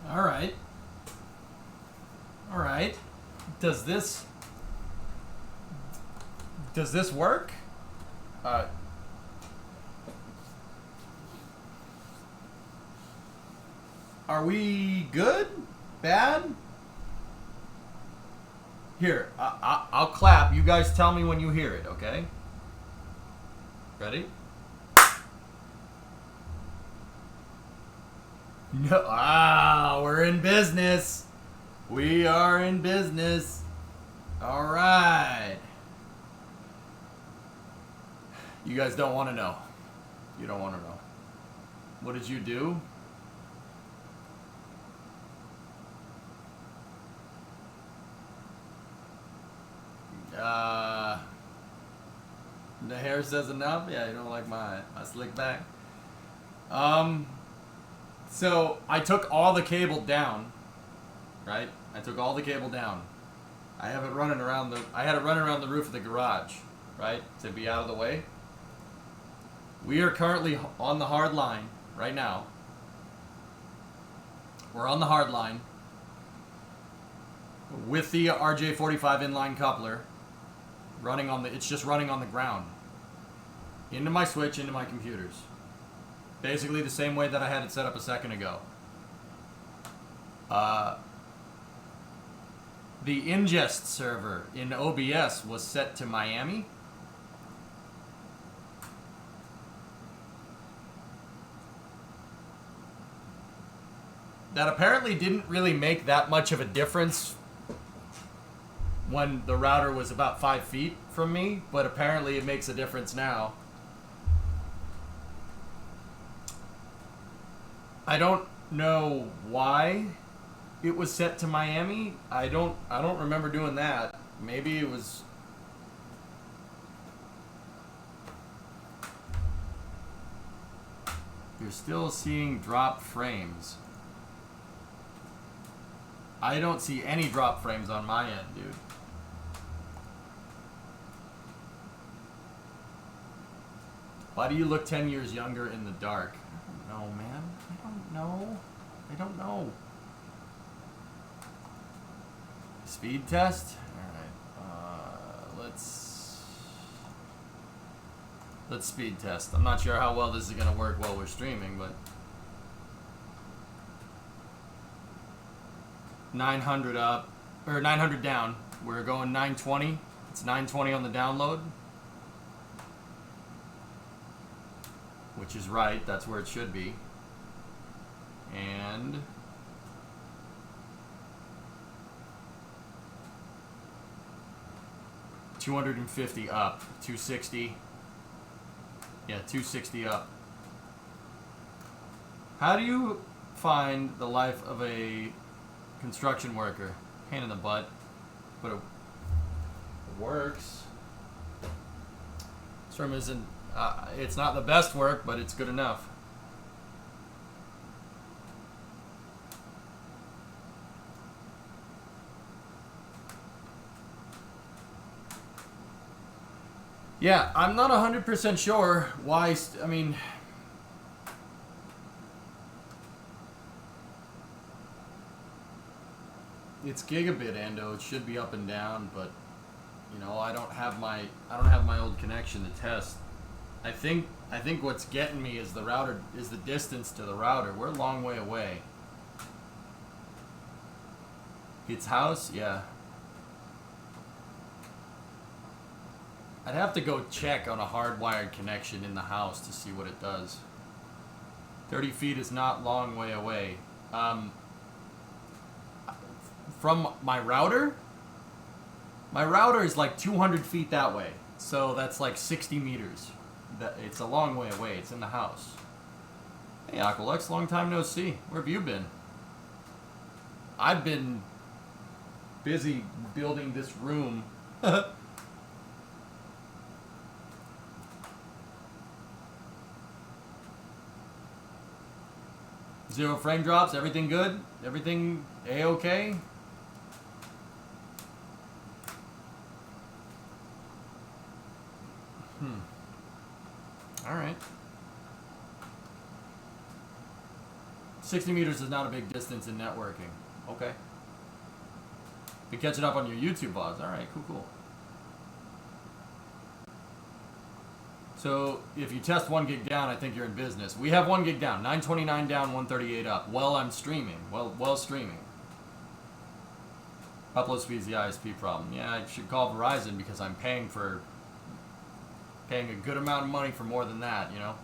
All right. All right. Does this work? Uh, are we good? Bad? Here, I'll clap. You guys tell me when you hear it, okay? Ready? No. Ah, we're in business. We are in business. All right. You guys don't want to know. You don't want to know. What did you do? The hair says enough. Yeah, you don't like my slick back. So I took all the cable down, right? I took all the cable down. I have it running around I had it running around the roof of the garage, right? To be out of the way. We are currently on the hard line right now. We're on the hard line with the RJ45 inline coupler running on it's just running on the ground. Into my switch, into my computers. Basically the same way that I had it set up a second ago. The ingest server in OBS was set to Miami. That apparently didn't really make that much of a difference when the router was about 5 feet from me, but apparently it makes a difference now. I don't know why it was set to Miami. I don't remember doing that. Maybe it was. You're still seeing drop frames. I don't see any drop frames on my end, dude. Why do you look 10 years younger in the dark? I don't know, man. I don't know. Speed test? Alright. Let's speed test. I'm not sure how well this is going to work while we're streaming, but 900 up, or 900 down. We're going 920. It's 920 on the download. Which is right, that's where it should be. And 250 up, 260. Yeah, 260 up. How do you find the life of a construction worker? Pain in the butt, but it works. This room isn't. It's not the best work, but it's good enough. Yeah, I'm not 100% sure why. I mean, it's gigabit, Ando. It should be up and down, but you know, I don't have my old connection to test. I think what's getting me is the distance to the router. We're a long way away. Its house, yeah. I'd have to go check on a hardwired connection in the house to see what it does. 30 feet is not long way away. From my router is like 200 feet that way. So that's like 60 meters. It's a long way away. It's in the house. Hey, Aqualux, long time no see. Where have you been? I've been busy building this room. Zero frame drops, everything good? Everything A-okay? Alright. 60 meters is not a big distance in networking. Okay. Been catching up on your YouTube VODs. All right, cool. So if you test 1 gig down, I think you're in business. We have 1 gig down, 929 down, 138 up. Well, I'm streaming. Well, streaming. Upload speed's the ISP problem. Yeah, I should call Verizon because I'm paying a good amount of money for more than that, you know.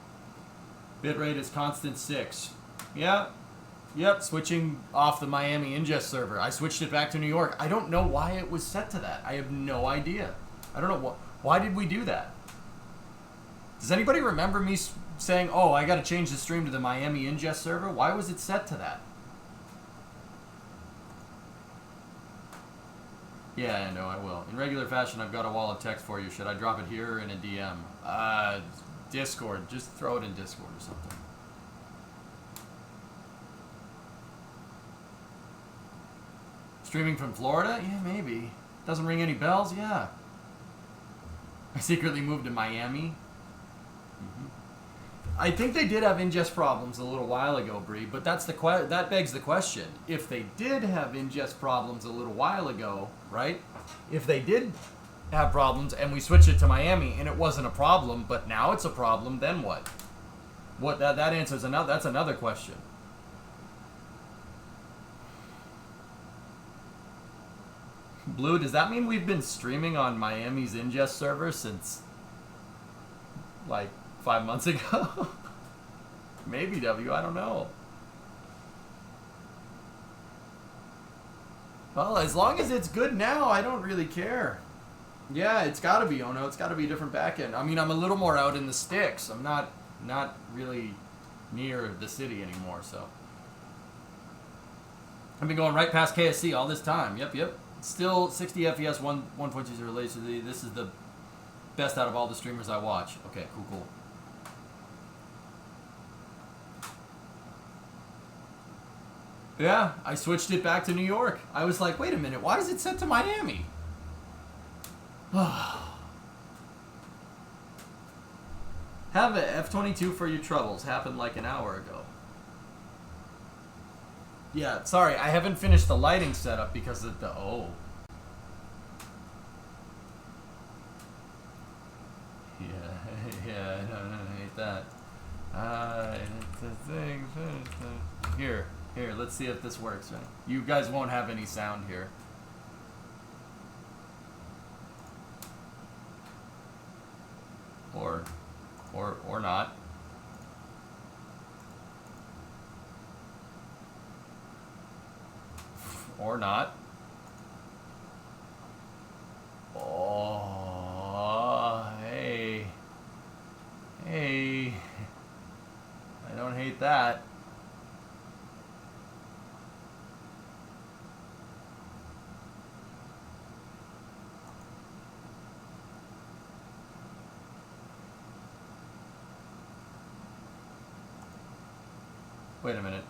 Bitrate is constant 6. Yeah. Yep, switching off the Miami ingest server. I switched it back to New York. I don't know why it was set to that. I have no idea. I don't know why did we do that? Does anybody remember me saying, "Oh, I got to change the stream to the Miami ingest server"? Why was it set to that? Yeah, I know I will. In regular fashion, I've got a wall of text for you. Should I drop it here or in a DM? Discord. Just throw it in Discord or something. Streaming from Florida? Yeah, maybe. Doesn't ring any bells? Yeah. I secretly moved to Miami. I think they did have ingest problems a little while ago, Bree, but that begs the question. If they did have ingest problems a little while ago, right? If they did have problems and we switched it to Miami and it wasn't a problem, but now it's a problem, then what? That answers that's another question. Blue, does that mean we've been streaming on Miami's ingest server since like 5 months ago? Maybe, W, I don't know. Well, as long as it's good now, I don't really care. Yeah, it's gotta be, oh no, it's gotta be a different backend. I mean, I'm a little more out in the sticks. I'm not really near the city anymore, so. I've been going right past KSC all this time. Yep. Still 60 FPS, 1.20 latency. This is the best out of all the streamers I watch. Okay, cool. Yeah, I switched it back to New York. I was like, wait a minute, why is it set to Miami? Have a F-22 for your troubles. Happened like an hour ago. Yeah, sorry, I haven't finished the lighting setup because of the... Oh. Yeah, no, I hate that. It's a thing. Here, let's see if this works, right? You guys won't have any sound here. Or not. Or not. Oh, hey. I don't hate that. Wait a minute.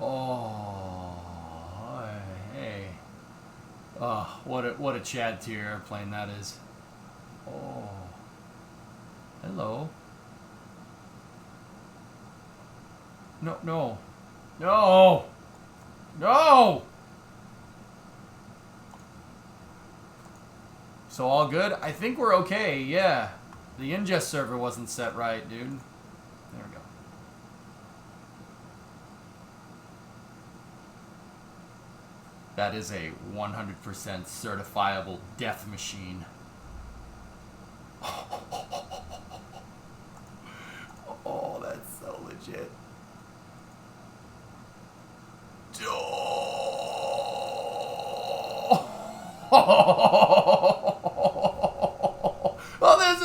Oh, hey. Oh, what a Chad tier airplane that is. Oh. Hello. No. So all good? I think we're okay, yeah. The ingest server wasn't set right, dude. There we go. That is a 100% certifiable death machine. Oh, that's so legit.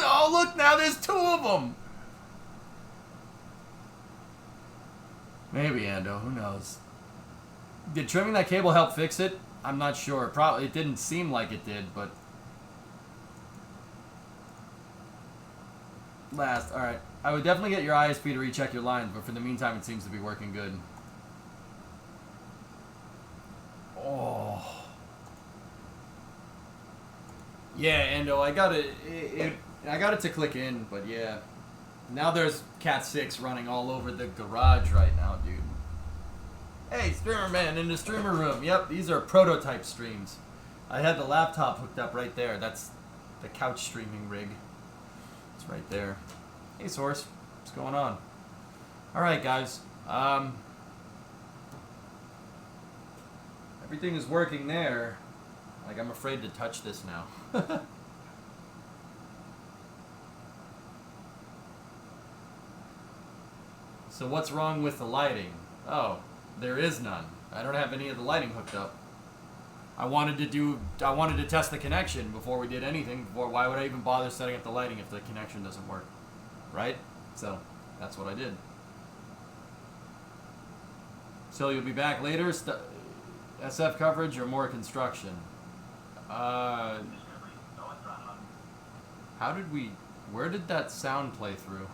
Oh, look, now there's 2 of them. Maybe, Ando, who knows? Did trimming that cable help fix it? I'm not sure. Probably it didn't seem like it did, but alright. I would definitely get your ISP to recheck your lines, but for the meantime it seems to be working good. Oh. Yeah, Ando, I got it to click in, but yeah. Now there's Cat 6 running all over the garage right now, dude. Hey, streamer man in the streamer room. Yep, these are prototype streams. I had the laptop hooked up right there. That's the couch streaming rig. It's right there. Hey, Source. What's going on? Alright, guys. Everything is working there. Like, I'm afraid to touch this now. So what's wrong with the lighting? Oh, there is none. I don't have any of the lighting hooked up. I wanted to test the connection before we did anything. Why would I even bother setting up the lighting if the connection doesn't work? Right? So, that's what I did. So you'll be back later? SF coverage or more construction? How did we... Where did that sound play through?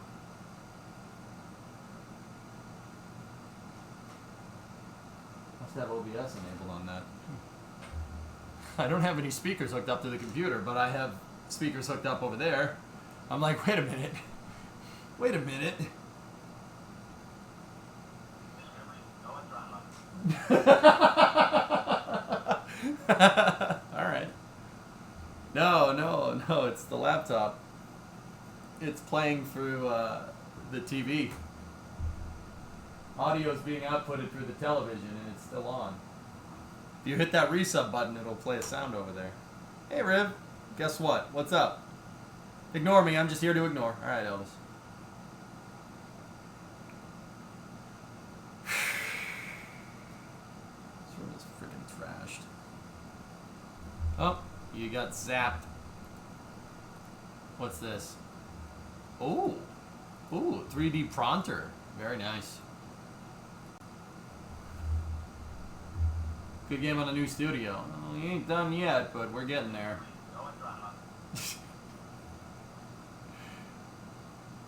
Must have OBS enabled on that. I don't have any speakers hooked up to the computer, but I have speakers hooked up over there. I'm like, wait a minute. Wait a minute. Alright. No, it's the laptop. It's playing through the TV. Audio is being outputted through the television and it's still on. If you hit that resub button, it'll play a sound over there. Hey, Riv. Guess what? What's up? Ignore me. I'm just here to ignore. Alright, Elvis. This room is freaking trashed. Oh, you got zapped. What's this? Ooh. Ooh, 3D pronter. Very nice. Good game on the new studio. Well, we ain't done yet, but we're getting there.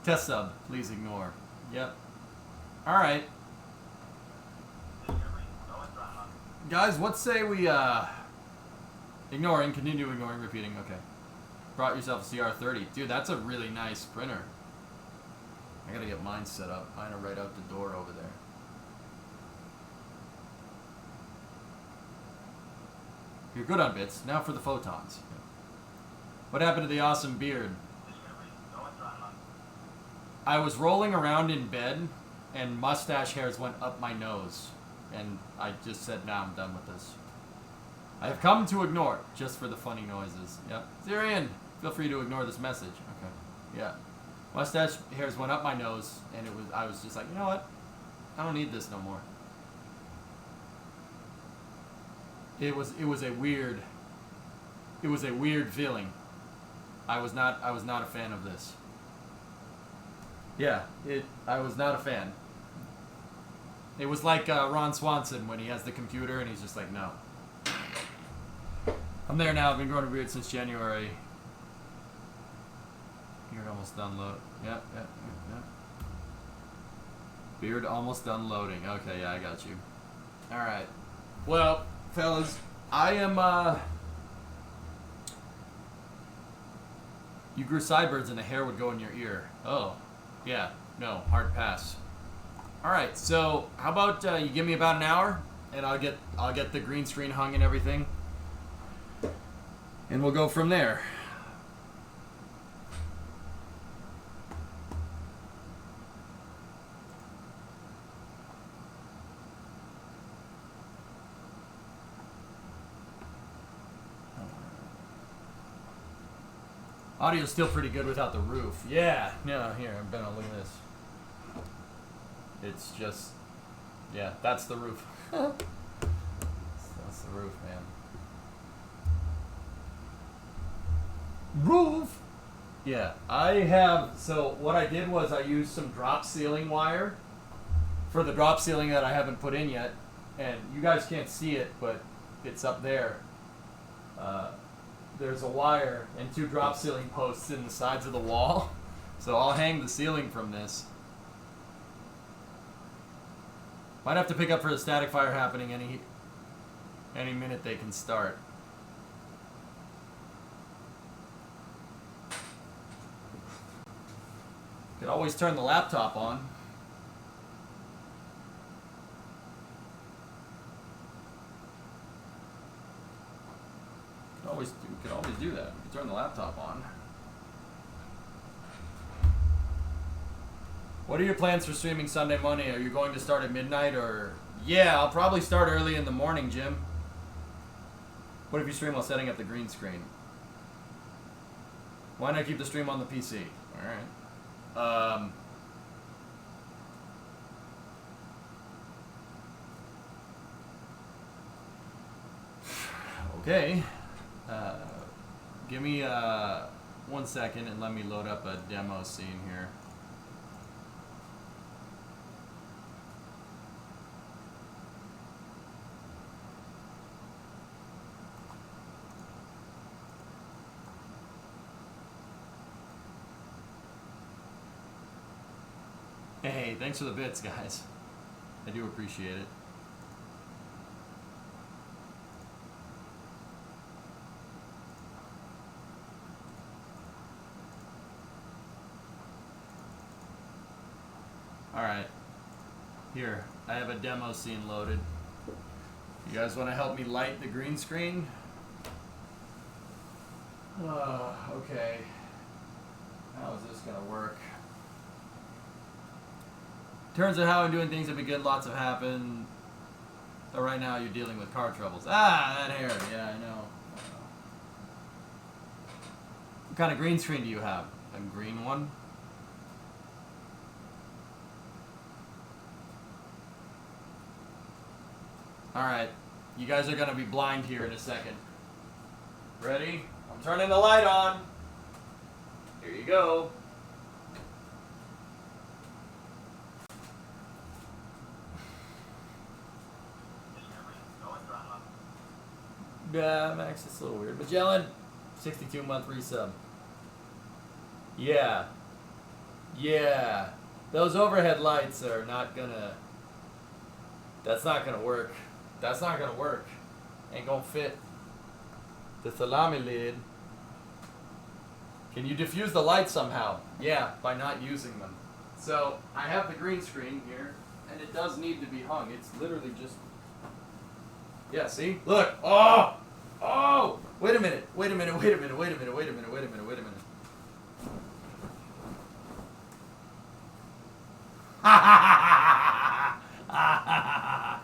Test sub, please ignore. Yep. Alright. Guys, what say we, ignoring, continue ignoring, repeating, okay. Brought yourself a CR30. Dude, that's a really nice printer. I gotta get mine set up. Mine are right out the door over there. You're good on bits. Now for the photons. What happened to the awesome beard? I was rolling around in bed and mustache hairs went up my nose. And I just said, nah, I'm done with this. I have come to ignore, just for the funny noises. Yep. Syrian, feel free to ignore this message. Okay. Yeah. Mustache hairs went up my nose and I was just like, you know what? I don't need this no more. It was a weird feeling. I was not a fan of this. Yeah, I was not a fan. It was like Ron Swanson when he has the computer and he's just like, no. I'm there now. I've been growing a beard since January. Beard almost done load. Yep. Beard almost done loading. Okay, yeah, I got you. All right. Well, fellas, I am, you grew sideburns and the hair would go in your ear. Oh, yeah, no, hard pass. Alright, so, how about, you give me about an hour, and I'll get the green screen hung and everything. And we'll go from there. Audio's still pretty good without the roof. Yeah. No, here, Ben, look at this. It's just, yeah, that's the roof. That's the roof, man. Roof? Yeah, I have, so what I did was I used some drop ceiling wire for the drop ceiling that I haven't put in yet. And you guys can't see it, but it's up there. There's a wire and 2 drop ceiling posts in the sides of the wall. So I'll hang the ceiling from this. Might have to pick up for a static fire happening any minute they can start. Could always turn the laptop on. Could always do that. You could turn the laptop on. What are your plans for streaming Sunday morning? Are you going to start at midnight or? Yeah, I'll probably start early in the morning, Jim. What if you stream while setting up the green screen? Why not keep the stream on the PC? Alright. Okay. Give me 1 second and let me load up a demo scene here. Hey, thanks for the bits, guys. I do appreciate it. Alright. Here, I have a demo scene loaded. You guys want to help me light the green screen? Okay. How is this going to work? Turns out how I'm doing things have been good, lots have happened. So right now you're dealing with car troubles. Ah, that hair. Yeah, I know. What kind of green screen do you have? A green one? Alright. You guys are going to be blind here in a second. Ready? I'm turning the light on. Here you go. Yeah, Max, it's a little weird. Magellan, 62-month resub. Yeah. Yeah. Those overhead lights are not gonna... That's not gonna work. That's not gonna work. Ain't gonna fit the salami lid. Can you diffuse the lights somehow? Yeah, by not using them. So, I have the green screen here, and it does need to be hung. It's literally just... Yeah, see? Look! Oh! Oh! Wait a minute. Wait a minute. Wait a minute. Wait a minute. Wait a minute. Wait a minute. Wait a minute. Ha ha ha ha ha ha.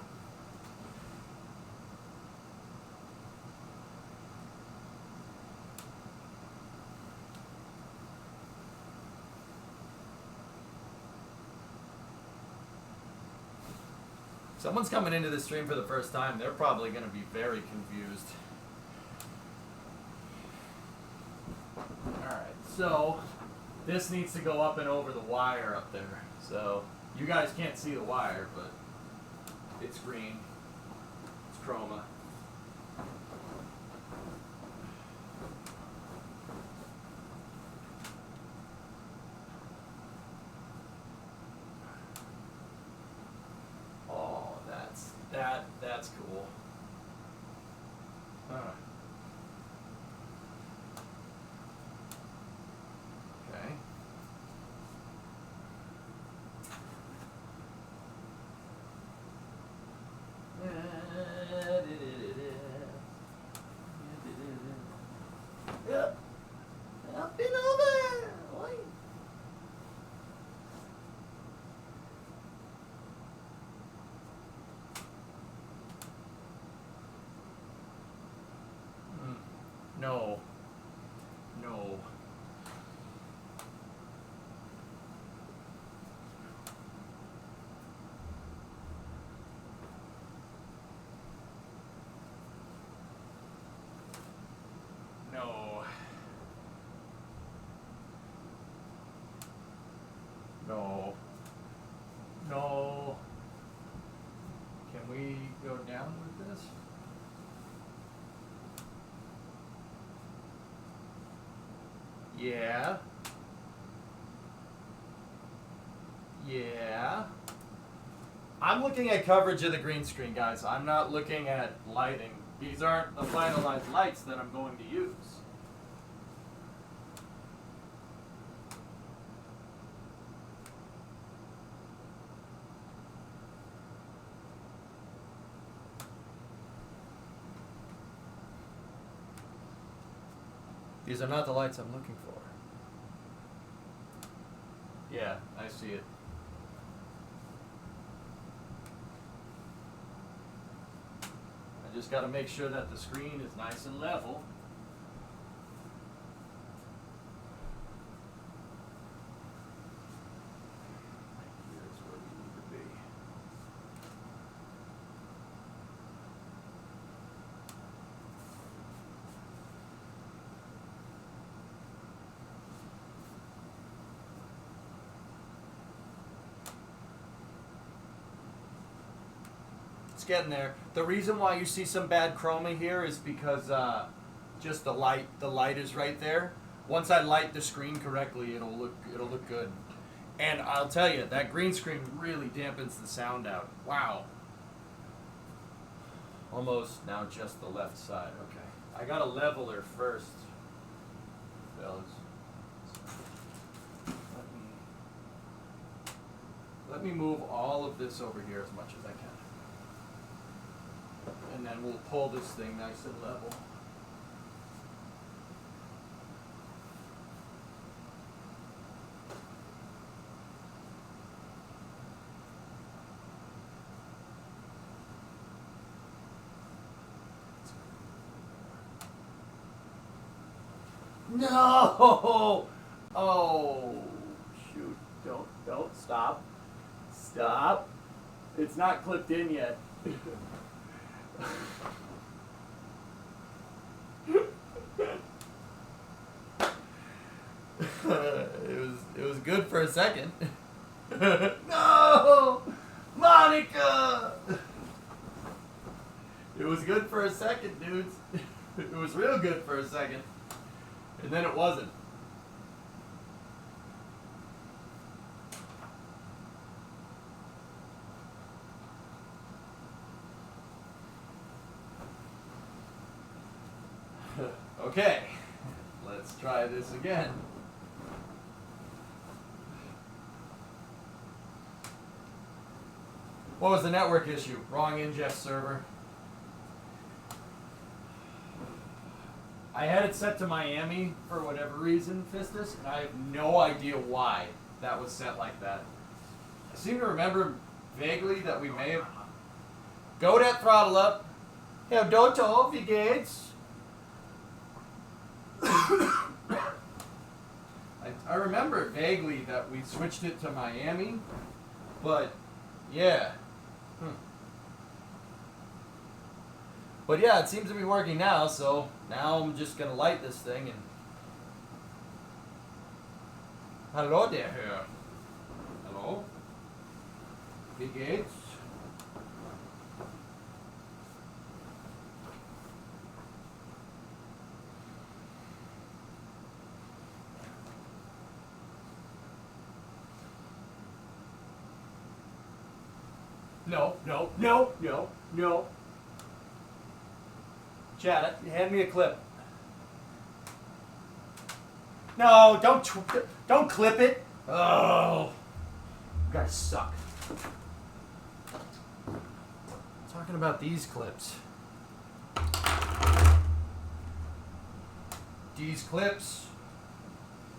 Someone's coming into this stream for the first time. They're probably going to be very confused. Alright, so this needs to go up and over the wire up there. So you guys can't see the wire, but it's green. It's chroma. That's cool. Huh. Okay. Yep. Up and over. Oi. No. No. No. No. No. Can we go down with this? Yeah. Yeah. I'm looking at coverage of the green screen, guys. I'm not looking at lighting. These aren't the finalized lights that I'm going to use. These are not the lights I'm looking for. Yeah, I see it. I just got to make sure that the screen is nice and level. Here's where we need to be. It's getting there. The reason why you see some bad chroma here is because just the light is right there. Once I light the screen correctly, it'll look good. And I'll tell you, that green screen really dampens the sound out. Wow. Almost now just the left side. Okay. I got a leveler first, fellas. Let me move all of this over here as much as I can. And then we'll pull this thing nice and level. No! Oh, shoot. Don't stop. Stop. It's not clipped in yet. It was good for a second. No! Monica! It was good for a second, dudes. It was real good for a second. And then it wasn't. Okay, let's try this again. What was the network issue? Wrong ingest server. I had it set to Miami for whatever reason, Fistus, and I have no idea why that was set like that. I seem to remember vaguely that we may have... Go that throttle up. Yeah, don't off your gates. I remember vaguely that we switched it to Miami, but yeah. But yeah, it seems to be working now, so now I'm just going to light this thing and... Hello there. Hello? Big gates? No. Chad, hand me a clip. No, don't clip it. Oh, you guys suck. I'm talking about these clips. These clips.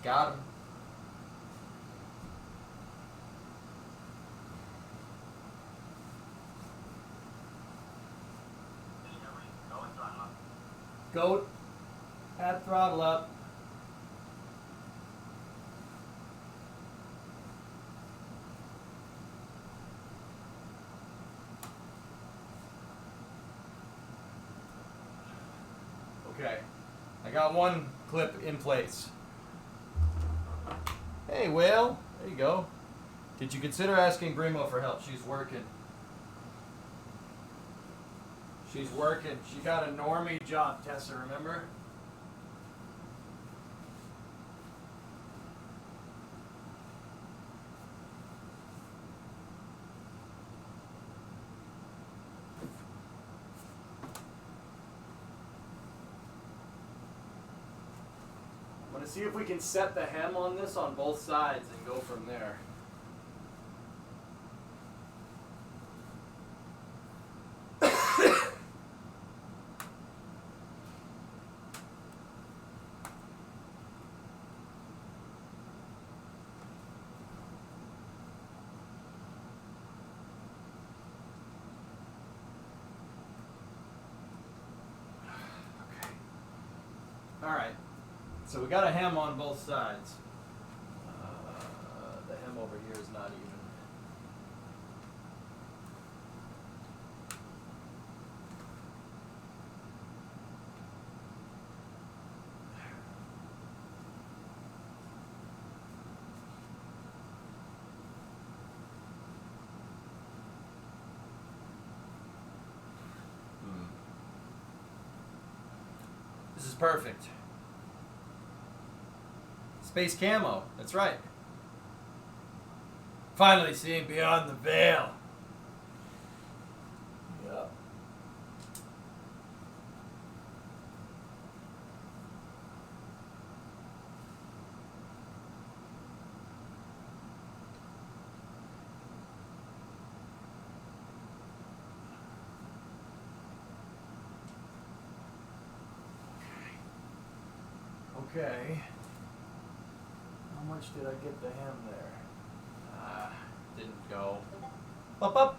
Got them. Go at throttle up. Okay, I got one clip in place. Hey, Whale, there you go. Did you consider asking Brimo for help? She's working. She's working. She got a normie job, Tessa, remember? I'm going to see if we can set the hem on this on both sides and go from there. Alright. So we got a hem on both sides. The hem over here is not even. This is perfect. Space camo, that's right. Finally seeing beyond the veil. Yep. Okay. How much did I get the hem there? Didn't go. Up, up.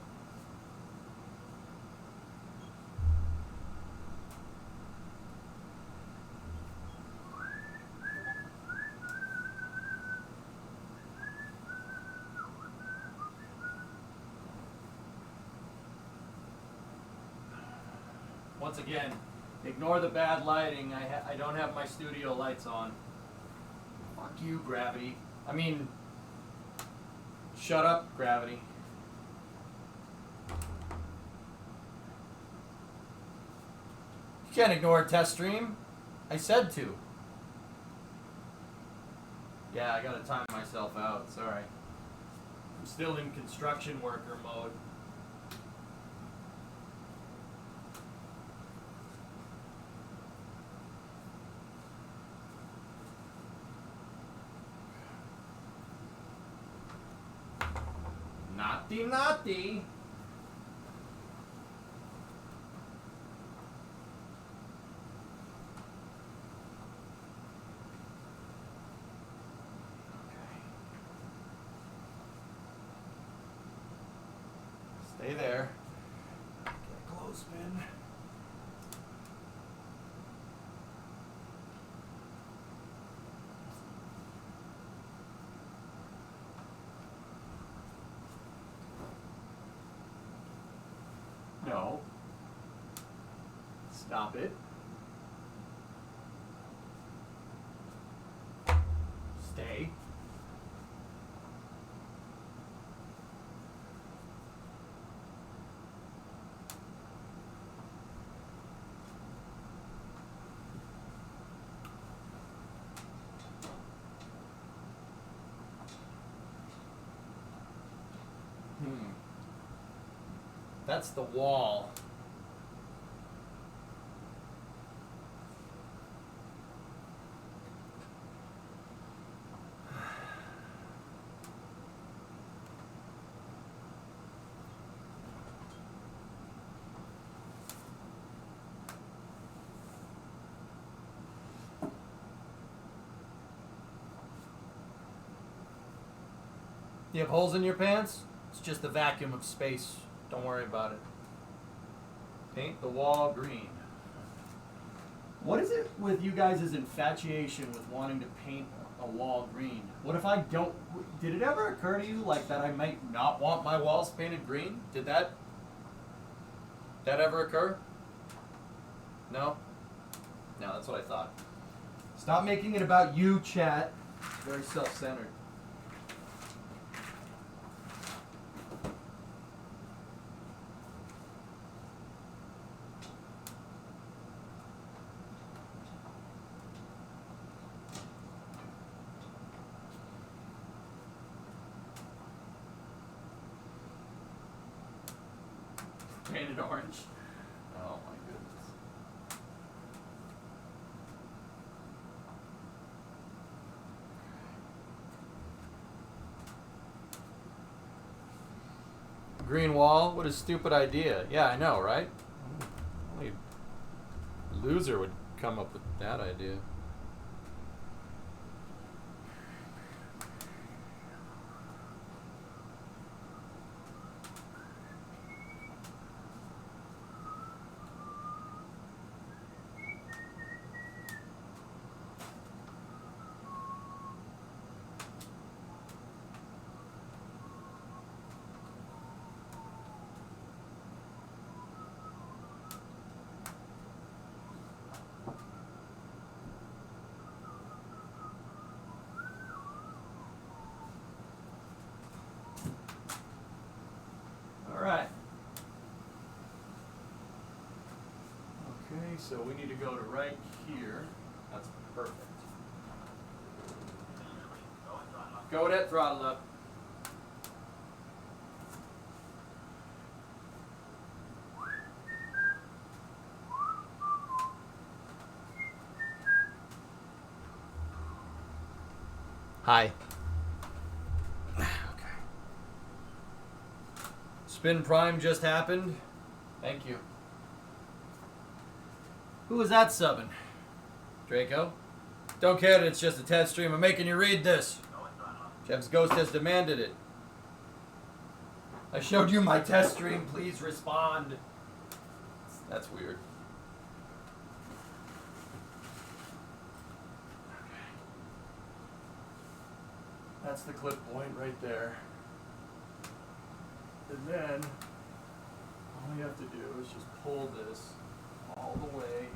Once again, ignore the bad lighting. I don't have my studio lights on. Fuck you, gravity. I mean, shut up, gravity. You can't ignore a test stream. I said to. Yeah, I gotta time myself out. Sorry. I'm still in construction worker mode. Naughty, naughty. Stay there. Get a clothespin. No. Stop it. Stay. That's the wall. You have holes in your pants? It's just a vacuum of space. Don't worry about it. Paint the wall green. What is it with you guys' infatuation with wanting to paint a wall green? What if I don't? Did it ever occur to you like that I might not want my walls painted green? Did that ever occur? No? No, that's what I thought. Stop making it about you, chat. It's very self-centered. Painted orange. Oh my goodness. Green wall? What a stupid idea. Yeah, I know, right? Only loser would come up with that idea. so we need to go to right here. That's perfect. Go that throttle up. Hi. Okay. Spin prime just happened. Thank you. Who was that subbing? Draco? Don't care that it's just a test stream. I'm making you read this. Jeb's Ghost has demanded it. I showed you my test stream. Please respond. That's weird. That's the clip point right there. And then all you have to do is just pull this all the way.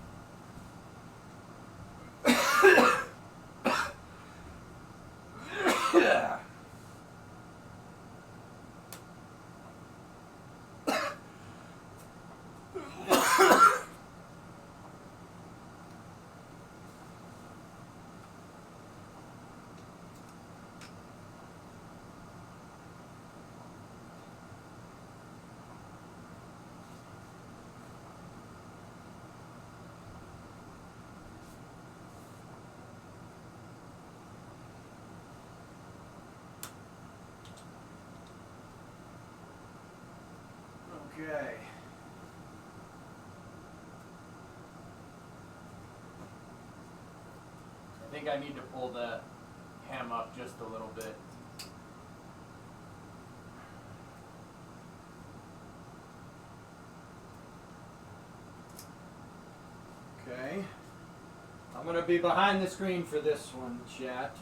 Okay. I think I need to pull the ham up just a little bit. Okay. I'm going to be behind the screen for this one, chat.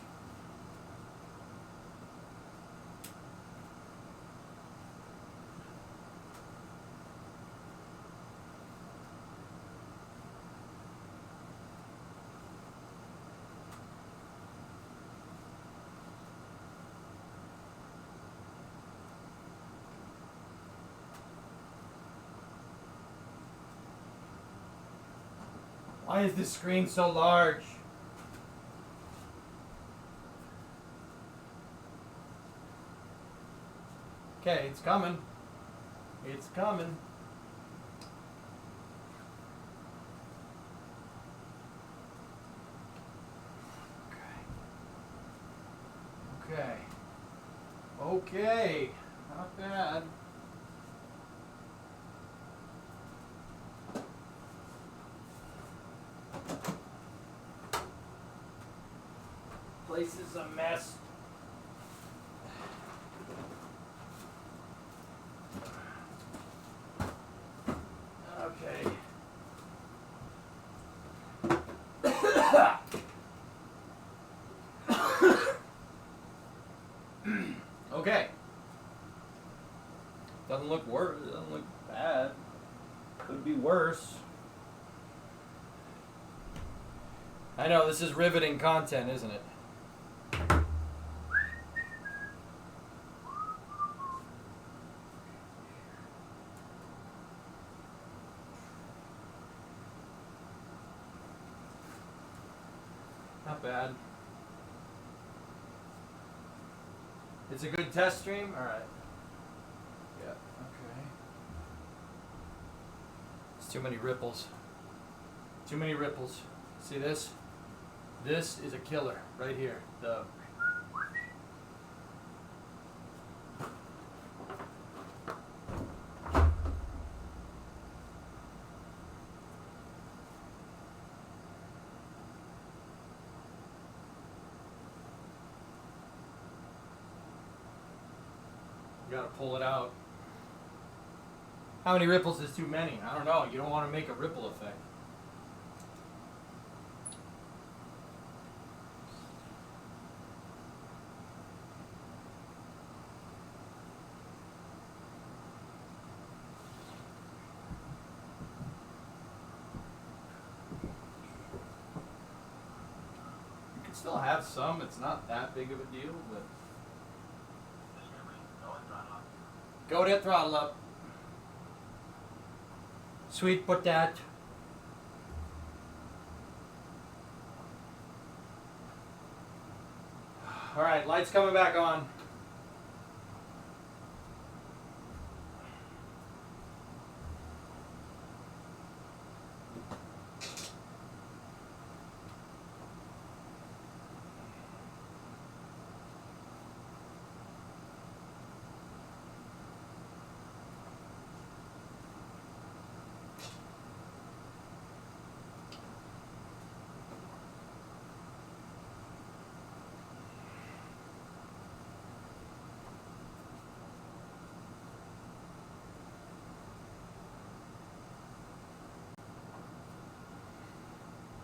Why is this screen so large? Okay, it's coming. It's coming. Okay. Okay. Not bad. Place is a mess. Okay. Okay. Doesn't look worse. Doesn't look bad. Could be worse. I know this is riveting content, isn't it? Not bad. It's a good test stream? Alright. Yeah, okay. It's too many ripples. Too many ripples. See this? This is a killer right here. The you gotta pull it out. How many ripples is too many? I don't know. You don't want to make a ripple effect. You can still have some. It's not that big of a deal, but go that throttle up. Sweet potato. All right, lights coming back on.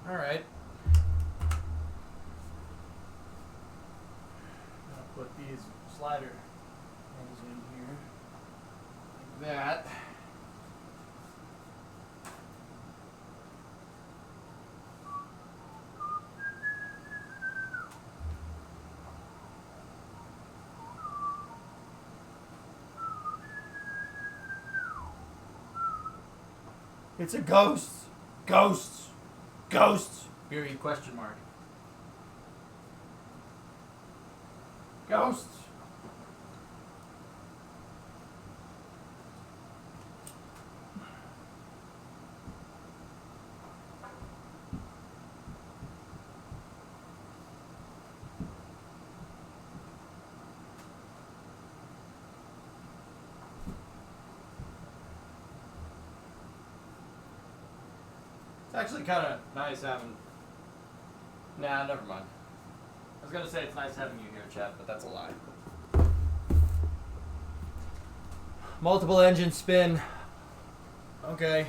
All right. I'll put these slider things in here like that. It's a ghost. Ghosts. Ghosts. Period question mark. Ghosts. It's actually kind of nice having... Nah, never mind. I was going to say it's nice having you here, Chad, but that's a lie. Multiple engine spin. Okay.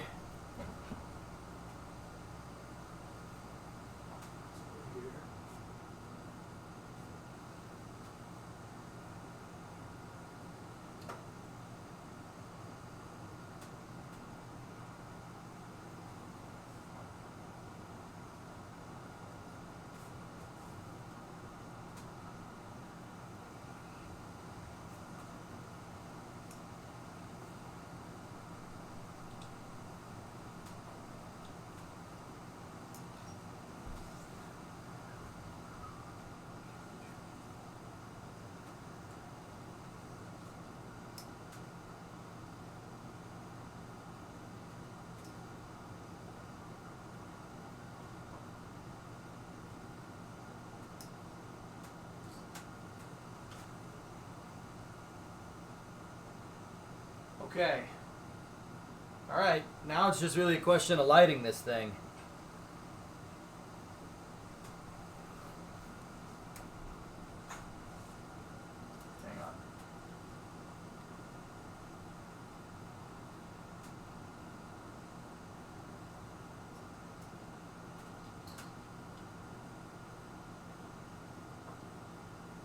Okay. Alright, now it's just really a question of lighting this thing. Hang on.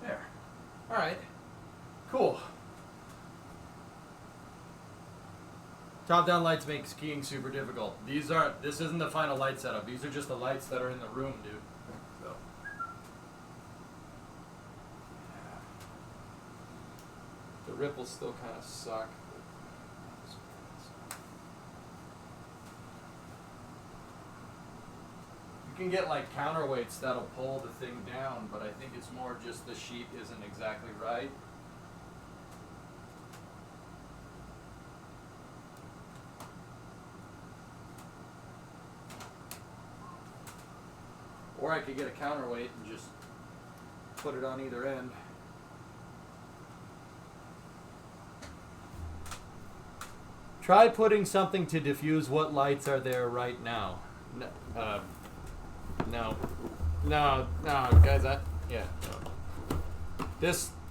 There. Alright. Cool. Top-down lights make skiing super difficult. This isn't the final light setup. These are just the lights that are in the room, dude. So. The ripples still kind of suck. You can get like counterweights that'll pull the thing down, but I think it's more just the sheet isn't exactly right. Or I could get a counterweight and just put it on either end. Try putting something to diffuse what lights are there right now. No, guys. No.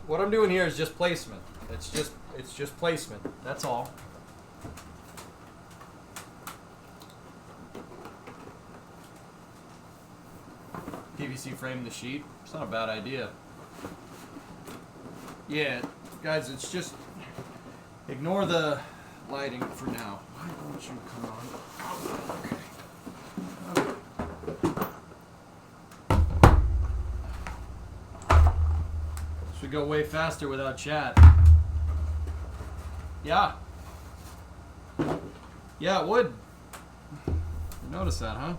What I'm doing here is just placement. It's just placement. That's all. PVC frame the sheet. It's not a bad idea. Yeah, guys, it's just ignore the lighting for now. Why won't you come on? Okay. Should go way faster without chat. Yeah. Yeah, it would. You notice that, huh?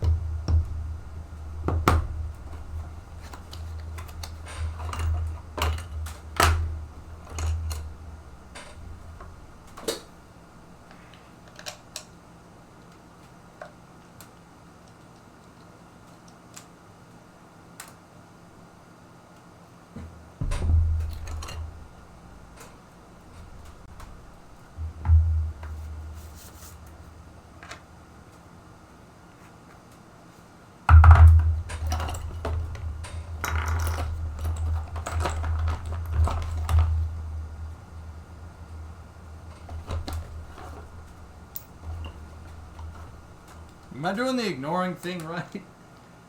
Am I doing the ignoring thing right?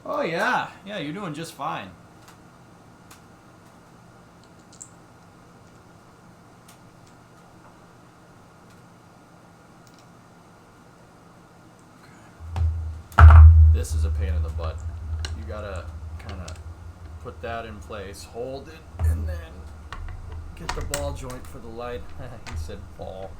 Oh yeah, yeah, you're doing just fine. This is a pain in the butt. You gotta kind of put that in place, hold it, and then get the ball joint for the light. He said ball.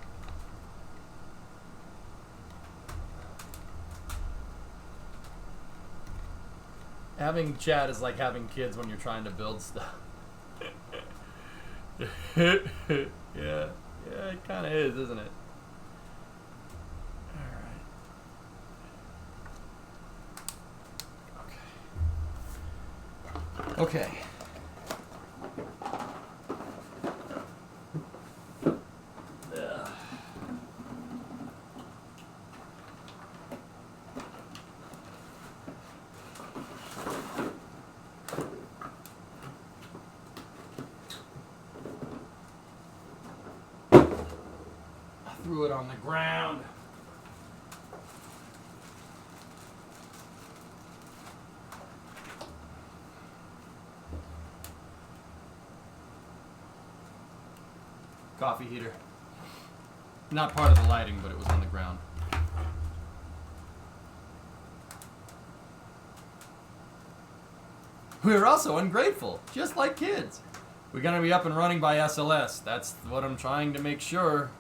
Having chat is like having kids when you're trying to build stuff. Yeah, it kind of is, isn't it? Okay. I threw it on the ground. Coffee heater. Not part of the lighting, but it was on the ground. We're also ungrateful, just like kids. We're gonna be up and running by SLS. That's what I'm trying to make sure.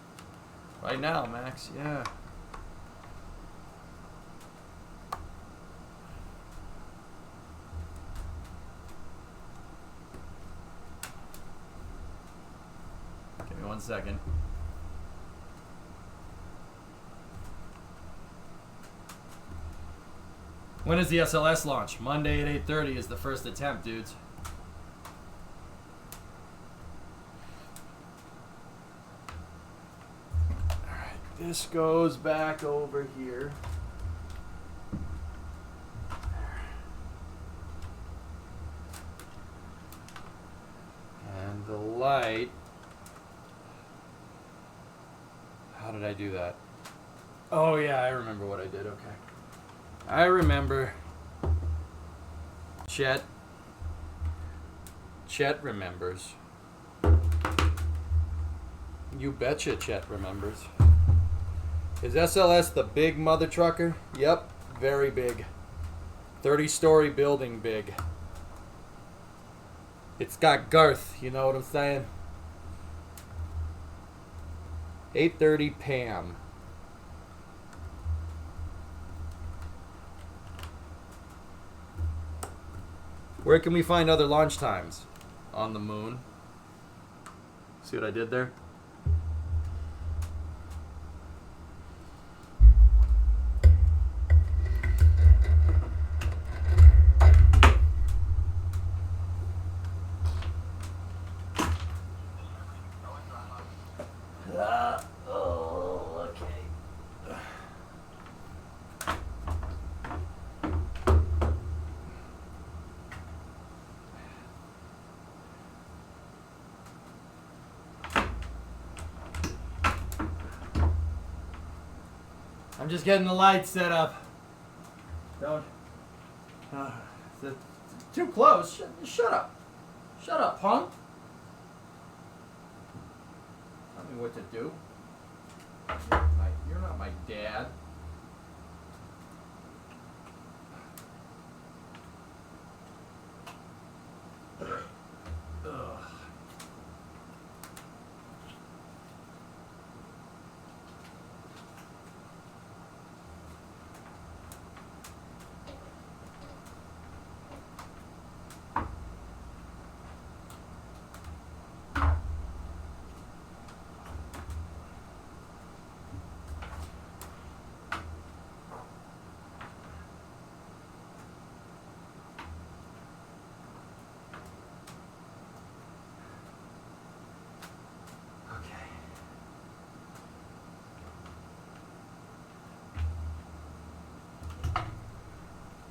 Right now, Max, yeah. Give me 1 second. When is the SLS launch? Monday at 8:30 is the first attempt, dudes. Alright, this goes back over here. And the light. How did I do that? Oh yeah, I remember what I did, okay. I remember. Chet remembers. You betcha Chet remembers. Is SLS the big mother trucker? Yep, very big. 30-story building big. It's got girth, you know what I'm saying? 8:30 Pam. Where can we find other launch times? On the moon. See what I did there? I'm just getting the lights set up. Don't. It's too close. Shut up. Shut up, punk. Tell me what to do. You're not my dad. Ugh.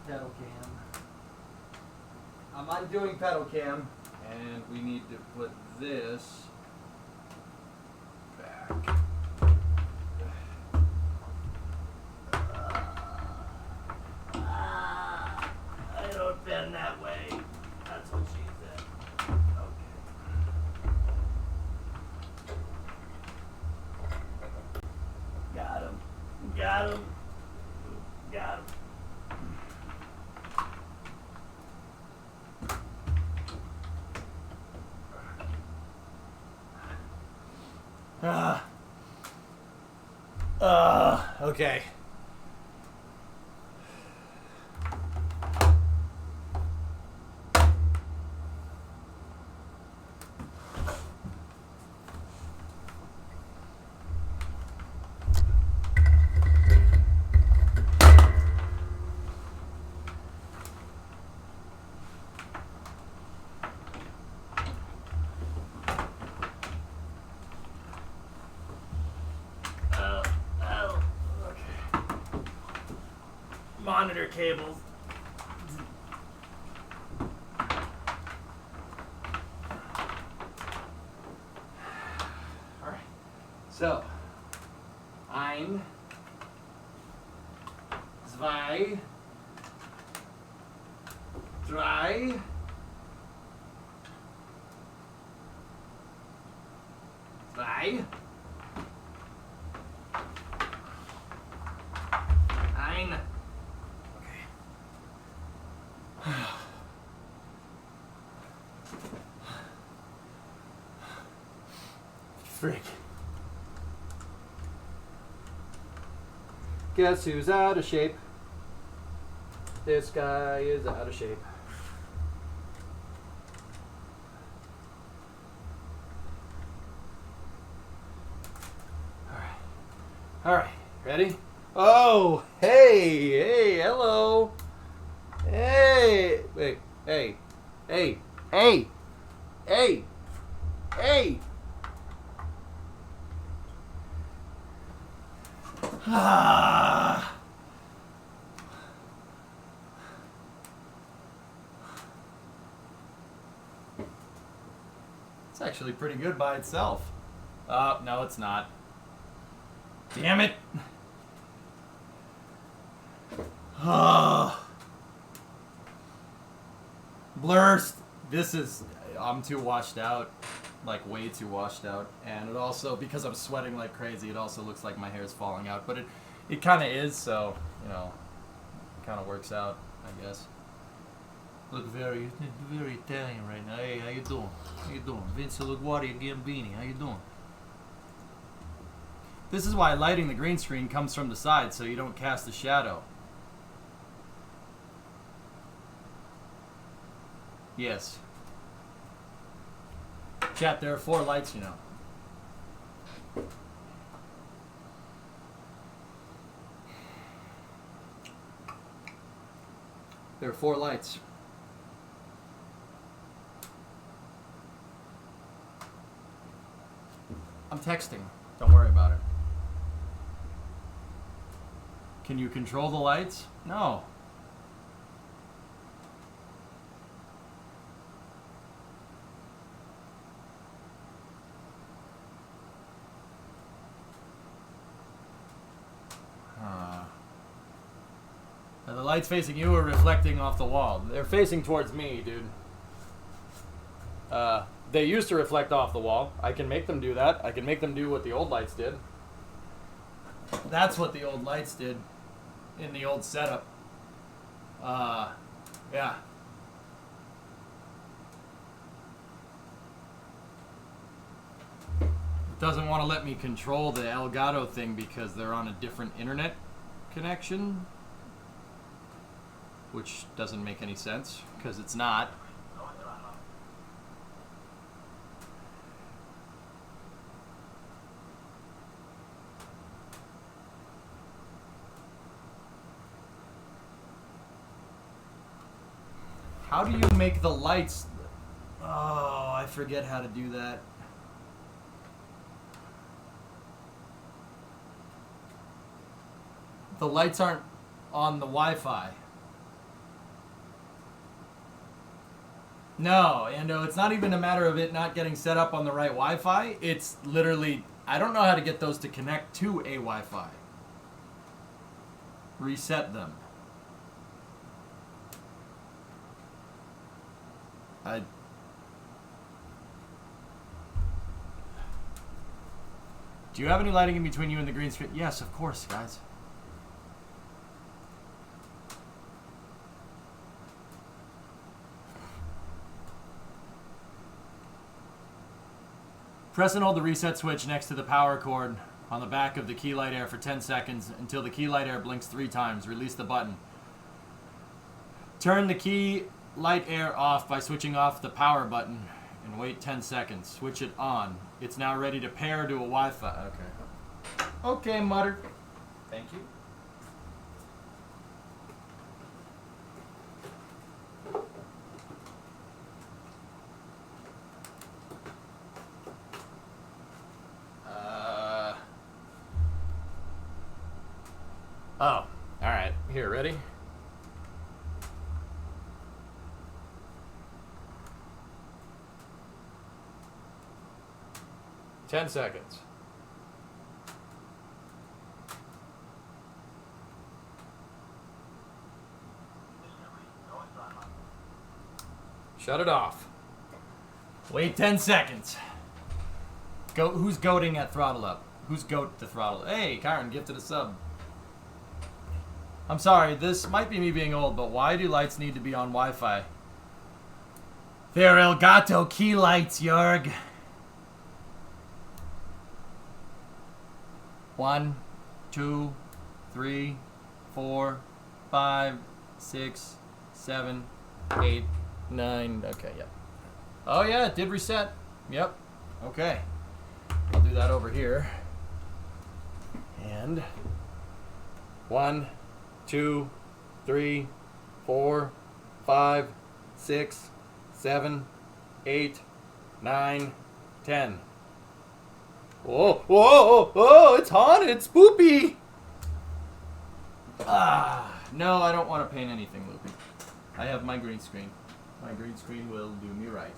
Pedal cam. I'm undoing pedal cam, and we need to put this back. Got him. Got him. Okay. Monitor cables. All right. So, ein, zwei, drei, drei, ein. Frick. Guess who's out of shape? This guy is out of shape. All right, ready? Oh, hey, hello. Hey, wait, hey. It's actually pretty good by itself. No, it's not. Damn it. Blurs. I'm too washed out. Like, way too washed out. And it also, because I'm sweating like crazy, it also looks like my hair is falling out. But it kind of is, so, you know, kind of works out, I guess. Look very Italian right now. Hey, how you doing? How you doing? Vince LaGuardia Gambini, how you doing? This is why lighting the green screen comes from the side, so you don't cast a shadow. Yes. Chat, there are 4 lights, you know. There are 4 lights. I'm texting. Don't worry about it. Can you control the lights? No. The lights facing you are reflecting off the wall. They're facing towards me, dude. They used to reflect off the wall. I can make them do that. I can make them do what the old lights did. That's what the old lights did in the old setup. Yeah. It doesn't want to let me control the Elgato thing because they're on a different internet connection, which doesn't make any sense because it's not. How do you make the lights? Oh, I forget how to do that. The lights aren't on the Wi-Fi. No, and it's not even a matter of it not getting set up on the right Wi-Fi. It's literally, I don't know how to get those to connect to a Wi-Fi. Reset them. Do you have any lighting in between you and the green screen? Yes, of course, guys. Press and hold the reset switch next to the power cord on the back of the key light air for 10 seconds until the key light air blinks 3 times. Release the button. Turn the key light air off by switching off the power button and wait 10 seconds. Switch it on. It's now ready to pair to a Wi-Fi. Okay. Okay, Mutter. Thank you. Oh, alright. Here, ready? Ten seconds. Shut it off. Wait 10 seconds. Go. Who's goating at throttle up? Who's goat the throttle? Hey, Kyron gifted a sub. I'm sorry, this might be me being old, but why do lights need to be on Wi-Fi? They're Elgato key lights, Jorg. 1, 2, 3, 4, 5, 6, 7, 8, 9. Okay, yep. Oh yeah, it did reset. Yep. Okay. I'll do that over here. And 1, 2, 3, 4, 5, 6, 7, 8, 9, 10. Whoa, whoa, whoa, it's haunted, it's spoopy. No, I don't want to paint anything, Loopy. I have my green screen. My green screen will do me right.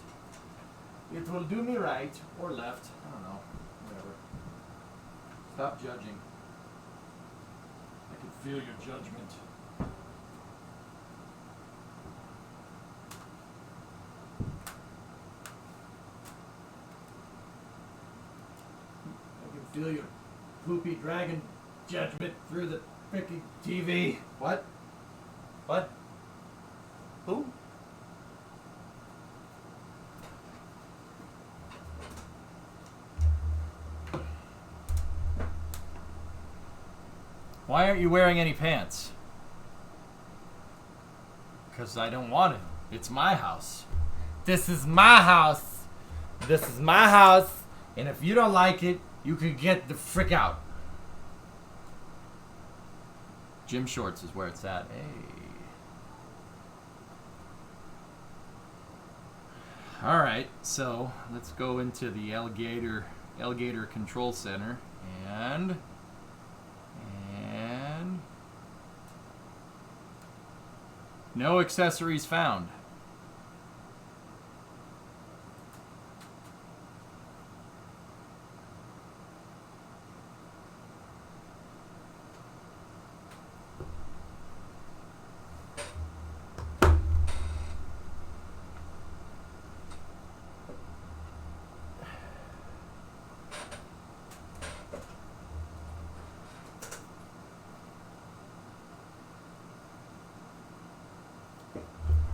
It will do me right, or left, I don't know, whatever. Stop judging. I can feel your judgment. I can feel your poopy dragon judgment through the freaking TV. What? What? Who? Why aren't you wearing any pants? Because I don't want it. It's my house. This is my house. This is my house. And if you don't like it, you can get the frick out. Gym shorts is where it's at. Hey. Alright, so let's go into the Alligator Control Center and no accessories found.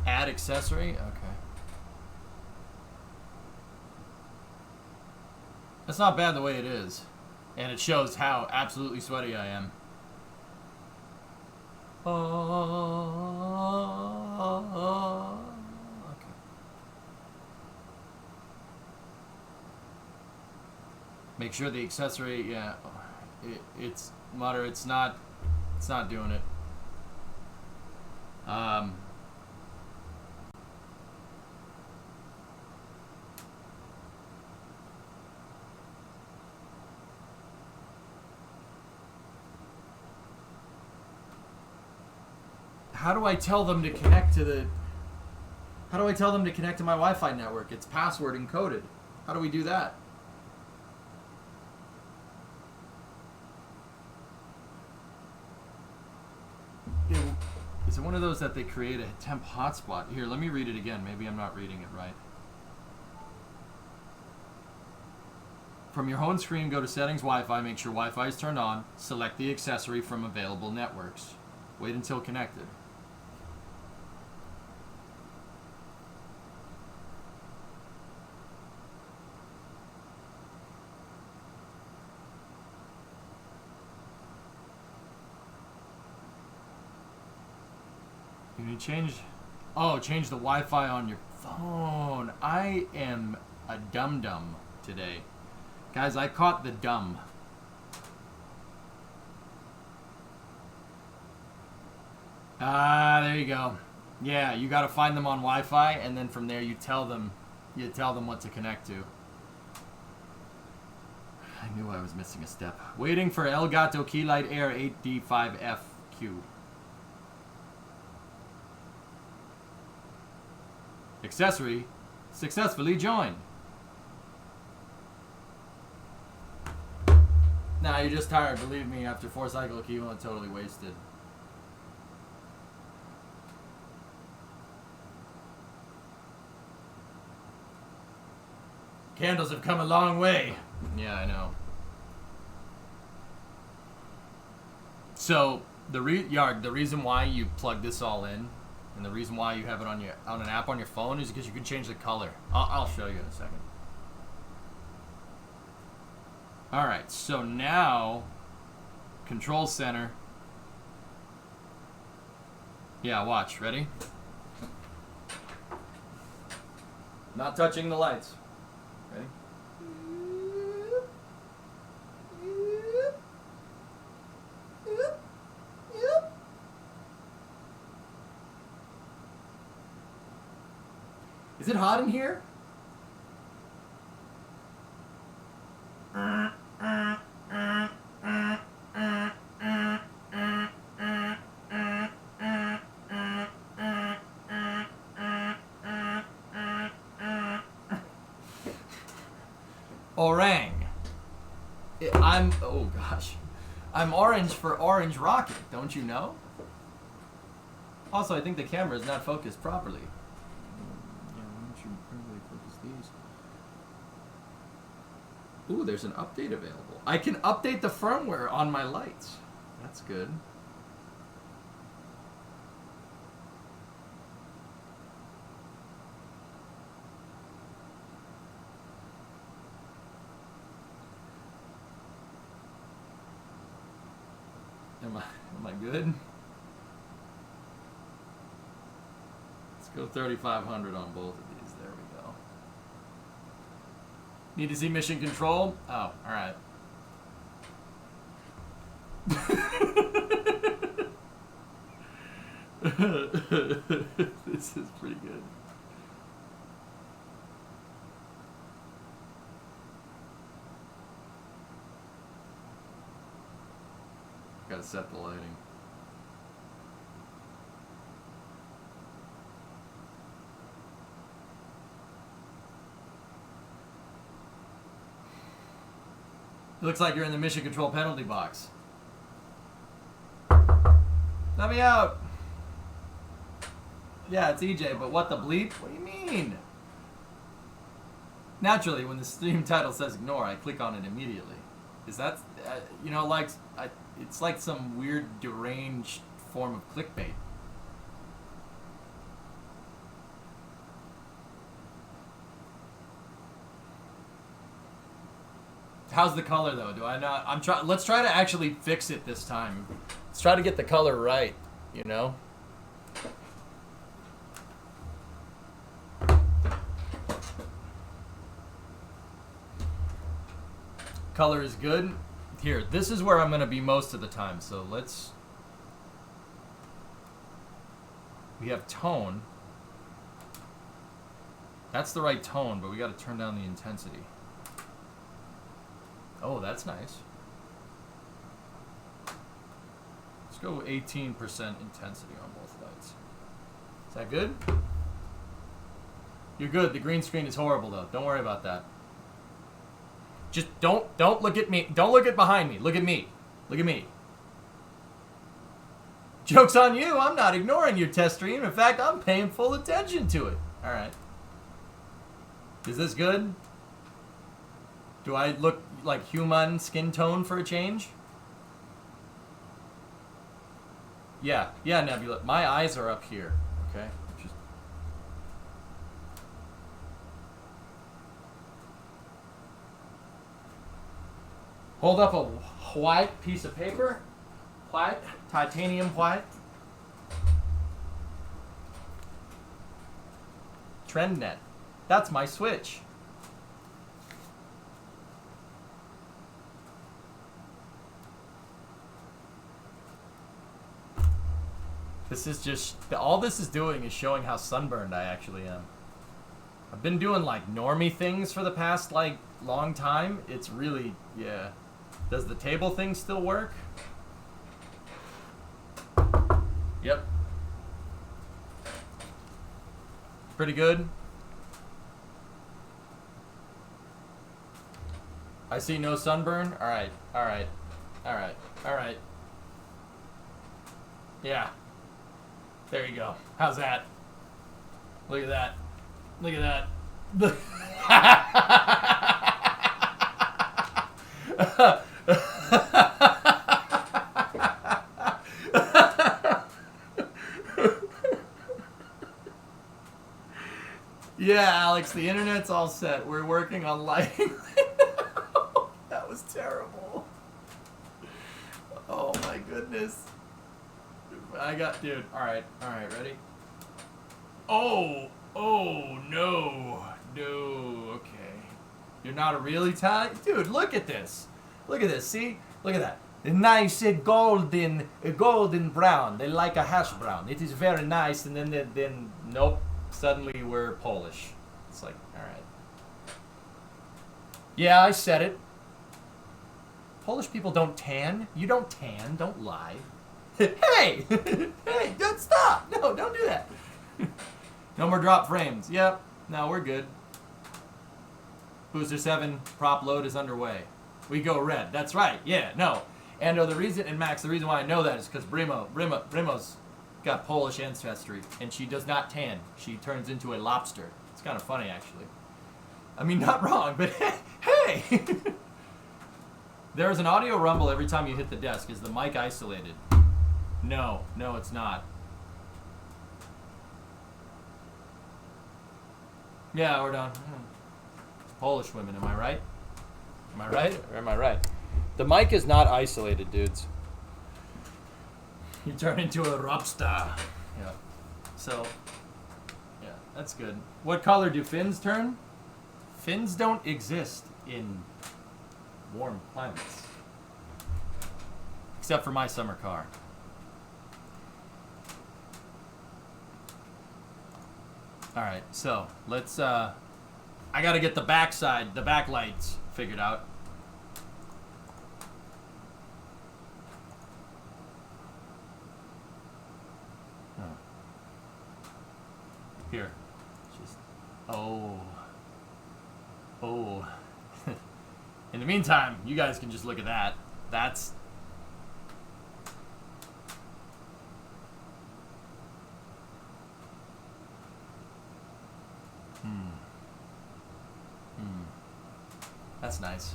Add accessory? Okay. That's not bad the way it is. And it shows how absolutely sweaty I am. Okay. Make sure the accessory, yeah, it's Mutter, it's not doing it. How do I tell them to connect to the... How do I tell them to connect to my Wi-Fi network? It's password encoded. How do we do that? Is it one of those that they create a temp hotspot? Here, let me read it again. Maybe I'm not reading it right. From your home screen, go to Settings Wi-Fi. Make sure Wi-Fi is turned on. Select the accessory from available networks. Wait until connected. Can you change? Oh, change the Wi-Fi on your phone. I am a dum-dum today. Guys, I caught the dumb. There you go. Yeah, you got to find them on Wi-Fi, and then from there you tell them what to connect to. I knew I was missing a step. Waiting for Elgato Keylight Air 8D5FQ. Accessory successfully joined. Nah, you're just tired. Believe me, after 4 cycle of chemo, it's totally wasted. Candles have come a long way. Yeah, I know. So the reason why you plug this all in, and the reason why you have it on an app on your phone is because you can change the color. I'll show you in a second. All right, so now control center. Yeah, watch. Ready? Not touching the lights. Ready? Is it hot in here? Orang. Oh gosh. I'm orange for Orange Rocket, don't you know? Also, I think the camera is not focused properly. Yeah, why don't you probably focus these? Ooh, there's an update available. I can update the firmware on my lights. That's good. Am I good? Let's go 3,500 on both of these. There we go. Need to see mission control? Oh, alright. This is pretty good. Gotta set the lighting. It looks like you're in the mission control penalty box. Let me out! Yeah, it's EJ, but what the bleep? What do you mean? Naturally, when the stream title says ignore, I click on it immediately. Is that, you know, like, it's like some weird deranged form of clickbait. How's the color though? Do I not? Let's try to actually fix it this time. Let's try to get the color right, you know? Color is good. Here, this is where I'm going to be most of the time. So we have tone. That's the right tone, but we got to turn down the intensity. Oh, that's nice. Let's go 18% intensity on both lights. Is that good? You're good. The green screen is horrible, though. Don't worry about that. Just don't look at me. Don't look at behind me. Look at me. Look at me. Joke's on you. I'm not ignoring your test stream. In fact, I'm paying full attention to it. All right. Is this good? Do I look like human skin tone for a change? Yeah, Nebula. My eyes are up here. Okay. Just hold up a white piece of paper. White, titanium white. TrendNet. That's my Switch. This is just, all this is doing is showing how sunburned I actually am. I've been doing like normie things for the past like long time. It's really, yeah. Does the table thing still work? Yep. Pretty good. I see no sunburn. All right, all right, all right, all right. Yeah. There you go. How's that? Look at that. Look at that. Yeah, Alex, the internet's all set. We're working on lighting. That was terrible. Oh my goodness. Dude, alright, ready? Oh, no, okay. You're not a really tight? Dude, look at this. Look at this, see? Look at that. A nice golden brown. They like a hash brown. It is very nice, and then nope, suddenly we're Polish. It's like, alright. Yeah, I said it. Polish people don't tan. You don't tan, don't lie. Hey! Hey, don't stop! No, don't do that. No more drop frames. Yep. No, we're good. Booster 7 prop load is underway. We go red. That's right. Yeah, no. And the reason, and Max, the reason why I know that is because Brimo's got Polish ancestry, and she does not tan. She turns into a lobster. It's kind of funny, actually. I mean, not wrong, but hey! There is an audio rumble every time you hit the desk. Is the mic isolated? No, it's not. Yeah, we're done. Polish women, am I right? Am I right or am I right? The mic is not isolated, dudes. You turn into a rock star. Yeah. So, yeah, that's good. What color do fins turn? Fins don't exist in warm climates. Except for my summer car. Alright, so let's I gotta get the back lights figured out. Oh. Here. Just In the meantime, you guys can just look at that. That's That's nice.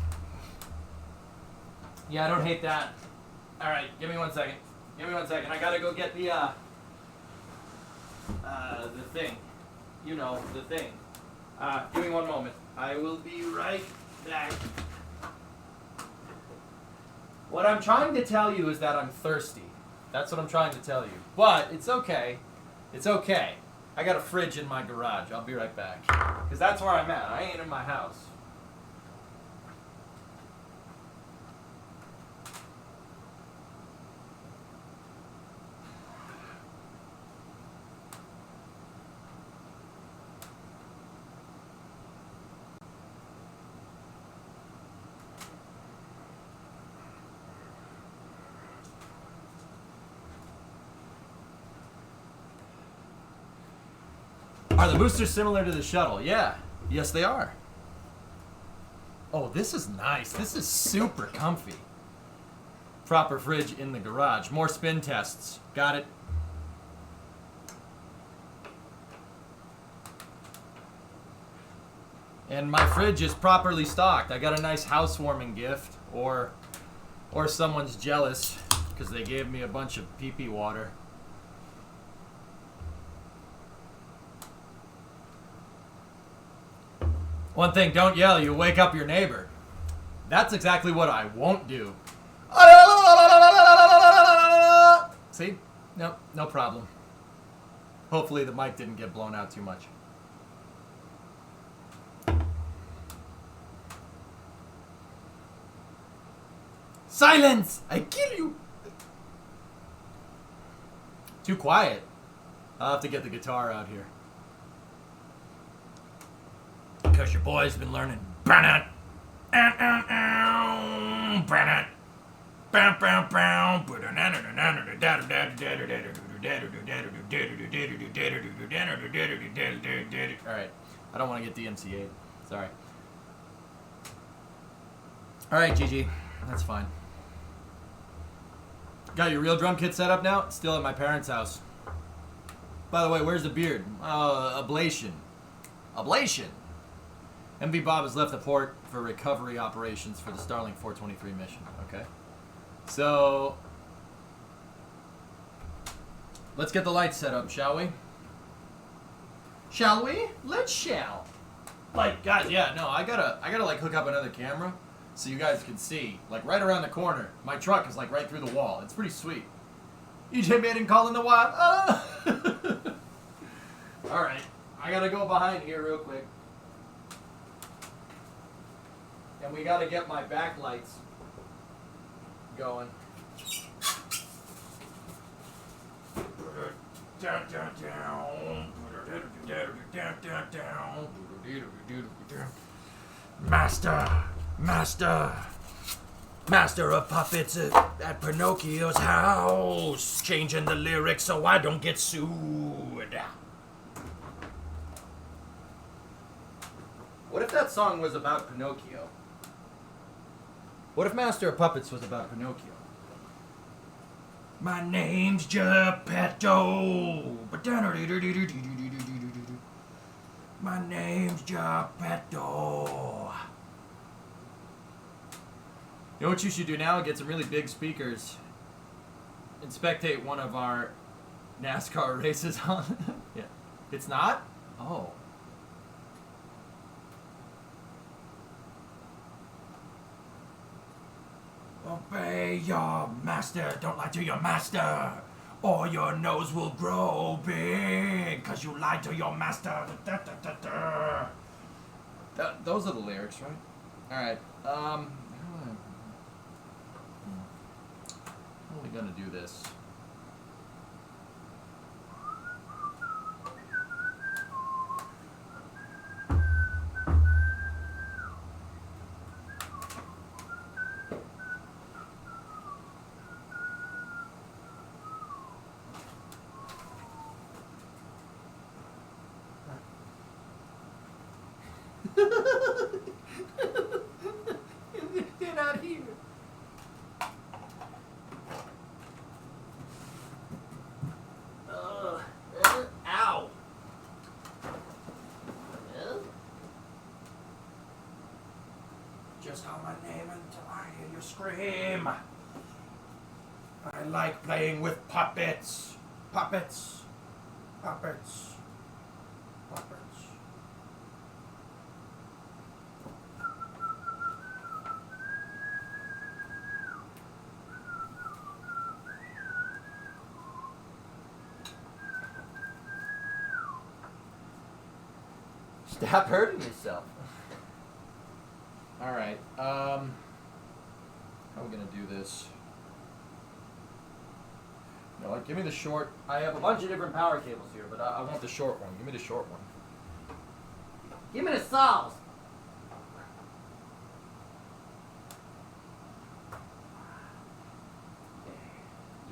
Yeah, I don't hate that. Alright, give me 1 second. Give me 1 second. I gotta go get the thing. You know, the thing. Give me 1 moment. I will be right back. What I'm trying to tell you is that I'm thirsty. That's what I'm trying to tell you. But it's okay. It's okay. I got a fridge in my garage. I'll be right back. Because that's where I'm at. I ain't in my house. Are the boosters similar to the shuttle? Yeah. Yes, they are. Oh, this is nice. This is super comfy. Proper fridge in the garage. More spin tests. Got it. And my fridge is properly stocked. I got a nice housewarming gift. Or someone's jealous because they gave me a bunch of pee-pee water. One thing, don't yell, you wake up your neighbor. That's exactly what I won't do. See? Nope, no problem. Hopefully the mic didn't get blown out too much. Silence! I kill you! Too quiet. I'll have to get the guitar out here. Because your boy's been learning. Burn Alright. I don't want to get DMCA'd. Sorry. Alright, GG. That's fine. Got your real drum kit set up now? Still at my parents' house. By the way, where's the beard? Ablation. Ablation! MV Bob has left the port for recovery operations for the Starlink 423 mission. Okay. So, let's get the lights set up, shall we? Shall we? Let's shall. Like, guys, yeah, no, I gotta like hook up another camera so you guys can see. Like right around the corner. My truck is like right through the wall. It's pretty sweet. EJ Maiden calling the wild. Alright. I gotta go behind here real quick. And we gotta get my backlights going. Master of puppets at Pinocchio's house, changing the lyrics so I don't get sued. What if that song was about Pinocchio? What if Master of Puppets was about Pinocchio? My name's Geppetto. My name's Geppetto. You know what you should do now? Get some really big speakers and spectate one of our NASCAR races on. Yeah. It's not? Oh. Obey your master. Don't lie to your master, or your nose will grow big, cause you lied to your master. Those are the lyrics, right? Alright, how are we gonna do this? They're not here. Ow. Just call my name until I hear you scream. I like playing with puppets. Puppets. Puppets. Puppets. Stop hurting yourself. Alright, how are we gonna do this? You know what, give me the short. I have a bunch of different power cables here, but I want the short one. Give me the short one. Give me the saws!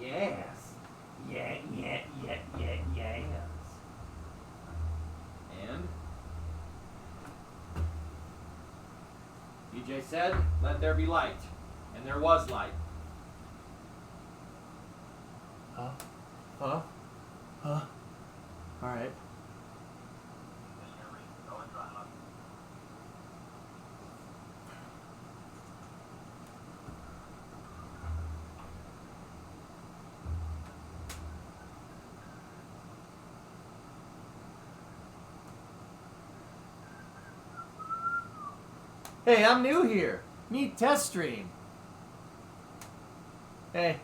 Yes. Yes. And? DJ said, let there be light. And there was light. Huh? Alright. Hey, I'm new here. Meet Test Stream. Hey.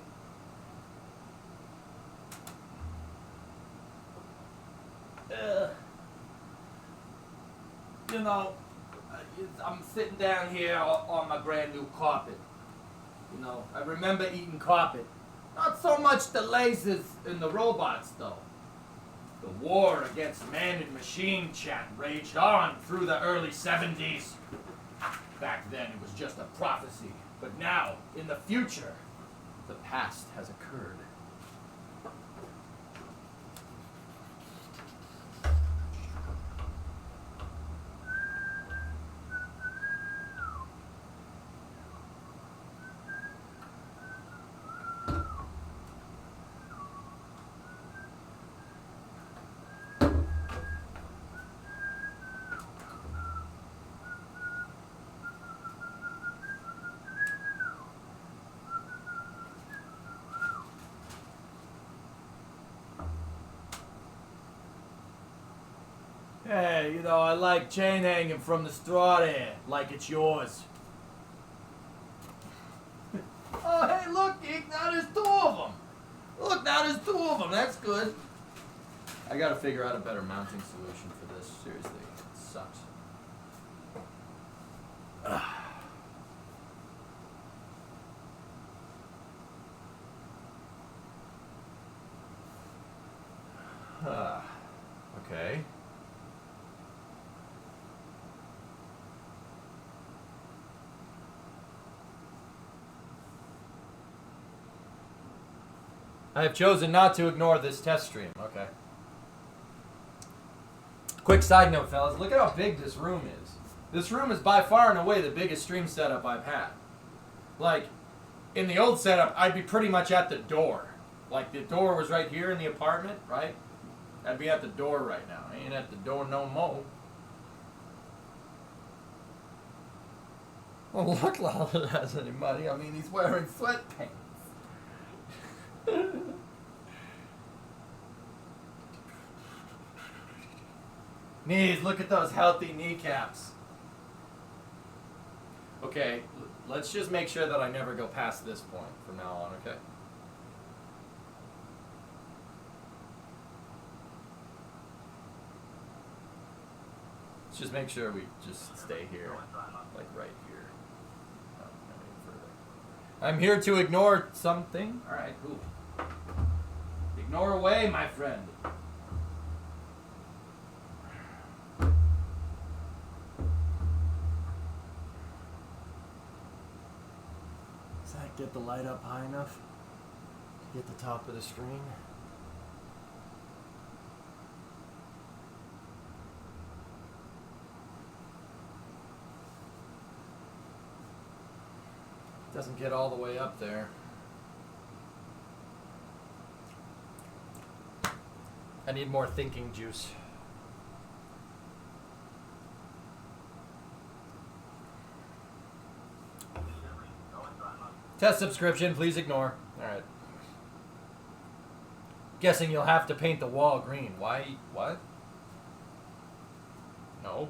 You know, I'm sitting down here on my brand new carpet. You know, I remember eating carpet. Not so much the lasers and the robots, though. The war against man and machine chat raged on through the early 70s. Back then, it was just a prophecy. But now, in the future, the past has occurred. Hey, you know, I like chain hanging from the straw there, like it's yours. Oh, hey, look, Geek, now there's 2 of them. Look, now there's 2 of them. That's good. I gotta figure out a better mounting solution for this. Seriously, it sucks. Okay. I have chosen not to ignore this test stream. Okay. Quick side note, fellas. Look at how big this room is. This room is by far and away the biggest stream setup I've had. Like, in the old setup, I'd be pretty much at the door. Like, the door was right here in the apartment, right? I'd be at the door right now. I ain't at the door no more. Well, look, Lala has any money. I mean, he's wearing sweatpants. Knees, look at those healthy kneecaps. Okay, let's just make sure that I never go past this point from now on, okay? Let's just make sure we just stay here, like right here. Not any further. I'm here to ignore something. All right, cool. Ignore away, my friend. Does that get the light up high enough? Get the top of the screen? Doesn't get all the way up there. I need more thinking juice. Test subscription, please ignore. Alright. Guessing you'll have to paint the wall green. Why? What? No.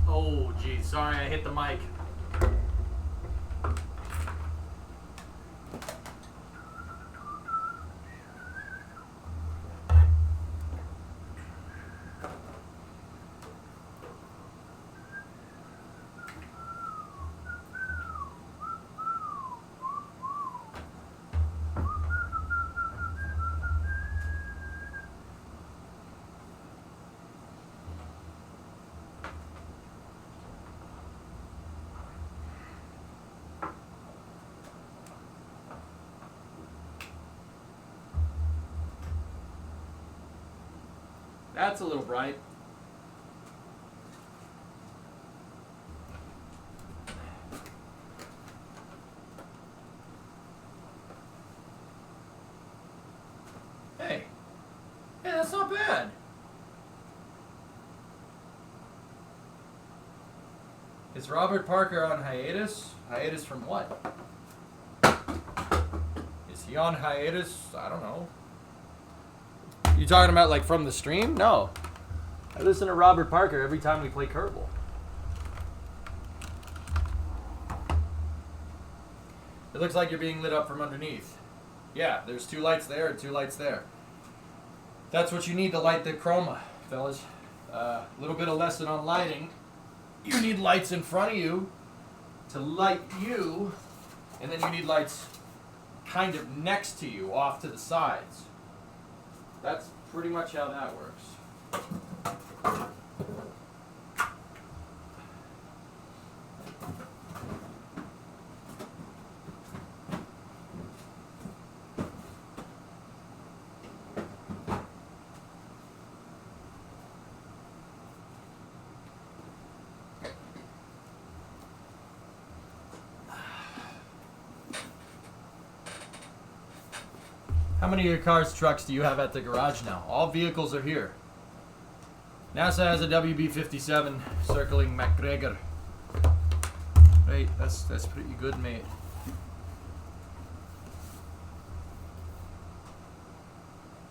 Oh, geez. Sorry, I hit the mic. That's a little bright. Hey. Hey, that's not bad. Is Robert Parker on hiatus? Hiatus from what? Is he on hiatus? I don't know. You talking about like from the stream? No. I listen to Robert Parker every time we play Kerbal. It looks like you're being lit up from underneath. Yeah, there's 2 lights there and 2 lights there. That's what you need to light the chroma, fellas. A little bit of lesson on lighting. You need lights in front of you to light you, and then you need lights kind of next to you, off to the sides. That's pretty much how that works. How many of your cars, trucks do you have at the garage now? All vehicles are here. NASA has a WB-57 circling McGregor. Right, that's pretty good, mate.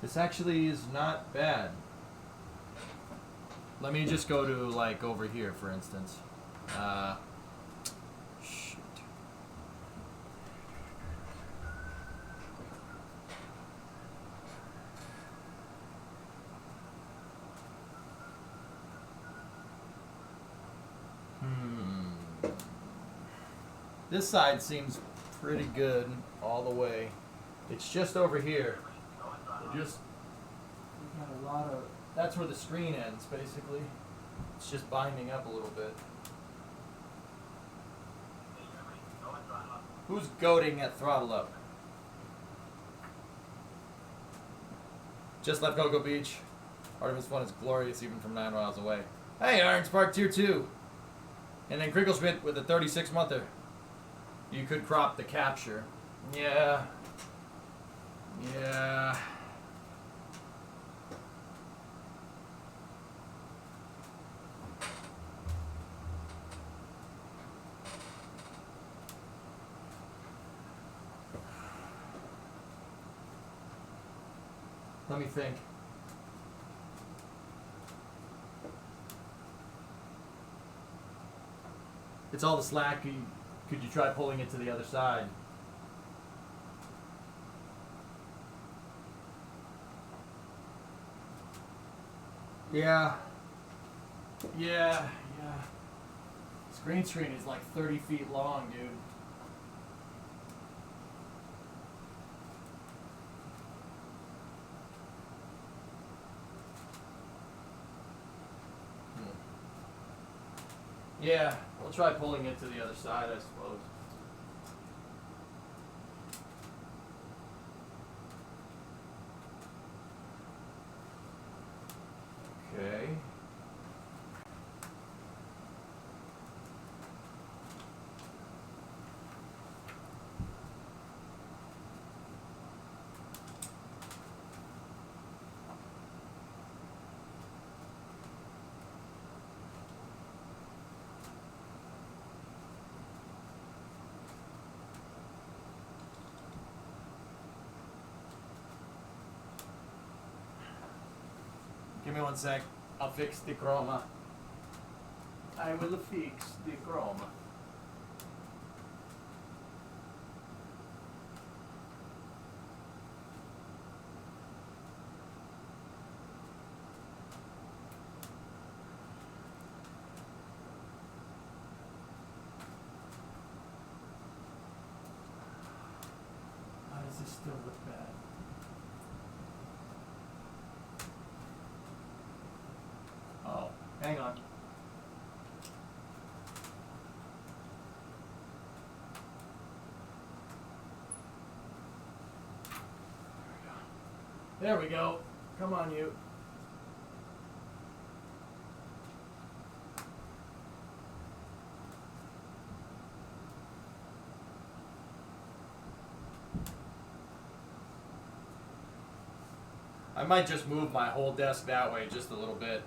This actually is not bad. Let me just go to, like, over here, for instance. Shoot. This side seems pretty good all the way. It's just over here. We got a lot of. That's where the screen ends, basically. It's just binding up a little bit. Who's goading at throttle up? Just left Cocoa Beach. Artemis 1 is glorious even from 9 miles away. Hey, Iron Spark Tier 2. And then Crinkleschmidt with a 36-monther. You could crop the capture. Yeah. Yeah. Let me think. It's all the slack. Could you try pulling it to the other side? Yeah. Yeah. This green screen is like 30 feet long, dude. Yeah, we'll try pulling it to the other side, I suppose. Okay. Give me 1 sec. I'll fix the chroma. I will fix the chroma. Why does this still look bad? Oh, hang on. There we go. Come on, you. I might just move my whole desk that way just a little bit.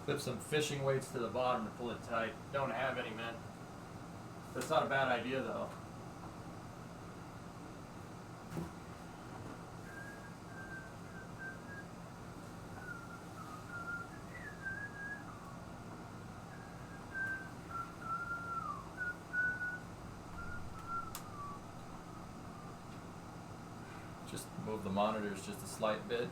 Clip some fishing weights to the bottom to pull it tight. Don't have any, man. That's not a bad idea, though. Just move the monitors just a slight bit.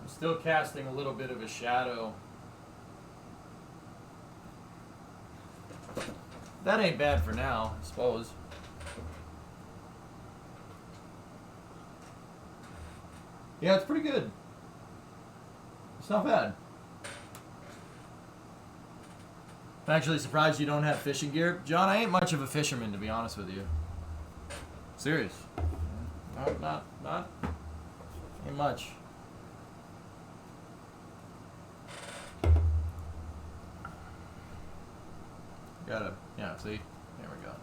Still casting a little bit of a shadow. That ain't bad for now, I suppose. Yeah, it's pretty good. It's not bad. I'm actually surprised you don't have fishing gear. John, I ain't much of a fisherman, to be honest with you. Serious. Not ain't much. Yeah, see? There we go.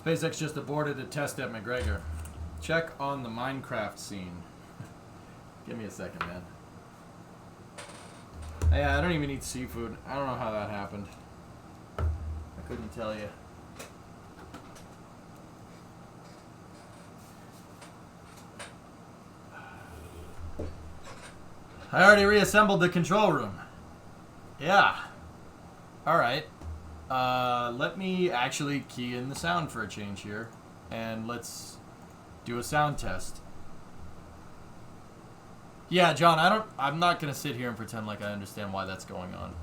SpaceX just aborted a test at McGregor. Check on the Minecraft scene. Give me a second, man. Yeah, I don't even eat seafood. I don't know how that happened. I couldn't tell you. I already reassembled the control room. Yeah. Alright. Let me actually key in the sound for a change here. And let's do a sound test. Yeah, John, I'm not gonna sit here and pretend like I understand why that's going on.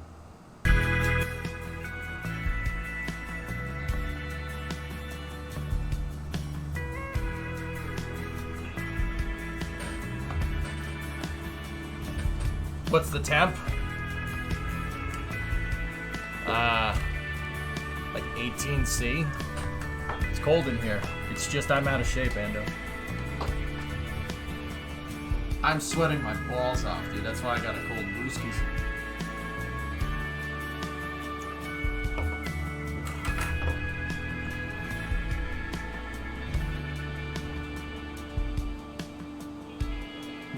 What's the temp? Like 18C. It's cold in here. It's just I'm out of shape, Ando. I'm sweating my balls off, dude. That's why I got a cold brewskis.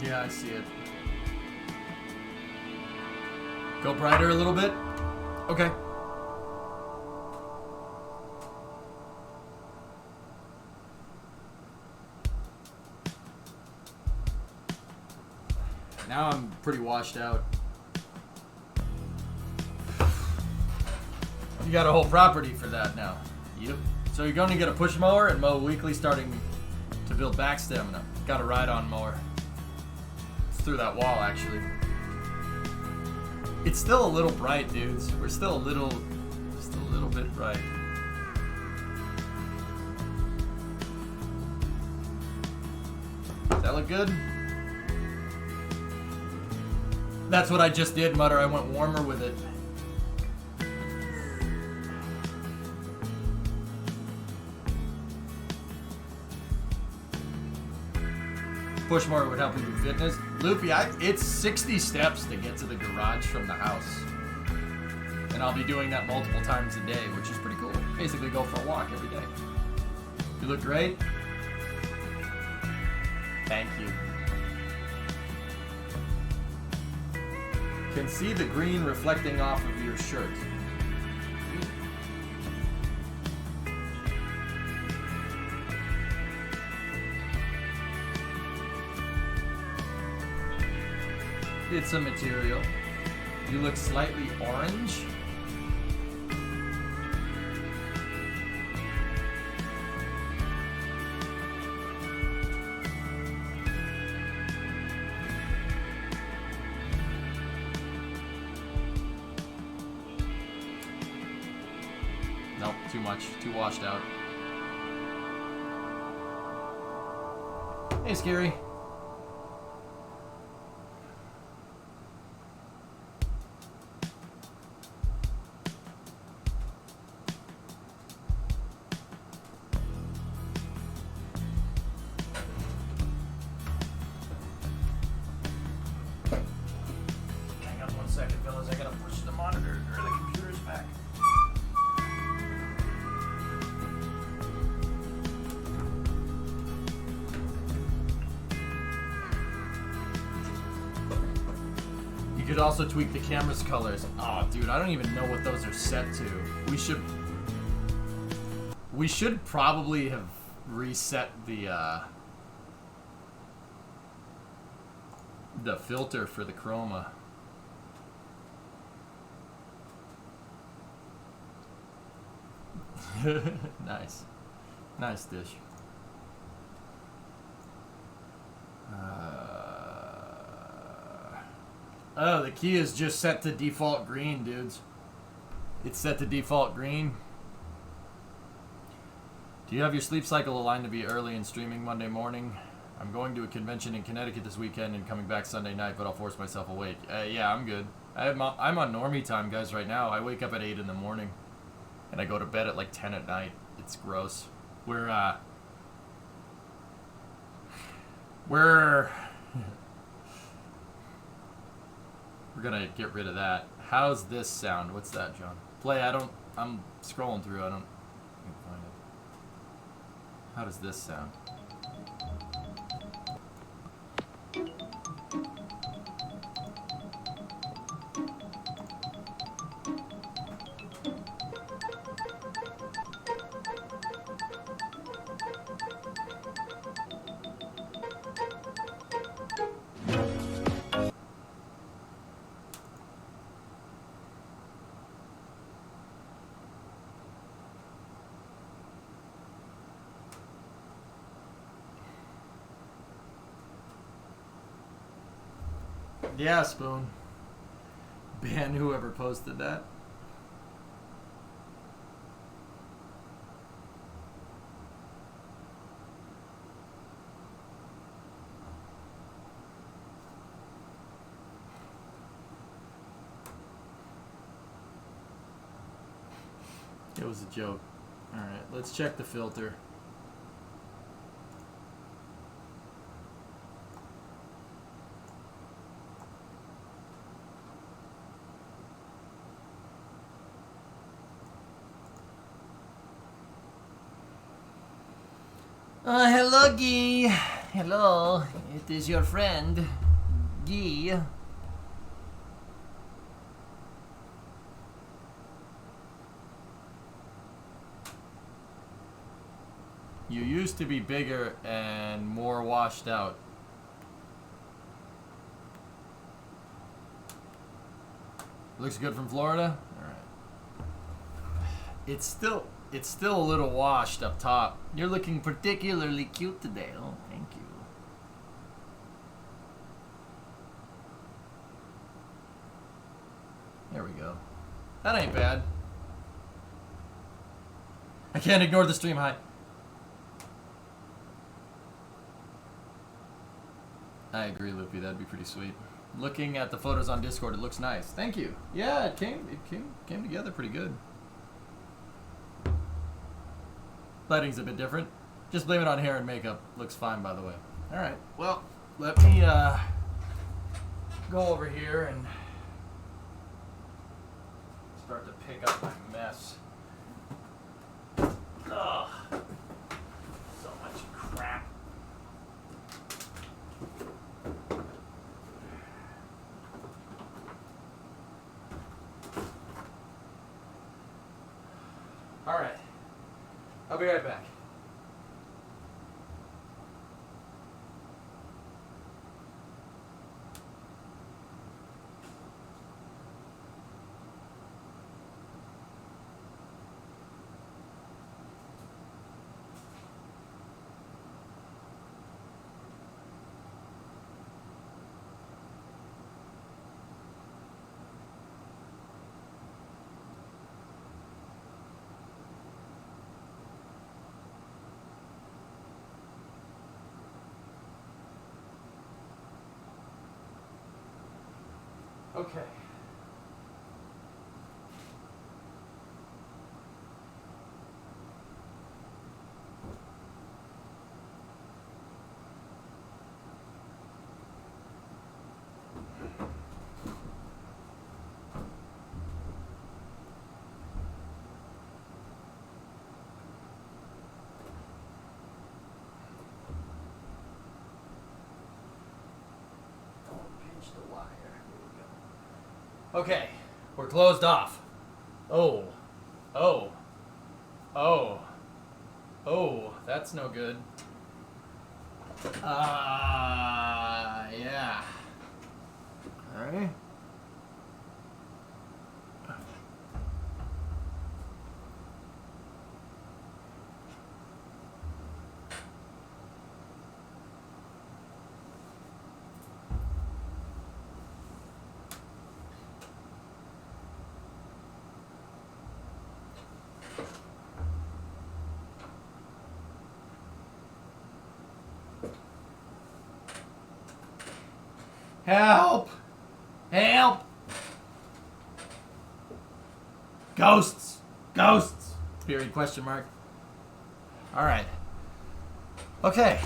Yeah, I see it. Go brighter a little bit? Okay. Now I'm pretty washed out. You got a whole property for that now. Yep. So you're going to get a push mower and mow weekly starting to build back stamina. Got a ride-on mower. It's through that wall, actually. It's still a little bright, dudes. We're still just a little bit bright. Does that look good? That's what I just did, Mutter. I went warmer with it. Push mower would help you with fitness. Loopy, it's 60 steps to get to the garage from the house. And I'll be doing that multiple times a day, which is pretty cool. Basically go for a walk every day. You look great. Thank you. Can see the green reflecting off of your shirt. It's a material. You look slightly orange. Nope, too much. Too washed out. Hey, Scary. could also tweak the camera's colors. Oh, dude, I don't even know what those are set to. We should probably have reset the filter for the chroma. Nice. Nice dish. Oh, the key is just set to default green, dudes. It's set to default green. Do you have your sleep cycle aligned to be early and streaming Monday morning? I'm going to a convention in Connecticut this weekend and coming back Sunday night, but I'll force myself awake. Yeah, I'm good. I'm on normie time, guys, right now. I wake up at 8 in the morning, and I go to bed at like 10 at night. It's gross. We're gonna get rid of that. How's this sound? What's that, John? Play. I'm scrolling through. I can't find it. How does this sound? Yeah, Spoon. Ban whoever posted that. It was a joke. Alright, let's check the filter. Hello, Guy. Hello, it is your friend, Guy. You used to be bigger and more washed out. Looks good from Florida? Alright. It's still a little washed up top. You're looking particularly cute today. Oh, thank you. There we go. That ain't bad. I can't ignore the stream high. I agree, Loopy. That'd be pretty sweet. Looking at the photos on Discord, it looks nice. Thank you. Yeah, it came together pretty good. Lighting's a bit different. Just blame it on hair and makeup. Looks fine, by the way. All right. Well, let me go over here and start to pick up my mess. Ugh. So much crap. All right. I'll be right back. Okay. Don't pinch the wire. Here we go. Okay, we're closed off. Oh, oh, oh, oh, that's no good. Yeah. Alright. Help! Help! Ghosts! Ghosts! Period, question mark. Alright. Okay.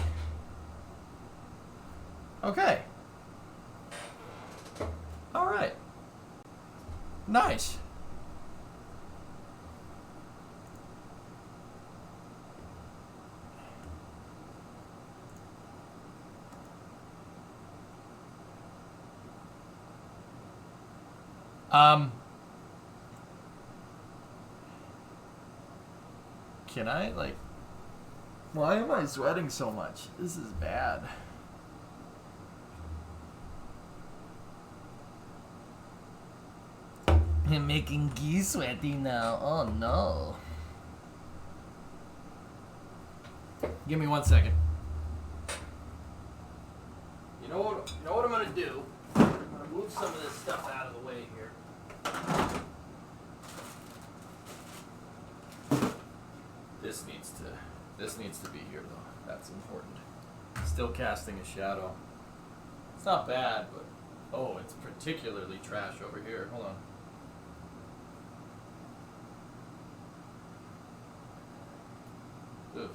Okay. Alright. Nice. Can I, like... Why am I sweating so much? This is bad. I'm making geese sweaty now. Oh no. Give me 1 second. You know what I'm gonna do? I'm gonna move some of this stuff out of the way here. This needs to be here though. That's important. Still casting a shadow. It's not bad, but oh, it's particularly trash over here. Hold on. Ugh.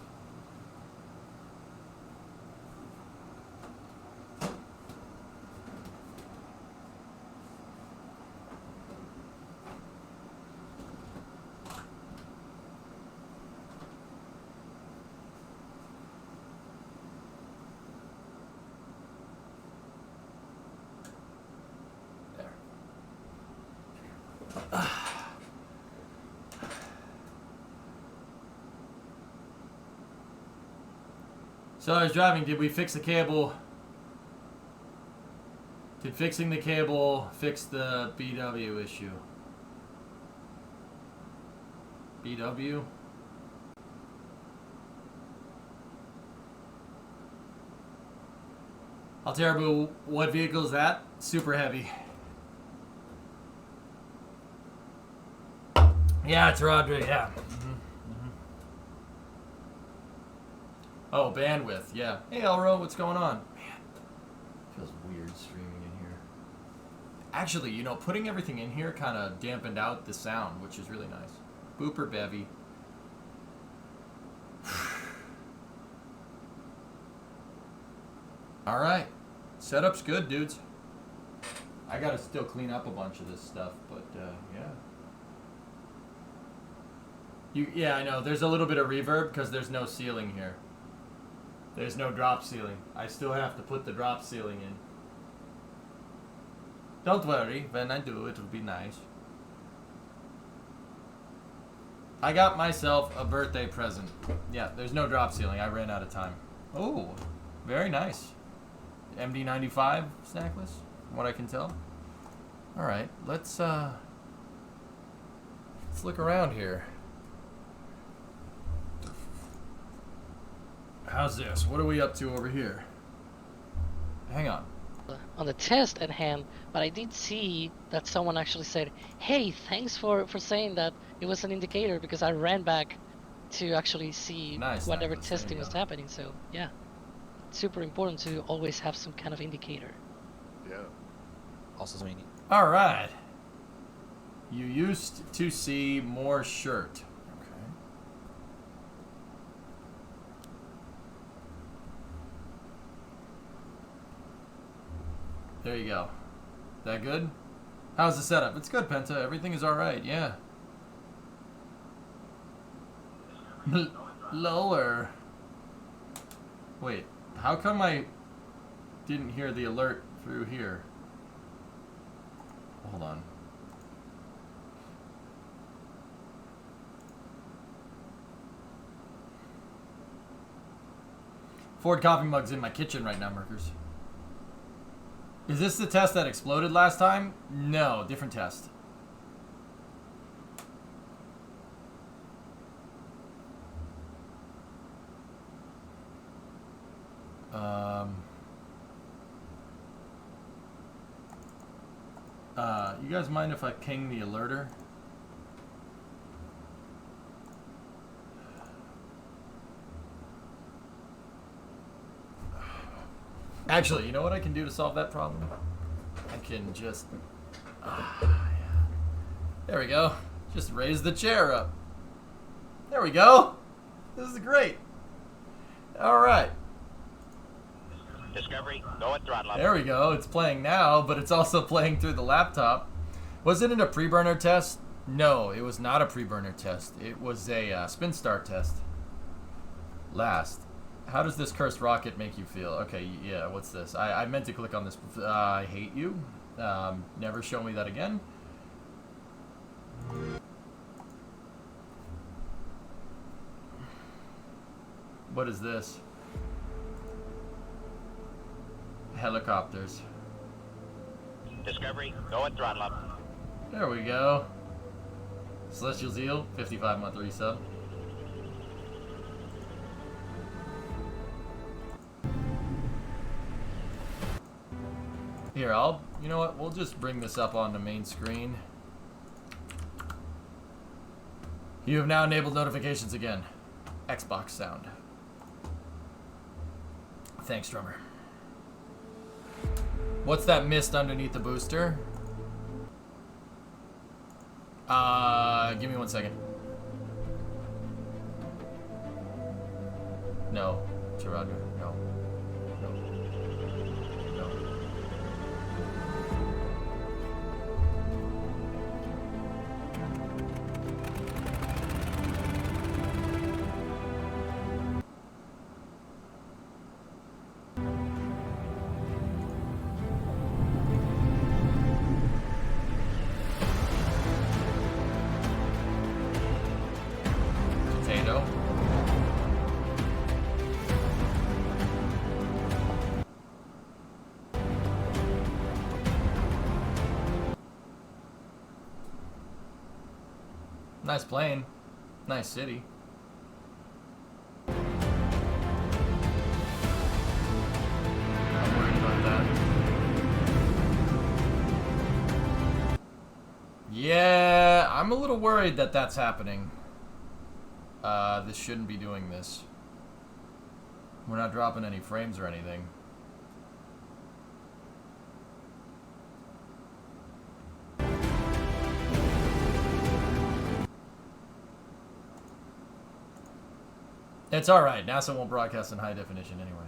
So I was driving, did we fix the cable? Did fixing the cable fix the BW issue? BW? Alterbu, what vehicle is that? Super heavy. Yeah, it's Rodri, yeah. Oh, bandwidth, yeah. Hey, Elro, what's going on? Man, feels weird streaming in here. Actually, you know, putting everything in here kind of dampened out the sound, which is really nice. Booper Bevy. All right. Setup's good, dudes. I got to still clean up a bunch of this stuff, but, yeah. Yeah, I know. There's a little bit of reverb because there's no ceiling here. There's no drop ceiling. I still have to put the drop ceiling in. Don't worry, when I do, it will be nice. I got myself a birthday present. Yeah, there's no drop ceiling. I ran out of time. Oh, very nice. MD95 snackless, from what I can tell. All right, let's look around here. How's this? What are we up to over here? Hang on. On the test at hand, but I did see that someone actually said, hey, thanks for saying that it was an indicator, because I ran back to actually see whatever testing was happening. So yeah, it's super important to always have some kind of indicator. Yeah. Also meaning. All right. You used to see more shirt. There you go. That good? How's the setup? It's good, Penta. Everything is alright, yeah. Lower. Wait, how come I didn't hear the alert through here? Hold on. Ford coffee mug's in my kitchen right now, Merkers. Is this the test that exploded last time? No, different test. You guys mind if I ping the alerter? Actually, you know what I can do to solve that problem? I can just... yeah. There we go. Just raise the chair up. There we go. This is great. All right. Discovery, go at throttle up. There we go. It's playing now, but it's also playing through the laptop. Wasn't it a pre-burner test? No, it was not a pre-burner test. It was a spin start test. Last. How does this cursed rocket make you feel? Okay, yeah, what's this? I meant to click on this. I hate you. Never show me that again. What is this? Helicopters. Discovery, go at throttle up. There we go. Celestial Zeal, 55-month resub. Here, you know what? We'll just bring this up on the main screen. You have now enabled notifications again. Xbox sound. Thanks, drummer. What's that mist underneath the booster? Give me 1 second. No. Gerardo, no. No. No. Potato. Nice plane. Nice city. I'm worried about that. Yeah, I'm a little worried that that's happening. This shouldn't be doing this. We're not dropping any frames or anything. It's alright, NASA won't broadcast in high definition anyway.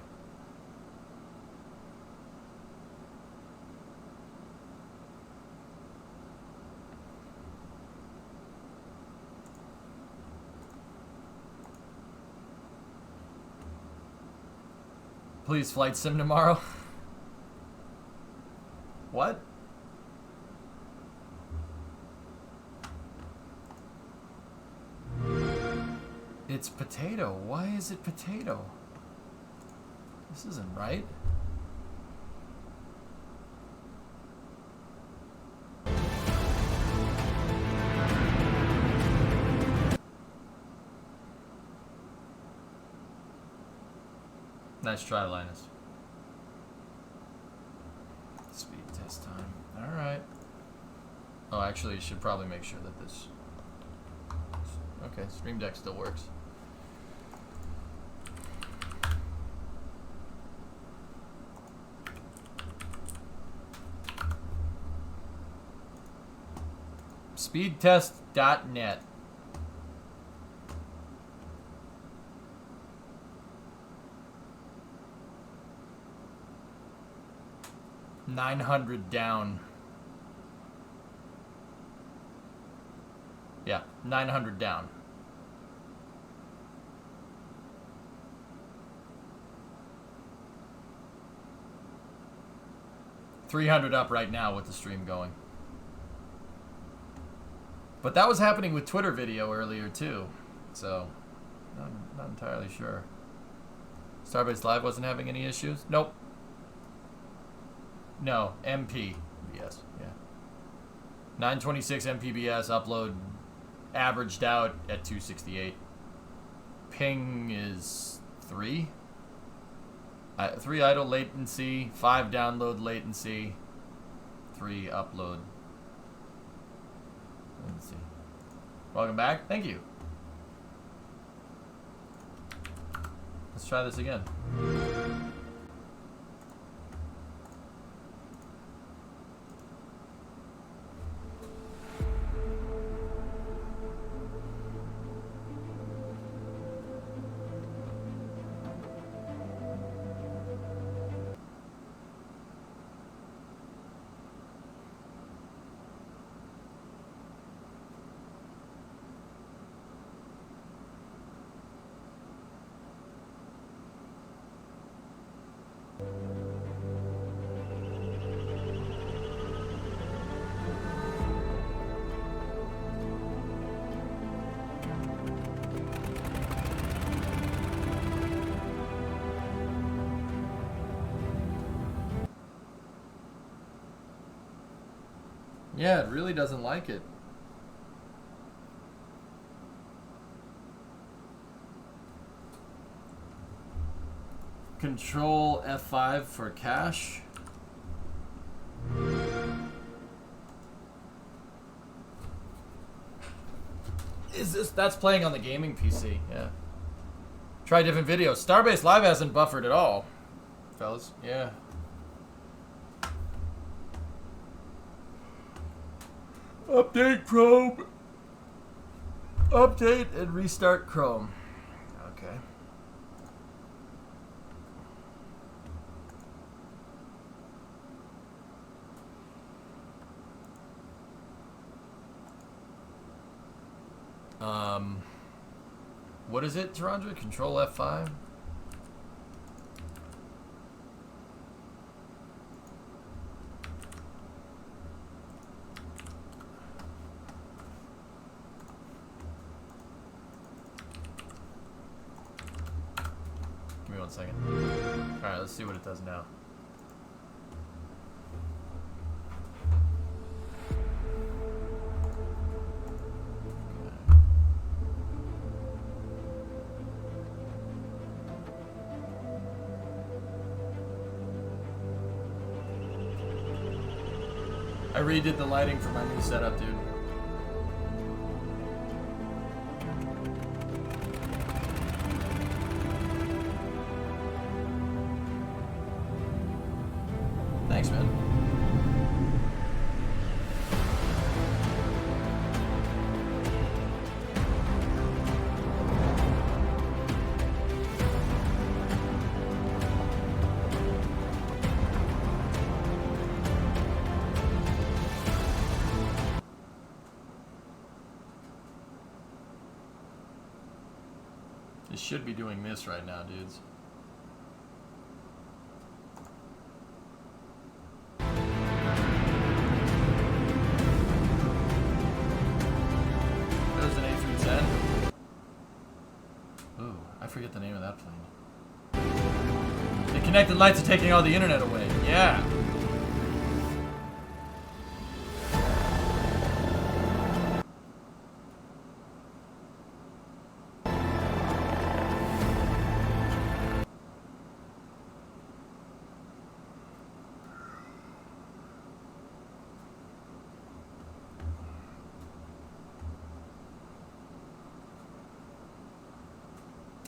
Please flight sim tomorrow. What? It's potato. Why is it potato? This isn't right. Nice try, Linus. Speed test time. Alright. Oh, actually, you should probably make sure that this... Okay, Stream Deck still works. Speedtest.net. $900 down. Yeah, 900 down. $300 up right now with the stream going. But that was happening with Twitter video earlier too, so not entirely sure. Starbase Live wasn't having any issues? Nope. No, MPBS, yeah. 926 MPBS upload averaged out at 268. Ping is 3. 3 idle latency, 5 download latency, 3 upload. Let's see. Welcome back. Thank you. Let's try this again. Yeah, it really doesn't like it. Control F5 for cache. Is this, that's playing on the gaming PC, yeah. Try different videos. Starbase Live hasn't buffered at all, fellas, yeah. Update Chrome. Update and restart Chrome. Okay. What is it, Tarandra? Control F5? Give me 1 second. Alright, let's see what it does now. I redid the lighting for my new setup, dude. Thanks, man. It should be doing this right now, dudes. There's an A310. Ooh, I forget the name of that plane. The connected lights are taking all the internet away. Yeah.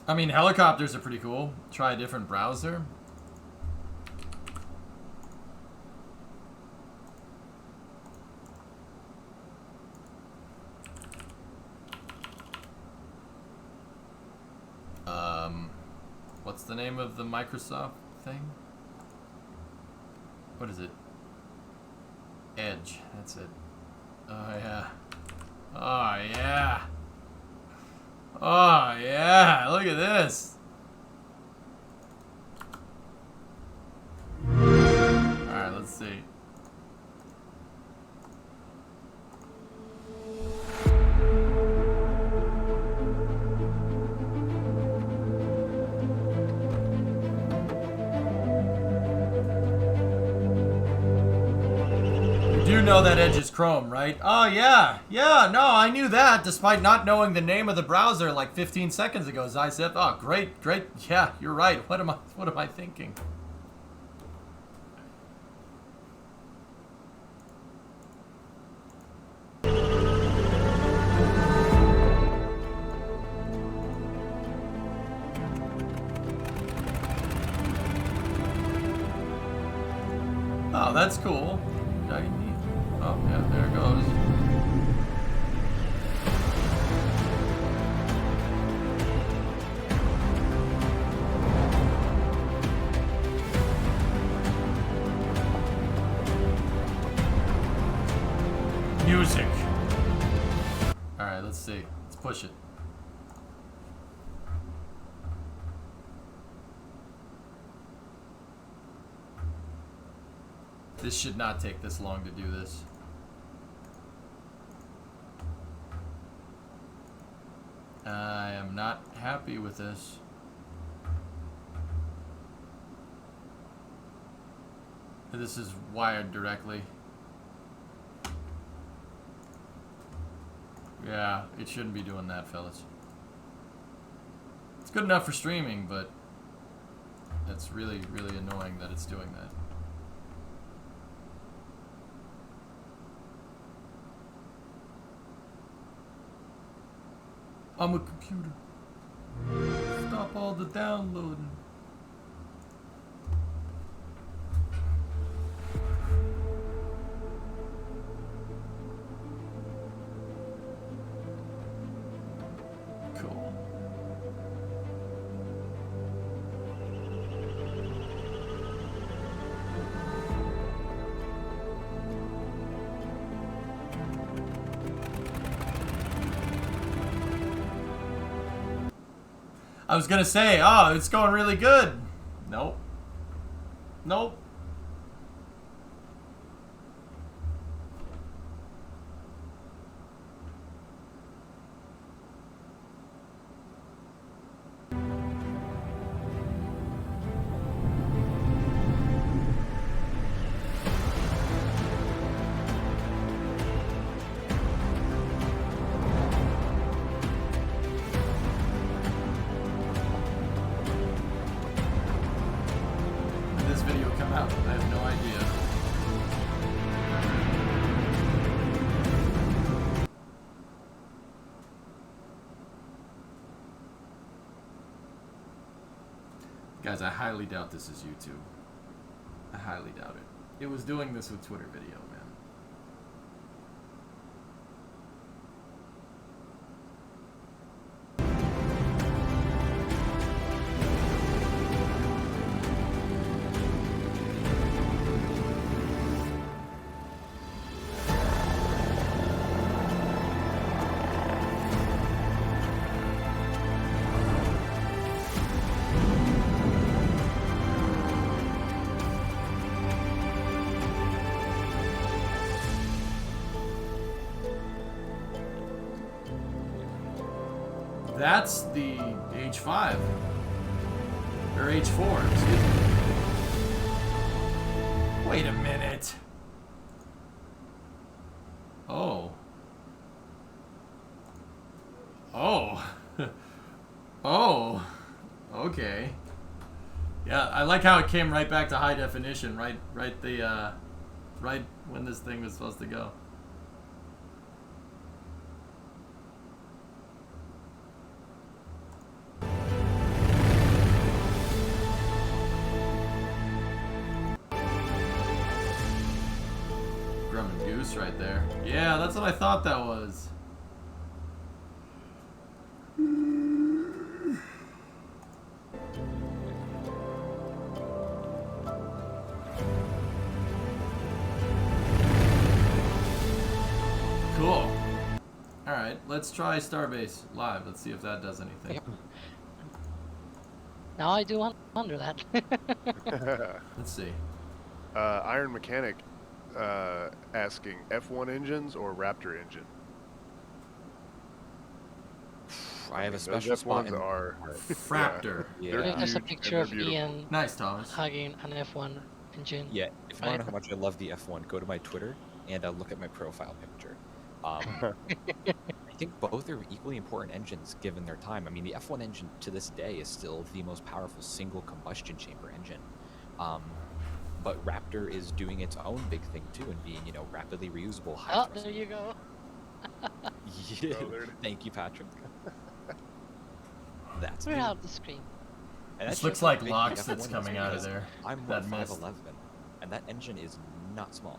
I mean, helicopters are pretty cool. Try a different browser. What's the name of the Microsoft thing? What is it? Edge. That's it. Oh, yeah. Oh, yeah. Oh, yeah. Look at this. Alright, let's see. do know that Edge is Chrome, right? Oh, yeah. Yeah, no, I knew that despite not knowing the name of the browser like 15 seconds ago, Zysep. Oh, great, great. Yeah, you're right. What am I thinking? Oh, that's cool. Oh, yeah, there it goes. Music. Alright, let's see. Let's push it. This should not take this long to do this. I am not happy with this. This is wired directly. Yeah, it shouldn't be doing that, fellas. It's good enough for streaming, but it's really, really annoying that it's doing that. I'm a computer. Stop all the downloading. Cool. I was gonna say, oh, it's going really good. Nope. Nope. Guys, I highly doubt this is YouTube. I highly doubt it. It was doing this with Twitter video, man. That's the H5. Or H4, excuse me. Wait a minute. Oh. Oh. Oh. Okay. Yeah, I like how it came right back to high definition, right when this thing was supposed to go. Right there. Yeah, that's what I thought that was. Cool. Alright, let's try Starbase live. Let's see if that does anything. Now I do wonder that. Let's see. Iron Mechanic asking F1 engines or Raptor engine? I have a special spot in are Fraptor. Yeah. There's a picture of beautiful. Ian Nice, Thomas. hugging an F1 engine. Yeah, if you want to know how much I love the F1, go to my Twitter. and look at my profile picture. I think both are equally important engines given their time. I mean, the F1 engine to this day is still the most powerful single combustion chamber engine. But Raptor is doing its own big thing too, and being, you know, rapidly reusable. Oh, there you go. Yeah. Thank you, Patrick. That's We're me. out the screen. And This that looks shows how like big the Locks F1 that's is coming out of because there. I'm That 5'11", and that engine is not small.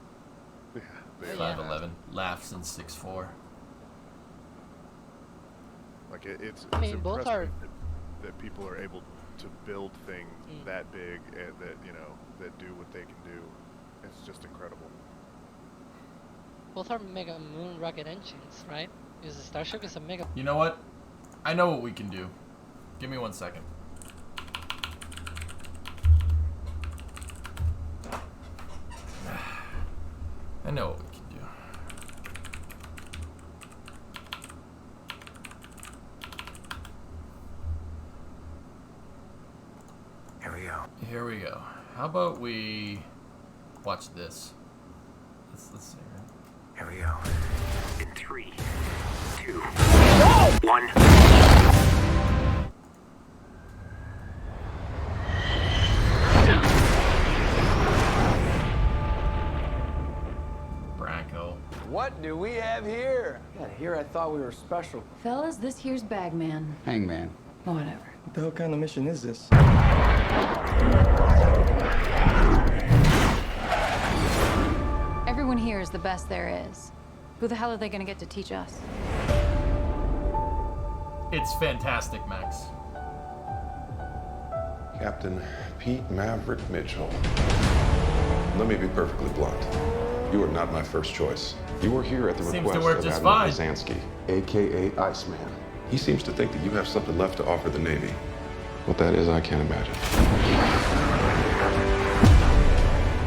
Yeah, they Yeah. are. 5'11", laughs in 6'4". Like it's I mean, both impressive are- that people are able to build things that big and that, you know, that do what they can do. It's just incredible. Both are mega moon rocket engines, right? Because the Starship is a mega. You know what? I know what we can do. Give me 1 second. I know what we can do. Here we go. Here we go. How about we watch this? Let's see. Here we go. In 3, 2, 1. Branko. What do we have here? Yeah, here I thought we were special. Fellas, this here's Bagman. Hangman. Whatever. What the hell kind of mission is this? Everyone here is the best there is. Who the hell are they gonna get to teach us? It's fantastic, Max. Captain Pete Maverick Mitchell. Let me be perfectly blunt. You are not my first choice. You were here at the Seems to request work of just Admiral fine. Kazansky, a.k.a. Iceman. He seems to think that you have something left to offer the Navy. What that is, I can't imagine.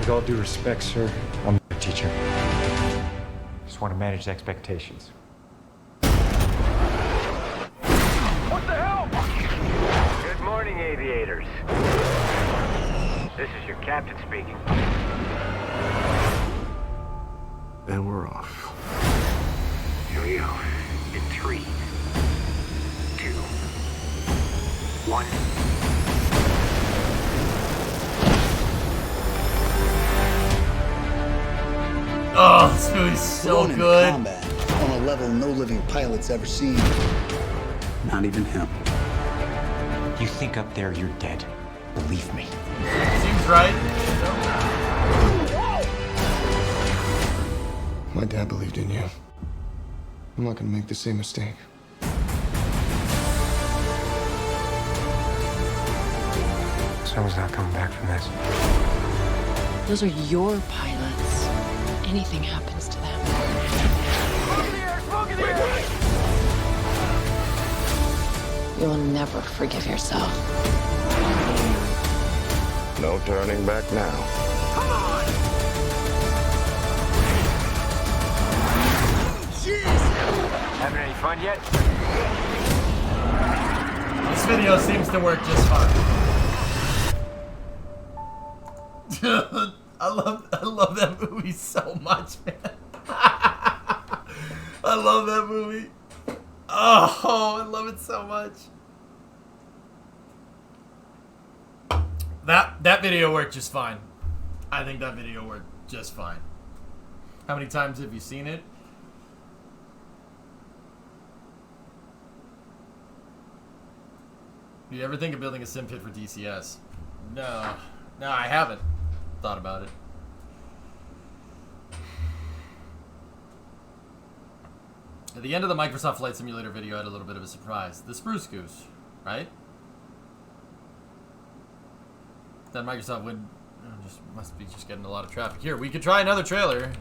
With all due respect, sir, I'm a teacher. Just want to manage expectations. What the hell? Good morning, aviators. This is your captain speaking. And we're off. Here we go. In 3, 2, 1. Oh, this movie's so Thrown into good. combat on a level no living pilot's ever seen. Not even him. You think up there you're dead. Believe me. Seems right. My dad believed in you. I'm not gonna make the same mistake. Someone's not coming back from this. Those are your pilots. Anything happens to them. You'll never forgive yourself. No turning back now. Having any fun yet? This video seems to work just fine. I love that movie so much, man. I love that movie. Oh, I love it so much. That video worked just fine. I think that video worked just fine. How many times have you seen it? Do you ever think of building a sim kit for DCS? No, I haven't thought about it. At the end of the Microsoft Flight Simulator video, I had a little bit of a surprise. The Spruce Goose, right? That Microsoft would must be just getting a lot of traffic. Here, we could try another trailer.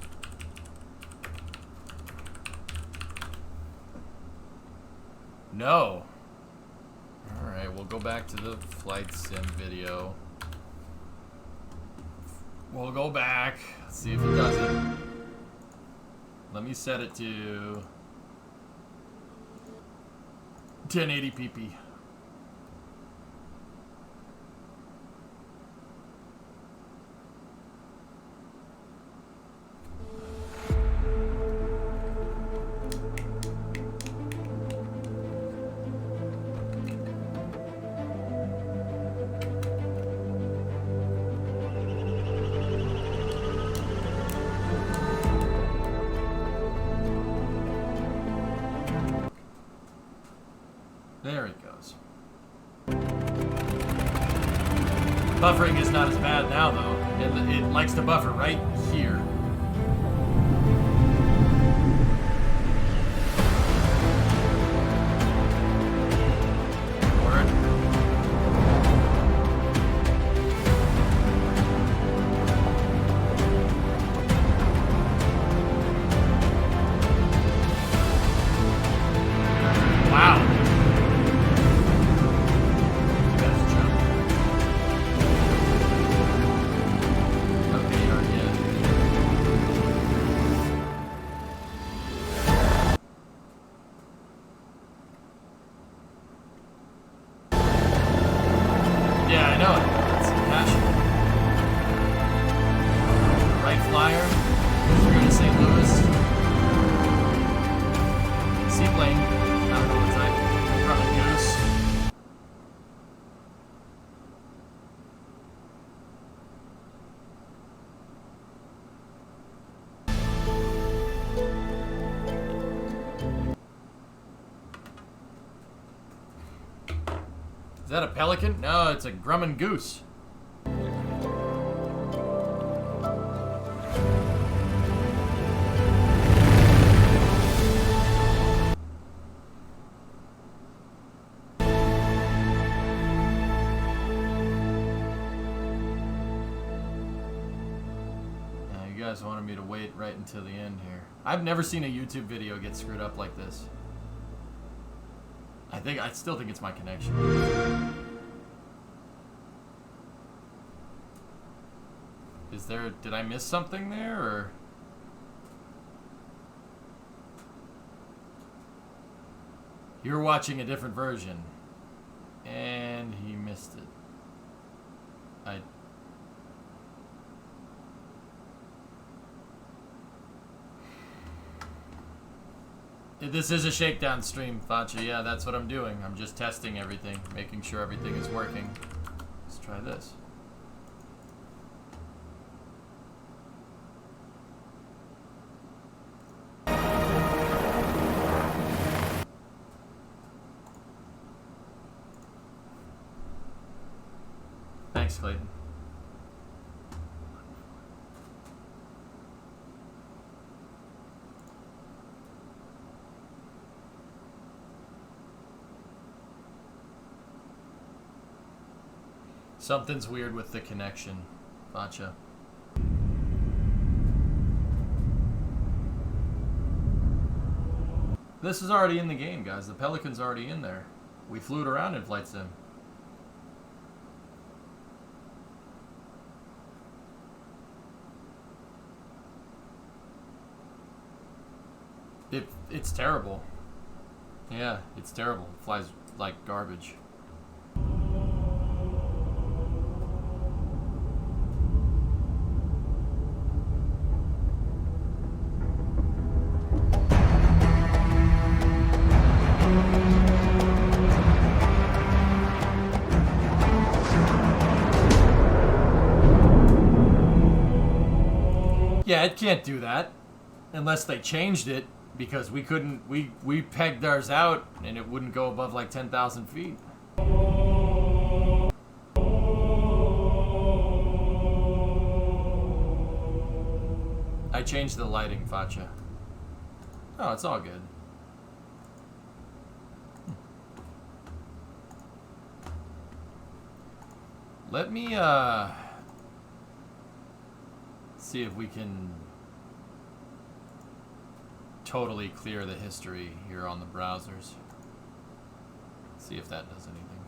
No. Alright, we'll go back to the flight sim video. We'll go back. Let's see if it does it. Let me set it to 1080p. There it goes. Buffering is not as bad now, though. It likes to buffer right here. Is that a pelican? No, it's a Grumman goose. You guys wanted me to wait right until the end here. I've never seen a YouTube video get screwed up like this. I still think it's my connection. Did I miss something there, or? You're watching a different version. And he missed it. This is a shakedown stream, Facha. Yeah, that's what I'm doing. I'm just testing everything, making sure everything is working. Let's try this. Thanks, Clayton. Something's weird with the connection, Facha. This is already in the game, guys. The Pelican's already in there. We flew it around in Flight Sim. It's terrible. Yeah, it's terrible. It flies like garbage. Yeah, it can't do that unless they changed it, because we couldn't, we pegged ours out and it wouldn't go above like 10,000 feet. I changed the lighting, Facha. Oh, it's all good. Let me, see if we can totally clear the history here on the browsers. See if that does anything.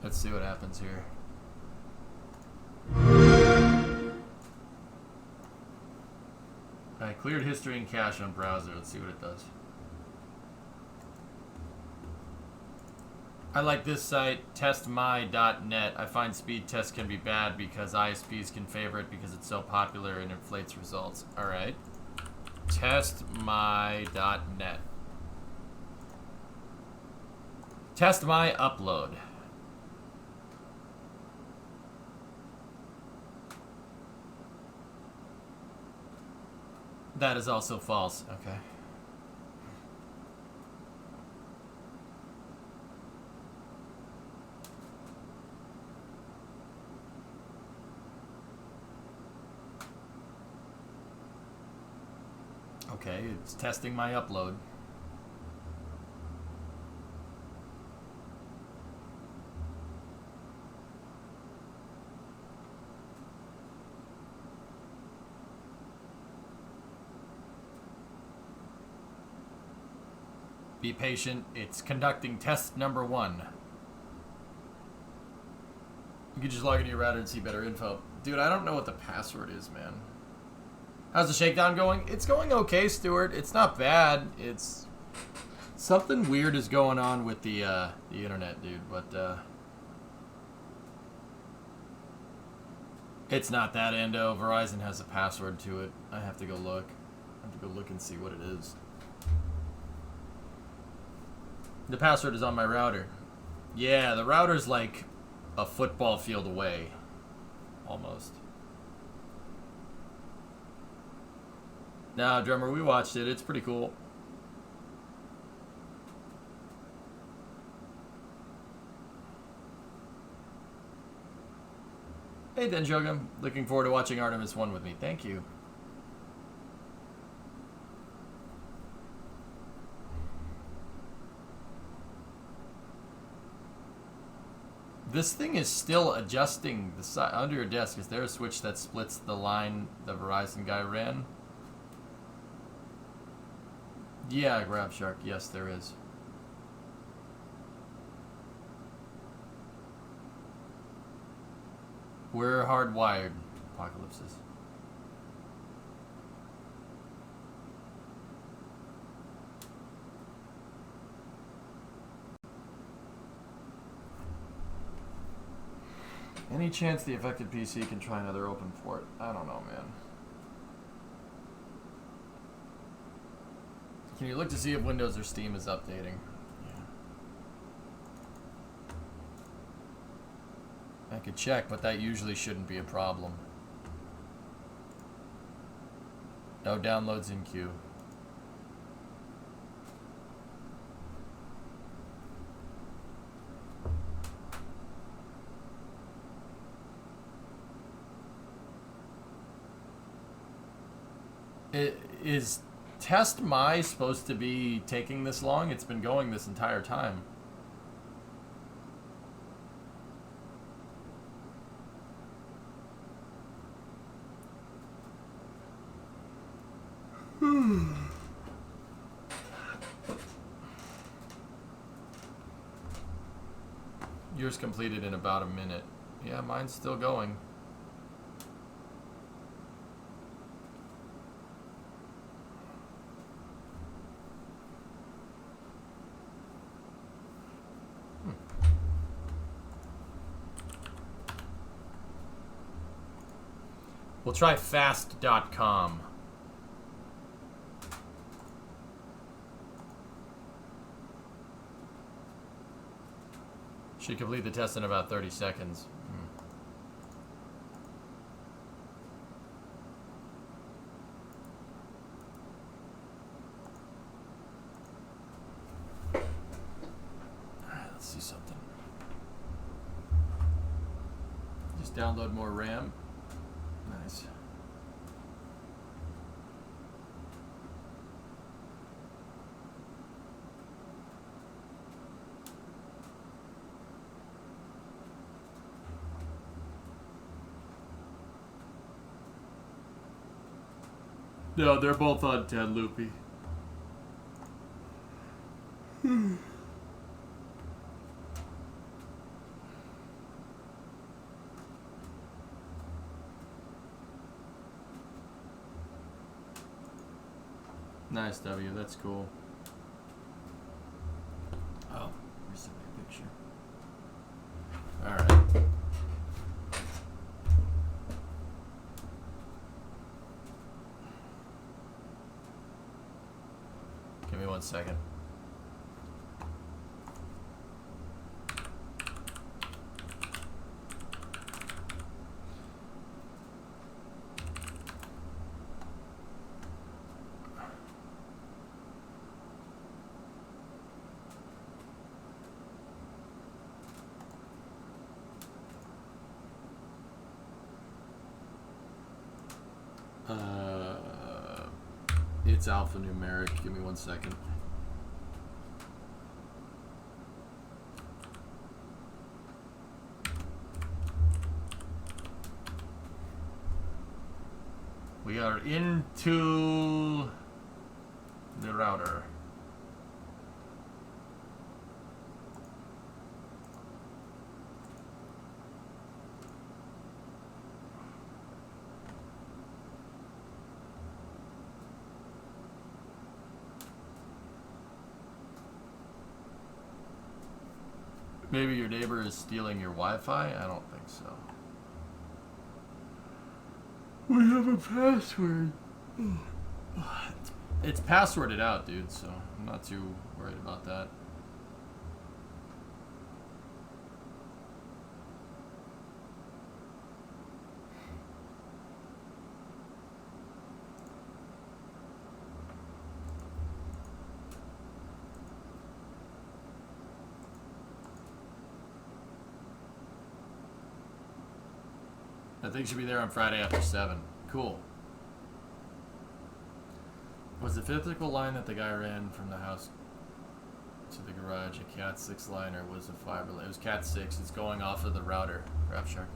Let's see what happens here. I cleared history and cache on browser. Let's see what it does. I like this site, testmy.net. I find speed tests can be bad because ISPs can favor it because it's so popular and inflates results. Alright. Testmy.net. Testmy upload. That is also false. Okay. Okay, it's testing my upload. Be patient, it's conducting test number 1. You can just log into your router and see better info. Dude, I don't know what the password is, man. How's the shakedown going? It's going okay, Stuart. It's not bad. It's... something weird is going on with the internet, dude, but, it's not that endo. Verizon has a password to it. I have to go look. I have to go look and see what it is. The password is on my router. Yeah, the router's like a football field away. Almost. Nah, drummer, we watched it. It's pretty cool. Hey, Denjoga. Looking forward to watching Artemis 1 with me. Thank you. This thing is still adjusting the side under your desk. Is there a switch that splits the line the Verizon guy ran? Yeah, Grab Shark. Yes, there is. We're hardwired, Apocalypses. Any chance the affected PC can try another open port? I don't know, man. Can you look to see if Windows or Steam is updating? Yeah. I could check, but that usually shouldn't be a problem. No downloads in queue. Is test my supposed to be taking this long? It's been going this entire time. Yours completed in about a minute. Yeah, mine's still going. We'll try fast.com. Should complete the test in about 30 seconds. Alright, let's see something. Just download more RAM. Nice. No, they're both on 10, Loopy. Nice, W. That's cool. Oh, recently a picture. Alright. Give me 1 second. It's alphanumeric. Give me 1 second. We are into the router. Maybe your neighbor is stealing your Wi-Fi? I don't think so. We have a password. It's passworded out, dude, so I'm not too worried about that. I think she'll be there on Friday after 7. Cool. Was the physical line that the guy ran from the house to the garage a Cat 6 line, or was it fiber? It was Cat 6. It's going off of the router. Grab Shark.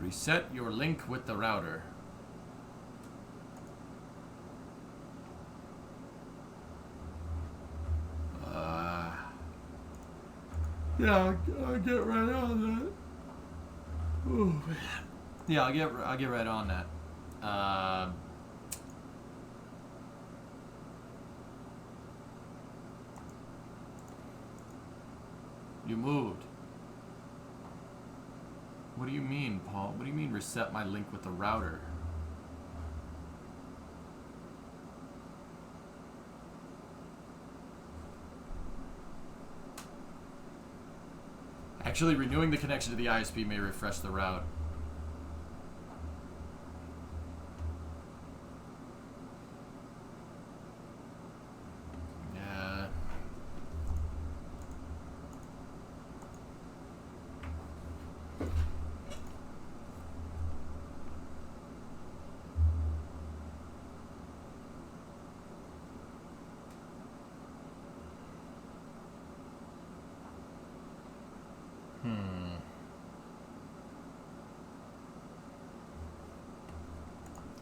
Reset your link with the router. Yeah, I'll get right on that. Oh, man. Yeah, I'll get right on that. You moved. What do you mean, Paul? What do you mean reset my link with the router? Actually, renewing the connection to the ISP may refresh the route. Yeah.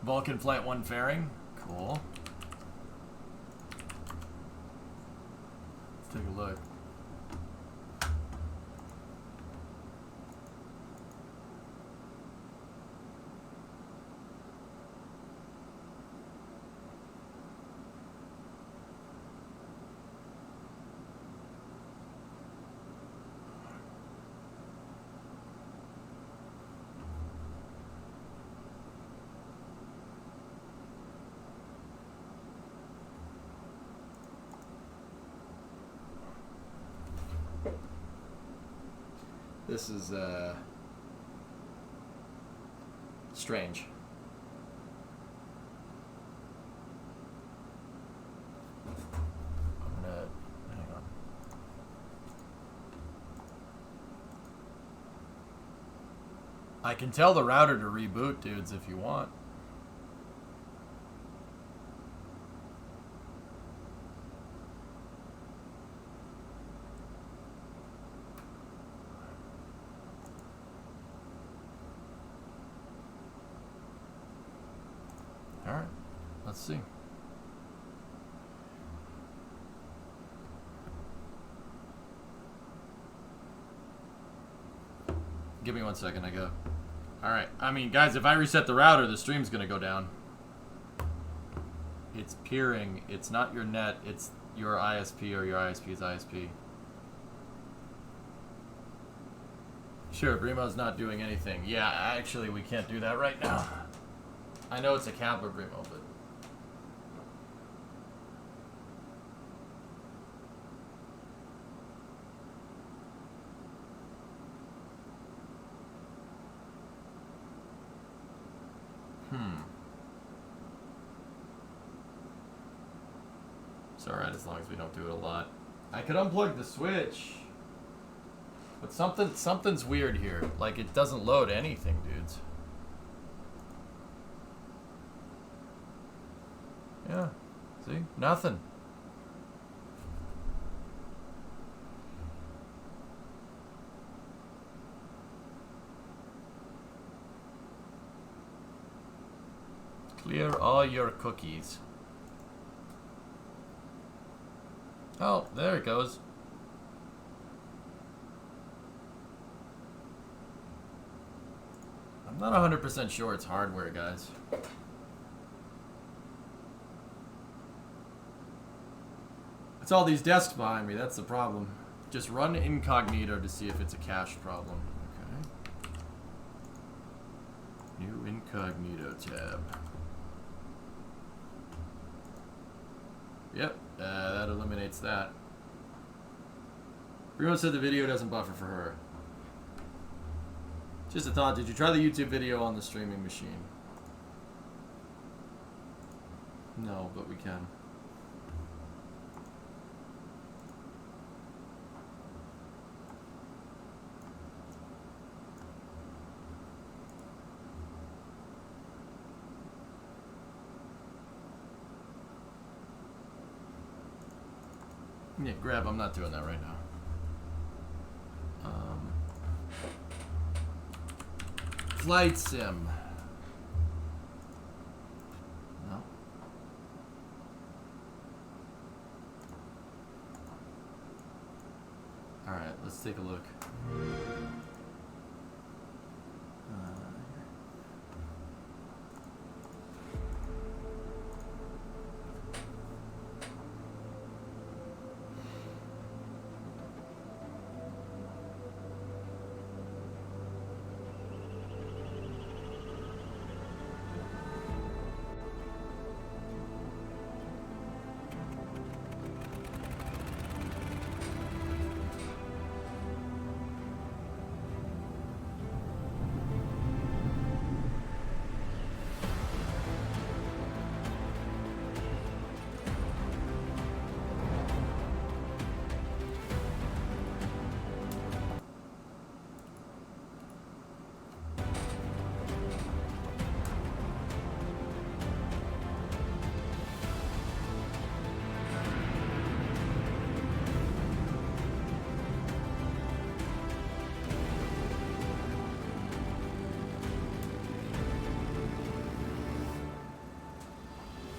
Vulcan Flight 1 fairing. Cool. Let's take a look. This is strange. I'm gonna hang on. I can tell the router to reboot, dudes, if you want. Alright, let's see. Give me 1 second, I go. Alright, I mean, guys, if I reset the router, the stream's gonna go down. It's peering, it's not your net, it's your ISP or your ISP's ISP. Sure, Brimo's not doing anything. Yeah, actually, we can't do that right now. I know it's a Kappa Brimo, but... It's alright as long as we don't do it a lot. I could unplug the switch. But something's weird here. Like, it doesn't load anything, dudes. Yeah. See? Nothing. Clear all your cookies. Oh, there it goes. I'm not 100% sure it's hardware, guys. It's all these desks behind me, that's the problem. Just run incognito to see if it's a cache problem. Okay. New incognito tab. Yep, that eliminates that. Everyone said the video doesn't buffer for her. Just a thought, did you try the YouTube video on the streaming machine? No, but we can. Yeah, grab, I'm not doing that right now. Flight sim. No. Alright, let's take a look.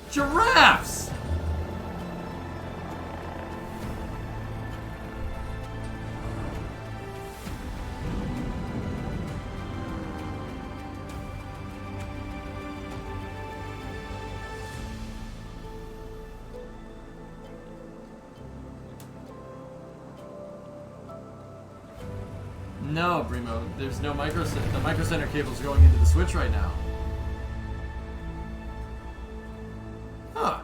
Giraffes! No, Brimo, there's no micro center. The micro center cable's going into the switch right now. Huh.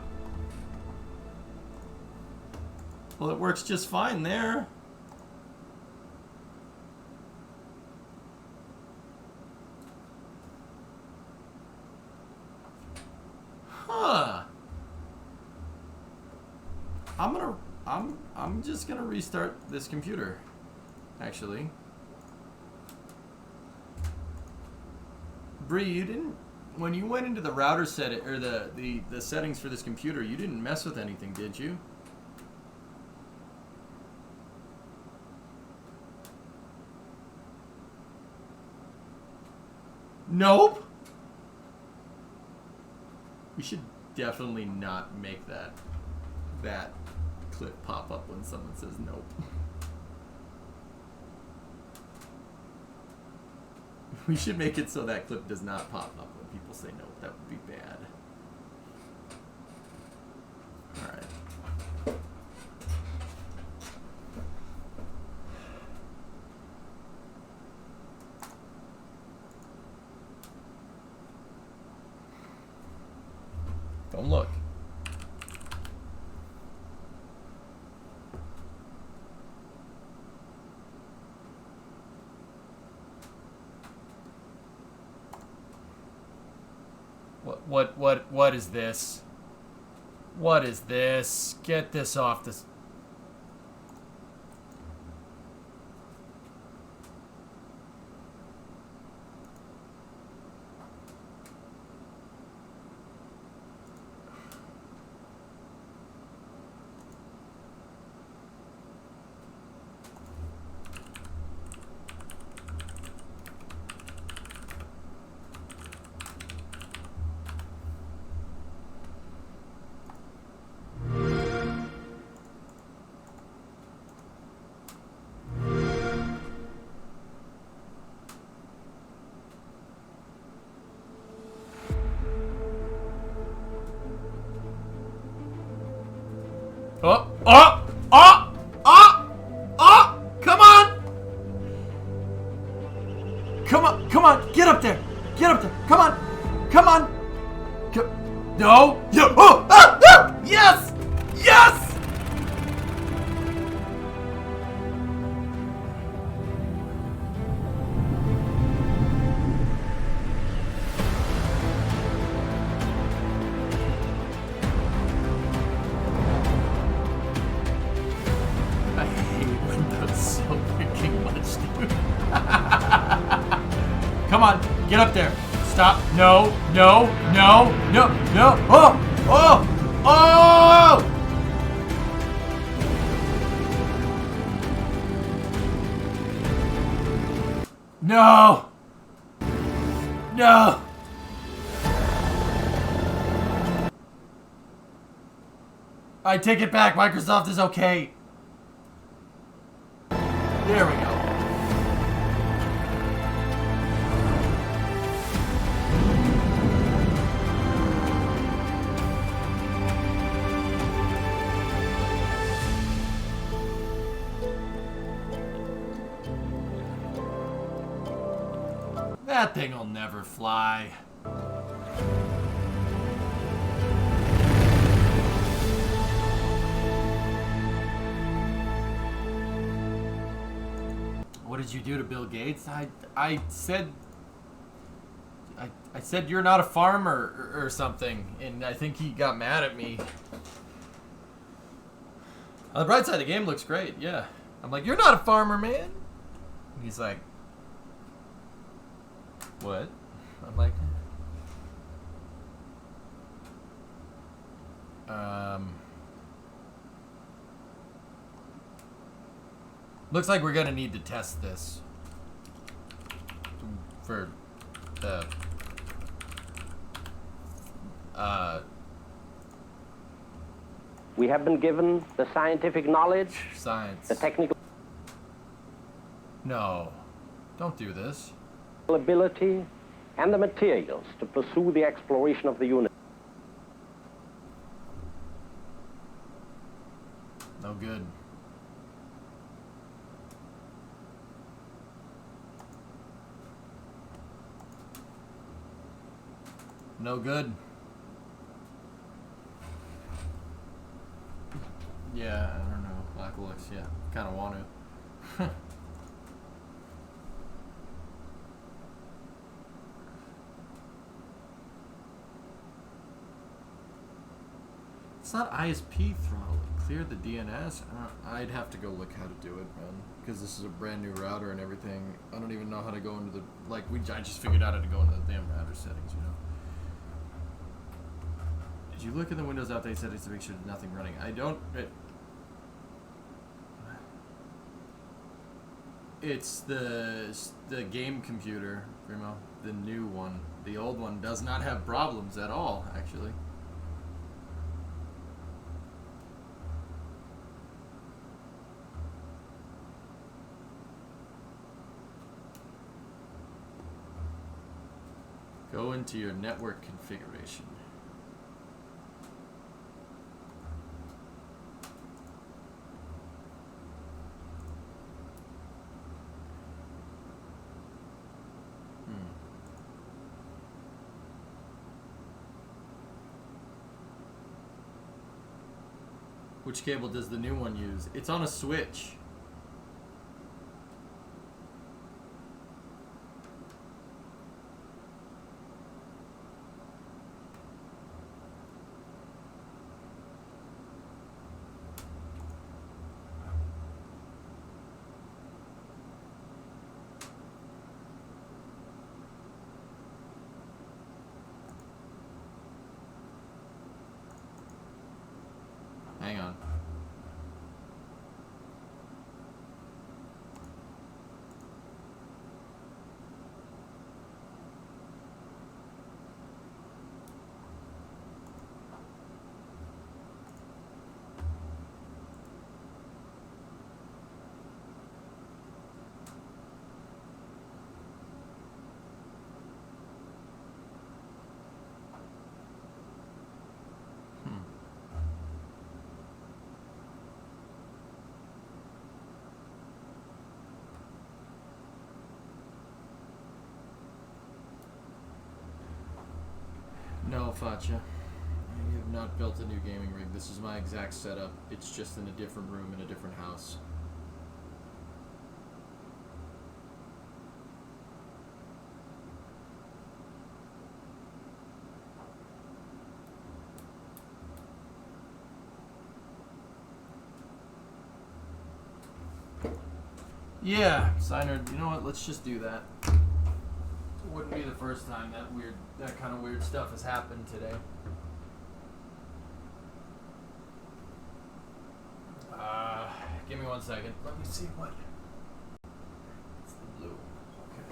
Well, it works just fine there. Huh. I'm just gonna restart this computer, actually. Bree, you didn't, when you went into the router set or the settings for this computer, you didn't mess with anything, did you? Nope. We should definitely not make that clip pop up when someone says nope. We should make it so that clip does not pop up when people say nope. That would be bad. Alright. Don't look. What is this? What is this? Get this off this. Oh! Oh! Oh! Oh! Oh! Come on! Come on! Come on! Get up there! Get up there! Come on! Come on! No! Yeah! Oh! Ah! Ah! Yes! Yes! I hate Windows so freaking much, dude. Come on, get up there. Stop. No, no, no, no, no. Oh! Oh! Oh! No! No! I take it back. Microsoft is okay. There we go. That thing'll never fly. What did you do to Bill Gates? I said you're not a farmer or something, and I think he got mad at me. On the bright side, the game looks great. Yeah, I'm like, you're not a farmer, man. And he's like, what? I'm like, looks like we're gonna need to test this for the we have been given the scientific knowledge, the technical No, don't do this. ability, and the materials to pursue the exploration of the universe. No good. No good. Yeah, I don't know. Black looks, yeah. Kind of want to. It's not ISP throttle. Clear the DNS? I'd have to go look how to do it, man. Because this is a brand new router and everything. I don't even know how to go into the... Like, I just figured out how to go into the damn router settings, you know? Did you look at the Windows update settings to make sure there's nothing running? I don't... It's the game computer, Primo. The new one. The old one does not have problems at all, actually. Go into your network configuration. Which cable does the new one use? It's on a switch. Hang on. Facha. I have not built a new gaming rig. This is my exact setup. It's just in a different room in a different house. Yeah, Signer, you know what? Let's just do that. It wouldn't be the first time that kind of weird stuff has happened today. Give me 1 second. Let me see what. It's the blue. Okay.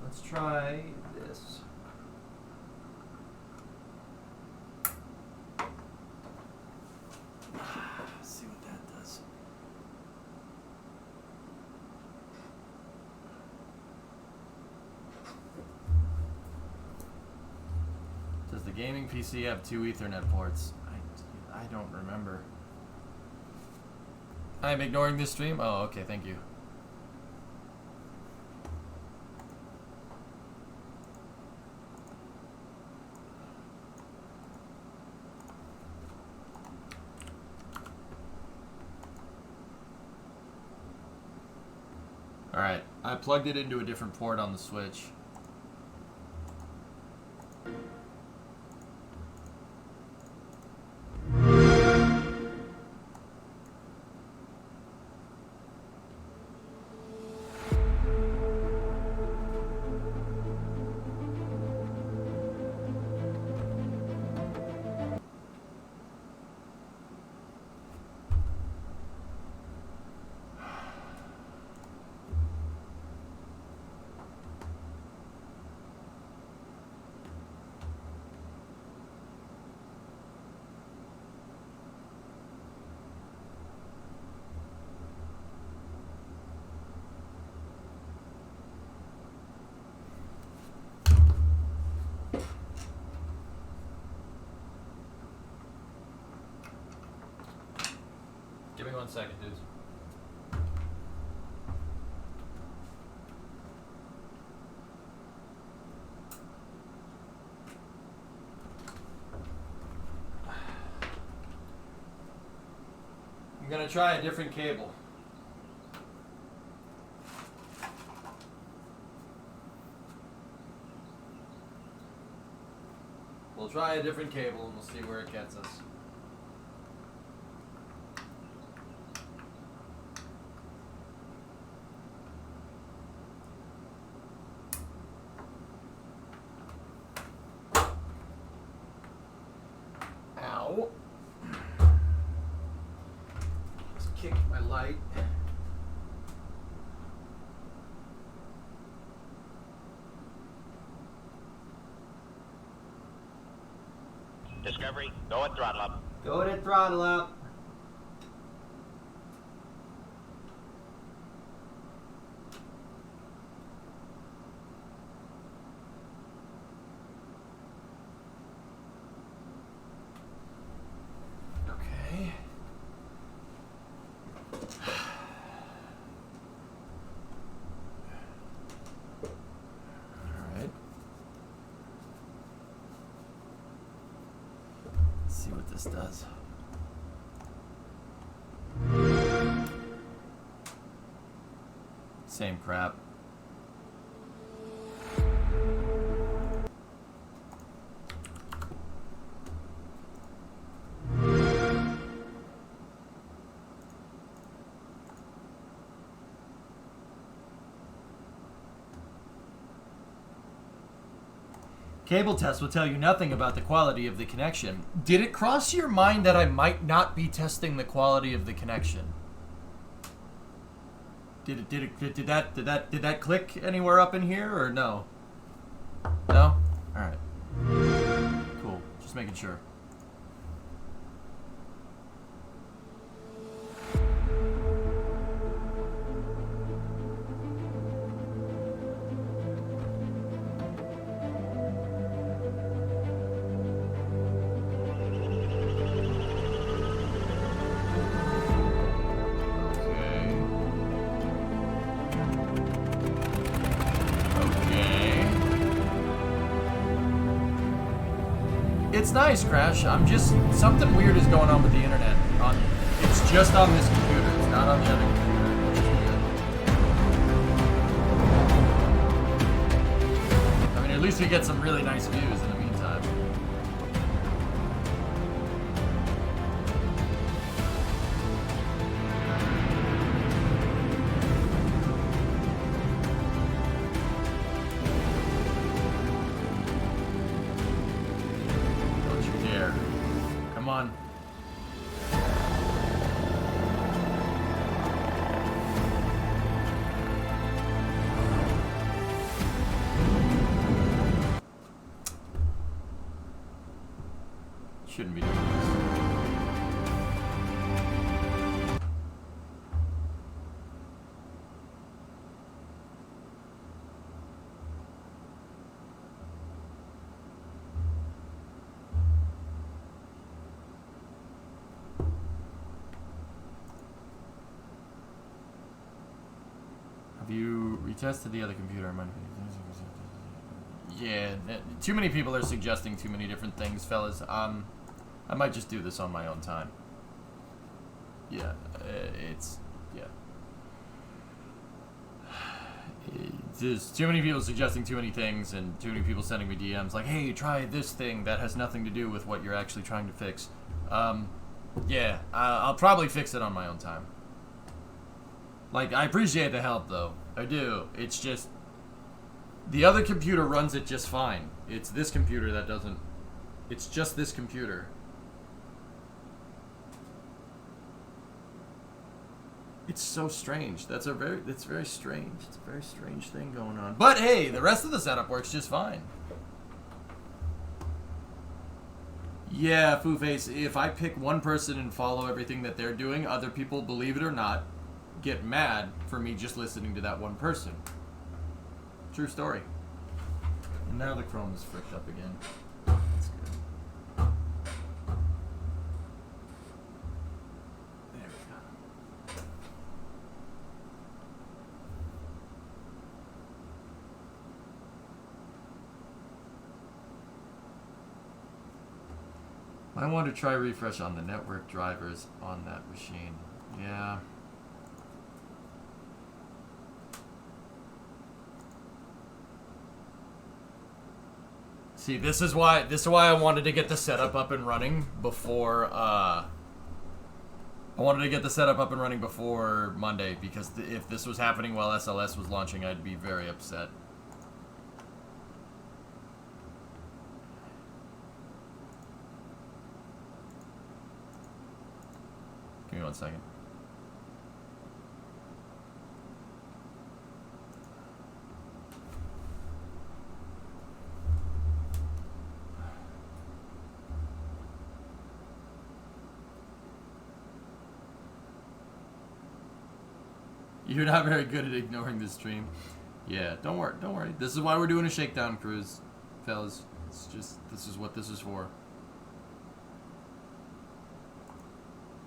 Let's try this. Let's see what that does. Does the gaming PC have 2 Ethernet ports? I don't remember. I'm ignoring this stream? Oh, okay, thank you. Alright, I plugged it into a different port on the Switch. Give me 1 second, dudes. I'm gonna try a different cable. We'll try a different cable and we'll see where it gets us. Ow. Just kicked my light. Discovery, go at throttle up. Go to throttle up. Okay. All right. Let's see what this does. Same crap. Cable test will tell you nothing about the quality of the connection. Did it cross your mind that I might not be testing the quality of the connection? Did that click anywhere up in here or no? No? Alright. Cool. Just making sure. it's nice, Crash. I'm just something weird is going on with the internet. It's just on this computer. It's not on the other computer, which is weird. I mean, at least we get some really nice views in the meantime. Don't you dare. Come on. Shouldn't be doing this. Have you retested the other computer? Yeah, too many people are suggesting too many different things, fellas. I might just do this on my own time. Yeah, there's too many people suggesting too many things, and too many people sending me DMs like, hey, try this thing that has nothing to do with what you're actually trying to fix. Yeah, I'll probably fix it on my own time. Like, I appreciate the help, though. I do. It's just, the other computer runs it just fine. It's this computer that doesn't. It's just this computer. It's so strange. That's very strange. It's a very strange thing going on. But hey, the rest of the setup works just fine. Yeah, Foo-Face, if I pick one person and follow everything that they're doing, other people, believe it or not, get mad for me just listening to that one person. True story. And now the Chrome is fricked up again. That's good. There we go. I want to try refresh on the network drivers on that machine. Yeah. See, this is why I wanted to get the setup up and running before Monday, because if this was happening while SLS was launching, I'd be very upset. Give me 1 second. You're not very good at ignoring the stream. Yeah, don't worry. This is why we're doing a shakedown cruise, fellas. It's just, this is what this is for.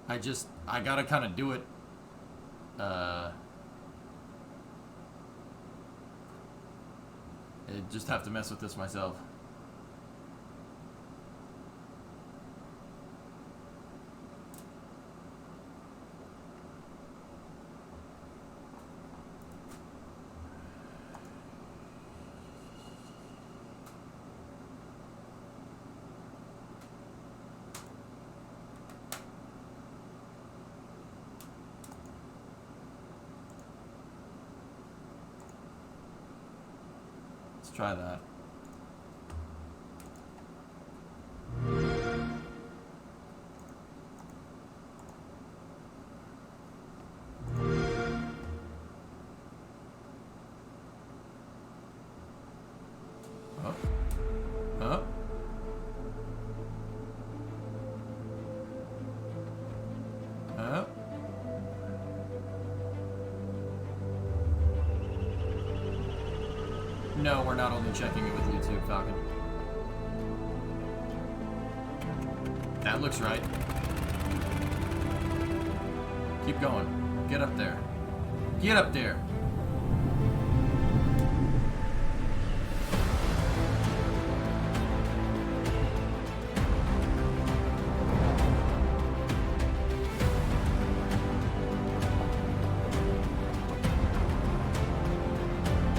I gotta kind of do it. I just have to mess with this myself. Try that. No, we're not only checking it with YouTube, Falcon. That looks right. Keep going. Get up there. Get up there.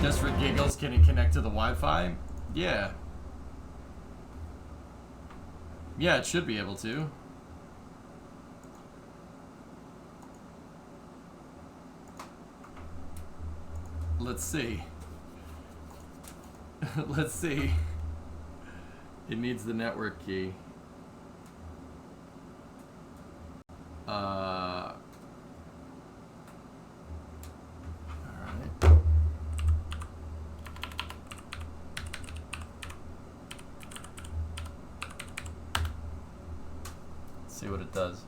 Just for giggles, can it connect to the Wi-Fi? Yeah. Yeah, it should be able to. Let's see. Let's see. It needs the network key. Alright. Let's see what it does.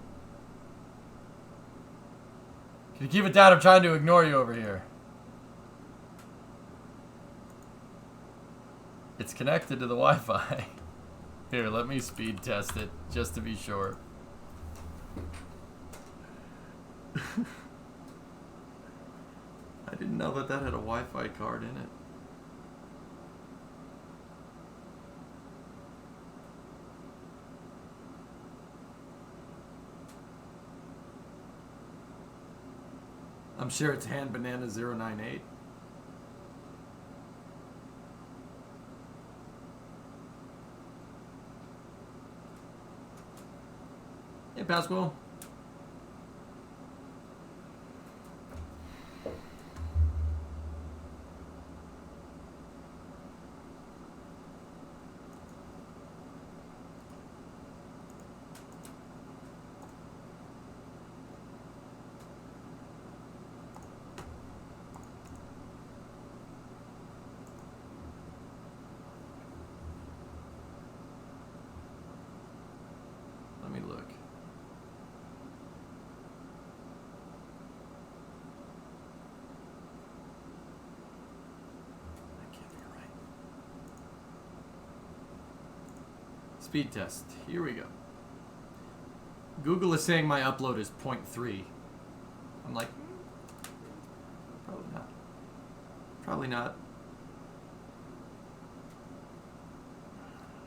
Can you keep it down? I'm trying to ignore you over here. It's connected to the Wi-Fi. Here, let me speed test it, just to be sure. I didn't know that that had a Wi-Fi card in it. I'm sure it's hand banana 098. Hey, Pascal. Let me look. Speed test. Here we go. Google is saying my upload is 0.3. I'm like, probably not. Probably not.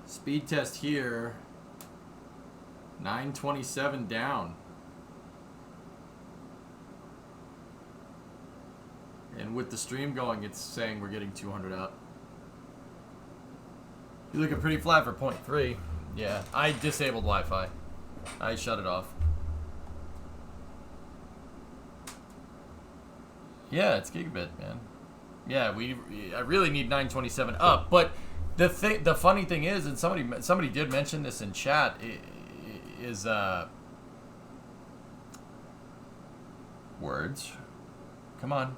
Speed test here. 927 down. And with the stream going, it's saying we're getting 200 up. You're looking pretty flat for 0.3. Yeah, I disabled Wi-Fi. I shut it off. Yeah, it's gigabit, man. Yeah, I really need 927 up. But the funny thing is, and somebody did mention this in chat, is words. Come on.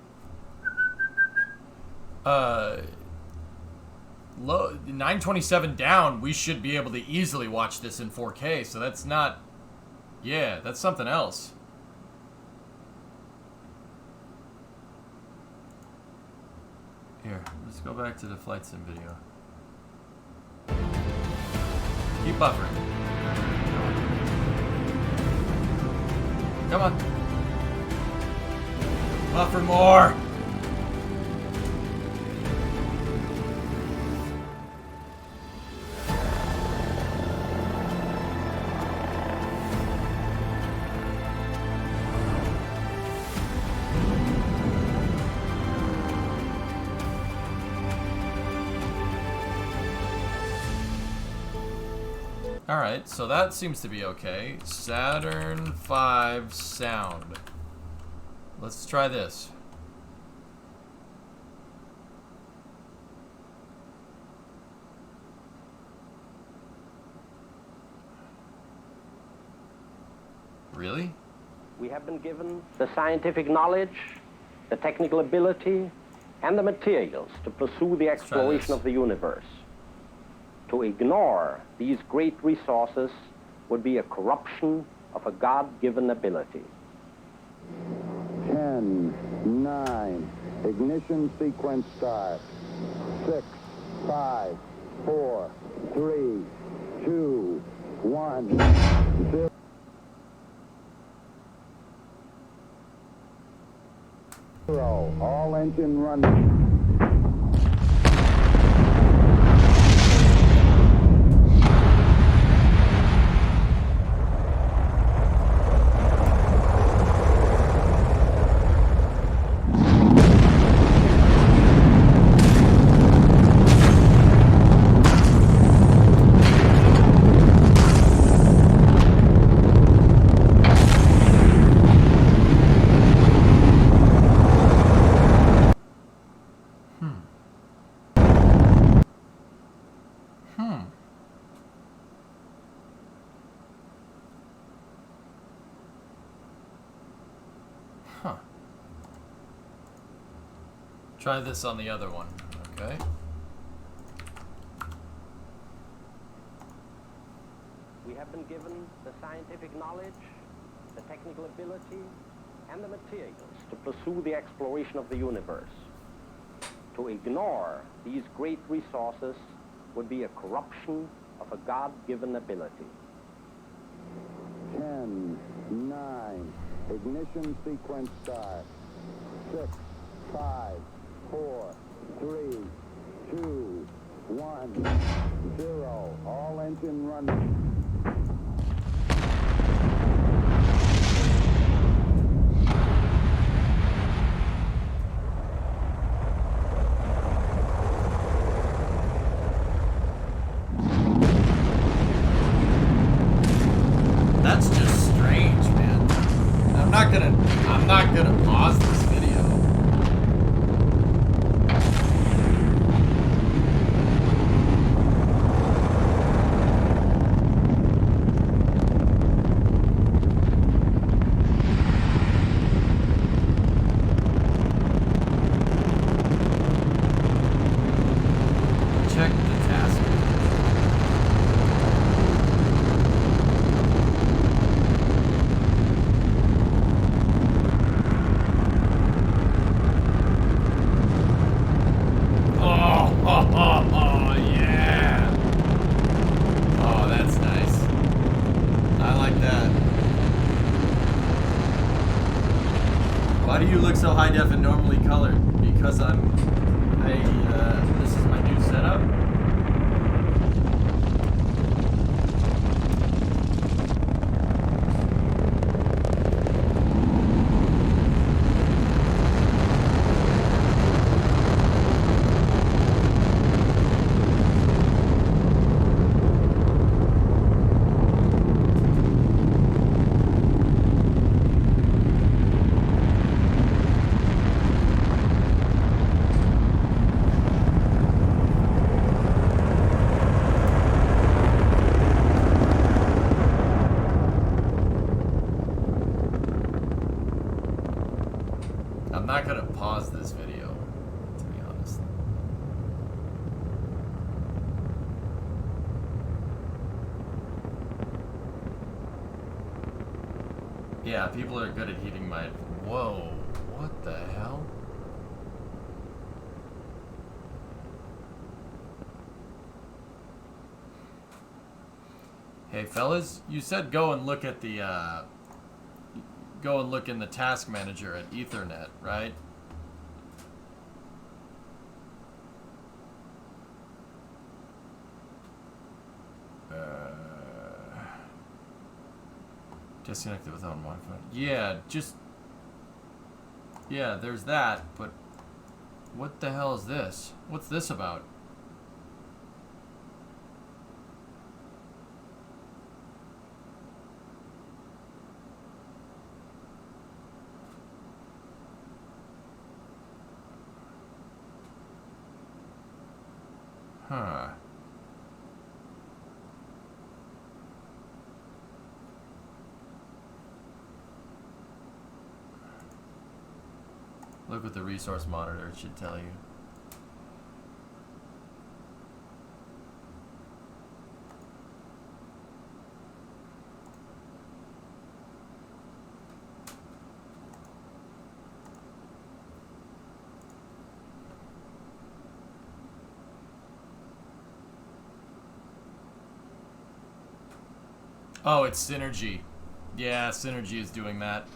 Low 927 down, we should be able to easily watch this in 4K, so that's not, yeah, that's something else. Here, let's go back to the flight sim video. Keep buffering. Come on. Buffer more. Alright, so that seems to be okay. Saturn V sound. Let's try this. Really? We have been given the scientific knowledge, the technical ability, and the materials to pursue the exploration of the universe. To ignore these great resources would be a corruption of a God-given ability. 10, 9, ignition sequence start. 6, 5, 4, 3, 2, 1, 0. All engine running. Try this on the other one, okay? We have been given the scientific knowledge, the technical ability, and the materials to pursue the exploration of the universe. To ignore these great resources would be a corruption of a God-given ability. 10, 9, ignition sequence start. 6, 5, 4, 3, 2, 1, 0. All engine running. That's just strange, man. I'm not gonna pause this video. Check the task. Oh, yeah. Oh, that's nice. I like that. Why do you look so high def and normally colored? Because this is my new setup. I'm not gonna pause this video, to be honest. Yeah, people are good at heating my... Whoa, what the hell? Hey fellas, you said go and look at the, go and look in the task manager at Ethernet, right? Disconnected without Wi-Fi. Yeah, just... Yeah, there's that, but... What the hell is this? What's this about? Huh. Look at the resource monitor, it should tell you. Oh, it's Synergy. Yeah, Synergy is doing that.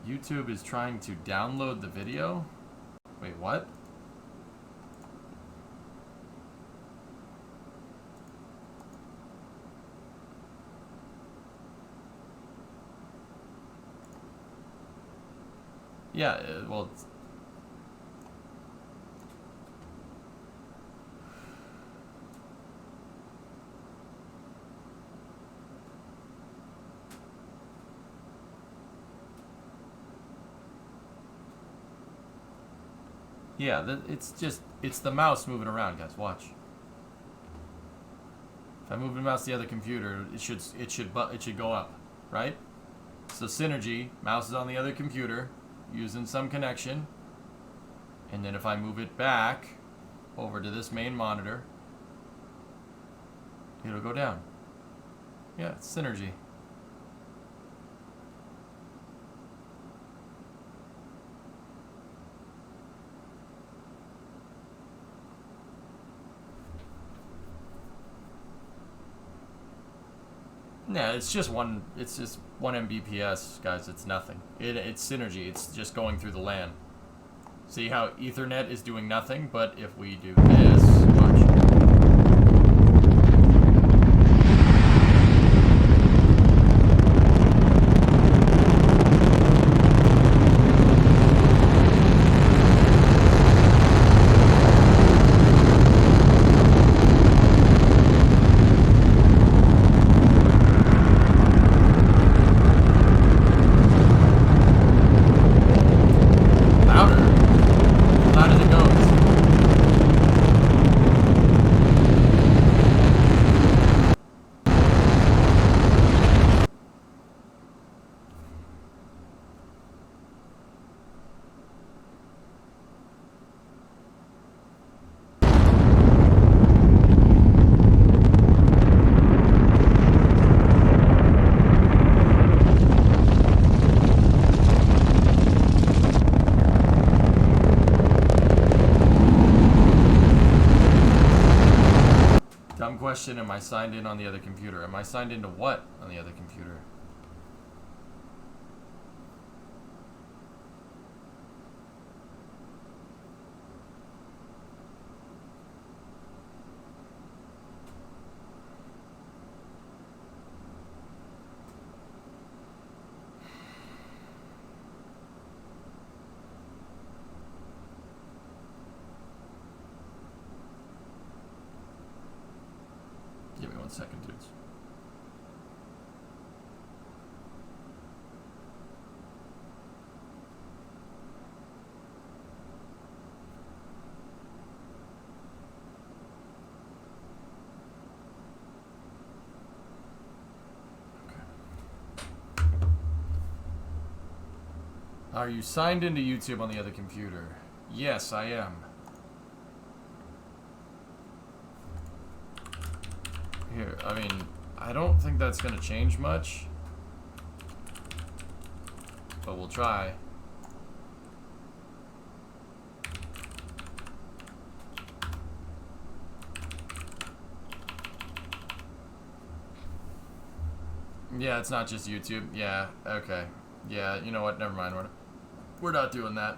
YouTube is trying to download the video? Wait, what? Yeah, well... Yeah, it's the mouse moving around, guys. Watch. If I move the mouse to the other computer, it should go up, right? So synergy, mouse is on the other computer, using some connection. And then if I move it back over to this main monitor, it'll go down. Yeah, it's synergy. Yeah, it's just one Mbps, guys. It's nothing. It's synergy. It's just going through the LAN. See how Ethernet is doing nothing, but if we do this, watch. Question, am I signed in on the other computer? Am I signed into what on the other computer? Give me 1 second, dudes. Okay. Are you signed into YouTube on the other computer? Yes, I am. Here, I mean, I don't think that's gonna change much, but we'll try. Yeah, it's not just YouTube. Yeah, okay. Yeah, you know what? Never mind. We're not doing that.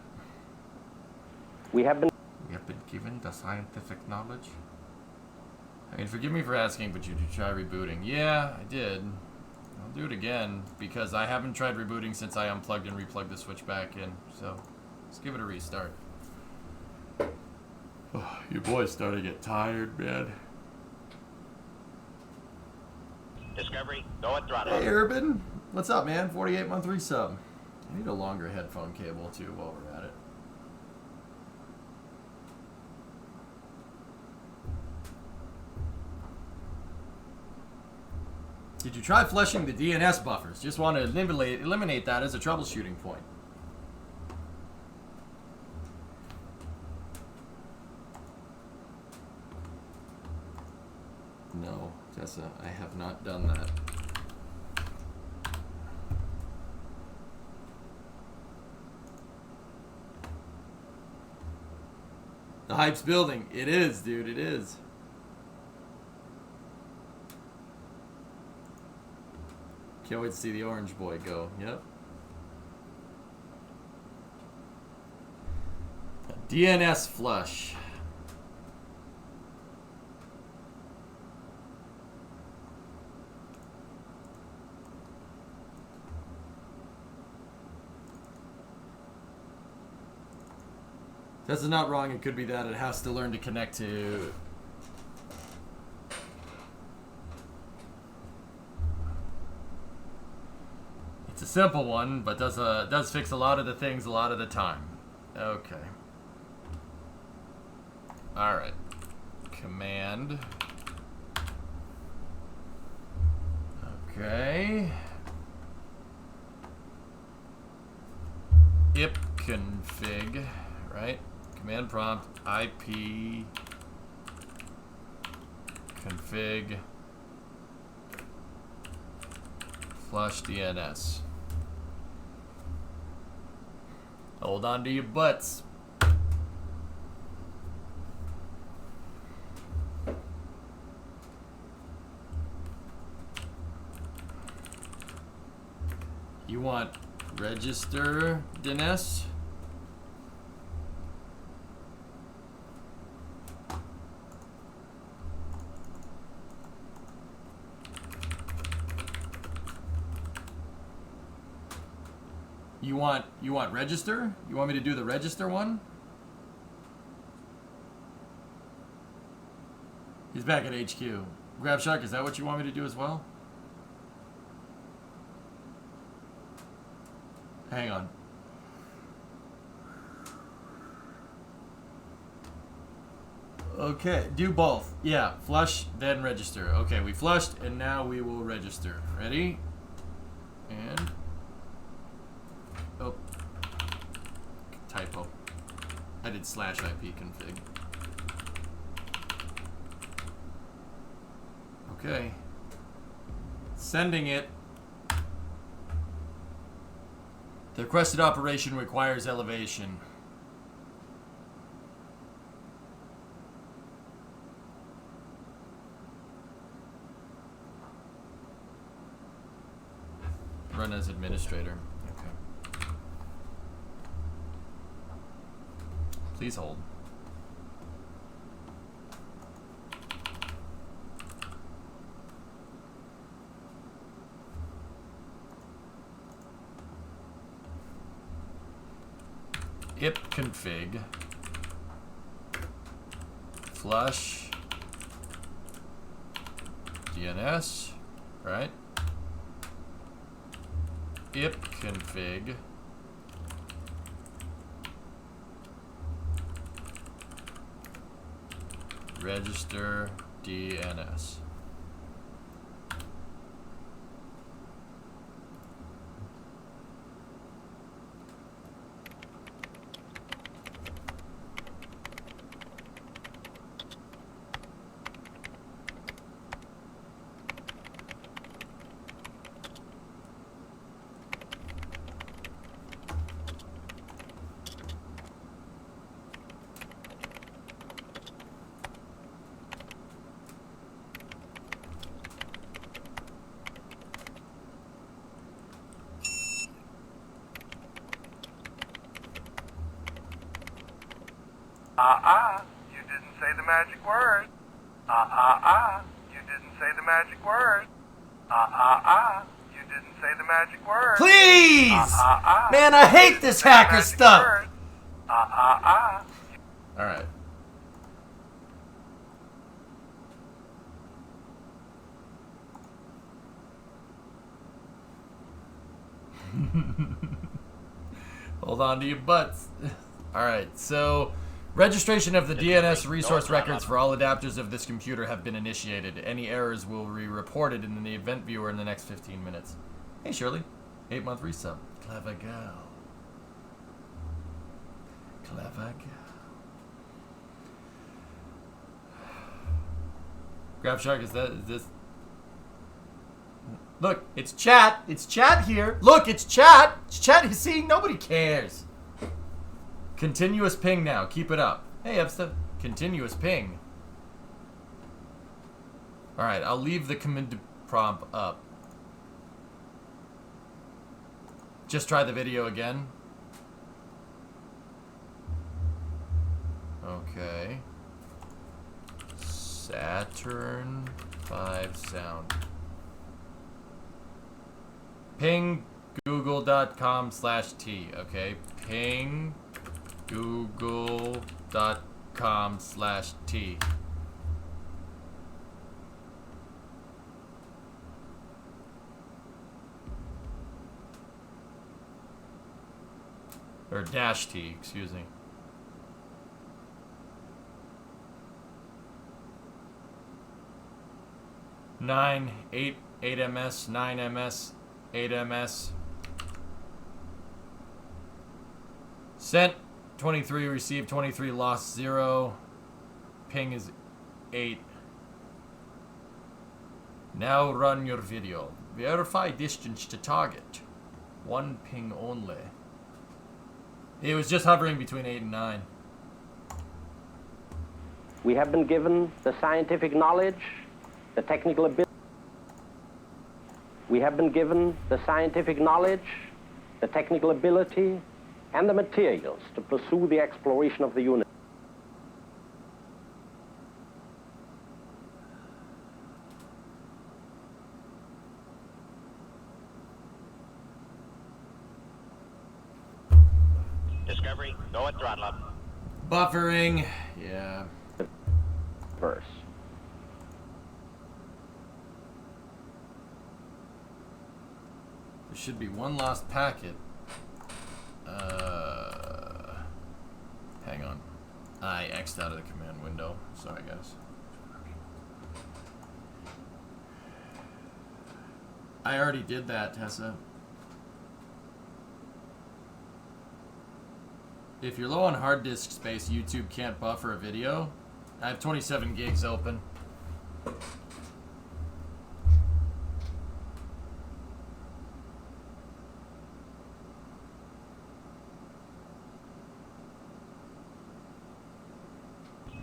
We have been given the scientific knowledge. I mean, forgive me for asking, but you did try rebooting. Yeah, I did. I'll do it again, because I haven't tried rebooting since I unplugged and replugged the switch back in. So, let's give it a restart. Oh, your boy's starting to get tired, man. Discovery, go at throttle. Hey, Urban. What's up, man? 48-month resub. I need a longer headphone cable, too, while we're at it. Did you try flushing the DNS buffers? Just want to eliminate that as a troubleshooting point. No, Tessa, I have not done that. The hype's building. It is, dude, it is. Can't wait to see the orange boy go. Yep. A DNS flush. That's not wrong. It could be that it has to learn to connect to. It's a simple one, but does fix a lot of the things a lot of the time. Okay. All right. Command. Okay. ipconfig, right? Command prompt IP config flush DNS. Hold on to your butts. You want register DNS? You want register? You want me to do the register one? He's back at HQ. Grab Shark, is that what you want me to do as well? Hang on. Okay, do both. Yeah, flush, then register. Okay, we flushed, and now we will register. Ready? And... oh. Typo. I did /IP config. Okay. Sending it. The requested operation requires elevation. Run as administrator. Okay. Please hold. ipconfig flush DNS, right? ipconfig register DNS. You didn't say the magic word. You didn't say the magic word. You didn't say the magic word. Please! Man, I hate this hacker stuff! Alright. Hold on to your butts. Alright, so registration of the DNS resource records for all adapters of this computer have been initiated. Any errors will be reported in the event viewer in the next 15 minutes. Hey Shirley, 8-month resub. Clever girl. Clever girl. Grab Shark, is this? Look, it's chat. It's chat here. Look, it's chat. It's chat. You see, nobody cares. Continuous ping now. Keep it up. Hey, Epsta. Continuous ping. Alright, I'll leave the command prompt up. Just try the video again. Okay. Saturn 5 sound. Ping google.com/t. Okay. Ping google.com/t. Or -t, excuse me. Nine, 8 ms, 9 ms, 8 ms. Sent 23, received 23, lost 0. Ping is 8. Now run your video. Verify distance to target. 1 ping only. It was just hovering between 8 and 9. We have been given the scientific knowledge, the technical ability. We have been given the scientific knowledge, the technical ability, and the materials to pursue the exploration of the universe. Discovery, go at throttle up. Buffering, yeah. Verse. There should be one lost packet. Hang on. I X'd out of the command window. Sorry, guys. I already did that, Tessa. If you're low on hard disk space, YouTube can't buffer a video. I have 27 gigs open.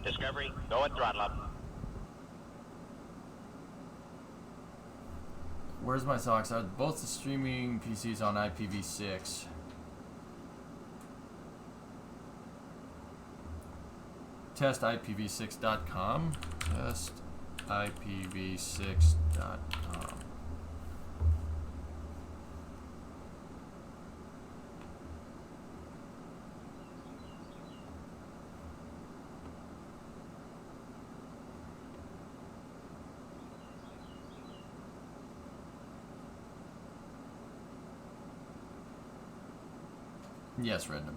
Discovery, go at throttle up. Where's my socks? Are both the streaming PCs on IPv6? Test IPv6.com. Test IPv6.com. Yes, random.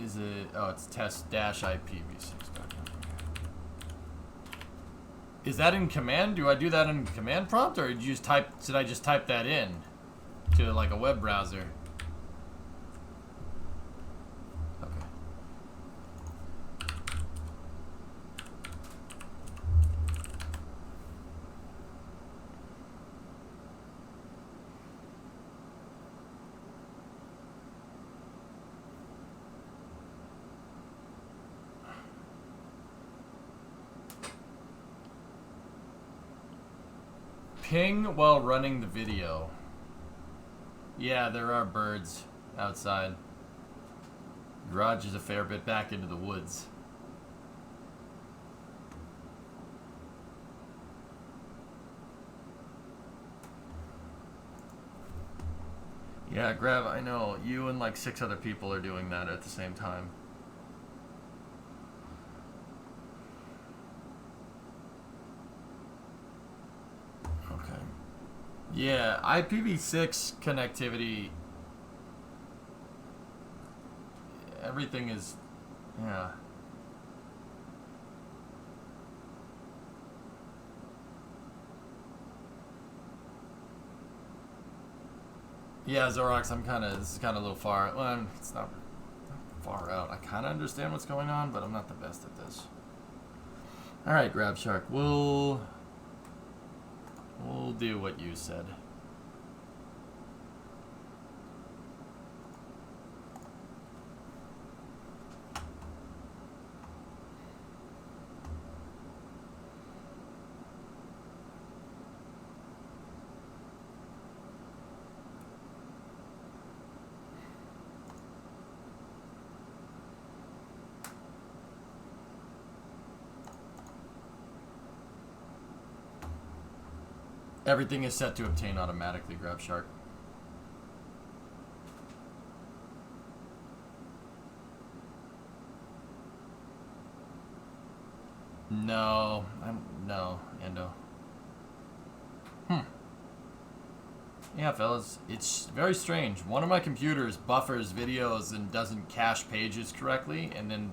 Is it? Oh, it's test-IPv6.com. Is that in command? Do I do that in command prompt, or did you just type? Should I just type that in to like a web browser? Okay. Ping while running the video. Yeah, there are birds outside. Garage is a fair bit back into the woods. Yeah, Grav, I know. You and like 6 other people are doing that at the same time. Yeah, IPv6 connectivity, everything is, yeah. Yeah, Zorox, this is kind of a little far, well, it's not far out. I kind of understand what's going on, but I'm not the best at this. All right, Grab Shark, we'll do what you said. Everything is set to obtain automatically, Grab Shark. No, no, Endo. Yeah, fellas, it's very strange. One of my computers buffers videos and doesn't cache pages correctly, and then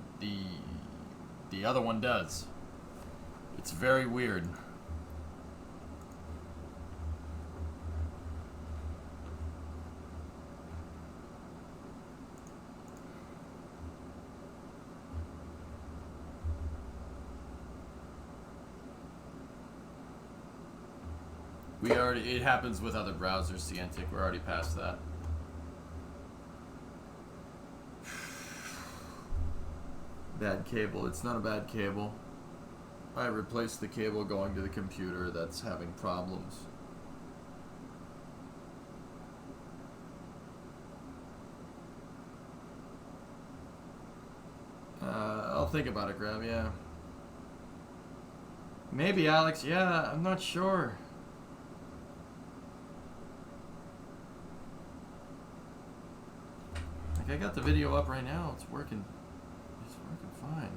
the other one does. It's very weird. We already, it happens with other browsers, Cientic. We're already past that. Bad cable. It's not a bad cable. I replaced the cable going to the computer that's having problems. I'll think about it, Grab, yeah. Maybe, Alex, yeah, I'm not sure. Like, I got the video up right now, it's working. It's working fine.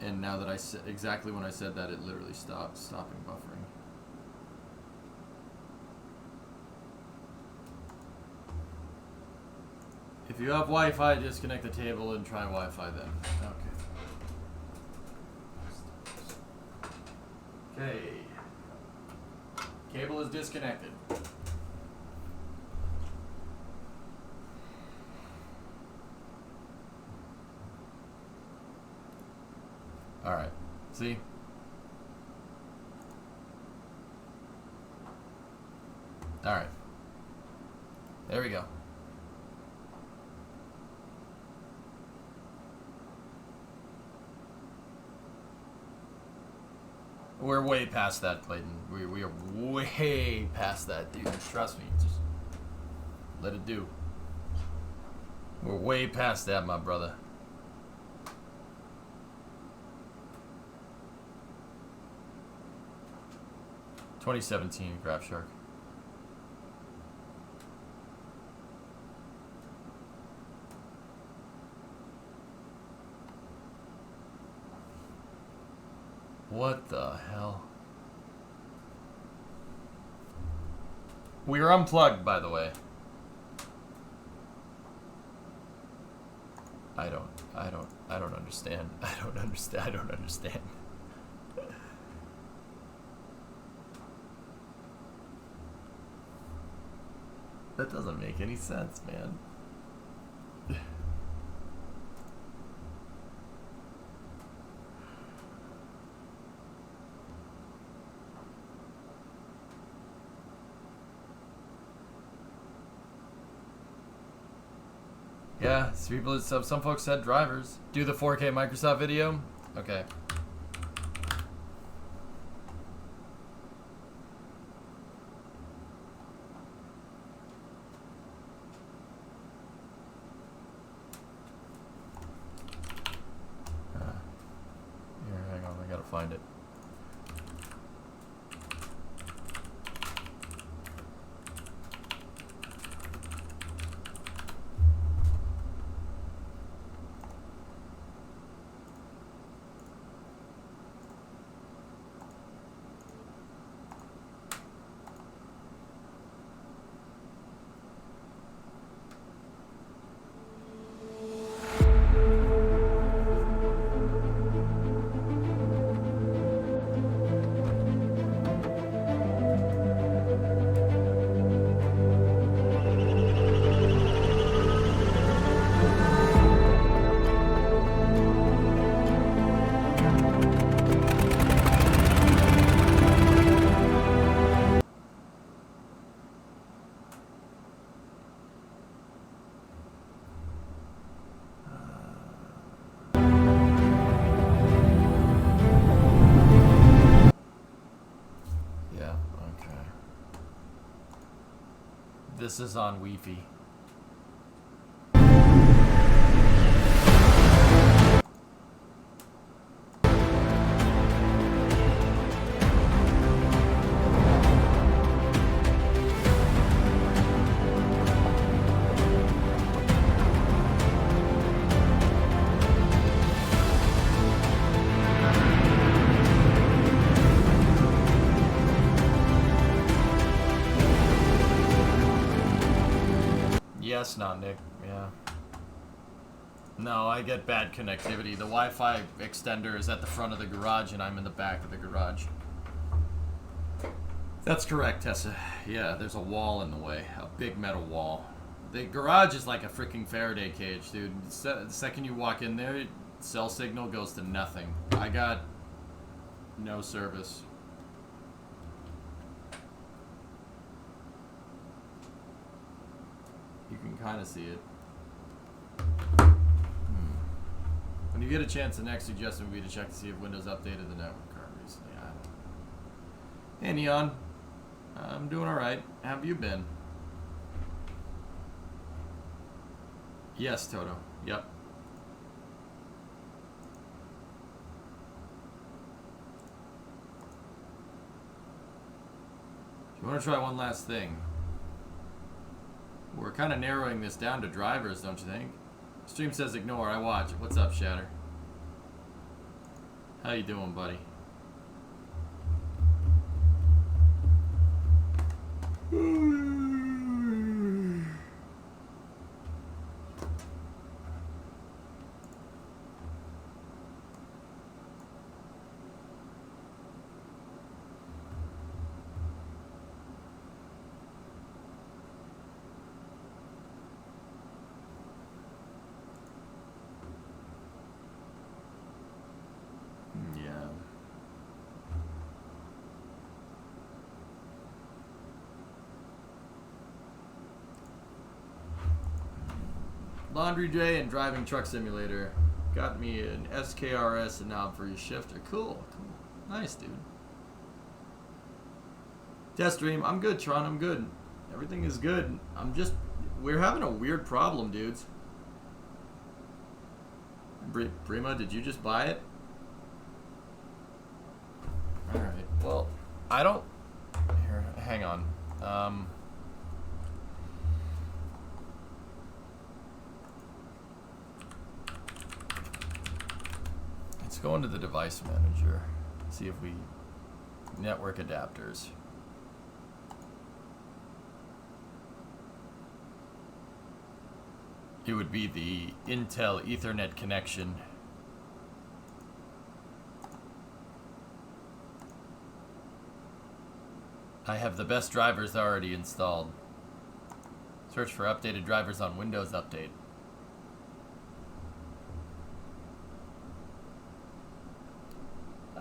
And now that I said, exactly when I said that, it literally stopped buffering. If you have Wi-Fi, disconnect the table and try Wi-Fi then. Okay. Okay. Cable is disconnected. Alright. See? Alright. There we go. We're way past that, Clayton. We are way past that, dude. Trust me. Just let it do. We're way past that, my brother. (2017) Grab Shark. What the hell? We are unplugged, by the way. I don't understand. I don't understand. That doesn't make any sense, man. Yeah, some folks said drivers. Do the 4K Microsoft video? Okay. Here, hang on, I gotta find it. This is on Wi-Fi. Yes, not Nick. Yeah. No, I get bad connectivity. The Wi-Fi extender is at the front of the garage, and I'm in the back of the garage. That's correct, Tessa. Yeah, there's a wall in the way, a big metal wall The garage is like a freaking Faraday cage, dude. The second you walk in there, cell signal goes to nothing. I got no service. You can kind of see it. When you get a chance, the next suggestion would be to check to see if Windows updated the network card recently. I don't know. Hey, Neon. I'm doing alright. How have you been? Yes, Toto. Yep. If you want to try one last thing, we're kind of narrowing this down to drivers, don't you think? Stream says ignore. I watch. What's up, Shatter? How you doing, buddy? Laundry Day and Driving Truck Simulator. Got me an SKRS and knob for your shifter. Cool, cool. Nice, dude. Test stream. I'm good, Tron. I'm good. Everything is good. We're having a weird problem, dudes. Prima, did you just buy it? Alright, well, I don't... Here, hang on. Let's go into the device manager, see if we network adapters. It would be the Intel Ethernet connection. I have the best drivers already installed. Search for updated drivers on Windows Update.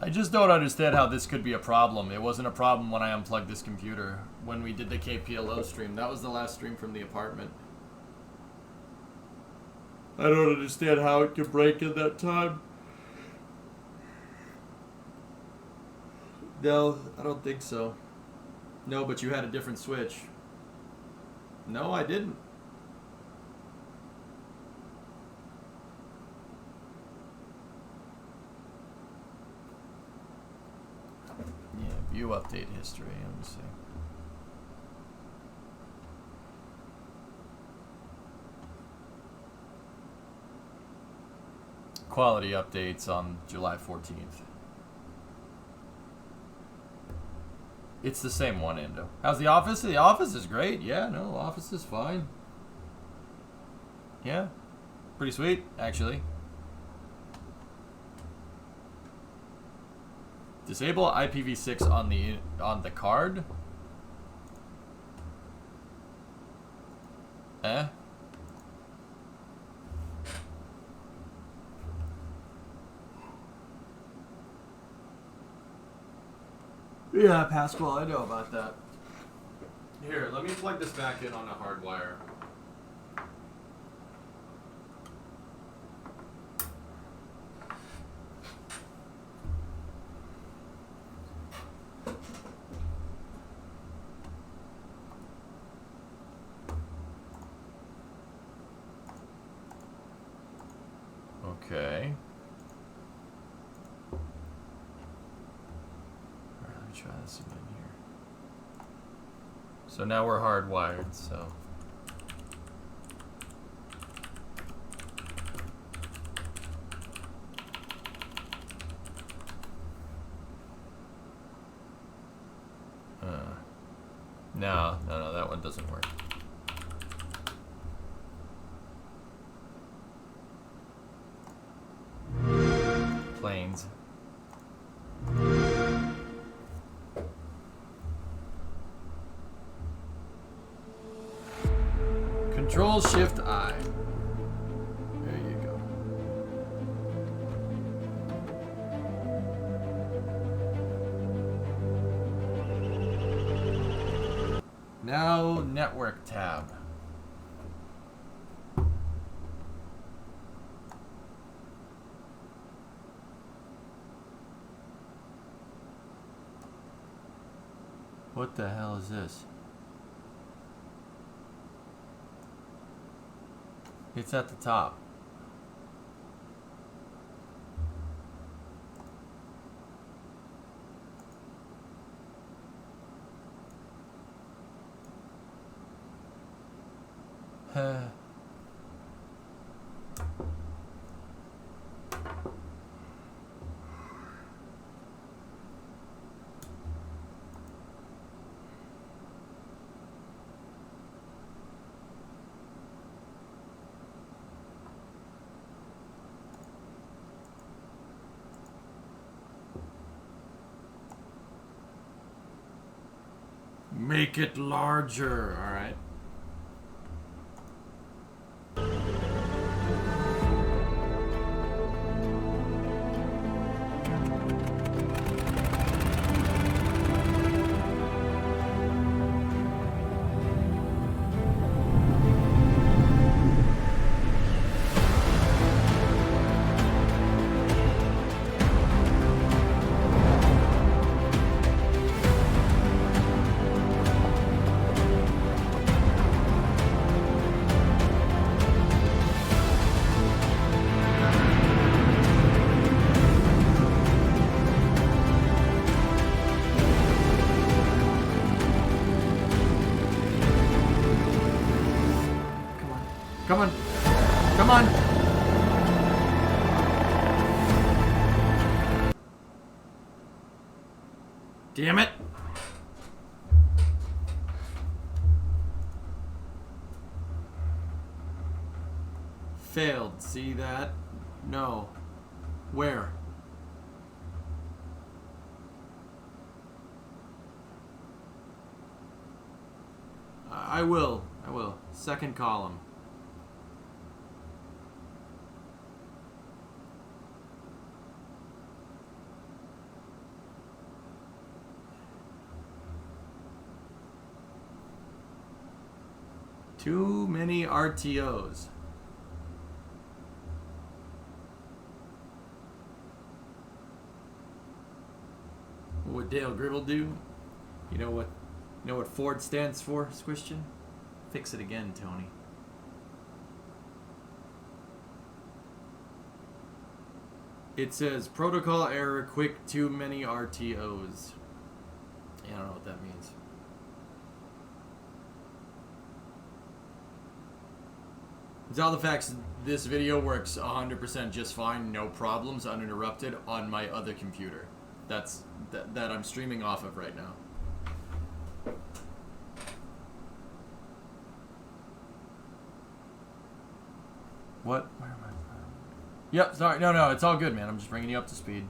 I just don't understand how this could be a problem. It wasn't a problem when I unplugged this computer. When we did the KPLO stream. That was the last stream from the apartment. I don't understand how it could break in that time. No, I don't think so. No, but you had a different switch. No, I didn't. Yeah, view update history. Let me see. Quality updates on July 14th. It's the same one, Endo. How's the office? The office is great. Yeah, no, office is fine. Yeah, pretty sweet, actually. Disable IPv6 on the card. Eh? Yeah, Pascal, I know about that. Here, let me plug this back in on a hard wire. Okay. Try this again here. So now we're hardwired, so. No, that one doesn't work. Planes. Control Shift I. There you go. Now network tab. What the hell is this? It's at the top. Make it larger, all right. Come on. Come on. Damn it. Failed. See that? No. Where? I will. Second column. Too many RTOs. What would Dale Gribble do? You know what Ford stands for, Squishton? Fix it again, Tony. It says protocol error, quick, too many RTOs. I don't know what that means. It's all the facts. This video works 100% just fine, no problems, uninterrupted on my other computer. That I'm streaming off of right now. What? Where am I? Yep, sorry. No, it's all good, man. I'm just bringing you up to speed.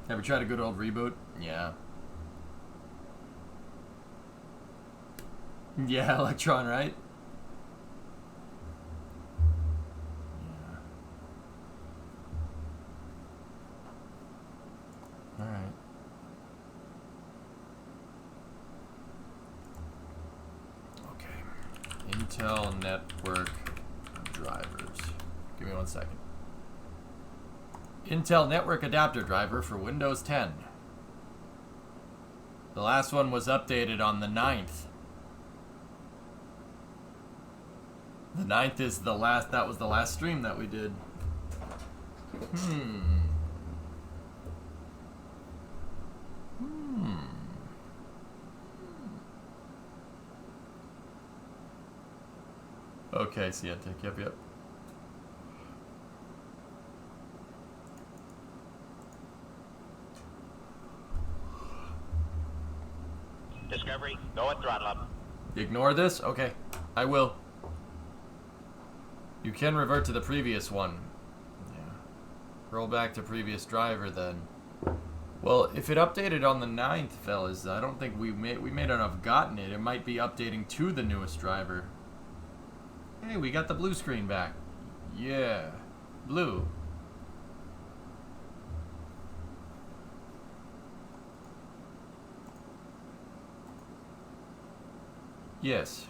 Ever tried a good old reboot? Yeah. Yeah, Electron, right? Yeah. Alright. Okay. Intel network drivers. Give me 1 second. Intel network adapter driver for Windows 10. The last one was updated on the 9th. The 9th is the last, that was the last stream that we did. Okay, Cientic, yep. Discovery, go and throttle up. Ignore this? Okay, I will. You can revert to the previous one. Yeah. Roll back to previous driver then. Well, if it updated on the 9th, fellas, I don't think we may not have gotten it. It might be updating to the newest driver. Hey, we got the blue screen back. Yeah. Blue. Yes.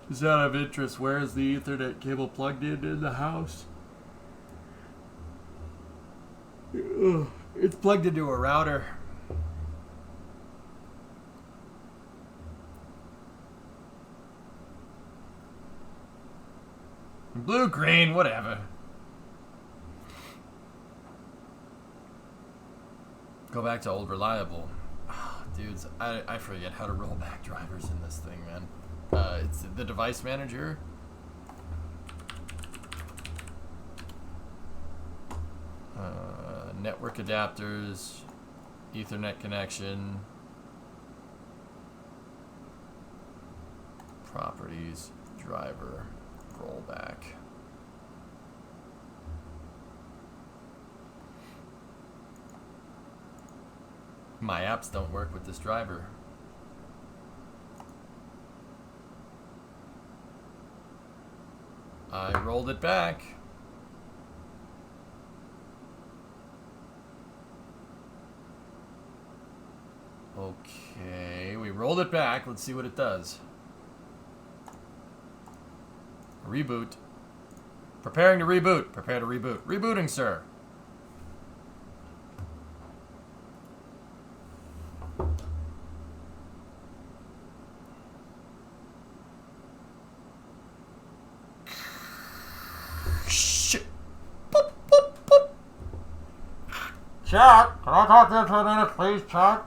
Just out of interest, where is the Ethernet cable plugged in the house? Ugh, it's plugged into a router. Blue, green, whatever. Go back to old reliable. Oh, dudes, I forget how to roll back drivers in this thing, man. It's the device manager. Network adapters, Ethernet connection, properties, driver, rollback. My apps don't work with this driver. I rolled it back. Okay, we rolled it back. Let's see what it does. Reboot. Preparing to reboot. Prepare to reboot. Rebooting, sir. Shit. Boop, boop, boop. Chat, can I talk to you for a minute, please, chat?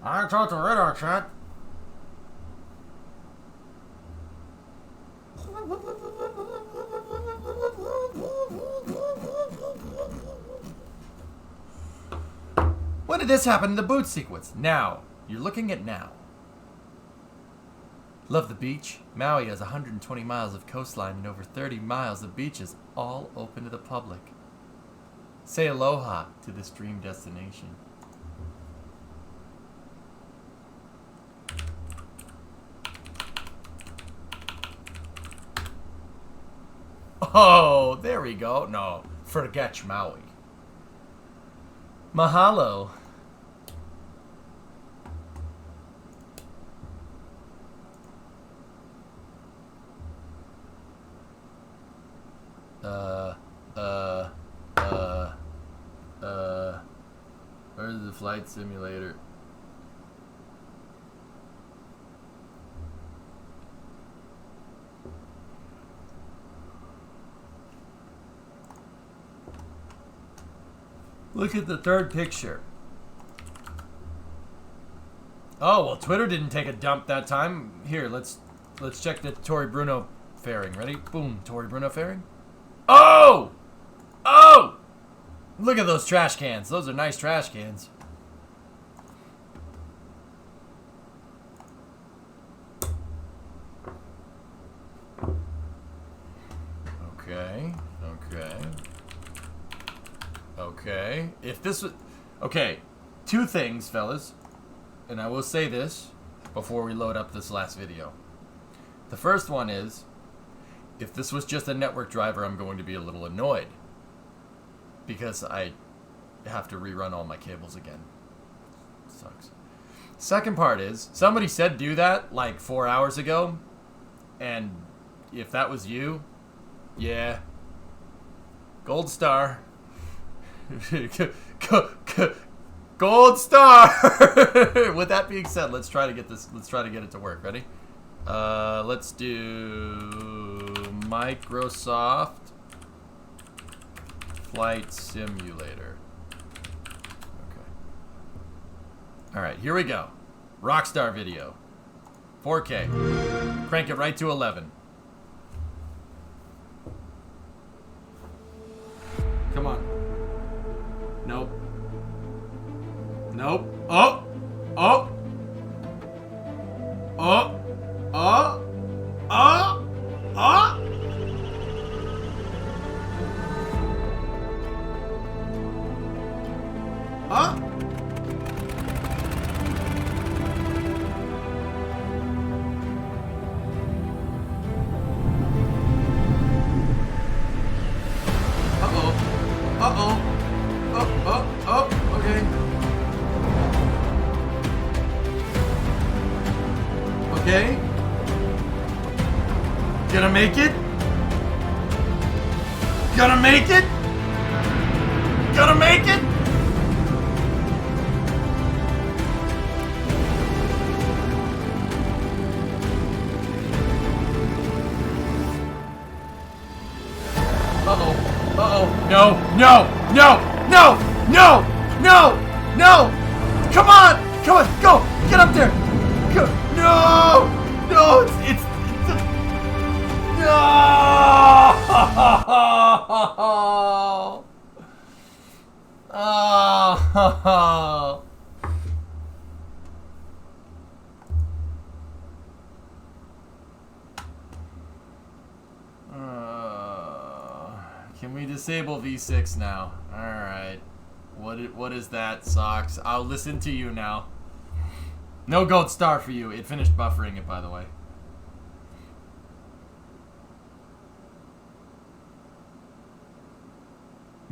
I talk to radar, chat. When did this happen in the boot sequence? Now. You're looking at now. Love the beach? Maui has 120 miles of coastline and over 30 miles of beaches, all open to the public. Say aloha to this dream destination. Oh, there we go. No, forget Maui. Mahalo. Where's the flight simulator? Look at the third picture. Oh, well, Twitter didn't take a dump that time. Here, let's check the Tory Bruno fairing. Ready? Boom, Tory Bruno fairing. Oh! Oh! Look at those trash cans. Those are nice trash cans. Okay. Okay. Okay. If this was... Okay. Two things, fellas. And I will say this before we load up this last video. The first one is, if this was just a network driver, I'm going to be a little annoyed. Because I have to rerun all my cables again. Sucks. Second part is, somebody said do that like 4 hours ago. And if that was you, yeah. Gold star. Gold star. With that being said, let's try to get this. Let's try to get it to work. Ready? Let's do Microsoft Flight Simulator. Okay. All right, here we go. Rockstar video. 4K. Crank it right to 11. Come on. Nope. Nope. Oh! Oh! Oh! Oh! Oh! Oh! Huh? Uh-oh. Uh-oh. Oh, oh, oh, okay. Okay. Gonna make it? Gonna make it? Gonna make it? Uh-oh. Uh-oh. No. No. No. No. No. No. No. Come on. Come on. Go. Get up there. Go. No. No. It's no. Oh. Can we disable V6 now? Alright. What is that, Socks? I'll listen to you now. No gold star for you. It finished buffering it, by the way.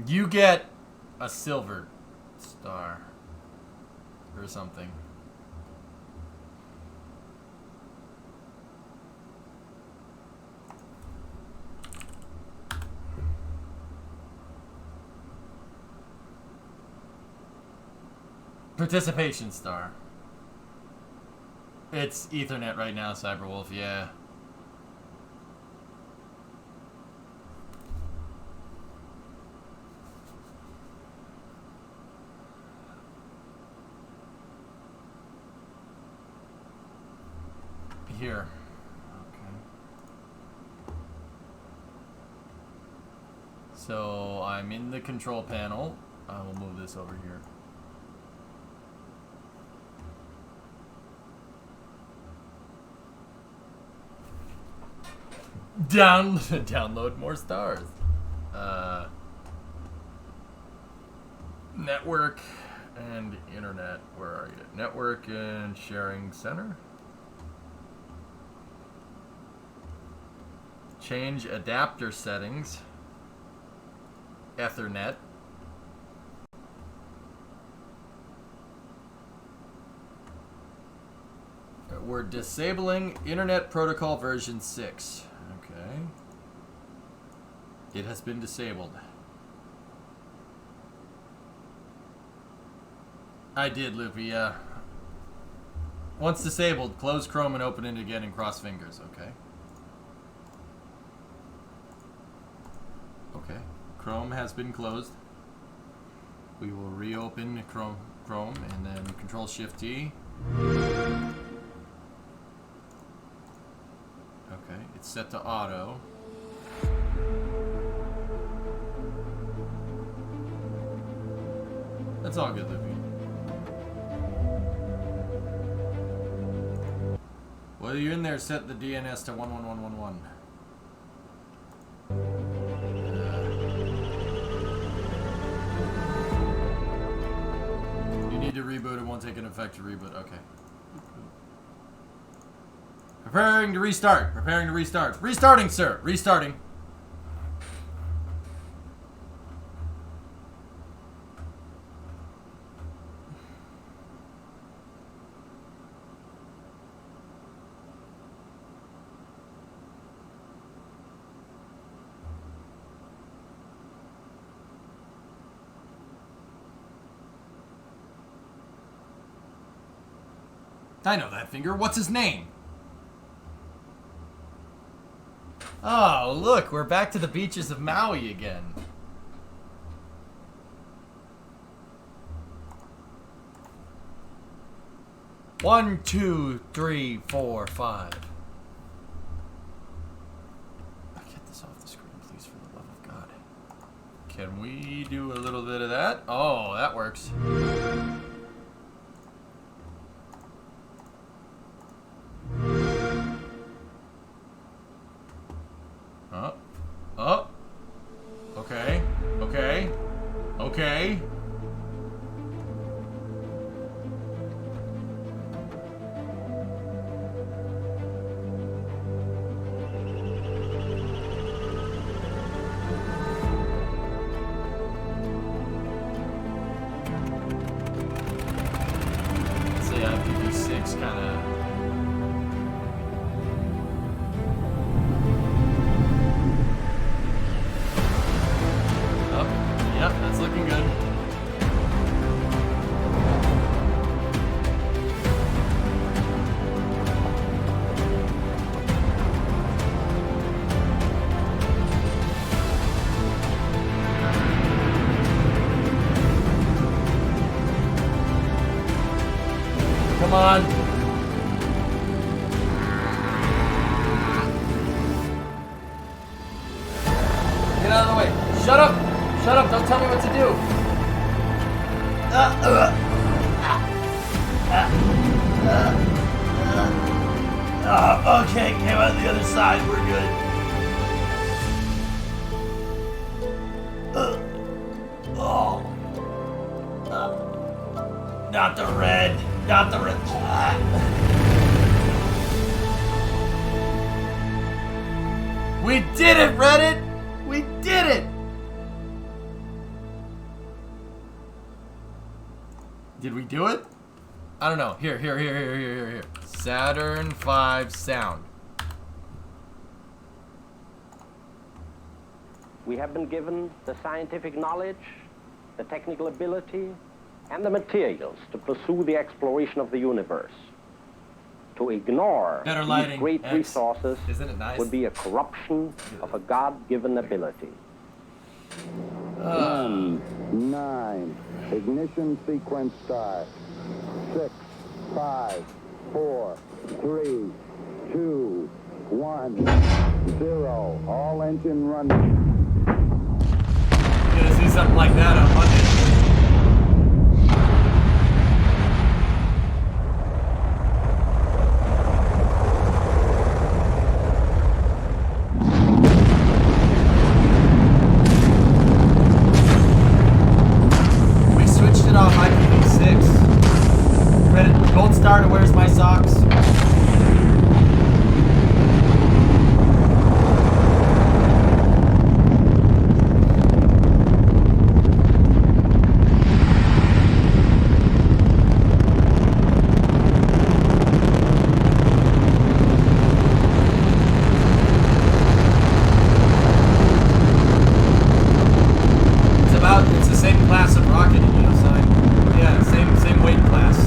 You get a silver star. Or something. Participation star. It's Ethernet right now, Cyberwolf, yeah. Here. Okay. So I'm in the control panel. I will move this over here. Download more stars. Network and internet. Where are you? Network and sharing center. Change adapter settings. Ethernet. We're disabling Internet Protocol version 6. Okay. It has been disabled. I did, Loopy, yeah. Once disabled, close Chrome and open it again and cross fingers, okay? Okay. Chrome has been closed. We will reopen Chrome and then Control-Shift-T. Okay, it's set to auto. That's all good, Lippy. While you're in there, set the DNS to 11111. You need to reboot. It won't take an effect to reboot. Okay. Preparing to restart. Preparing to restart. Restarting, sir. Restarting. I know that finger. What's his name? Oh, look, we're back to the beaches of Maui again. 1, 2, 3, 4, 5. Get this off the screen, please, for the love of God. Can we do a little bit of that? Oh, that works. Oh. Okay. Okay. Okay. Let's say IPv6 kind of. Yep, that's looking good. Come on. Get out of the way. Shut up. Shut up, don't tell me what to do. Okay, came out the other side, we're good. Not the red, not the red. We did it, Reddit! We did it! Did we do it? I don't know. Here. Saturn V sound. We have been given the scientific knowledge, the technical ability, and the materials to pursue the exploration of the universe. To ignore these great resources would be a corruption of a God-given ability. 10, 9, ignition sequence start. 6, 5, 4, 3, 2, 1, 0. All engine running. You're gonna see something like that on Monday. Off IPv6. Reddit, gold star to where's my socks? It's the same class of rocket, you know, son. Yeah, same weight class.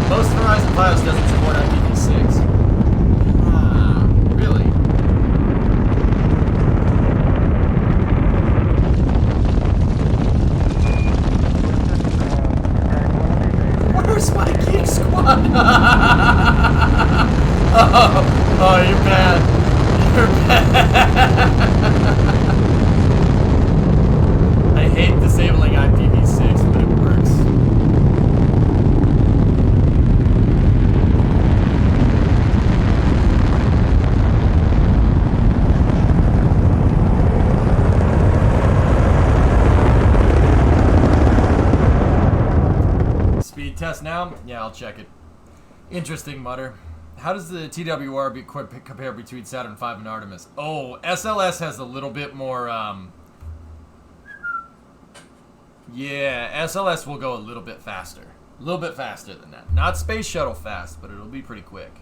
Most Verizon BIOS doesn't support IPv6. Really? Where's my Geek Squad? Oh, you're bad. You're bad. I hate disabling IPv6, but it works. Speed test now? Yeah, I'll check it. Interesting, Mutter. How does the TWR compare between Saturn V and Artemis? Oh, SLS has a little bit more, yeah, SLS will go a little bit faster. A little bit faster than that. Not space shuttle fast, but it'll be pretty quick.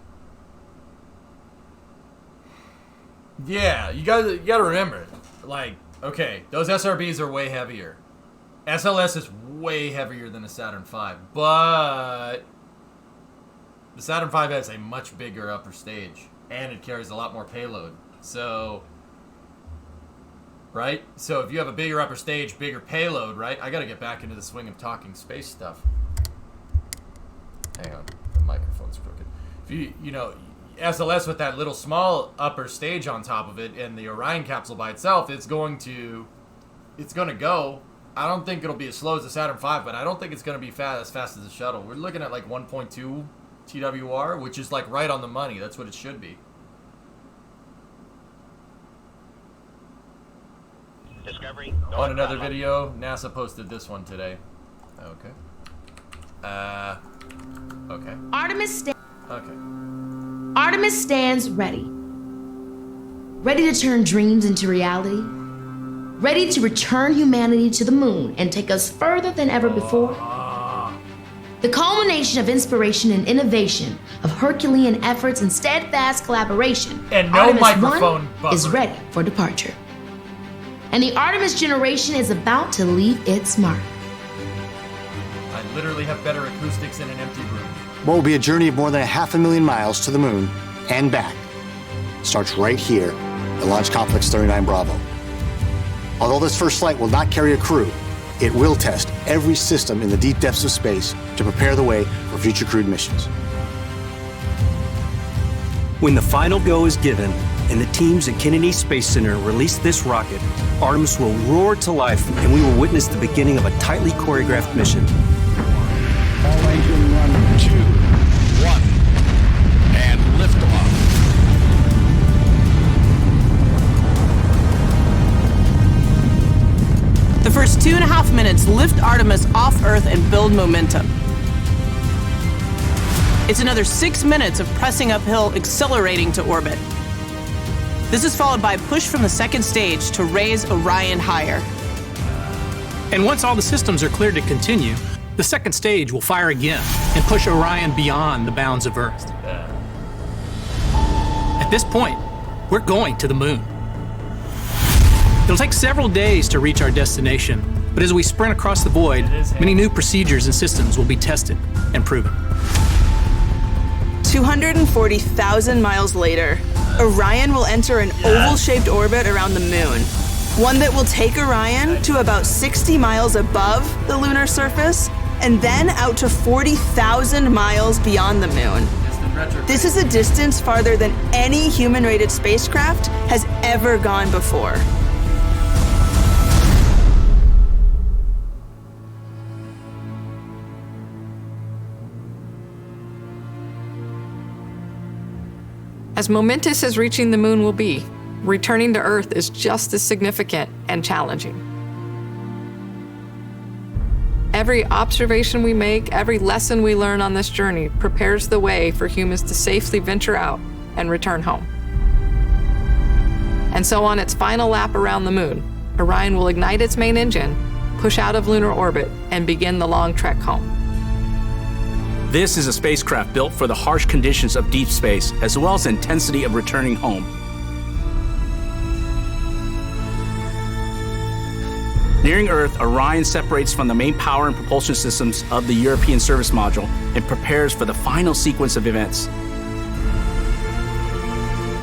Yeah, you gotta remember, like, okay, those SRBs are way heavier. SLS is way heavier than the Saturn V, but the Saturn V has a much bigger upper stage, and it carries a lot more payload. So, right? So if you have a bigger upper stage, bigger payload, right? I gotta get back into the swing of talking space stuff. Hang on, the microphone's crooked. If you know, SLS with that little small upper stage on top of it and the Orion capsule by itself, it's gonna go. I don't think it'll be as slow as the Saturn V, but I don't think it's gonna be as fast as the shuttle. We're looking at like 1.2 TWR, which is like right on the money. That's what it should be. Discovery. On another video, NASA posted this one today. Okay. Okay. Artemis stands ready. Ready to turn dreams into reality. Ready to return humanity to the moon and take us further than ever before. The culmination of inspiration and innovation, of Herculean efforts and steadfast collaboration, and no Artemis microphone 1 is ready for departure. And the Artemis generation is about to leave its mark. I literally have better acoustics in an empty room. What will be a journey of more than 500,000 miles to the moon and back starts right here at Launch Complex 39 Bravo. Although this first flight will not carry a crew, it will test every system in the deep depths of space to prepare the way for future crewed missions. When the final go is given and the teams at Kennedy Space Center release this rocket, Artemis will roar to life and we will witness the beginning of a tightly choreographed mission. All engine running. 2, 1, and liftoff. The first 2.5 minutes lift Artemis off Earth and build momentum. It's another 6 minutes of pressing uphill, accelerating to orbit. This is followed by a push from the second stage to raise Orion higher. And once all the systems are cleared to continue, the second stage will fire again and push Orion beyond the bounds of Earth. At this point, we're going to the moon. It'll take several days to reach our destination, but as we sprint across the void, many new procedures and systems will be tested and proven. 240,000 miles later, Orion will enter an oval-shaped orbit around the moon, one that will take Orion to about 60 miles above the lunar surface and then out to 40,000 miles beyond the moon. This is a distance farther than any human-rated spacecraft has ever gone before. As momentous as reaching the moon will be, returning to Earth is just as significant and challenging. Every observation we make, every lesson we learn on this journey prepares the way for humans to safely venture out and return home. And so on its final lap around the moon, Orion will ignite its main engine, push out of lunar orbit, and begin the long trek home. This is a spacecraft built for the harsh conditions of deep space, as well as the intensity of returning home. Nearing Earth, Orion separates from the main power and propulsion systems of the European Service Module and prepares for the final sequence of events.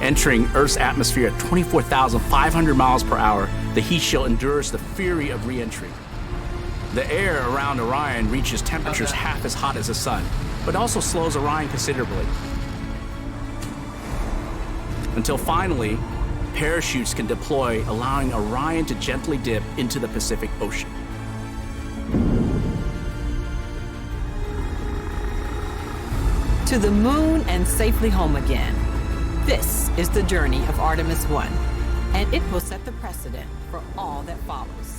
Entering Earth's atmosphere at 24,500 miles per hour, the heat shield endures the fury of re-entry. The air around Orion reaches temperatures half as hot as the sun, but also slows Orion considerably. Until finally, parachutes can deploy, allowing Orion to gently dip into the Pacific Ocean. To the moon and safely home again. This is the journey of Artemis 1, and it will set the precedent for all that follows.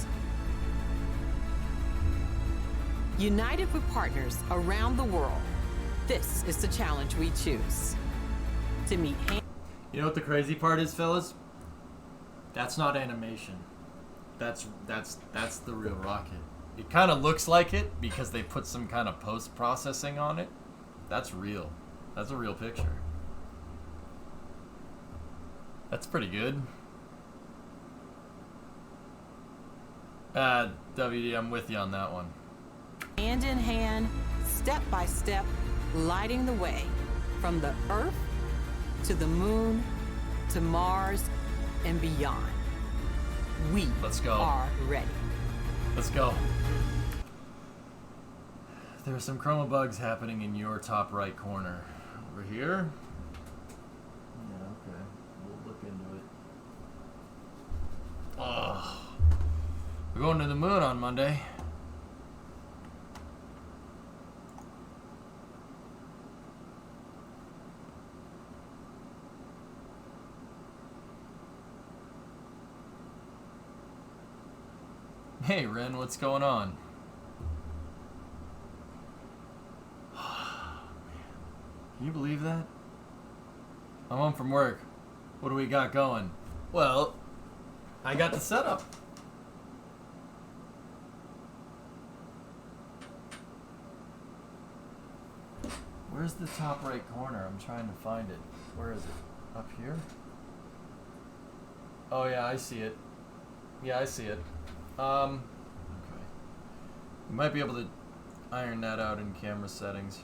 United with partners around the world, this is the challenge we choose. To meet You know what the crazy part is, fellas? That's not animation. That's the real rocket. It kind of looks like it because they put some kind of post-processing on it. That's real. That's a real picture. That's pretty good. WD, I'm with you on that one. Hand in hand, step by step, lighting the way from the Earth to the moon, to Mars, and beyond. We are ready. Let's go. There are some chroma bugs happening in your top right corner. Over here? Yeah, okay. We'll look into it. Ugh. We're going to the moon on Monday. Hey, Ren, what's going on? Can you believe that? I'm home from work. What do we got going? Well, I got the setup. Where's the top right corner? I'm trying to find it. Where is it? Up here? Oh yeah, I see it. Yeah, I see it. Okay. You might be able to iron that out in camera settings.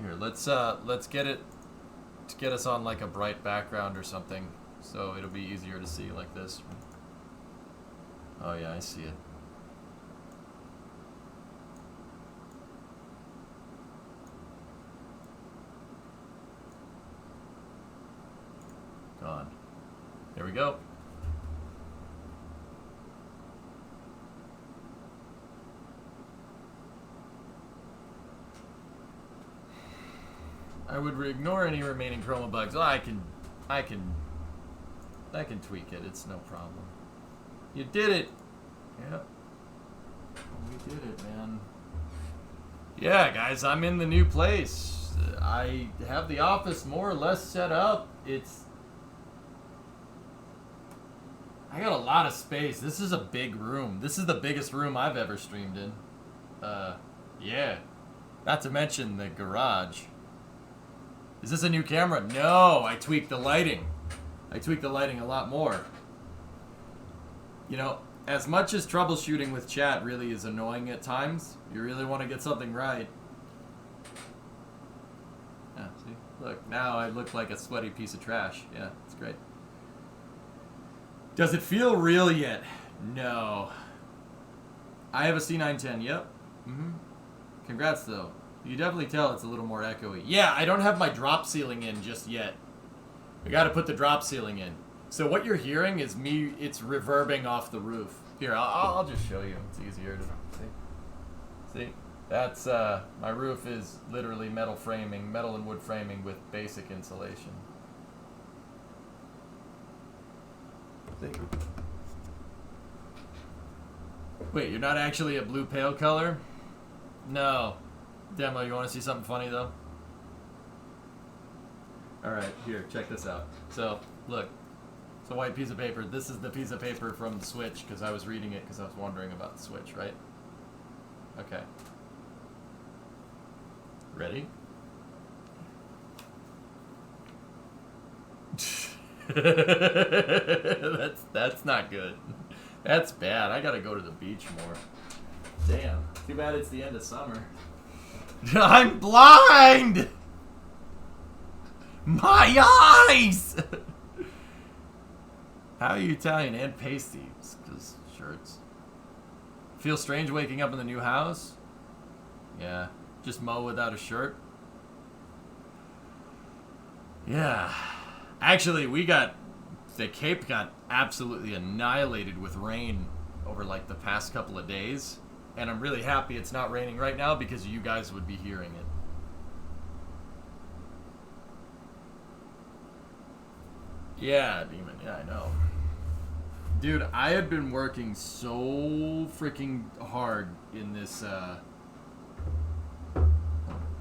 Here, let's get it to get us on like a bright background or something, so it'll be easier to see like this. Oh yeah, I see it. Gone. There we go. I would ignore any remaining chroma bugs. Oh, I can tweak it. It's no problem. You did it. Yep. We did it, man. Yeah, guys, I'm in the new place. I have the office more or less set up. I got a lot of space. This is a big room. This is the biggest room I've ever streamed in. Yeah. Not to mention the garage. Is this a new camera? No, I tweaked the lighting. I tweaked the lighting a lot more. You know, as much as troubleshooting with chat really is annoying at times, you really want to get something right. Yeah, see? Look, now I look like a sweaty piece of trash. Yeah, it's great. Does it feel real yet? No. I have a C910, yep. Congrats, though. You definitely tell it's a little more echoey. Yeah, I don't have my drop ceiling in just yet. I gotta put the drop ceiling in. So what you're hearing is me, it's reverbing off the roof. Here, I'll just show you. It's easier to see. See? That's, my roof is literally metal framing, metal and wood framing with basic insulation. See? Wait, you're not actually a blue pale color? No. Demo, you want to see something funny, though? Alright, here, check this out. So, look. It's a white piece of paper. This is the piece of paper from the Switch, because I was reading it because I was wondering about the Switch, right? Okay. Ready? That's not good. That's bad. I gotta go to the beach more. Damn. Too bad it's the end of summer. I'm blind! My eyes! How are you Italian and pasty? Because shirts. Feel strange waking up in the new house? Yeah. Just Mo without a shirt? Yeah. Actually, the Cape got absolutely annihilated with rain over like the past couple of days. And I'm really happy it's not raining right now because you guys would be hearing it. Yeah, Demon. Yeah, I know. Dude, I had been working so freaking hard in this, Oh,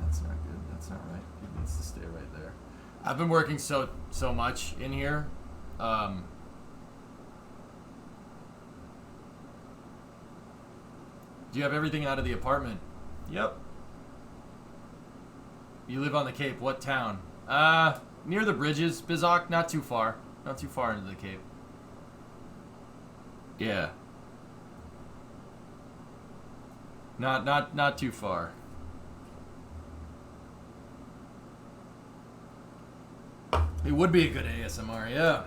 that's not good. That's not right. It needs to stay right there. I've been working so much in here. Do you have everything out of the apartment? Yep. You live on the Cape. What town? Near the bridges, Bizok. Not too far. Not too far into the Cape. Yeah. Not too far. It would be a good ASMR, yeah.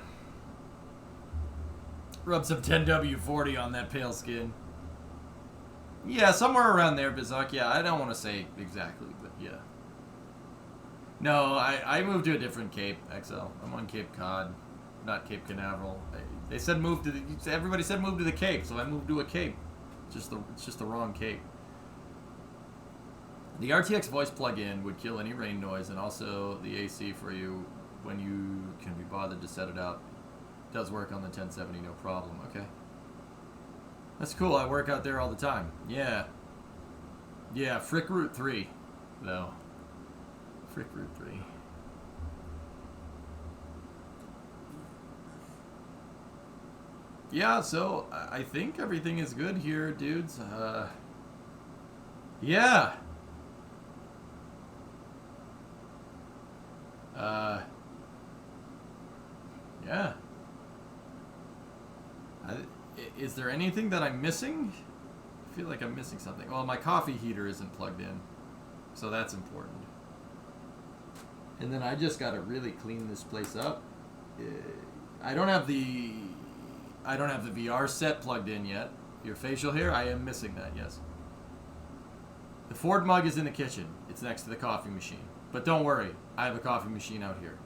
Rub some 10W40 on that pale skin. Yeah, somewhere around there, Bizak. Yeah, I don't want to say exactly, but yeah. No, I moved to a different Cape, XL. I'm on Cape Cod, not Cape Canaveral. They said move to the... Everybody said move to the Cape, so I moved to a Cape. It's just the wrong Cape. The RTX voice plug-in would kill any rain noise, and also the AC for you when you can be bothered to set it out. Does work on the 1070, no problem. Okay. That's cool. I work out there all the time. Yeah. Yeah, Frick Route 3, though. Frick Route 3. Yeah, so I think everything is good here, dudes. Yeah. Yeah. Is there anything that I'm missing? I feel like I'm missing something. Well, my coffee heater isn't plugged in, so that's important. And then I just gotta really clean this place up. I don't have the VR set plugged in yet. Your facial hair, I am missing that, yes. The Ford mug is in the kitchen. It's next to the coffee machine. But don't worry, I have a coffee machine out here.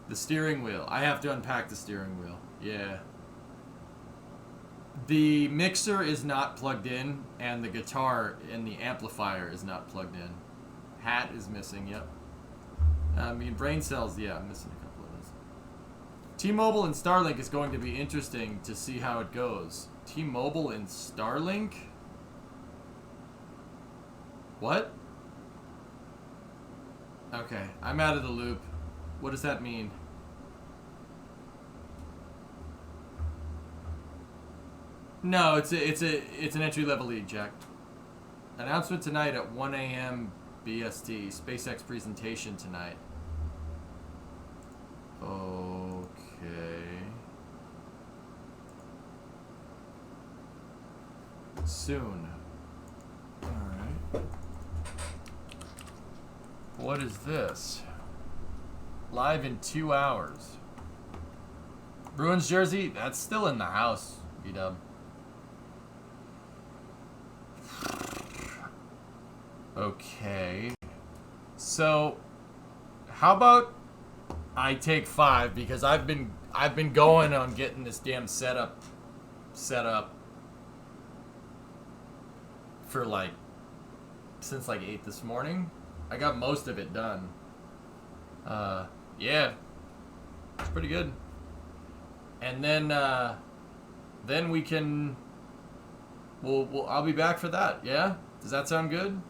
The steering wheel. I have to unpack the steering wheel. Yeah. The mixer is not plugged in, and the guitar and the amplifier is not plugged in. Hat is missing, yep. I mean, brain cells, yeah, I'm missing a couple of those. T-Mobile and Starlink is going to be interesting to see how it goes. T-Mobile and Starlink? What? Okay, I'm out of the loop. What does that mean? No, it's an entry-level league, Jack. Announcement tonight at 1 a.m. BST. SpaceX presentation tonight. Okay. Soon. Alright. What is this? Live in 2 hours. Bruins jersey? That's still in the house, B-dub. Okay. So, how about I take 5, because I've been going on getting this damn setup set up for like since like 8 this morning. I got most of it done. Yeah, it's pretty good. And then we can. I'll be back for that. Yeah, does that sound good?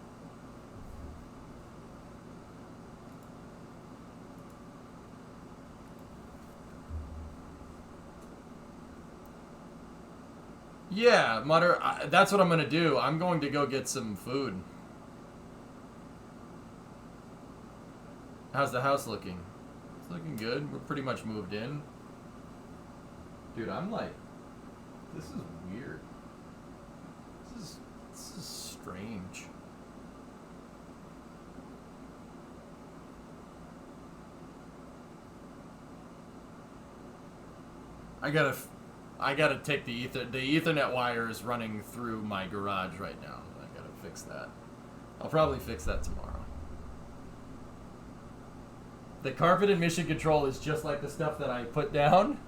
Yeah, Mutter, that's what I'm going to do. I'm going to go get some food. How's the house looking? It's looking good. We're pretty much moved in. Dude, I'm like, this is weird. This is strange. I gotta take the Ethernet wire is running through my garage right now. I gotta fix that. I'll probably fix that tomorrow. The carpet and mission control is just like the stuff that I put down.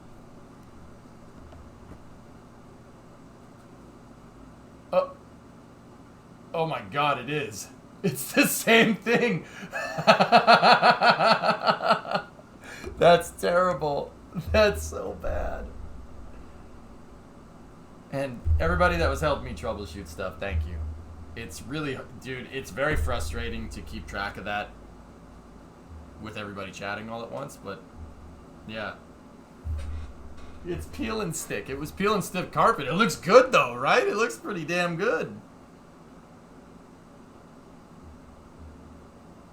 Oh my god, it is. It's the same thing. That's terrible. That's so bad. And everybody that was helping me troubleshoot stuff, thank you. It's really, dude, it's very frustrating to keep track of that with everybody chatting all at once, but yeah. It's peel and stick. It was peel and stick carpet. It looks good though, right? It looks pretty damn good.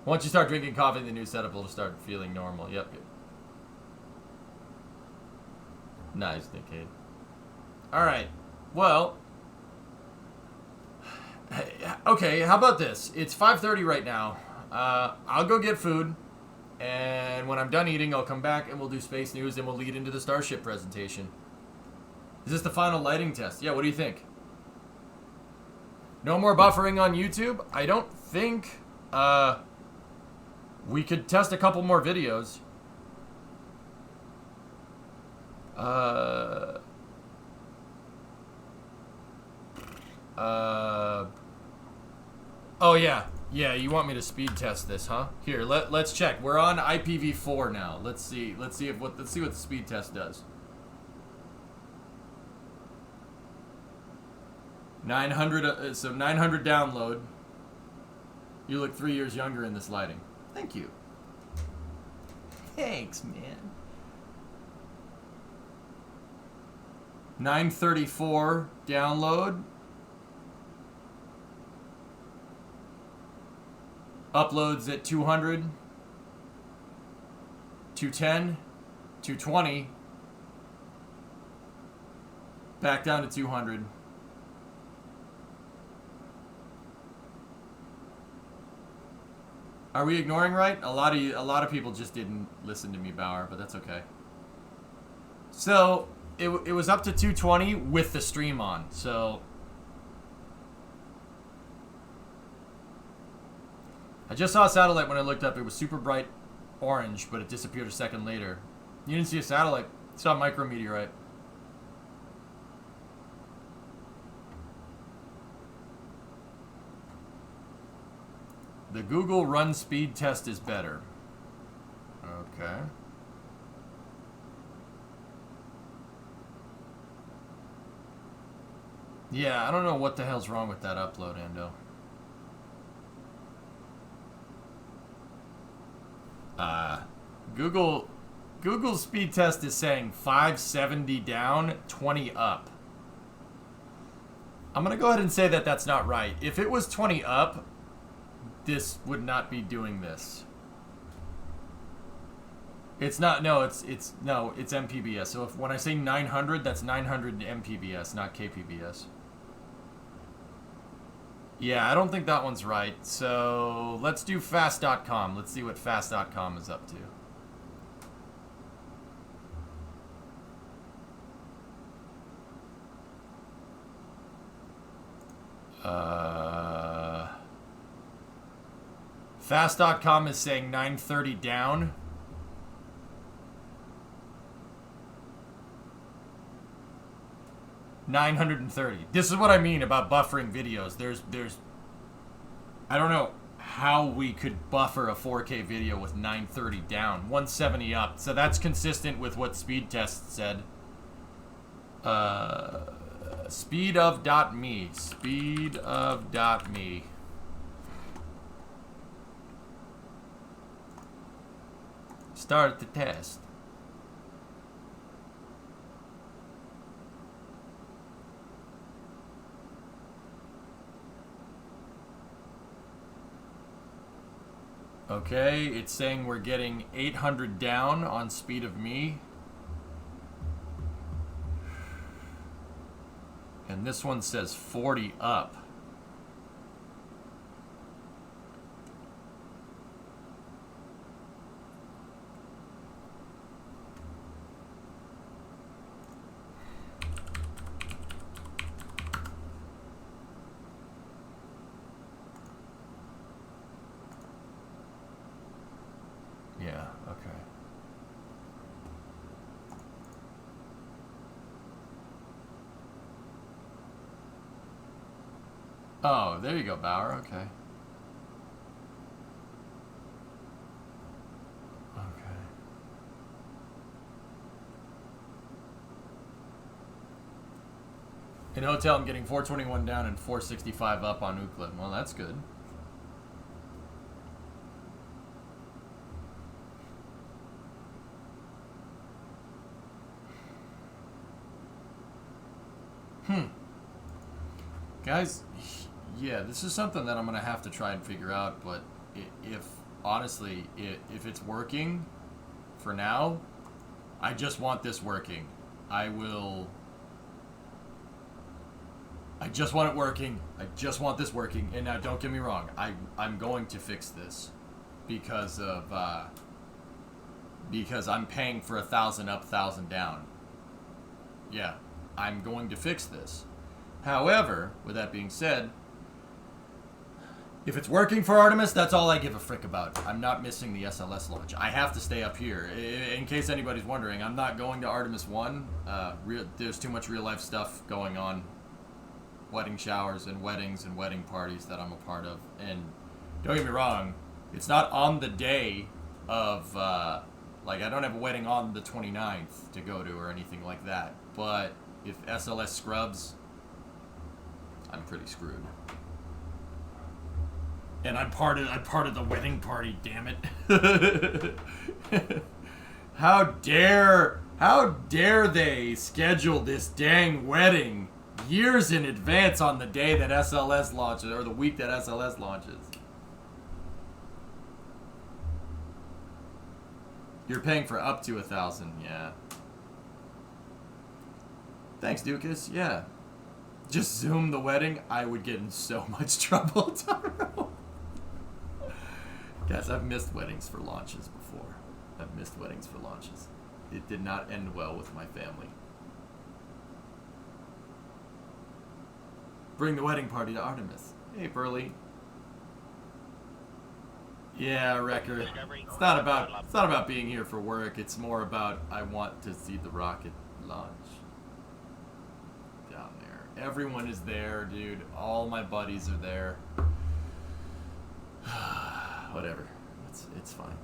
Once you start drinking coffee, the new setup will start feeling normal. Yep. Nice, Nickade. Alright. Well. Okay, how about this? It's 5:30 right now. I'll go get food. And when I'm done eating, I'll come back and we'll do space news and we'll lead into the Starship presentation. Is this the final lighting test? Yeah, what do you think? No more buffering on YouTube? I don't think, we could test a couple more videos. Oh yeah. Yeah, you want me to speed test this, huh? Here, let's check. We're on IPv4 now. Let's see what the speed test does. 900 so 900 download. You look 3 years younger in this lighting. Thank you. Thanks, man. 934 download. Uploads at 200, 210, 220, back down to 200. Are we ignoring right? A lot of people just didn't listen to me, Bauer, but that's okay. So it was up to 220 with the stream on. So I just saw a satellite when I looked up. It was super bright orange, but it disappeared a second later. You didn't see a satellite. You saw a micrometeorite. The Google Run speed test is better. Okay. Yeah, I don't know what the hell's wrong with that upload, Ando. Google's speed test is saying 570 down, 20 up. I'm gonna go ahead and say that that's not right. If it was 20 up, this would not be doing this. It's not. No, it's MPBS. So when I say 900, that's 900 MPBS, not KPBS. Yeah, I don't think that one's right. So let's do fast.com. Let's see what fast.com is up to. Fast.com is saying 930 down. $930. This is what I mean about buffering videos. There's I don't know how we could buffer a 4K video with 930 down, 170 up. So that's consistent with what speed test said. Speedof.me. Speedof.me. Start the test. Okay, it's saying we're getting 800 down on speed of me. And this one says 40 up. Yeah, okay. Oh, there you go, Bauer. Okay. Okay. In hotel, I'm getting 421 down and 465 up on Ookla. Well, that's good. Guys, yeah, this is something that I'm going to have to try and figure out, but if honestly, if it's working for now, I just want this working. I just want it working. I just want this working. And now, don't get me wrong, I'm going to fix this because of because I'm paying for 1,000 up, 1,000 down. Yeah, I'm going to fix this. However, with that being said, if it's working for Artemis, that's all I give a frick about. I'm not missing the SLS launch. I have to stay up here. In case anybody's wondering, I'm not going to Artemis 1. There's too much real-life stuff going on. Wedding showers and weddings and wedding parties that I'm a part of. And don't get me wrong, it's not on the day of, like, I don't have a wedding on the 29th to go to or anything like that. But if SLS scrubs, I'm pretty screwed. And I'm part of the wedding party, damn it. How dare they schedule this dang wedding years in advance on the day that SLS launches, or the week that SLS launches. You're paying for up to 1,000, yeah. Thanks, Dukas, yeah. Just Zoom the wedding, I would get in so much trouble tomorrow. Guys, I've missed weddings for launches before. I've missed weddings for launches. It did not end well with my family. Bring the wedding party to Artemis. Hey, Burley. Yeah, Wrecker. It's not about being here for work. It's more about I want to see the rocket launch. Down there. Everyone is there, dude. All my buddies are there. Whatever. It's fine.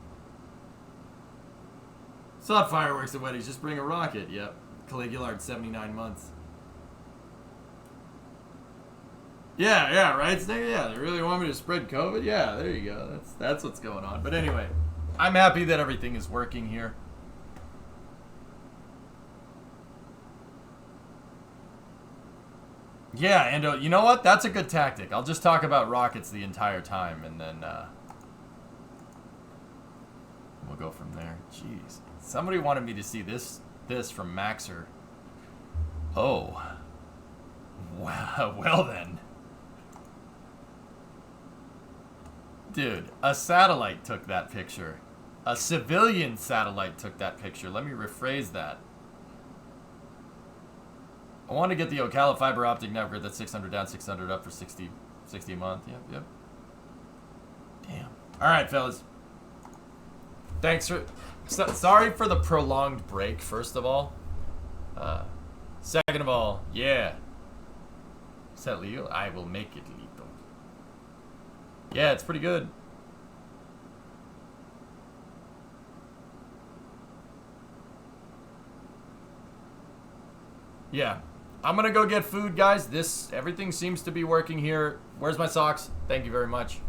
It's not fireworks at weddings, just bring a rocket. Yep. Caligulard, 79 months. Yeah, right? Yeah, they really want me to spread COVID? Yeah, there you go. That's what's going on. But anyway, I'm happy that everything is working here. Yeah, and you know what? That's a good tactic. I'll just talk about rockets the entire time, and then we'll go from there. Jeez. Somebody wanted me to see this from Maxer. Oh. Wow. Well then. Dude, a satellite took that picture. A civilian satellite took that picture. Let me rephrase that. I want to get the Ocala fiber optic network that's 600 down, 600 up for 60 a month. Yep. Damn. All right, fellas. Thanks for... sorry for the prolonged break, first of all. Second of all, yeah. Set Leo? I will make it, Lito. Yeah, it's pretty good. Yeah. I'm gonna go get food, guys. Everything seems to be working here. Where's my socks? Thank you very much.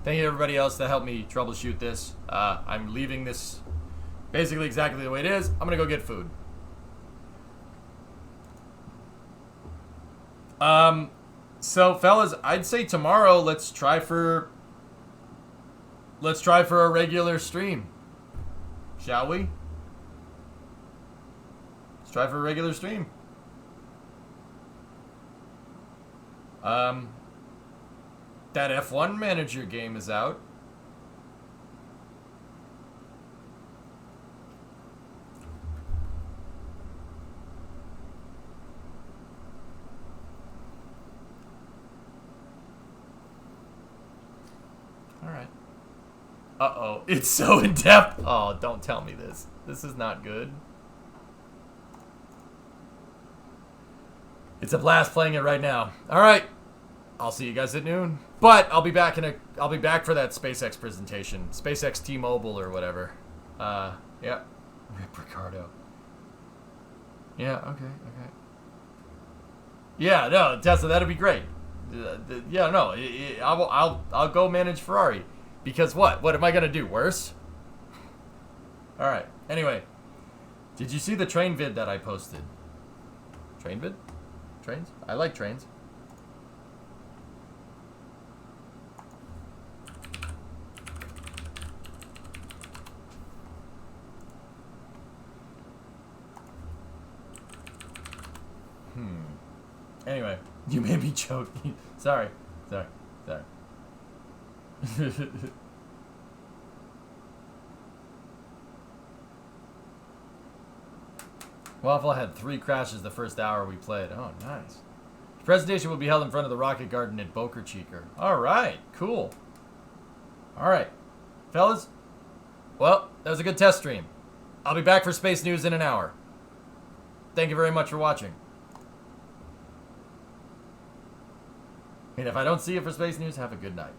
Thank you to everybody else that helped me troubleshoot this. I'm leaving this basically exactly the way it is. I'm gonna go get food. So fellas, I'd say tomorrow let's try for a regular stream. Shall we? Let's try for a regular stream. That F1 Manager game is out. Alright. Uh-oh. It's so in-depth. Oh, don't tell me this. This is not good. It's a blast playing it right now. Alright. I'll see you guys at noon. But I'll be back for that SpaceX presentation. SpaceX T-Mobile or whatever. Yeah. Rip Ricardo. Yeah, okay. Yeah, no, Tesla, that'd be great. Yeah, no, I'll go manage Ferrari. Because what? What am I gonna do? Worse? Alright. Anyway. Did you see the train vid that I posted? Train vid? Trains? I like trains. Anyway, you made me choke. Sorry. Waffle had 3 crashes the first hour we played. Oh, nice. The presentation will be held in front of the Rocket Garden at Boca Chica. Alright, cool. Alright. Fellas, well, that was a good test stream. I'll be back for Space News in an hour. Thank you very much for watching. And if I don't see you for Space News, have a good night.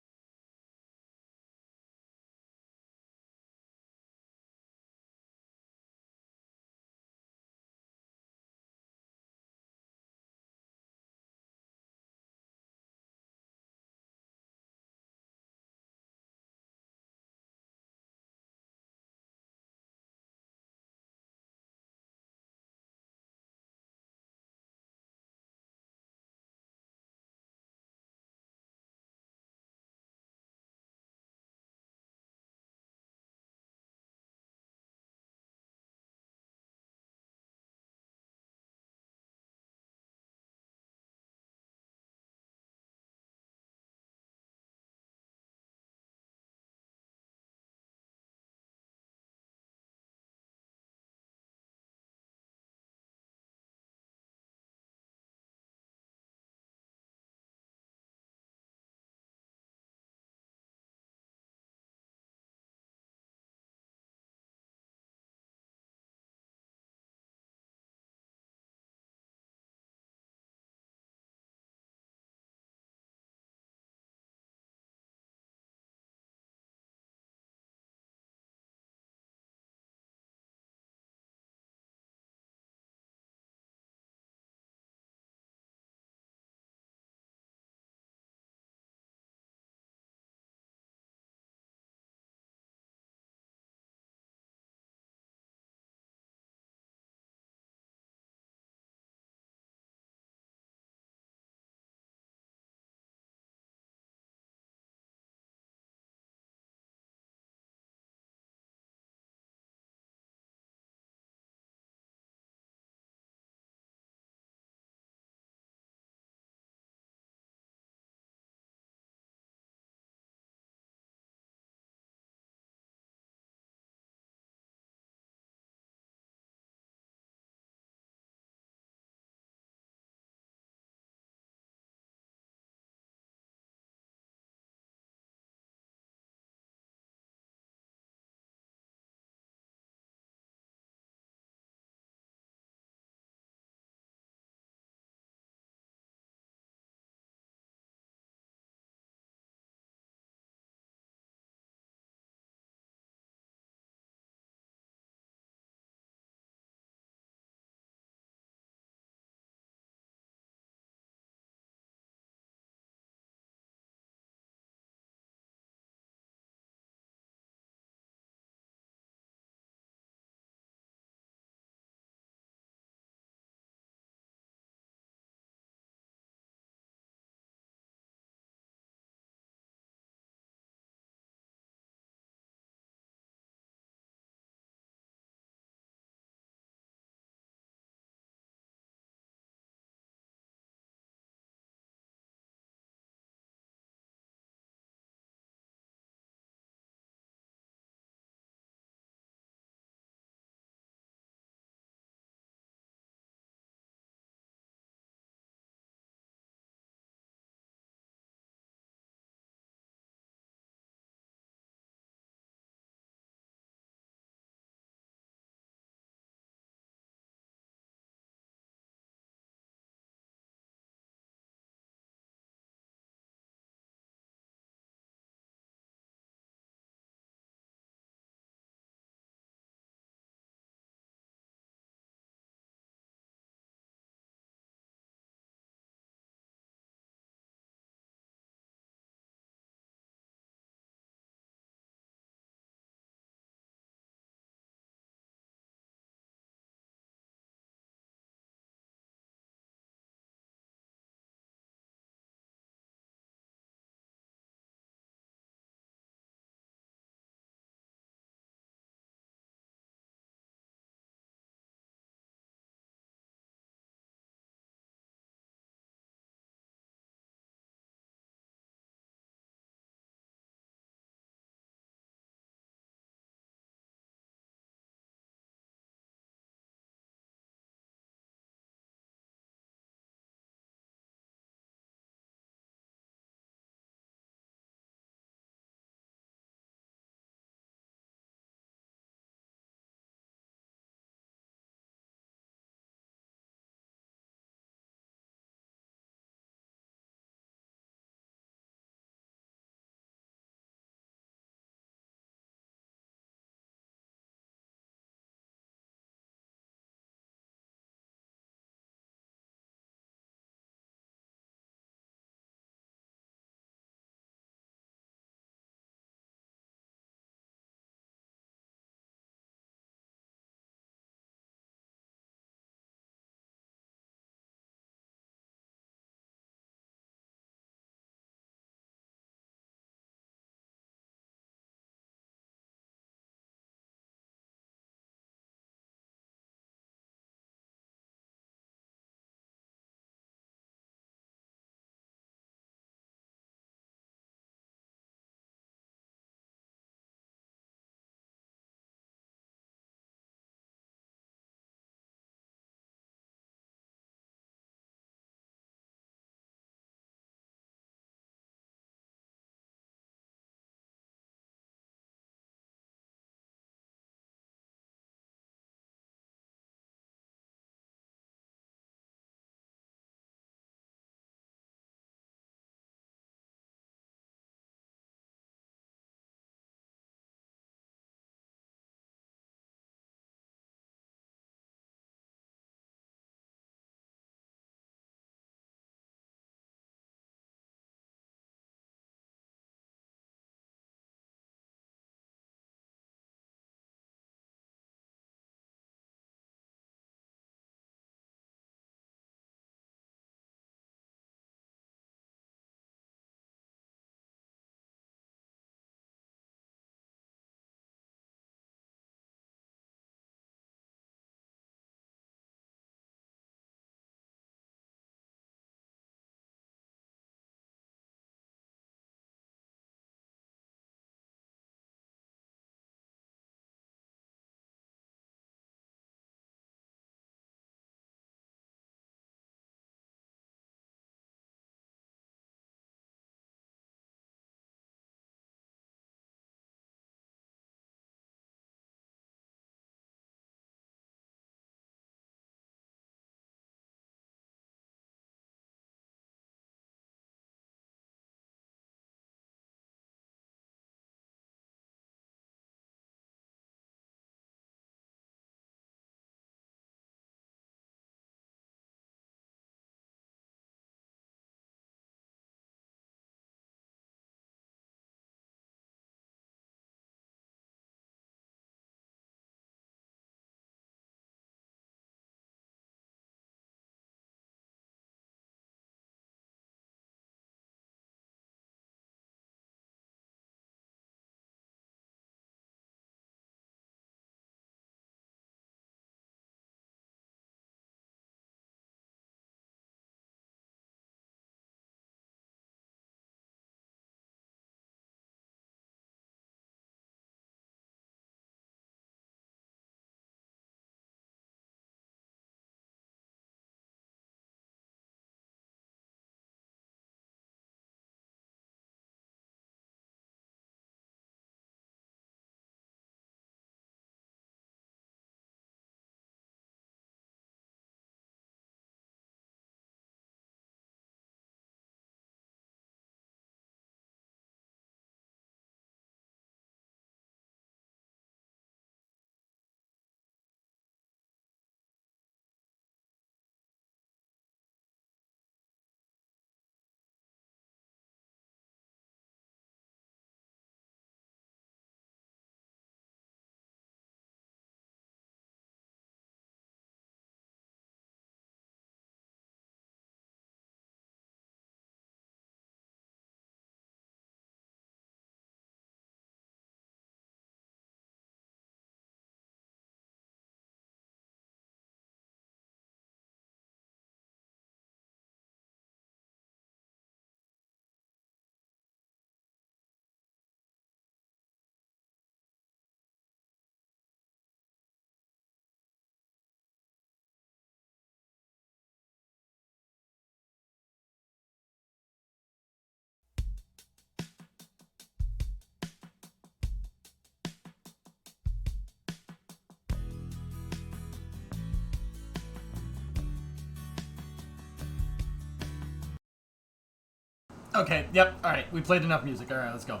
Okay, yep, alright. We played enough music. Alright, let's go.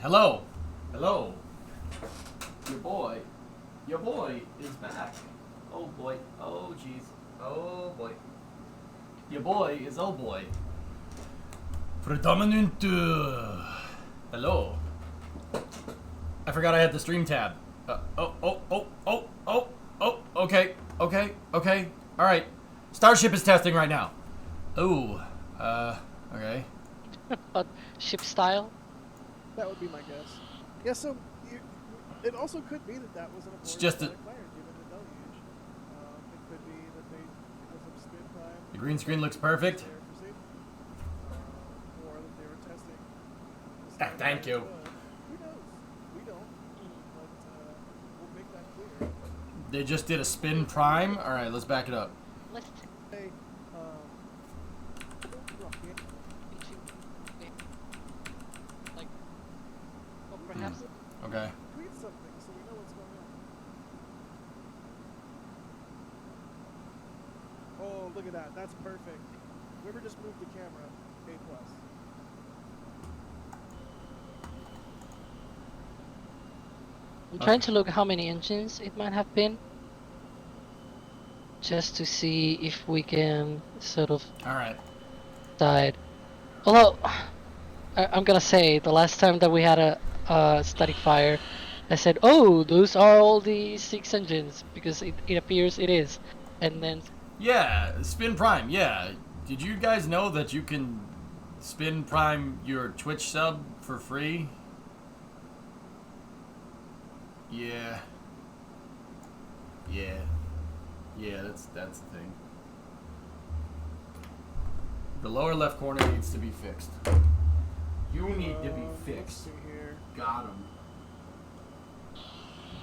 Hello. Hello. Your boy is back. Oh boy. Oh jeez. Oh boy. Your boy is oh boy. Predominant. Hello. I forgot I had the stream tab. Okay. Alright. Starship is testing right now. Ooh. Okay. Ship style? That would be my guess. Yeah, so it also could be that was an It's just a... fire given the deluge. It could be that it was a spin prime. The green screen looks perfect. Or that they were testing. Thank you. Who knows? We don't. But we'll make that clear. They just did a spin prime. Alright, let's back it up. Let's say, like, well, perhaps. Okay. Tweet something so we know what's going on. Oh, look at that. That's perfect. Whoever just moved the camera, A+. I'm trying to look how many engines it might have been. Just to see if we can sort of decide. Although, I'm gonna say, the last time that we had a static fire, I said, oh, those are all the 6 engines, because it appears it is. And then... Yeah, spin prime, yeah. Did you guys know that you can spin prime your Twitch sub for free? Yeah. Yeah, that's the thing. The lower left corner needs to be fixed. You need to be fixed. Got him.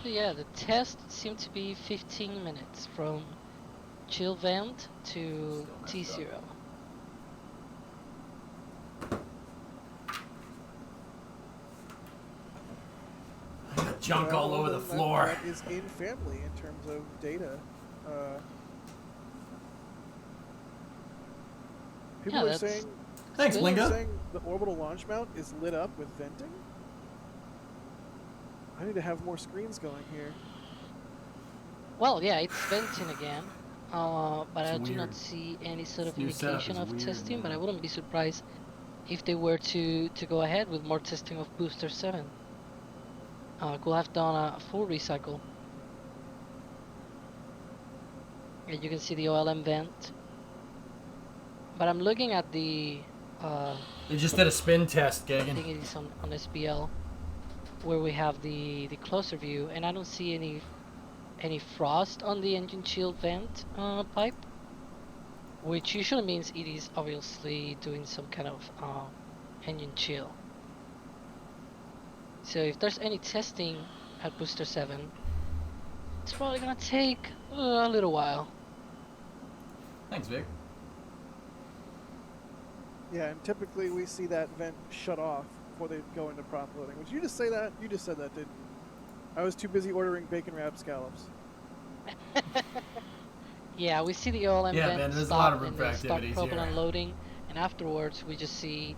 Yeah, the test seemed to be 15 minutes from chill vent to T0. I got junk all over the floor. That is in family in terms of data. People are saying. Thanks, people Blinga. are saying the orbital launch mount is lit up with venting. I need to have more screens going here. Well, yeah, it's venting again, but I do not see any sort of indication of testing. But I wouldn't be surprised if they were to go ahead with more testing of Booster 7. Could have done a full recycle. And you can see the OLM vent. But I'm looking at the... they just did a spin test, Gagan. I think it is on SBL, where we have the closer view, and I don't see any frost on the engine shield vent pipe, which usually means it is obviously doing some kind of engine chill. So if there's any testing at Booster 7, it's probably gonna take a little while. Thanks, Vic. Yeah, and typically we see that vent shut off before they go into prop loading. Would you just say that? You just said that, didn't you? I was too busy ordering bacon wrapped scallops. Yeah, we see the OLM vent man, there's stop a lot of and roof then stop activities propellant here. unloading, and afterwards we just see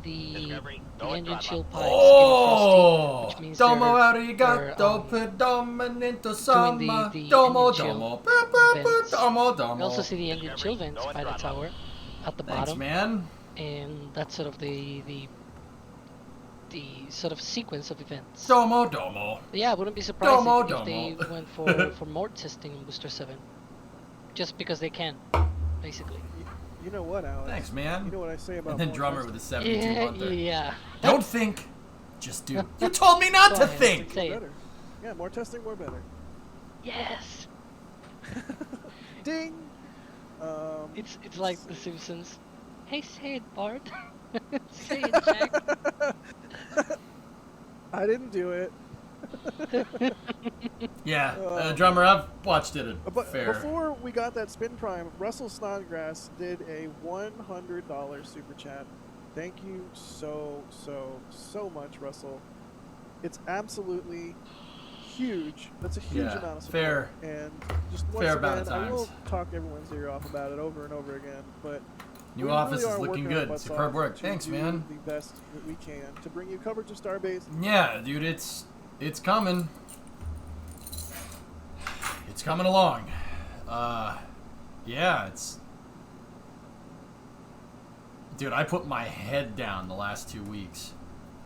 the engine chill pipes Oh! getting frosty, which means Domo they're arigato, predominante doing sama. the Domo, engine domo. chill vents. Domo, domo. We also see the engine chill vents by the tower at the Thanks, bottom. man. And that's sort of the sort of sequence of events. Domo, domo. But yeah, I wouldn't be surprised Domo, if they domo. went for more testing in Booster 7. Just because they can, basically. You know what, Alex? Thanks, man. You know what I say about And then more drummer testing? with a 72 month. Yeah. Don't think, just do. You told me not to think. Say it. Better. Yeah, more testing, more better. Yes. Ding. It's like The Simpsons. Hey, say it, Bart. Say it, Jack. I didn't do it. Yeah, drummer, I've watched it. But Fair. before we got that spin prime, Russell Snodgrass did a $100 super chat. Thank you so much, Russell. It's absolutely huge. That's a huge amount of support. Fair. And just once Fair again, amount of I will times. talk everyone's ear off about it over and over again, but New We office really is are looking working our good. butts Superb off work. to Thanks, do man. The best that we can to bring you coverage of Starbase. Yeah, dude, it's coming. It's coming along. Yeah, it's... Dude, I put my head down the last 2 weeks.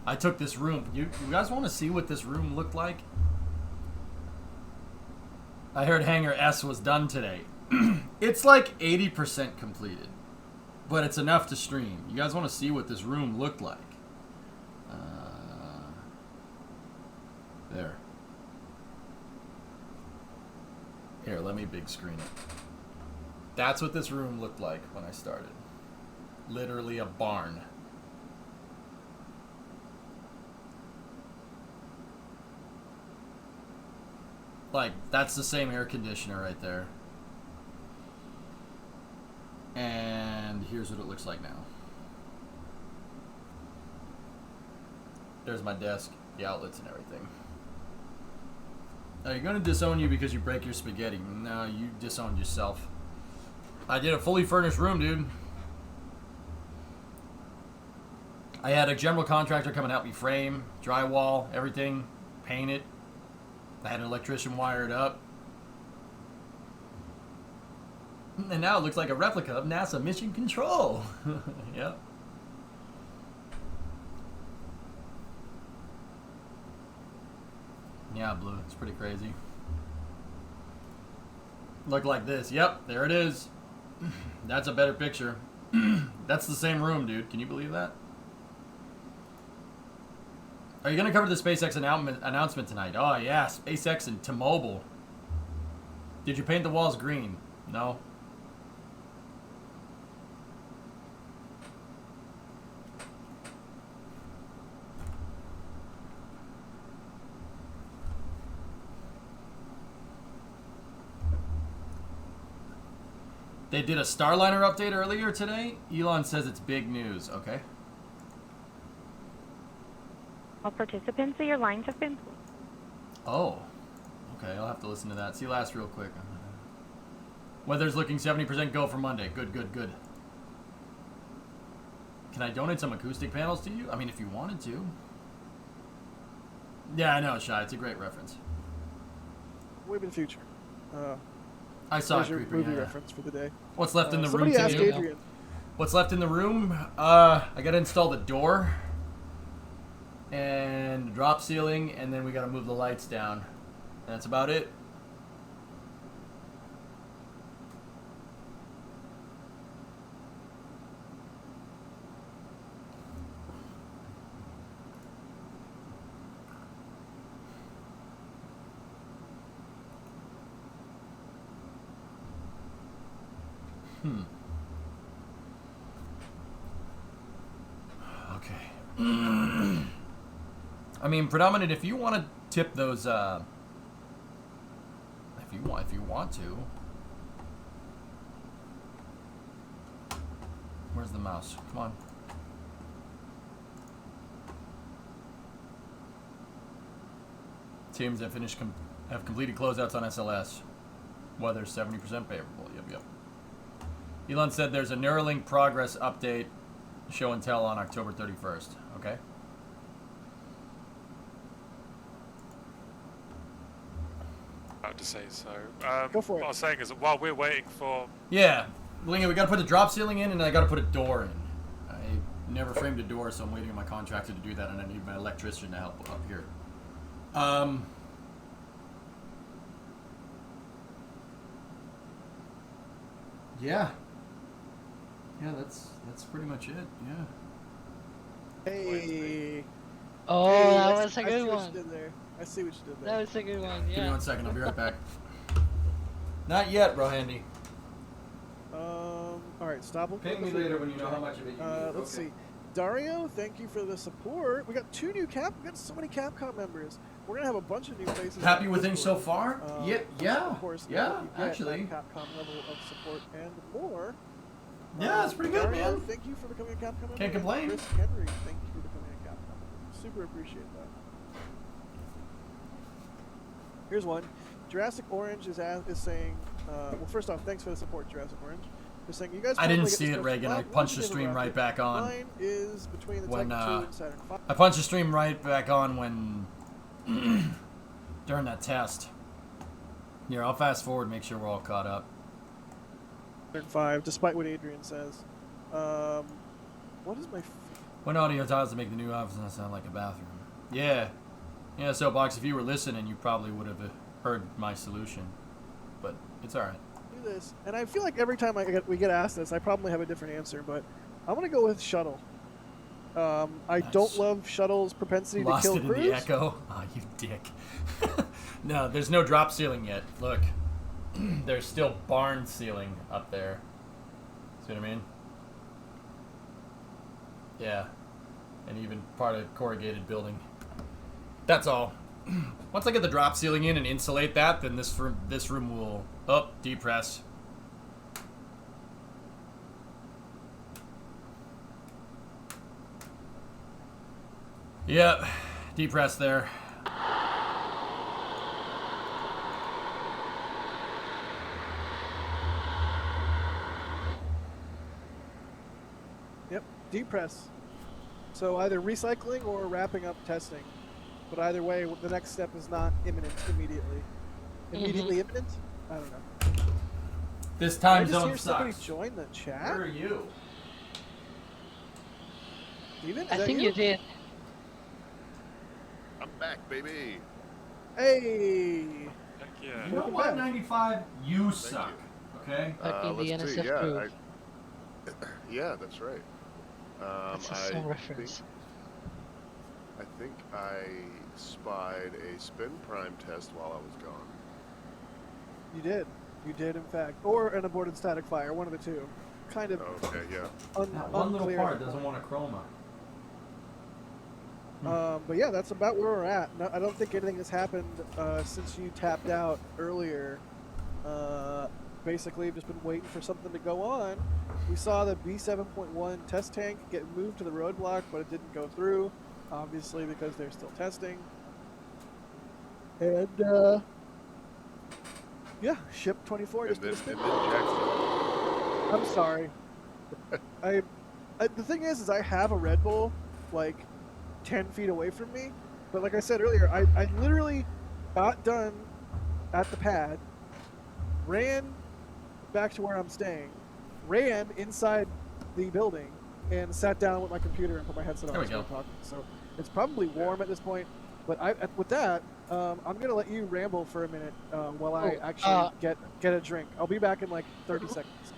I took this room. You guys want to see what this room looked like? I heard Hangar S was done today. It's like 80% completed. But it's enough to stream. You guys want to see what this room looked like? There. Here, let me big screen it. That's what this room looked like when I started. Literally a barn. Like, that's the same air conditioner right there. And here's what it looks like now. There's my desk, the outlets and everything. Are you gonna disown you because you break your spaghetti? No, you disowned yourself. I did a fully furnished room, dude. I had a general contractor come and help me frame, drywall, everything, paint it. I had an electrician wire it up. And now it looks like a replica of NASA Mission Control. Yep. Yeah, Blue. It's pretty crazy. Look like this. Yep, there it is. That's a better picture. That's the same room, dude. Can you believe that? Are you going to cover the SpaceX announcement tonight? Oh, yeah. SpaceX and T-Mobile. Did you paint the walls green? No. They did a Starliner update earlier today. Elon says it's big news. Okay. All participants, your lines have been... Oh. Okay, I'll have to listen to that. See last real quick. Weather's looking 70% go for Monday. Good, good, good. Can I donate some acoustic panels to you? I mean, if you wanted to. Yeah, I know, Shy. It's a great reference. Way in the future. I saw it your creeping. movie Yeah. reference for the day. What's left in the room? Somebody asked Adrian. What's left in the room? I got to install the door and drop ceiling, and then we got to move the lights down. And that's about it. Okay. I mean, predominant. If you want to tip those, if you want to. Where's the mouse? Come on. Teams that have completed closeouts on SLS. Weather 70% favorable. Yep. Elon said there's a Neuralink progress update, show and tell on October 31st. Okay. To say so. Go for it. What I was saying is that while we're waiting for... Yeah. Linga, we got to put the drop ceiling in, and I got to put a door in. I never framed a door, so I'm waiting on my contractor to do that, and I need my electrician to help up here. Yeah. Yeah, that's pretty much it. Yeah. Hey. Oh, Hey, that I was a see good what one. you did there. I see what you did there. That was a good one, yeah. Give me 1 second. I'll be right back. Not yet, bro, Handy. All right, stop. Ping me later when you know how much of it you need. Let's see. Dario, thank you for the support. We got we got so many Capcom members. We're gonna have a bunch of new faces. Happy with things so far? Yeah. Of course, Yeah, you get actually. that Capcom level of support and more. Yeah, it's pretty good, Dario, man. Thank you for becoming a Capcom member. Can't complain. Chris Henry, thank you for becoming a Capcom member. Super appreciate that. Here's one. Jurassic Orange is saying, well, first off, thanks for the support, Jurassic Orange. Just saying, you guys. I didn't probably get see this it, question Reagan. I live. punched the What's stream favorite right rocket? back on. Mine is between the When Titan II and Saturn V. I punched the stream right back on when during that test. Here, I'll fast forward, make sure we're all caught up. Saturn V, despite what Adrian says. What is my? When audio tiles to make the new office not sound like a bathroom. Yeah, yeah. Soapbox, if you were listening, you probably would have heard my solution, but it's all right. Do this, and I feel like every time we get asked this, I probably have a different answer, but I'm gonna go with shuttle. I don't love shuttle's propensity Lost to kill it crews. in the echo. Oh, you dick. No, there's no drop ceiling yet. Look, there's still barn ceiling up there. See what I mean? Yeah, and even part of corrugated building. That's all. Once I get the drop ceiling in and insulate that, then this room will depress. Yep, depress there. Yep, depress. So either recycling or wrapping up testing. But either way, the next step is not imminent immediately. Immediately imminent? I don't know. This time Did I zone just hear somebody sucks. join the chat? Where are you? Steven, I think you did. I'm back, baby. Hey! Heck yeah. You know what, 95? You suck. Okay? Let's see. Yeah, yeah, that's right. That's a song reference. I think I spied a spin prime test while I was gone. You did. You did, in fact. Or an aborted static fire, one of the two. Kind of. Okay, yeah. That one little part doesn't want a chroma. But yeah, that's about where we're at. No, I don't think anything has happened since you tapped out earlier. Basically, I've just been waiting for something to go on. We saw the B7.1 test tank get moved to the roadblock, but it didn't go through, obviously because they're still testing. And yeah, ship 24 just did a spin. I'm sorry. The thing is I have a Red Bull like 10 feet away from me, but like I said earlier, I literally got done at the pad, ran back to where I'm staying, ran inside the building, and sat down with my computer and put my headset on. There we go. Talking. So it's probably warm at this point, but with that, I'm gonna let you ramble for a minute while I actually get a drink. I'll be back in like 30 seconds.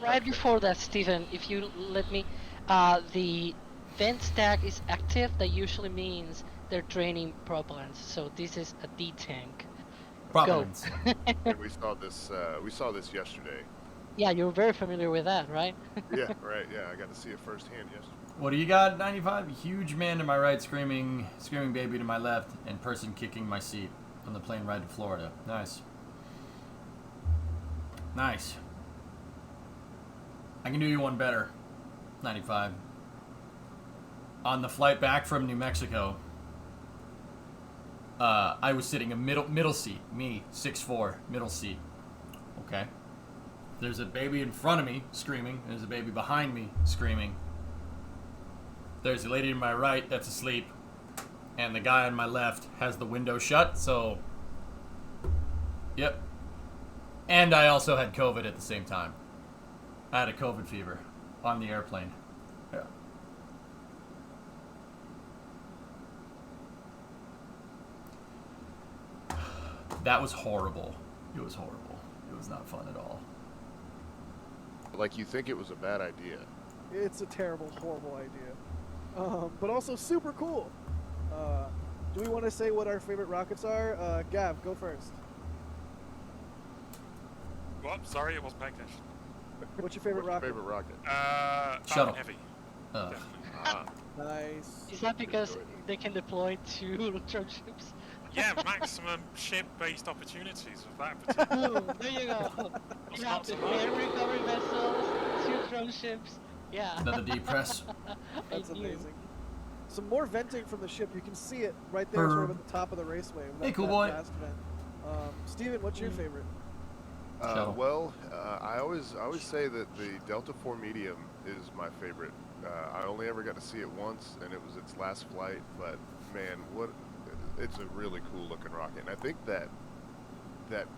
Right before that, Steven, if you let me, the vent stack is active. That usually means they're draining propellants. So this is a D tank. Propellants. And we saw this yesterday. Yeah, you're very familiar with that, right? Yeah, right. Yeah, I got to see it firsthand yesterday. What do you got, 95? Huge man to my right, screaming baby to my left, and person kicking my seat on the plane ride to Florida. Nice. Nice. I can do you one better, 95. On the flight back from New Mexico, I was sitting a middle seat, me, 6'4", middle seat. Okay. There's a baby in front of me screaming. There's a baby behind me screaming. There's a lady to my right that's asleep, and the guy on my left has the window shut, so... Yep. And I also had COVID at the same time. I had a COVID fever on the airplane. Yeah. That was horrible. It was horrible. It was not fun at all. Like, you think it was a bad idea. It's a terrible, horrible idea. But also super cool. Do we want to say what our favorite rockets are? Gav, go first. What? Sorry, it wasn't paying attention. What's your favorite rocket? Shuttle. Heavy. Nice. Is that because they can deploy 2 neutron ships? Yeah, maximum ship-based opportunities with that particular. There you go. You have the air recovery vessels, 2 drone ships. Yeah. Another depress. That's amazing. Some more venting from the ship. You can see it right there, sort of at the top of the raceway. Hey, cool boy. Fast vent. Steven, what's your favorite? Well, I always say that the Delta IV medium is my favorite. I only ever got to see it once, and it was its last flight. But man, it's a really cool looking rocket. And I think that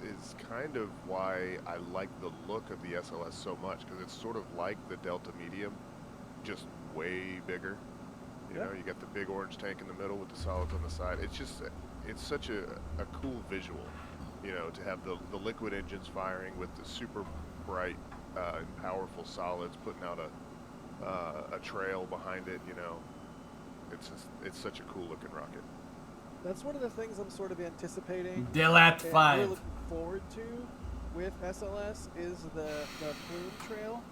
is kind of why I like the look of the SLS so much, because it's sort of like the Delta medium, just way bigger. You know, you got the big orange tank in the middle with the solids on the side. It's such a cool visual. You know, to have the liquid engines firing with the super bright and powerful solids putting out a trail behind it. You know, it's such a cool looking rocket. That's one of the things I'm sort of anticipating. Delat 5. Really looking forward to with SLS is the plume trail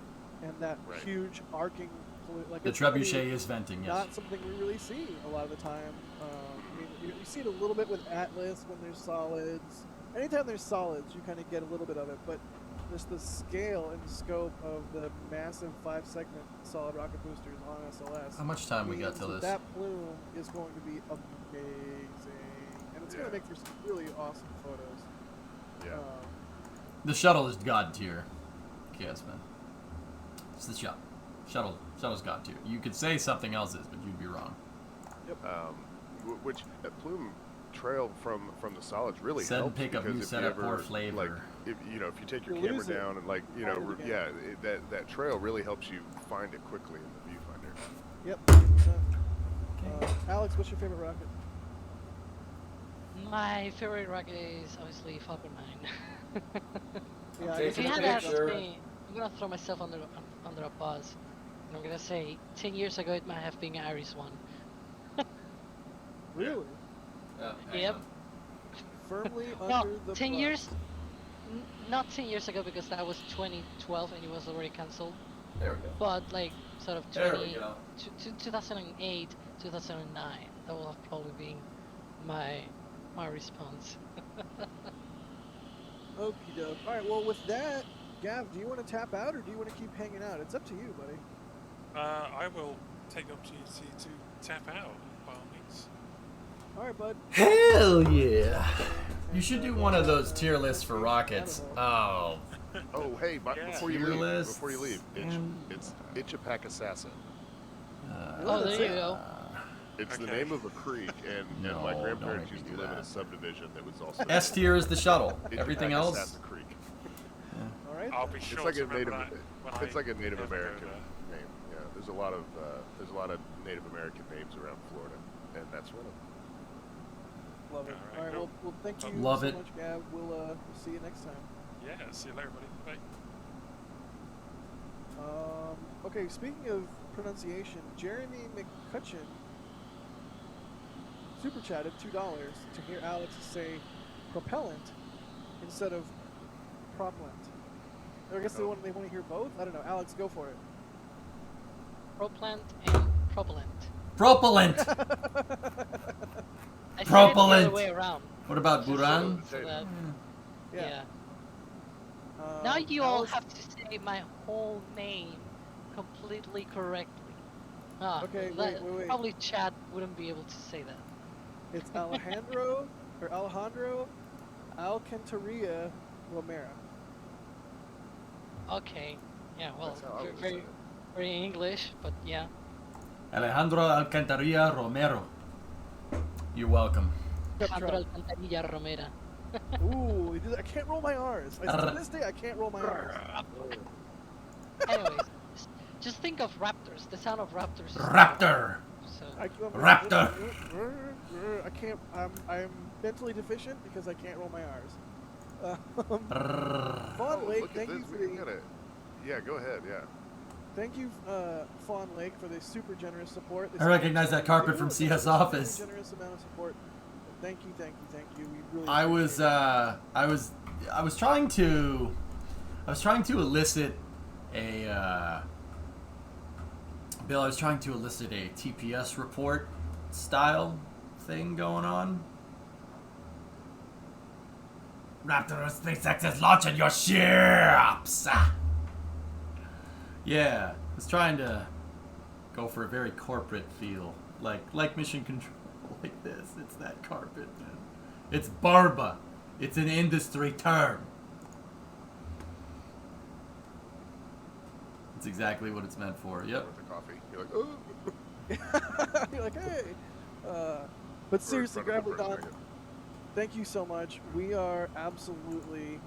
and that huge arcing plume. Like the trebuchet is venting. Yes. Not something we really see a lot of the time. I mean, you see it a little bit with Atlas when there's solids. Anytime there's solids, you kind of get a little bit of it, but just the scale and scope of the massive 5-segment solid rocket boosters on SLS. How much time we got till this? That plume is going to be amazing, and it's going to make for some really awesome photos. Yeah. The shuttle is god tier. Yes, man. It's the shuttle. Shuttle's god tier. You could say something else is, but you'd be wrong. Yep. Which that plume trail from the solids really Set helps, pick up because new if setup you ever, or flavor. like, if you take your camera down and, like, you know, that trail really helps you find it quickly in the viewfinder. Yep. 100%. Alex, what's your favorite rocket? My favorite rocket is obviously Falcon 9. Yeah, if you had to ask me, I'm gonna throw myself under a bus, and I'm gonna say 10 years ago it might have been Ares 1. Really? Yep. Firmly No, under the 10 bus. years. Not 10 years ago, because that was 2012 and it was already cancelled. There we go. But like sort of There we go. 2008, 2009. That will have probably been my response. Okie doke. All right. Well, with that, Gav, do you want to tap out or do you want to keep hanging out? It's up to you, buddy. I will take the opportunity to tap out, by all means. All right, bud. Hell yeah! You should do one of those tier lists for rockets. Oh. Oh, hey, before you Tier leave, lists. it's Itchapack Assassin. Oh, there you go. It's the name of a creek, and my grandparents used to live in a subdivision that was also S tier is the shuttle. Itchapack Everything else. Assassin Creek. All right. I'll be sure It's like to a Native. remember that It's like a Native ever go American name. Yeah, there's a lot of Native American names around Florida, and that's one of them. Love it. All right. Well, thank you Love so it. much, Gav. We'll see you next time. Yeah, see you later, buddy. Bye. Okay, speaking of pronunciation, Jeremy McCutcheon super chatted $2 to hear Alex say propellant instead of propellant. Or I guess they want to hear both? I don't know. Alex, go for it. Propellant and propellant. Propellant! I said it the Propellant! other way around. What about Buran? So that, yeah. Um, Now you all Alex- have to say my whole name completely correctly. Okay, that- wait. Probably Chad wouldn't be able to say that. It's Alejandro Alcantarilla Romero. Okay. Yeah, well, That's how I would say very, it. very English, but yeah. Alejandro Alcantarilla Romero. You're welcome. Alejandro Alcantarilla Romero. Ooh, I can't roll my R's. To this day, I can't roll my R's. Anyways, just think of raptors. The sound of raptors. is Raptor! So, Raptor! I can't. I'm mentally deficient because I can't roll my R's. Fawn Lake, Look at thank this. you for We the. got it. Yeah, go ahead. Yeah. Thank you, Fawn Lake, for the super generous support. I recognize that carpet from CS Office. Super generous amount of support. Thank you. We really. I was trying to elicit a Bill. I was trying to elicit a TPS report style thing going on. Raptor SpaceX is launching your ships. Yeah, I was trying to go for a very corporate feel, like Mission Control, like this. It's that carpet, man. It's Barba. It's an industry term. That's exactly what it's meant for. Yep. With the coffee, you're like, oh. You're like, hey. But seriously, Grappler Don, thank you so much. We are absolutely.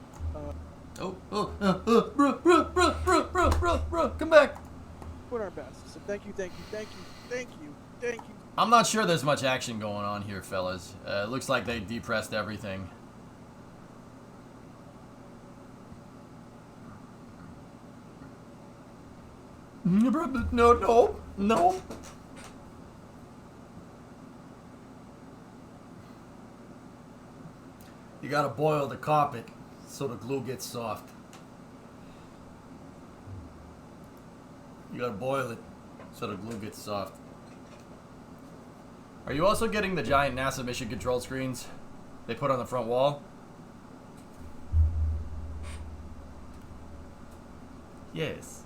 Bro, come back. Doing our best. So thank you. I'm not sure there's much action going on here, fellas. It looks like they depressed everything. No. You gotta boil the carpet so the glue gets soft. You gotta boil it so the glue gets soft. Are you also getting the giant NASA mission control screens they put on the front wall? Yes.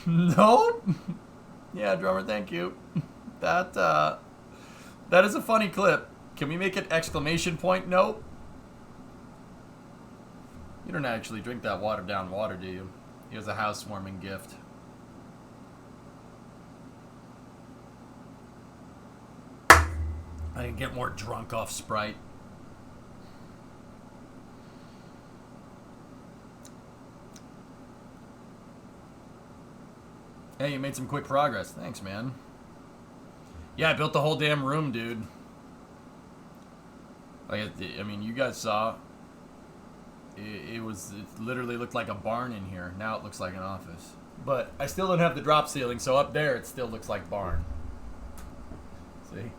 No? Yeah, drummer, thank you. That is a funny clip. Can we make it exclamation point? Nope. You don't actually drink that watered down water, do you? Here's a housewarming gift. I can get more drunk off Sprite. Hey, you made some quick progress. Thanks, man. Yeah, I built the whole damn room, dude. Like, I mean, you guys saw. It literally looked like a barn in here. Now it looks like an office. But I still don't have the drop ceiling, so up there it still looks like barn. See?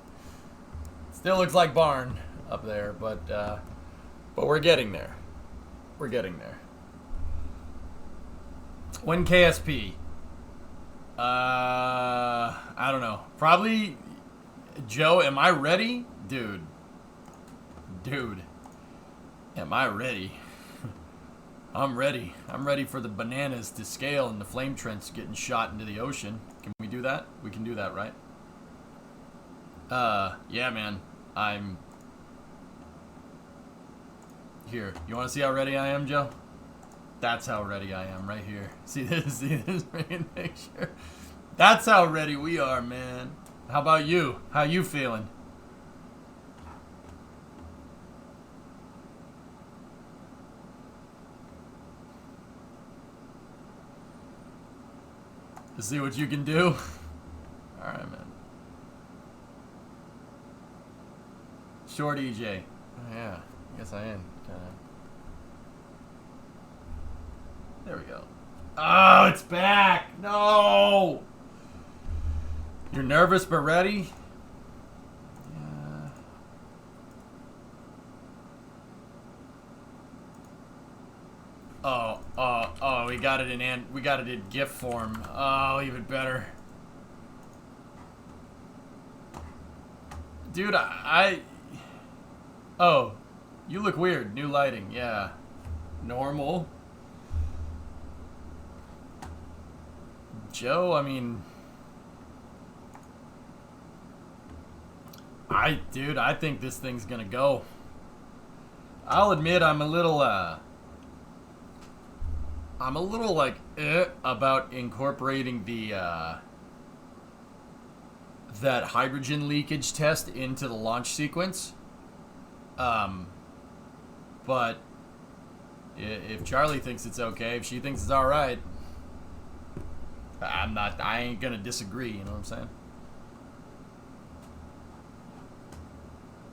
Still looks like barn up there, but we're getting there. We're getting there. When KSP? I don't know. Probably, Joe, am I ready? Dude, am I ready? I'm ready. I'm ready for the bananas to scale and the flame trench getting shot into the ocean. Can we do that? We can do that, right? Yeah, man. I'm here. You want to see how ready I am, Joe? That's how ready I am right here. See this? See this freaking picture? That's how ready we are, man. How about you? How you feeling? To see what you can do? Alright, man. Short EJ. Oh, yeah. I guess I am. There we go. Oh, it's back! No! You're nervous but ready? Yeah. Oh, we got it in GIF form. Oh, even better. Dude, oh, you look weird. New lighting, yeah. Normal. Joe, I mean, I think this thing's gonna go. I'll admit I'm a little like about incorporating the that hydrogen leakage test into the launch sequence. But if Charlie thinks it's okay, if she thinks it's all right, I ain't gonna disagree, you know what I'm saying?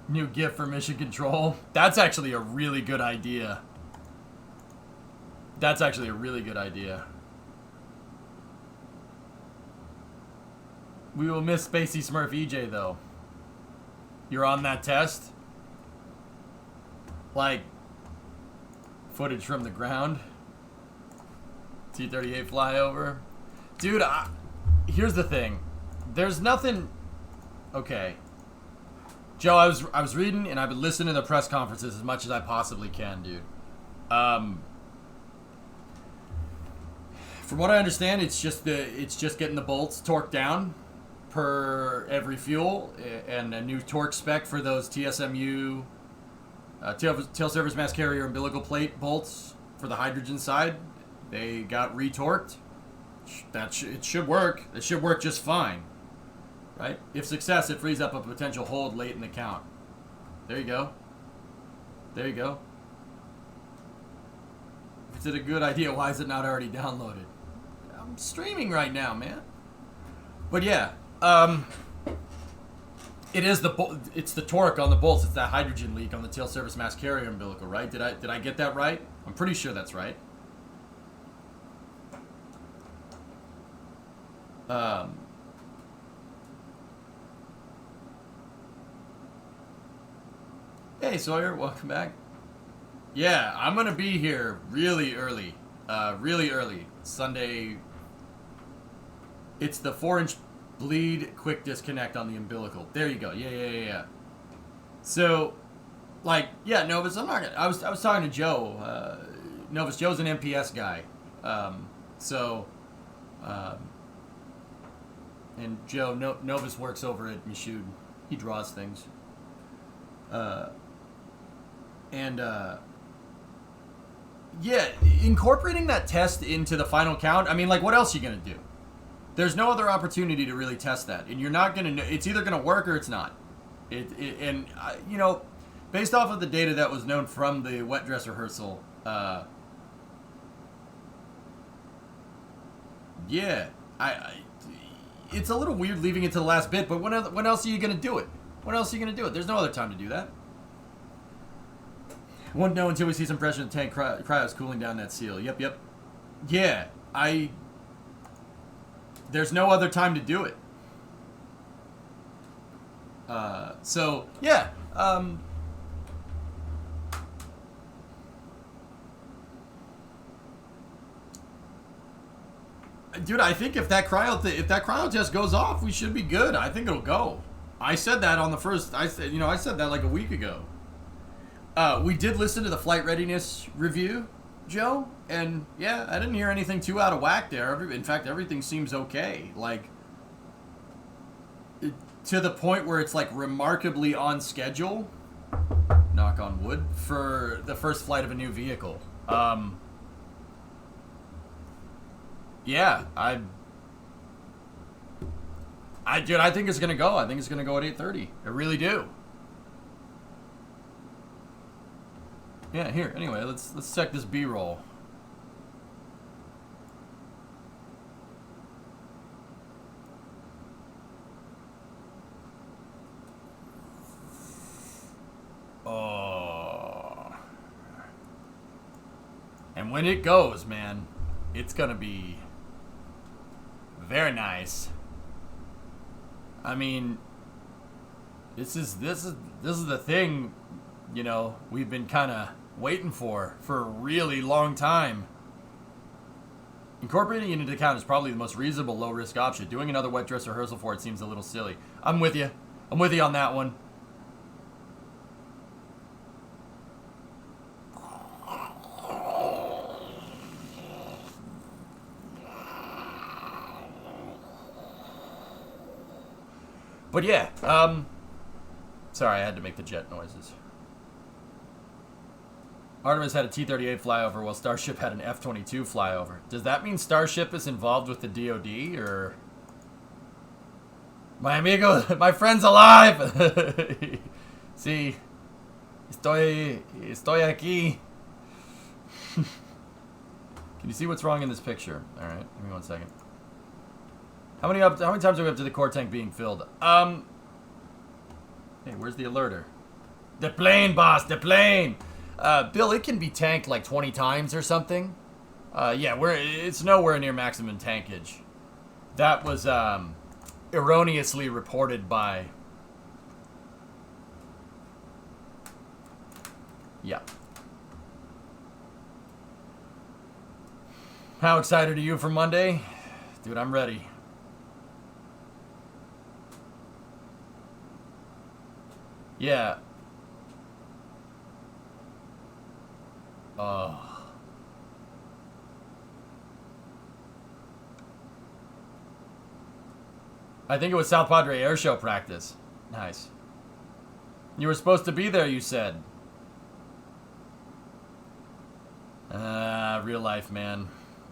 New gift for mission control. That's actually a really good idea. That's actually a really good idea. We will miss Spacey Smurf EJ though. You're on that test? Like, footage from the ground? T-38 flyover? Dude, here's the thing. There's nothing... Okay. Joe, I was reading and I've been listening to the press conferences as much as I possibly can, dude. From what I understand, it's just getting the bolts torqued down per every fuel and a new torque spec for those TSMU tail service mass carrier umbilical plate bolts for the hydrogen side. They got retorqued. It should work. It should work just fine. Right? If success, it frees up a potential hold late in the count. There you go. There you go. If it's a good idea, why is it not already downloaded? I'm streaming right now, man. But yeah, it's the torque on the bolts. It's that hydrogen leak on the tail surface mass carrier umbilical, right? Did I get that right? I'm pretty sure that's right. Hey Sawyer, welcome back. Yeah, I'm gonna be here really early. Really early. Sunday. It's the 4-inch bleed quick disconnect on the umbilical. There you go. Yeah. So, like, yeah, Novus, I'm not gonna, I was talking to Joe. Novus, Joe's an MPS guy. And Joe, Novus works over at Michoud. He draws things. Yeah, incorporating that test into the final count, I mean, like, what else are you going to do? There's no other opportunity to really test that. And you're not going to know. It's either going to work or it's not. You know, based off of the data that was known from the wet dress rehearsal, yeah, it's a little weird leaving it to the last bit, but when else are you going to do it? When else are you going to do it? There's no other time to do that. Won't know until we see some pressure in the tank. Cryo's cooling down that seal. Yep. Yeah, there's no other time to do it. So, yeah. Dude, I think if that cryo test goes off, we should be good. I think it'll go. I said that on the first. I said that like a week ago. We did listen to the flight readiness review, Joe, and yeah, I didn't hear anything too out of whack there. In fact, everything seems okay. Like, to the point where it's like remarkably on schedule, knock on wood, for the first flight of a new vehicle. Yeah, dude, I think it's gonna go. I think it's gonna go at 8:30. I really do. Yeah, here. Anyway, let's check this B-roll. Oh. And when it goes, man, it's gonna be very nice. I mean, this is the thing, you know, we've been kind of waiting for a really long time. Incorporating it into account is probably the most reasonable low-risk option. Doing another wet dress rehearsal for it seems a little silly. I'm with you. I'm with you on that one. But yeah, sorry, I had to make the jet noises. Artemis had a T-38 flyover while Starship had an F-22 flyover. Does that mean Starship is involved with the DoD, or... My amigo, my friend's alive! Sí, estoy aquí. Can you see what's wrong in this picture? Alright, give me 1 second. How many times are we up to the core tank being filled? Hey, where's the alerter? The plane, boss, the plane! Bill, it can be tanked like 20 times or something. Yeah, it's nowhere near maximum tankage. That was, erroneously reported by... Yeah. How excited are you for Monday? Dude, I'm ready. Yeah. Oh. I think it was South Padre Air Show practice. Nice. You were supposed to be there, you said. Real life, man.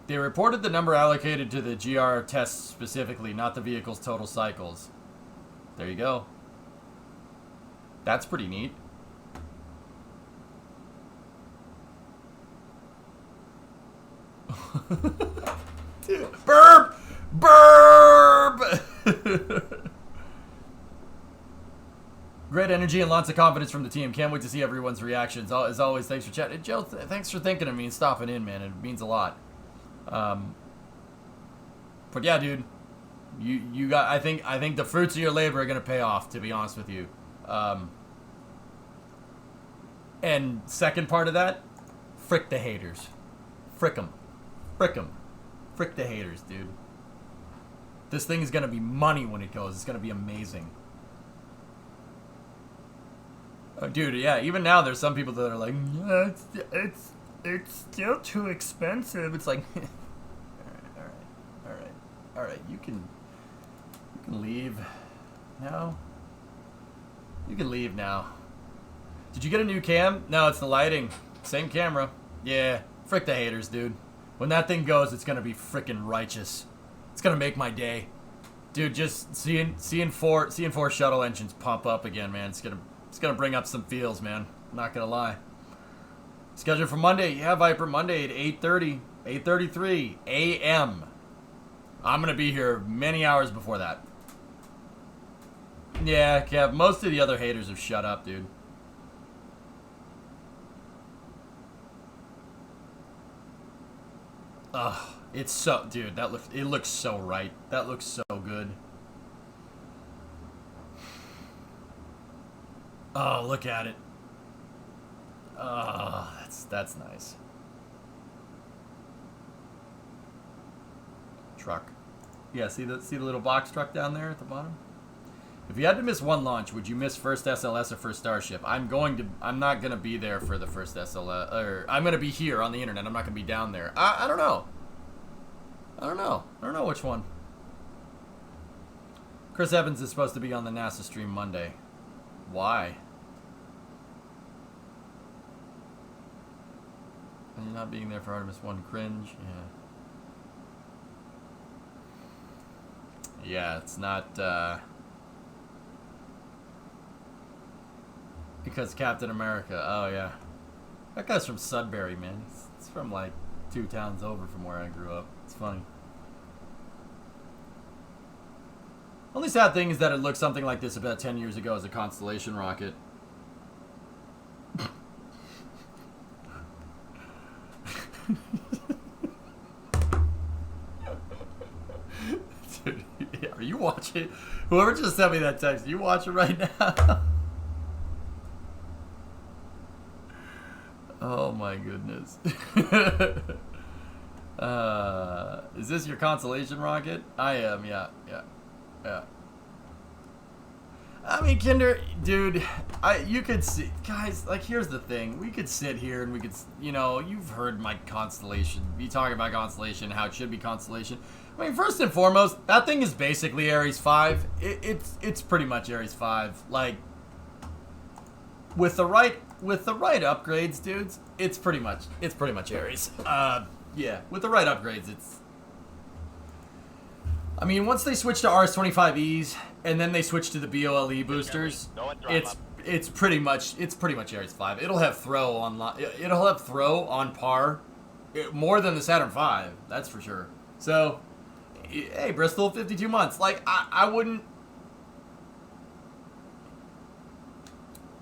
They reported the number allocated to the GR tests specifically, not the vehicle's total cycles. There you go. That's pretty neat. Dude, burp! Burp! Great energy and lots of confidence from the team. Can't wait to see everyone's reactions. As always, thanks for chatting. Joe, thanks for thinking of me and stopping in, man. It means a lot. But yeah, dude, you got. I think the fruits of your labor are gonna pay off. To be honest with you. And second part of that, frick the haters. Frick them. Frick them. Frick the haters, dude. This thing is gonna be money when it goes. It's gonna be amazing. Oh, dude, yeah. Even now, there's some people that are like, it's still too expensive. It's like, all right. You can leave now. You can leave now. Did you get a new cam? No, it's the lighting. Same camera. Yeah. Frick the haters, dude. When that thing goes, it's gonna be frickin' righteous. It's gonna make my day, dude. Just seeing four shuttle engines pump up again, man. It's gonna bring up some feels, man. I'm not gonna lie. Scheduled for Monday. Yeah, Viper. Monday at 8:33 a.m. I'm gonna be here many hours before that. Yeah, Kev. Most of the other haters have shut up, dude. Ugh, it's so, dude. It looks so right. That looks so good. Oh, look at it. Oh, that's nice. Truck. Yeah, see the little box truck down there at the bottom? If you had to miss one launch, would you miss first SLS or first Starship? I'm not gonna be there for the first SLS, or I'm gonna be here on the internet. I'm not gonna be down there. I don't know. I don't know which one. Chris Evans is supposed to be on the NASA stream Monday. Why? And you're not being there for Artemis 1 cringe. Yeah, it's not, because Captain America. Oh, yeah. That guy's from Sudbury, man. It's from, like, 2 towns over from where I grew up. It's funny. Only sad thing is that it looked something like this about 10 years ago as a Constellation rocket. Dude, are you watching? Whoever just sent me that text, you watch it right now? Oh my goodness. Is this your Constellation rocket? I am, yeah. I mean, Kinder, dude, you could see, guys, like, here's the thing. We could sit here and we could, you know, you've heard my Constellation, me talking about Constellation, how it should be Constellation. I mean, first and foremost, that thing is basically Ares 5. It's pretty much Ares 5. Like, with the right upgrades, dudes, it's pretty much Ares. Yeah, with the right upgrades, it's, I mean, once they switch to RS-25Es and then they switch to the BOLE boosters, it's pretty much Ares 5. It'll have throw on par, more than the Saturn V. That's for sure. So, hey, Bristol, 52 months. Like, I wouldn't.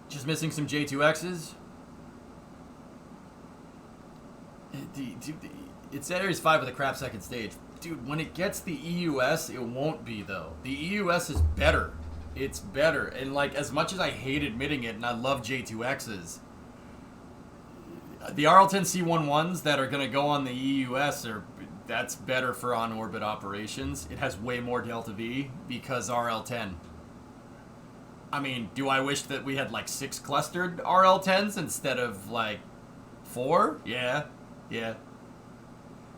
Just missing some J2Xs. It's Ares 5 with a crap second stage. Dude, when it gets the EUS, it won't be, though. The EUS is better. It's better. And, like, as much as I hate admitting it, and I love J2Xs, the RL10C11s that are going to go on the EUS, that's better for on-orbit operations. It has way more Delta V because RL10. I mean, do I wish that we had, like, 6 clustered RL10s instead of, like, 4? Yeah.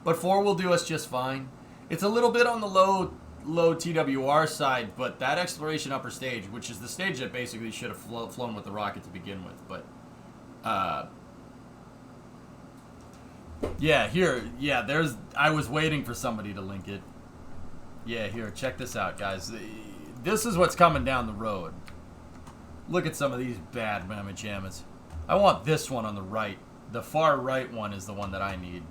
But 4 will do us just fine. It's a little bit on the low TWR side, but that exploration upper stage, which is the stage that basically should have flown with the rocket to begin with, but Yeah, here. Yeah, I was waiting for somebody to link it. Yeah, here. Check this out, guys. This is what's coming down the road. Look at some of these bad mamma jammas. I want this one on the right. The far right one is the one that I need.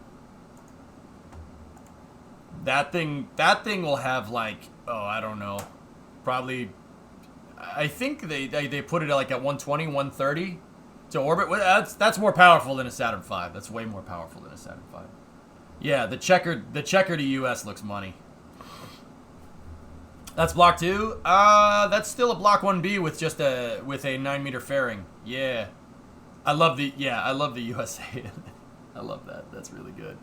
That thing will have like, oh, I don't know. Probably, I think they put it like at 120, 130 to orbit. Well, that's more powerful than a Saturn V. That's way more powerful than a Saturn V. Yeah, the checker to US looks money. That's block 2. That's still a block 1B with just a 9-meter fairing. Yeah. I love the USA. I love that. That's really good.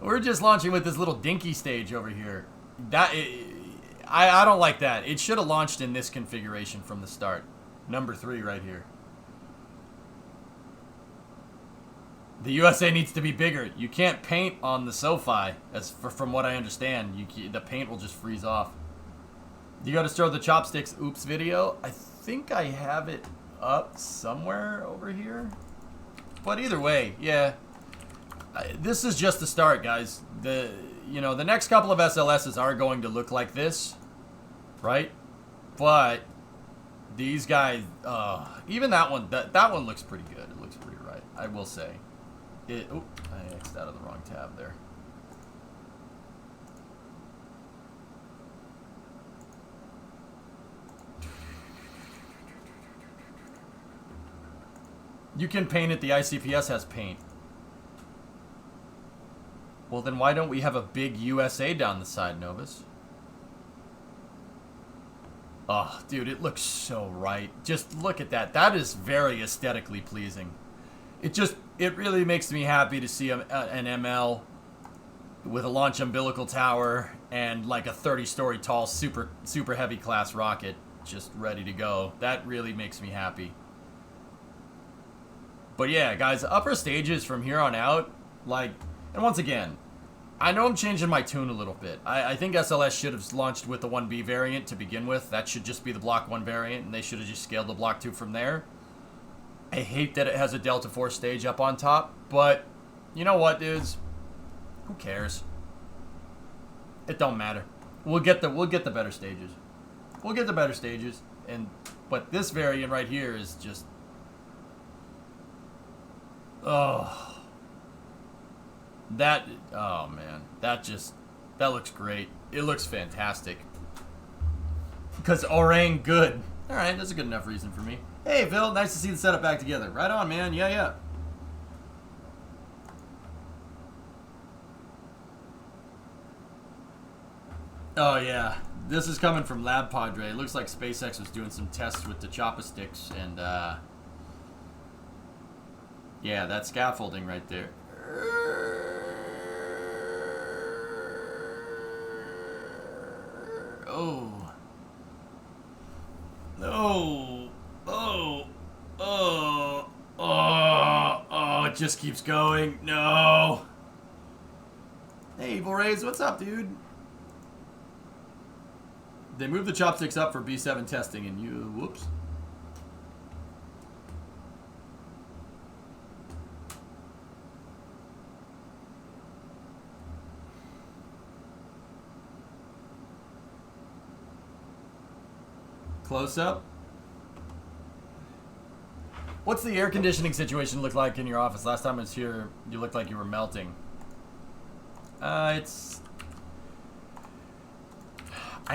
We're just launching with this little dinky stage over here. I don't like that. It should have launched in this configuration from the start. Number 3 right here. The USA needs to be bigger. You can't paint on the SoFi, from what I understand. The paint will just freeze off. You got to show the chopsticks oops video. I think I have it up somewhere over here. But either way, yeah. This is just the start, guys. The next couple of SLSs are going to look like this, right? But these guys, even that one looks pretty good. It looks pretty right, I will say. I X'd out of the wrong tab there. You can paint it. The ICPS has paint. Well, then why don't we have a big USA down the side, Novus? Oh, dude, it looks so right. Just look at that. That is very aesthetically pleasing. It really makes me happy to see an ML with a launch umbilical tower and like a 30-story tall, super heavy class rocket just ready to go. That really makes me happy. But yeah, guys, upper stages from here on out, like, and once again, I know I'm changing my tune a little bit. I think SLS should have launched with the 1B variant to begin with. That should just be the Block 1 variant, and they should have just scaled the Block 2 from there. I hate that it has a Delta Force stage up on top, but you know what, dudes? Who cares? It don't matter. We'll get the better stages. We'll get the better stages, but this variant right here is just. Oh, man, that looks great. It looks fantastic. Because Orang good. All right, that's a good enough reason for me. Hey, Phil, nice to see the setup back together. Right on, man. Yeah. Oh, yeah. This is coming from Lab Padre. It looks like SpaceX was doing some tests with the chopsticks, and, yeah, that scaffolding right there. Oh. No. Oh, it just keeps going. No. Hey, Evil Rays, what's up, dude? They moved the chopsticks up for B7 testing and whoops. Close up. What's the air conditioning situation look like in your office? Last time I was here, you looked like you were melting. I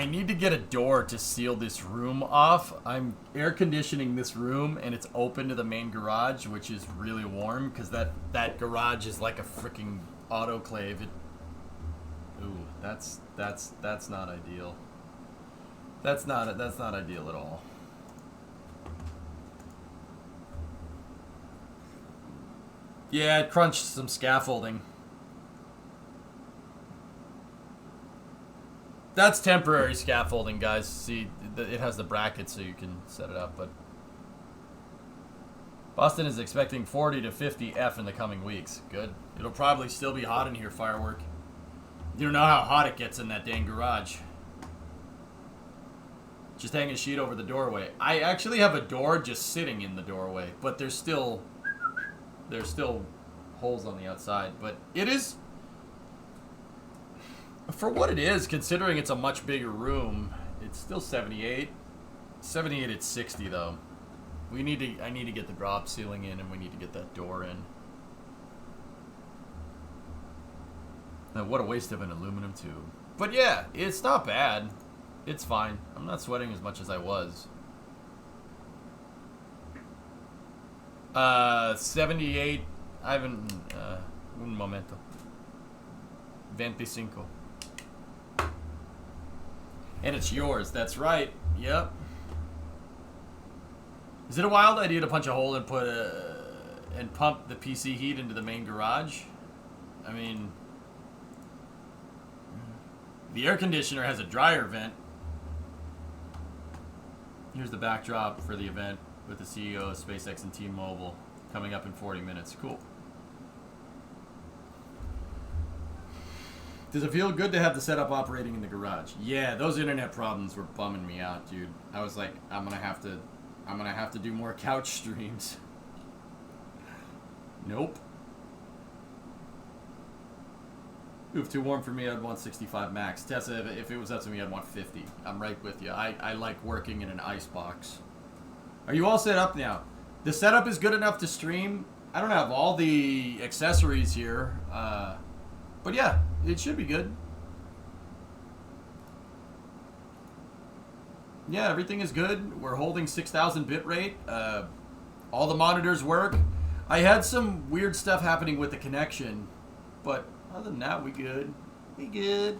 need to get a door to seal this room off. I'm air conditioning this room, and it's open to the main garage, which is really warm because that garage is like a freaking autoclave. Ooh, that's not ideal. That's not ideal at all. Yeah, it crunched some scaffolding. That's temporary scaffolding, guys. See, it has the brackets so you can set it up, but Boston is expecting 40 to 50 F in the coming weeks. Good. It'll probably still be hot in here, Firework. You don't know how hot it gets in that dang garage. Just hang a sheet over the doorway. I actually have a door just sitting in the doorway, but there's still holes on the outside, but it is, for what it is, considering it's a much bigger room, it's still 78. 78 at 60 though. I need to get the drop ceiling in, and we need to get that door in. Now, what a waste of an aluminum tube. But yeah, it's not bad. It's fine. I'm not sweating as much as I was. 78. I haven't. Un momento. 25. And it's yours. That's right. Yep. Is it a wild idea to punch a hole and and pump the PC heat into the main garage? I mean, the air conditioner has a dryer vent. Here's the backdrop for the event with the CEO of SpaceX and T-Mobile coming up in 40 minutes. Cool. Does it feel good to have the setup operating in the garage? Yeah, those internet problems were bumming me out, dude. I was like, I'm gonna have to do more couch streams. Nope. Oof, too warm for me. I'd want 65 max. Tessa, if it was up to me, I'd want 50. I'm right with you. I like working in an ice box. Are you all set up now? The setup is good enough to stream. I don't have all the accessories here, but yeah, it should be good. Yeah, everything is good. We're holding 6,000 bit rate. All the monitors work. I had some weird stuff happening with the connection, but other than that, we good. We good.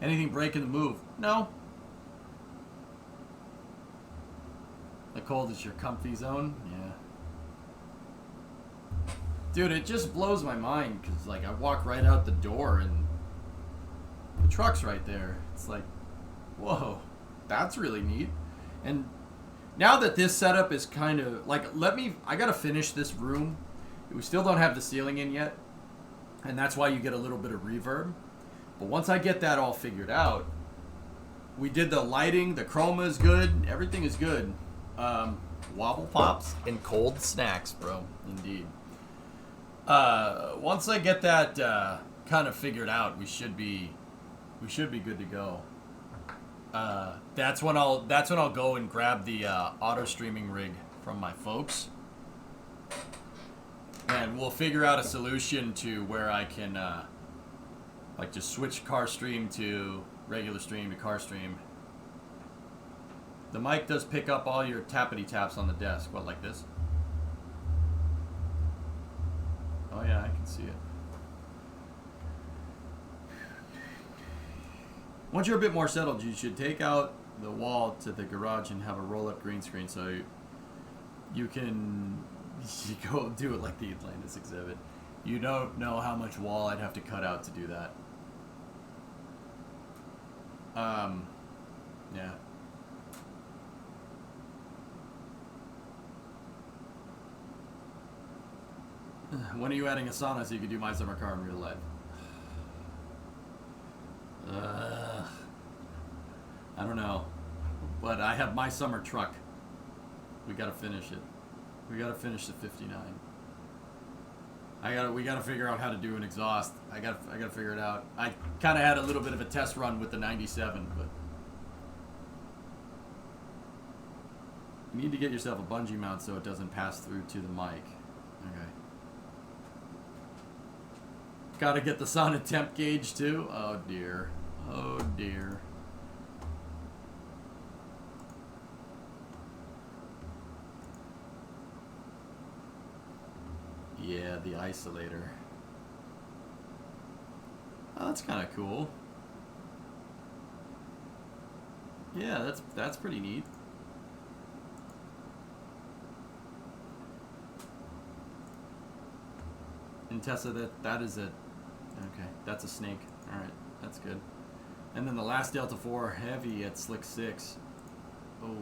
Anything breaking the move? No. The cold is your comfy zone? Yeah. Dude, it just blows my mind because, like, I walk right out the door and the truck's right there. It's like, whoa, that's really neat. And now that this setup is kind of, like, I gotta finish this room. We still don't have the ceiling in yet, and that's why you get a little bit of reverb. But once I get that all figured out, we did the lighting, the chroma is good, everything is good. Wobble pops and cold snacks, bro. Indeed. Once I get that kind of figured out, we should be good to go. That's when I'll go and grab the auto streaming rig from my folks, and we'll figure out a solution to where I can like just switch car stream to regular stream to car stream. The mic does pick up all your tappity taps on the desk. What, like this? Oh yeah, I can see it. Once you're a bit more settled, you should take out the wall to the garage and have a roll-up green screen so you can go do it like the Atlantis exhibit. You don't know how much wall I'd have to cut out to do that. Yeah. When are you adding a sauna so you can do my summer car in real life? I don't know, but I have my summer truck. We gotta finish it. We gotta finish the 59. We gotta figure out how to do an exhaust. I gotta figure it out. I kind of had a little bit of a test run with the 97, but you need to get yourself a bungee mount so it doesn't pass through to the mic. Okay. Gotta get the sauna temp gauge too. Oh dear. Oh dear. Yeah, the isolator. Oh, that's kind of cool. Yeah, that's pretty neat. And Tessa, that is a, okay, that's a snake. All right, that's good. And then the last Delta 4 heavy at Slick 6. Oh.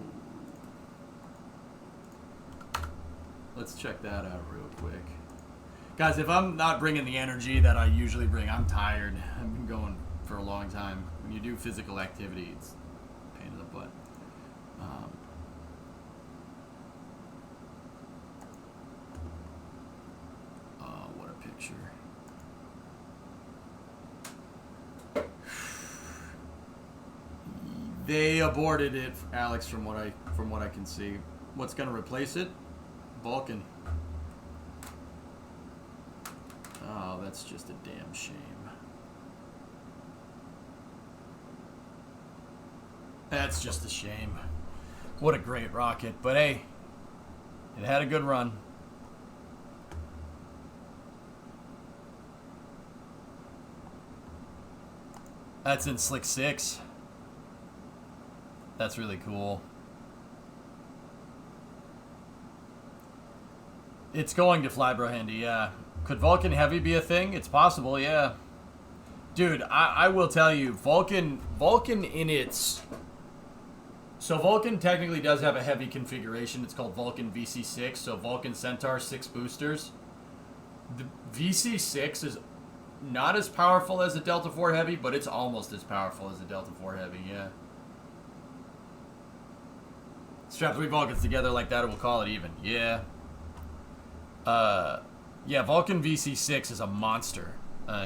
Let's check that out real quick. Guys, if I'm not bringing the energy that I usually bring, I'm tired. I've been going for a long time. When you do physical activity, it's a pain in the butt. Oh, what a picture. They aborted it, Alex, from what I can see. What's going to replace it? Vulcan. Oh, that's just a damn shame. That's just a shame. What a great rocket. But hey, it had a good run. That's in Slick 6. That's really cool. It's going to fly, bro, handy, yeah. Could Vulcan Heavy be a thing? It's possible, yeah. Dude, I will tell you, Vulcan in its... So Vulcan technically does have a heavy configuration. It's called Vulcan VC6, so Vulcan Centaur 6 boosters. The VC6 is not as powerful as a Delta IV Heavy, but it's almost as powerful as a Delta IV Heavy, yeah. Strap 3 Vulcans together like that, and we'll call it even. Yeah. Yeah, Vulcan VC6 is a monster.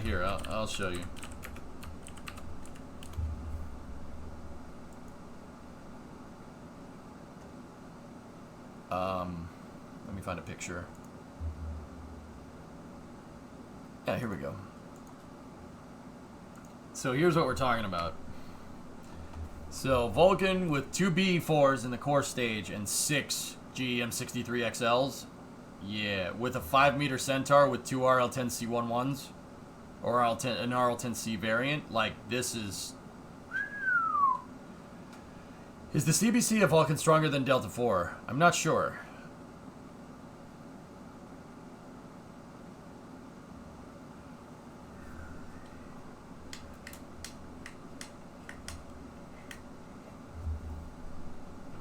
Here, I'll show you. Let me find a picture. Yeah, here we go. So here's what we're talking about. So Vulcan with 2 BE4s in the core stage and 6 GEM63XLs. Yeah, with a 5-meter Centaur with 2 RL10C11s or an RL10C variant. Like, this is... Is the CBC of Vulcan stronger than Delta IV? I'm not sure.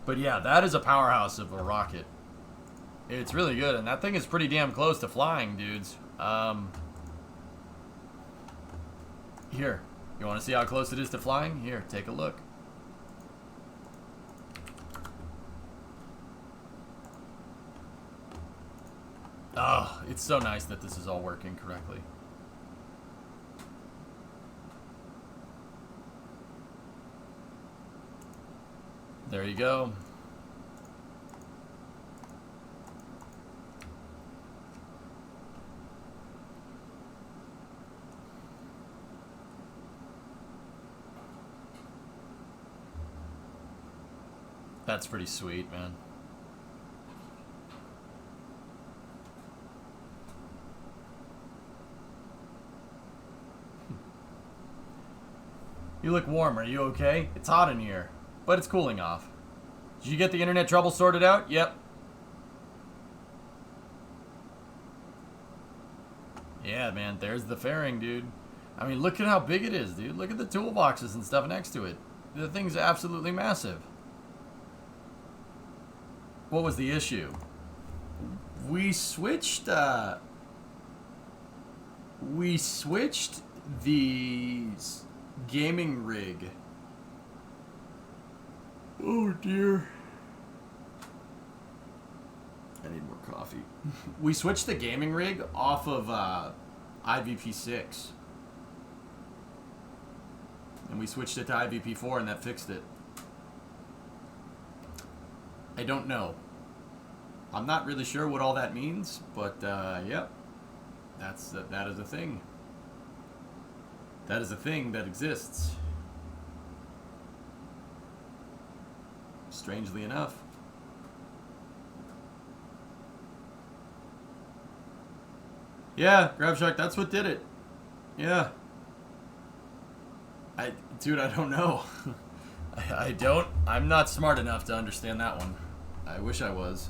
But yeah, that is a powerhouse of a rocket. It's really good, and that thing is pretty damn close to flying, dudes. Here, you want to see how close it is to flying? Here, take a look. Oh, it's so nice that this is all working correctly. There you go. That's pretty sweet, man. You look warm. Are you okay? It's hot in here, but it's cooling off. Did you get the internet trouble sorted out? Yep. Yeah, man, there's the fairing, dude. I mean, look at how big it is, dude. Look at the toolboxes and stuff next to it. The thing's absolutely massive. What was the issue? We switched the gaming rig. Oh dear. I need more coffee. We switched the gaming rig off of IVP6. And we switched it to IVP4 and that fixed it. I don't know. I'm not really sure what all that means, but yep. That is a thing. That is a thing that exists. Strangely enough. Yeah, GrabShark, that's what did it. Yeah. Dude, I don't know. I'm not smart enough to understand that one. I wish I was.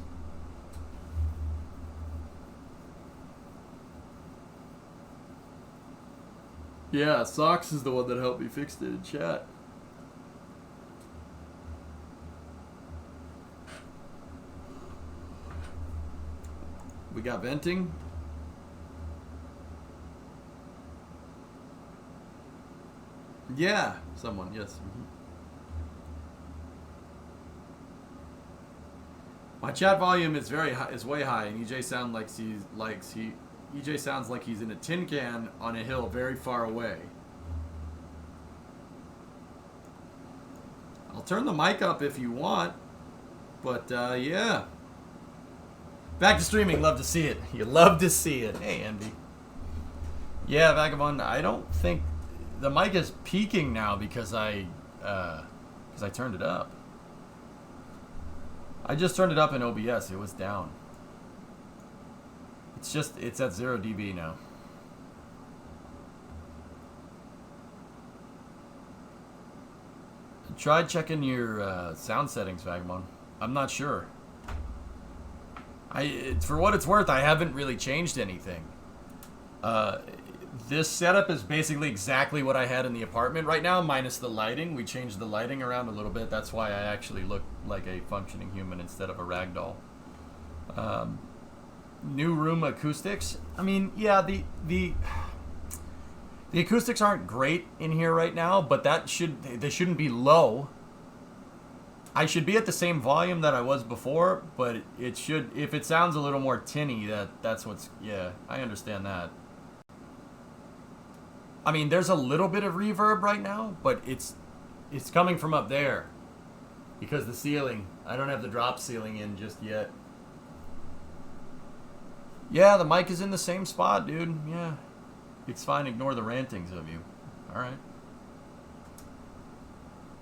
Yeah, Socks is the one that helped me fix it in chat. We got venting. Yeah, someone, yes. My chat volume is way high, and EJ sounds like he's in a tin can on a hill very far away. I'll turn the mic up if you want, but yeah. Back to streaming, love to see it. You love to see it. Hey, Envy. Yeah, Vagabond, I don't think the mic is peaking now because I turned it up. I just turned it up in OBS. It was down. It's at 0 dB now. Try checking your sound settings, Vagabond. I'm not sure. For what it's worth, I haven't really changed anything. This setup is basically exactly what I had in the apartment right now, minus the lighting. We changed the lighting around a little bit. That's why I actually look like a functioning human instead of a ragdoll. New room acoustics. I mean, yeah, the acoustics aren't great in here right now, but they shouldn't be low. I should be at the same volume that I was before, but it should, if it sounds a little more tinny, that's what's, yeah, I understand that. I mean, there's a little bit of reverb right now, but it's coming from up there because the ceiling, I don't have the drop ceiling in just yet. Yeah, the mic is in the same spot, dude. Yeah. It's fine. Ignore the rantings of you. All right.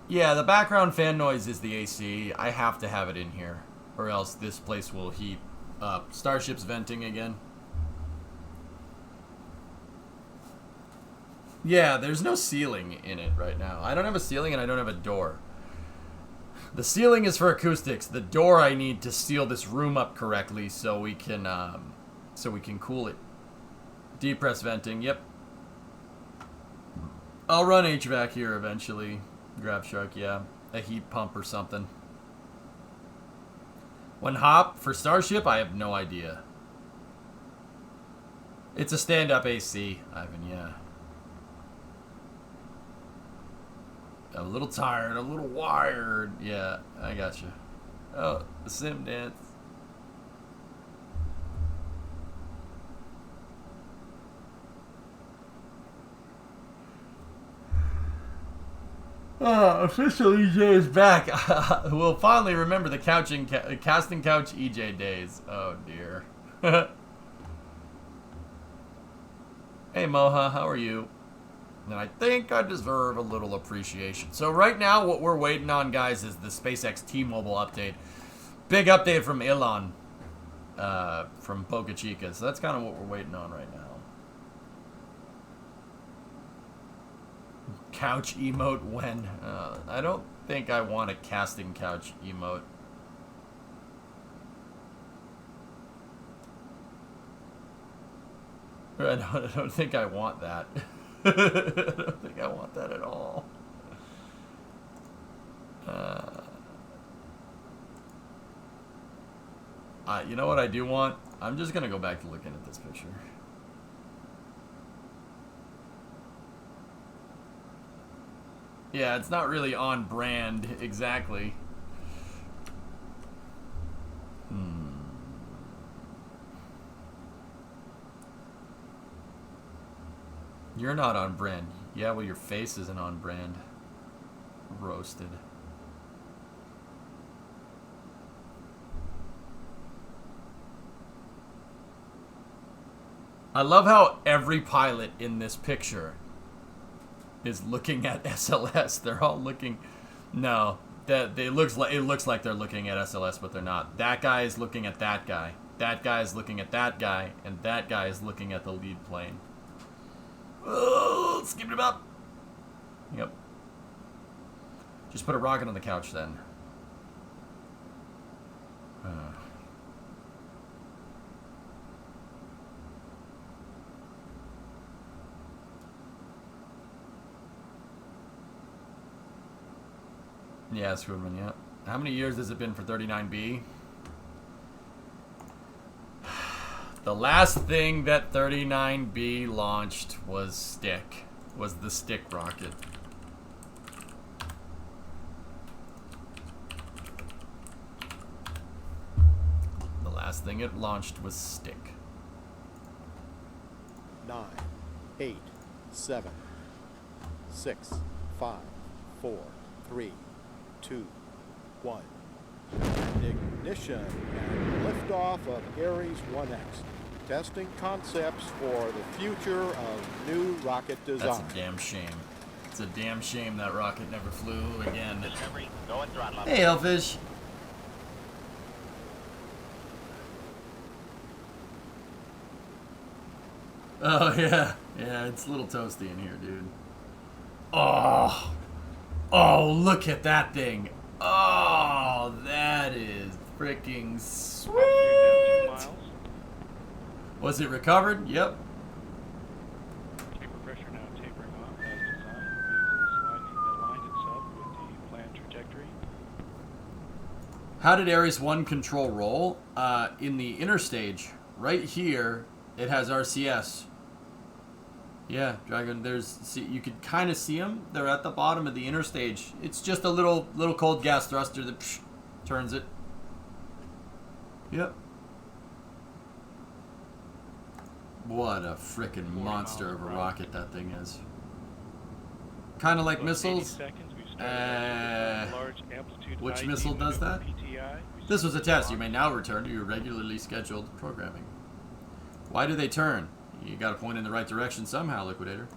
Yeah, the background fan noise is the AC. I have to have it in here, or else this place will heat up. Starship's venting again. Yeah, there's no ceiling in it right now. I don't have a ceiling and I don't have a door. The ceiling is for acoustics. The door I need to seal this room up correctly so we can cool it. Depress venting, yep. I'll run HVAC here eventually. Grab Shark, yeah. A heat pump or something. When hop for Starship, I have no idea. It's a stand-up AC, Ivan, yeah. A little tired, a little wired. Yeah, I got you. Oh, the sim dance. Official EJ is back. We'll finally remember the casting couch EJ days. Oh dear. Hey Moha, how are you? And I think I deserve a little appreciation. So right now, what we're waiting on, guys, is the SpaceX T-Mobile update. Big update from Elon, from Boca Chica. So that's kind of what we're waiting on right now. Couch emote when? I don't think I want a casting couch emote. I don't think I want that. I don't think I want that at all. You know what I do want? I'm just going to go back to looking at this picture. Yeah, it's not really on brand, exactly. You're not on brand. Yeah, well, your face isn't on brand. Roasted. I love how every pilot in this picture is looking at SLS. They're all looking. No, it looks like they're looking at SLS, but they're not. That guy is looking at that guy. That guy is looking at that guy, and that guy is looking at the lead plane. Oh, skip it up. Yep. Just put a rocket on the couch then. Yeah, Screwman, yeah. How many years has it been for 39B? The last thing that 39B launched was the stick rocket. last thing it launched was stick. 9, 8, 7, 6, 5, 4, 3, 2, 1. And ignition and liftoff of Ares 1X. Testing concepts for the future of new rocket design. That's a damn shame. It's a damn shame that rocket never flew again. Discovery, go and throttle up. Hey, Elfish. Oh, yeah. Yeah, it's a little toasty in here, dude. Oh. Oh, look at that thing. Oh, that is freaking sweet. Was it recovered? Yep. Taper pressure now tapering off as designed. The vehicle is aligned itself with the planned trajectory. How did Ares 1 control roll? In the inner stage, right here, it has RCS. Yeah, Dragon, see, you could kind of see them. They're at the bottom of the inner stage. It's just a little cold gas thruster that turns it. Yep. What a frickin' monster of a rocket that thing is. Kind of like missiles. Which missile does that? This was a test. You may now return to your regularly scheduled programming. Why do they turn? You gotta point in the right direction somehow, Liquidator.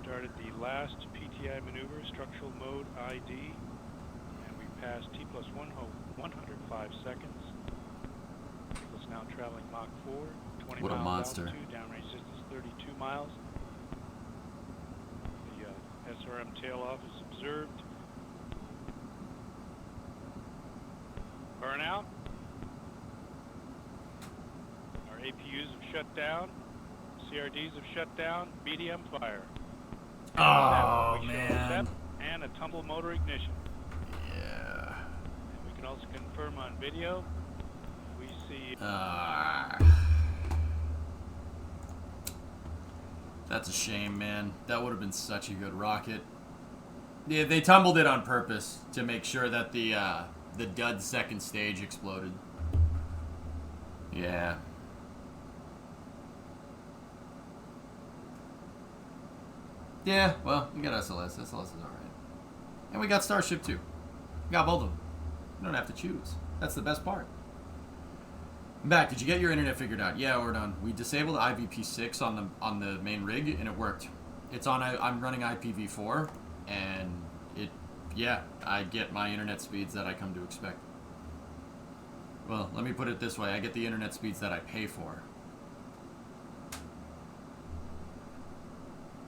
Started the last PTI maneuver, structural mode ID, and we passed T plus 105 seconds. Vehicle's now traveling Mach 4, 20 what a miles monster. altitude, downrange distance 32 miles. The SRM tail off is observed. Burnout. Our APUs have shut down. CRDs have shut down. BDM fire. Oh, man. And a tumble motor ignition. Yeah. And we can also confirm on video. We see. That's a shame, man. That would have been such a good rocket. Yeah, they tumbled it on purpose to make sure that the dud second stage exploded. Yeah. Yeah, well, we got SLS. SLS is alright. And we got Starship too. We got both of them. You don't have to choose. That's the best part. Mac, did you get your internet figured out? Yeah, we're done. We disabled IVP6 on the main rig and it worked. It's on. I'm running IPv4 and yeah, I get my internet speeds that I come to expect. Well, let me put it this way. I get the internet speeds that I pay for.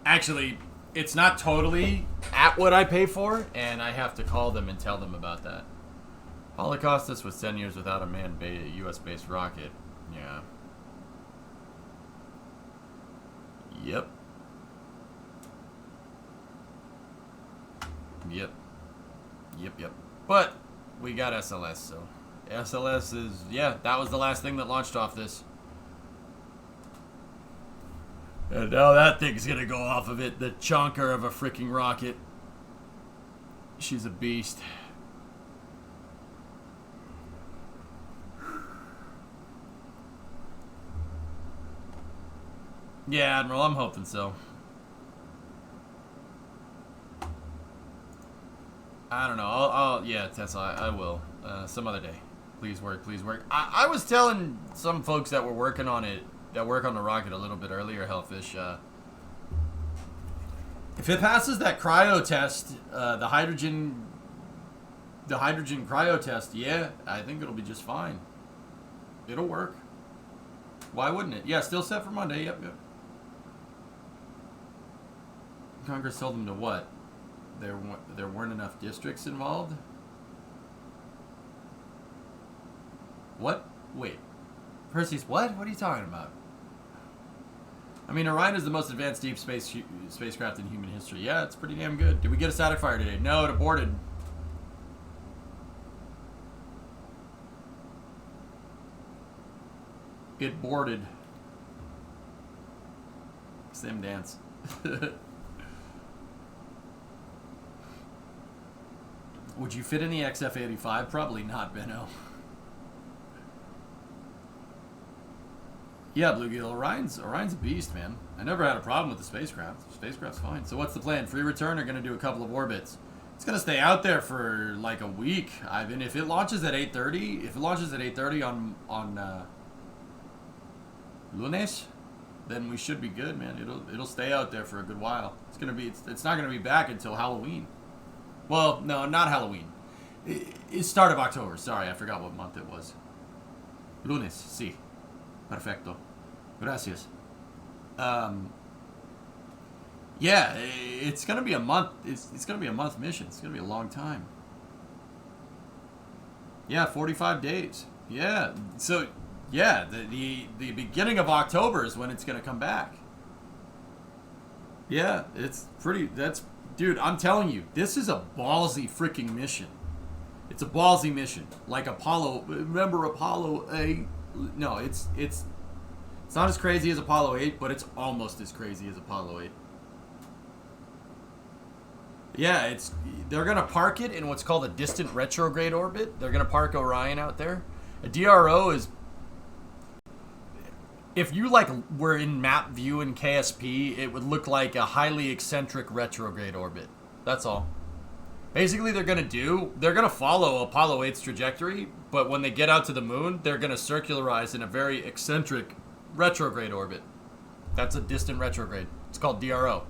Actually, it's not totally at what I pay for, and I have to call them and tell them about that. Holocaustus was 10 years without a manned US-based rocket. Yeah. Yep. Yep. Yep. But we got SLS, so SLS is, yeah, that was the last thing that launched off this. And now that thing's gonna go off of it, the chonker of a freaking rocket. She's a beast. Yeah, Admiral, I'm hoping so. I don't know. Yeah, Tesla, I will. Some other day. Please work, please work. I was telling some folks that were working on it, that work on the rocket a little bit earlier, Hellfish, if it passes that cryo test, the hydrogen cryo test, yeah, I think it'll be just fine. It'll work. Why wouldn't it? Yeah, still set for Monday. Yep. Congress told them to what? There weren't enough districts involved? What? Wait. Percy's what? What are you talking about? I mean, Orion is the most advanced deep space spacecraft in human history. Yeah, it's pretty damn good. Did we get a static fire today? No, it aborted. It boarded. Sim dance. Would you fit in the XF-85? Probably not, Benno. Yeah, Bluegill, Orion's a beast, man. I never had a problem with the spacecraft. The spacecraft's fine. So what's the plan? Free return or going to do a couple of orbits? It's going to stay out there for like a week. Ivan, if it launches at 8:30, on Lunes, then we should be good, man. It'll stay out there for a good while. It's not going to be back until Halloween. Well, no, not Halloween. It's start of October. Sorry, I forgot what month it was. Lunes, sí. Perfecto. Gracias. Yeah, it's gonna be a month. It's gonna be a month mission. It's gonna be a long time. Yeah, 45 days. Yeah. So, yeah, the beginning of October is when it's gonna come back. Yeah, it's pretty. Dude, I'm telling you, this is a ballsy freaking mission. It's a ballsy mission, like Apollo. Remember Apollo 8? No, it's not as crazy as Apollo 8, but it's almost as crazy as Apollo 8. Yeah, they're gonna park it in what's called a distant retrograde orbit. They're gonna park Orion out there. A DRO is, if you were in map view in KSP, it would look like a highly eccentric retrograde orbit. That's all. Basically, they're gonna follow Apollo 8's trajectory, but when they get out to the moon, they're gonna circularize in a very eccentric retrograde orbit. That's a distant retrograde. It's called DRO.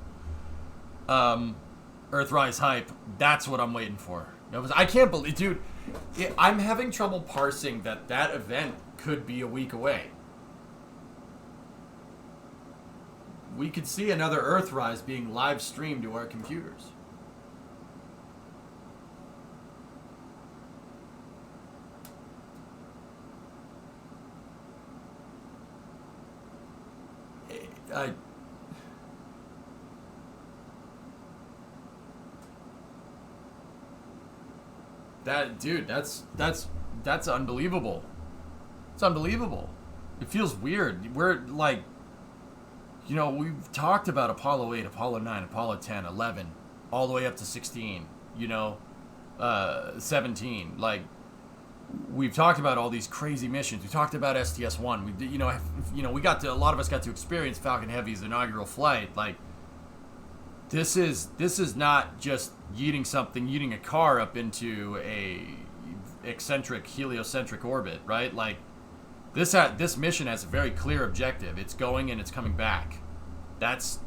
Earthrise hype. That's what I'm waiting for. I can't believe, dude. I'm having trouble parsing that event could be a week away. We could see another Earthrise being live streamed to our computers. That's unbelievable. It's unbelievable. It feels weird. We're like, we've talked about Apollo 8, Apollo 9, Apollo 10, 11, all the way up to 16, 17. Like, we've talked about all these crazy missions. We talked about STS-1. A lot of us got to experience Falcon Heavy's inaugural flight. Like, this is not just yeeting a car up into a eccentric, heliocentric orbit, right? Like, this mission has a very clear objective. It's going and it's coming back. That's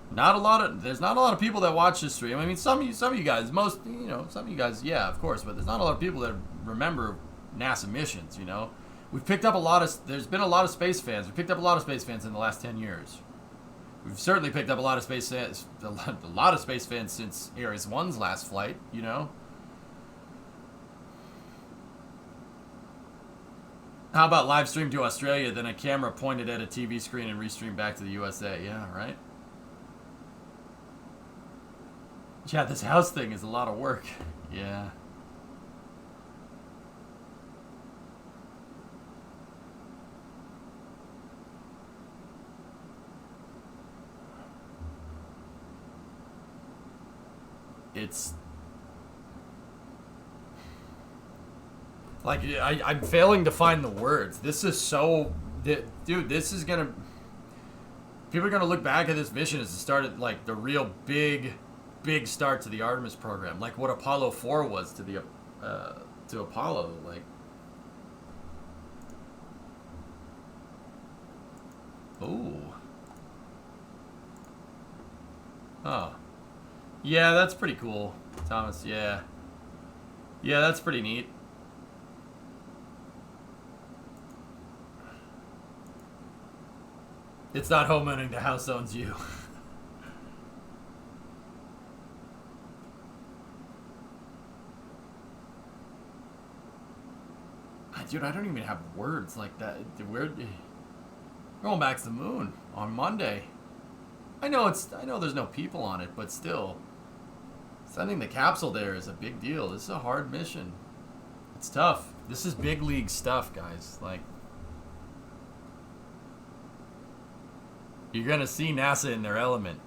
there's not a lot of people that watch this stream. I mean, some of you guys, some of you guys, yeah, of course, but there's not a lot of people that remember NASA missions, there's been a lot of space fans. We picked up a lot of space fans in the last 10 years. We've certainly picked up a lot of space fans, since Ares 1's last flight, How about live stream to Australia, then a camera pointed at a TV screen and restream back to the USA? Yeah, right? Yeah, this house thing is a lot of work. Yeah. It's like, I'm failing to find the words. This is so, dude, this is gonna, people are gonna look back at this mission as the start of, like, the real big start to the Artemis program, like what Apollo 4 was to the to Apollo. Like, oh, yeah, that's pretty cool, Thomas. Yeah, that's pretty neat. It's not homeowning, the house owns you. Dude, I don't even have words like that. We're going back to the moon on Monday. I know there's no people on it, but still, sending the capsule there is a big deal. This is a hard mission. It's tough. This is big league stuff, guys. Like, you're gonna see NASA in their element.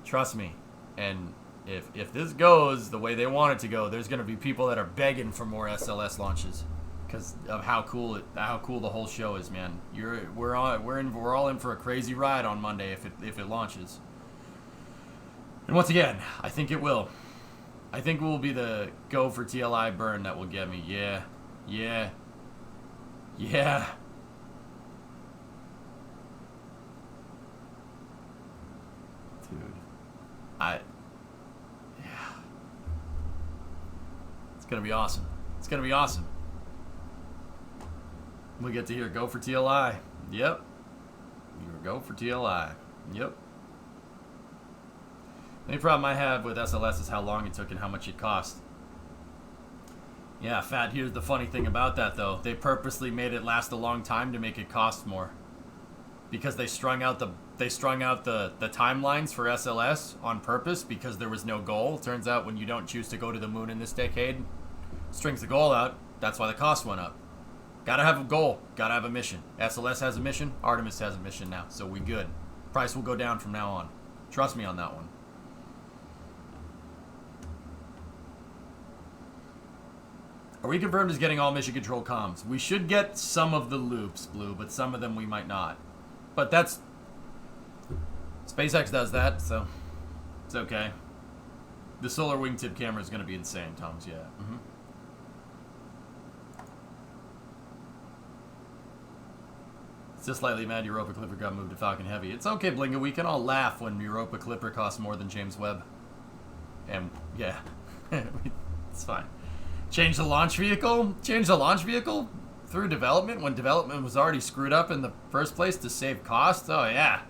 Trust me. And If this goes the way they want it to go, there's going to be people that are begging for more SLS launches because of how cool the whole show is, man. We're all in for a crazy ride on Monday if it launches. And once again, I think it will. I think it will be the go for TLI burn that will get me. Yeah. Yeah. Yeah. Dude. Yeah. It's going to be awesome. It's going to be awesome. We get to hear go for TLI. Yep. You go for TLI. Yep. The only problem I have with SLS is how long it took and how much it cost. Yeah, Fat, here's the funny thing about that, though. They purposely made it last a long time to make it cost more. Because they strung out the timelines for SLS on purpose because there was no goal. Turns out when you don't choose to go to the moon in this decade, strings the goal out. That's why the cost went up. Gotta have a goal. Gotta have a mission. SLS has a mission. Artemis has a mission now. So we good. Price will go down from now on. Trust me on that one. Are we confirmed as getting all mission control comms? We should get some of the loops, Blue, but some of them we might not. But that's... SpaceX does that, so it's okay. The solar wingtip camera is going to be insane, Tom's, yeah. It's just slightly mad Europa Clipper got moved to Falcon Heavy. It's okay, Blinga, we can all laugh when Europa Clipper costs more than James Webb. And, yeah. It's fine. Change the launch vehicle? Change the launch vehicle through development when development was already screwed up in the first place to save costs? Oh, yeah.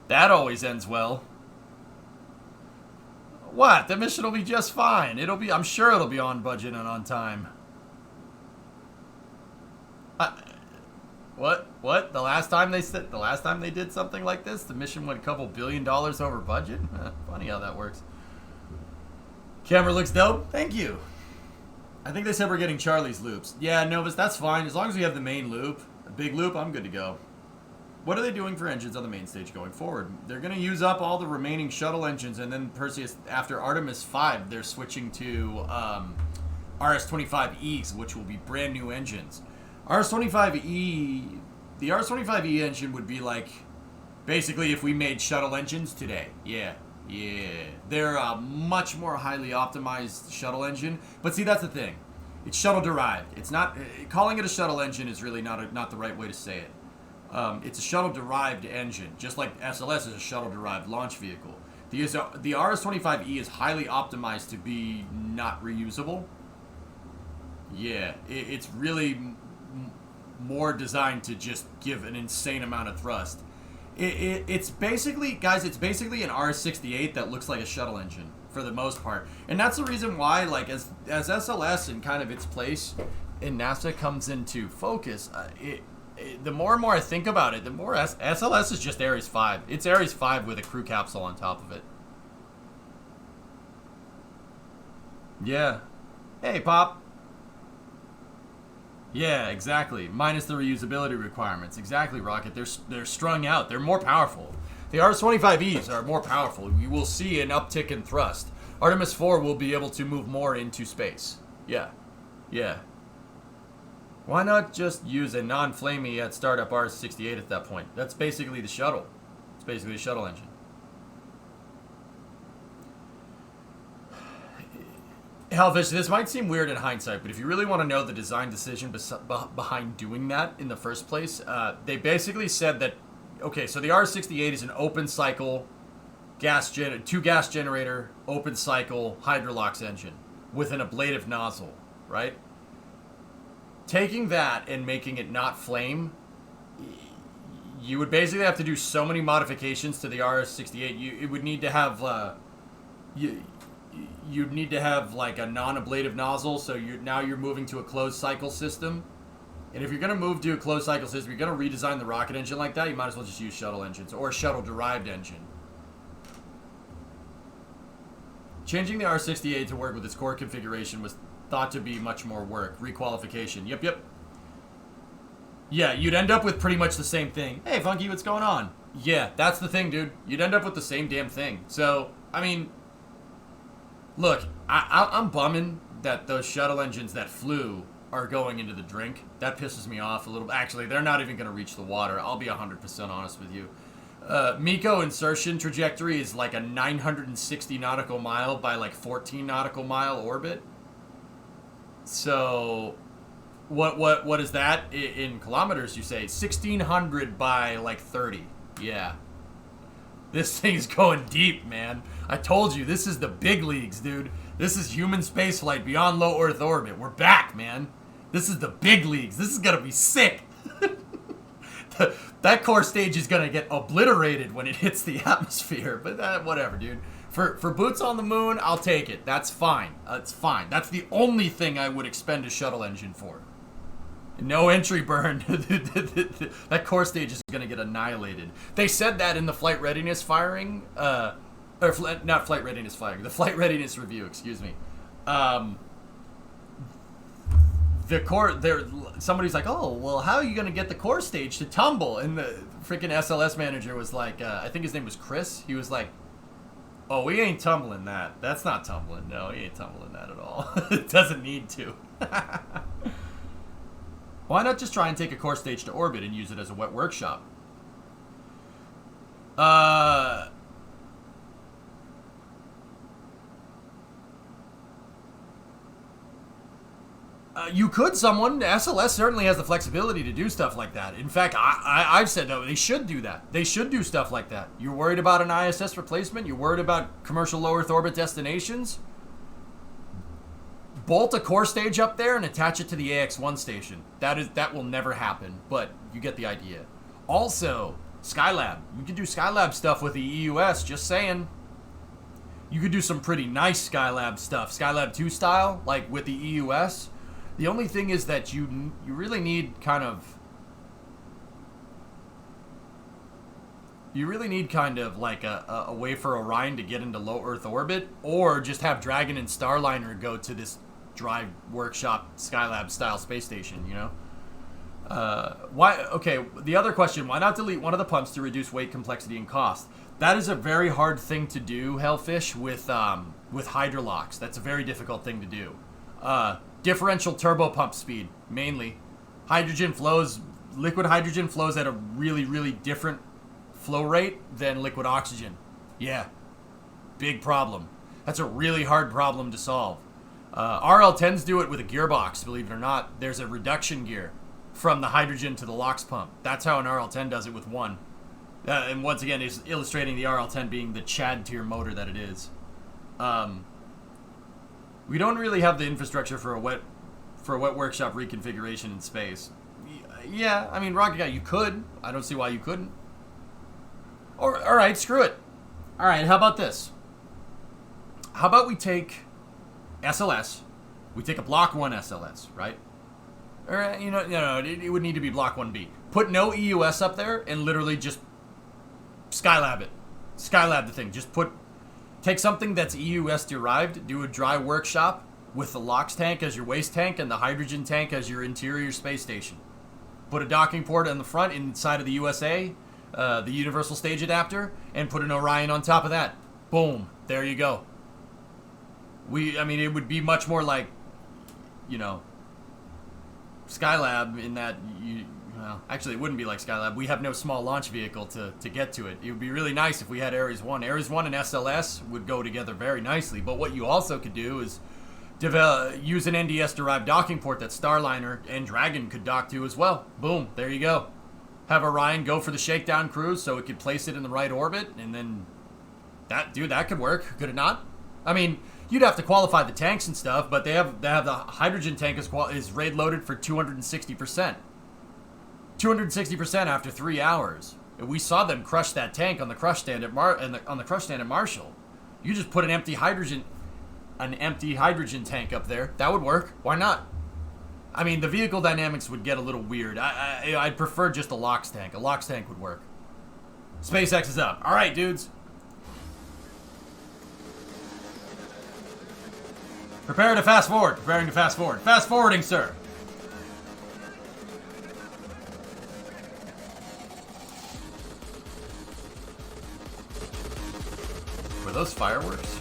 That always ends well. What? The mission will be just fine. I'm sure it'll be on budget and on time. What? The last time they did something like this, the mission went a couple $1 billion over budget? Funny how that works. Camera looks dope. Thank you. I think they said we're getting Charlie's loops. Yeah, Novus, that's fine. As long as we have the main loop, a big loop, I'm good to go. What are they doing for engines on the main stage going forward? They're going to use up all the remaining shuttle engines, and then Perseus, after Artemis 5, they're switching to RS-25Es, which will be brand new engines. RS-25E, the RS-25E engine would be like, basically if we made shuttle engines today. Yeah. They're a much more highly optimized shuttle engine. But see, that's the thing. It's shuttle derived. It's not, calling it a shuttle engine is really not the right way to say it. It's a shuttle derived engine, just like SLS is a shuttle derived launch vehicle. The RS-25E is highly optimized to be not reusable. Yeah, it's really more designed to just give an insane amount of thrust. It's basically, guys, it's basically an RS-68 that looks like a shuttle engine for the most part. And that's the reason why, like, as SLS and kind of its place in NASA comes into focus, the more and more I think about it, the more SLS is just Ares 5. It's Ares 5 with a crew capsule on top of it. Yeah. Hey, Pop. Yeah, exactly. Minus the reusability requirements. Exactly, Rocket. They're strung out. They're more powerful. The RS-25Es are more powerful. You will see an uptick in thrust. Artemis 4 will be able to move more into space. Yeah. Why not just use a non-flamey at startup RS-68 at that point? That's basically the shuttle. It's basically a shuttle engine. Hellfish, this might seem weird in hindsight, but if you really want to know the design decision behind doing that in the first place, they basically said that, okay, so the RS-68 is an open cycle, two gas generator, open cycle Hydrolox engine with an ablative nozzle, right? Taking that and making it not flame, you would basically have to do so many modifications to the RS-68. It would need to have, you'd need to have like a non-ablative nozzle, so now you're moving to a closed cycle system. And if you're going to move to a closed cycle system, you're going to redesign the rocket engine like that, you might as well just use shuttle engines or a shuttle-derived engine. Changing the RS-68 to work with its core configuration was thought to be much more work. Requalification. Yep. Yeah, you'd end up with pretty much the same thing. Hey, Funky, what's going on? Yeah, that's the thing, dude. You'd end up with the same damn thing. So, I mean, Look, I'm bumming that those shuttle engines that flew are going into the drink. That pisses me off a little. Actually, they're not even going to reach the water. I'll be 100% honest with you. MECO insertion trajectory is like a 960 nautical mile by like 14 nautical mile orbit. So, what is that in kilometers? You say 1600 by like 30. Yeah. This thing's going deep, man. I told you, this is the big leagues, dude. This is human spaceflight beyond low Earth orbit. We're back, man. This is the big leagues. This is gonna be sick. That core stage is gonna get obliterated when it hits the atmosphere. But whatever, dude. For boots on the moon, I'll take it. That's fine. That's fine. That's the only thing I would expend a shuttle engine for. No entry burn. That core stage is going to get annihilated. They said that in the flight readiness firing. Not flight readiness firing. The flight readiness review, excuse me. The core, somebody's like, oh, well, how are you going to get the core stage to tumble? And the freaking SLS manager was like, I think his name was Chris. He was like, oh, we ain't tumbling that. That's not tumbling. No, he ain't tumbling that at all. It doesn't need to. Why not just try and take a core stage to orbit and use it as a wet workshop? You could, someone. SLS certainly has the flexibility to do stuff like that. In fact, I've said that they should do that. They should do stuff like that. You're worried about an ISS replacement? You're worried about commercial low Earth orbit destinations? Bolt a core stage up there and attach it to the AX-1 station. That will never happen, but you get the idea. Also, Skylab. You could do Skylab stuff with the EUS, just saying. You could do some pretty nice Skylab stuff. Skylab 2 style, like with the EUS. The only thing is that you really need kind of... You really need kind of like a way for Orion to get into low Earth orbit, or just have Dragon and Starliner go to this dry workshop Skylab style space station, you know? Why? Okay, the other question, why not delete one of the pumps to reduce weight, complexity, and cost? That is a very hard thing to do, Hellfish, with hydrolocks. That's a very difficult thing to do. Differential turbo pump speed, mainly. Liquid hydrogen flows at a really, really different flow rate than liquid oxygen. Yeah, big problem. That's a really hard problem to solve. RL-10s do it with a gearbox, believe it or not. There's a reduction gear from the hydrogen to the LOX pump. That's how an RL-10 does it with one. And once again, it's illustrating the RL-10 being the Chad tier motor that it is. We don't really have the infrastructure for a wet workshop reconfiguration in space. Yeah, I mean, Rocket Guy, you could. I don't see why you couldn't. Or, all right, screw it. All right, how about this? How about we take SLS, we take a Block 1 SLS, right? Or, it would need to be Block 1B. Put no EUS up there and literally just Skylab it. Skylab the thing. Just take something that's EUS derived, do a dry workshop with the LOX tank as your waste tank and the hydrogen tank as your interior space station. Put a docking port on the front inside of the USA, the universal stage adapter, and put an Orion on top of that. Boom. There you go. It would be much more like, Skylab in that actually it wouldn't be like Skylab. We have no small launch vehicle to get to it. It would be really nice if we had Ares 1. Ares 1 and SLS would go together very nicely, but what you also could do is use an NDS-derived docking port that Starliner and Dragon could dock to as well. Boom, there you go. Have Orion go for the shakedown cruise so it could place it in the right orbit, and then that could work, could it not? I mean, you'd have to qualify the tanks and stuff, but they have the hydrogen tank is raid loaded for 260%. 260% after 3 hours. We saw them crush that tank on the crush stand at Marshall. You just put an empty hydrogen tank up there. That would work. Why not? I mean, the vehicle dynamics would get a little weird. I'd prefer just a LOX tank. A LOX tank would work. SpaceX is up. All right, dudes. Prepare to fast forward. Preparing to fast forward. Fast forwarding, sir. Were those fireworks?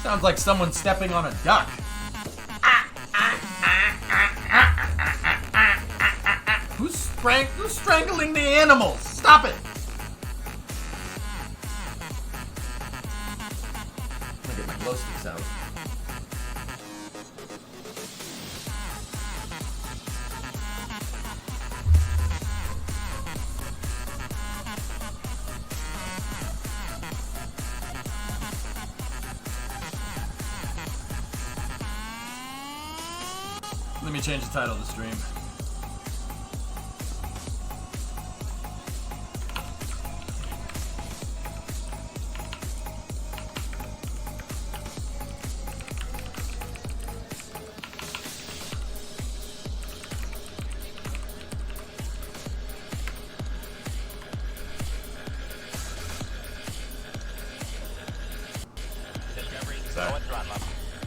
Sounds like someone stepping on a duck. Who's strangling the animals? Stop it! I'm gonna get my glow sticks out. Let me change the title of the stream.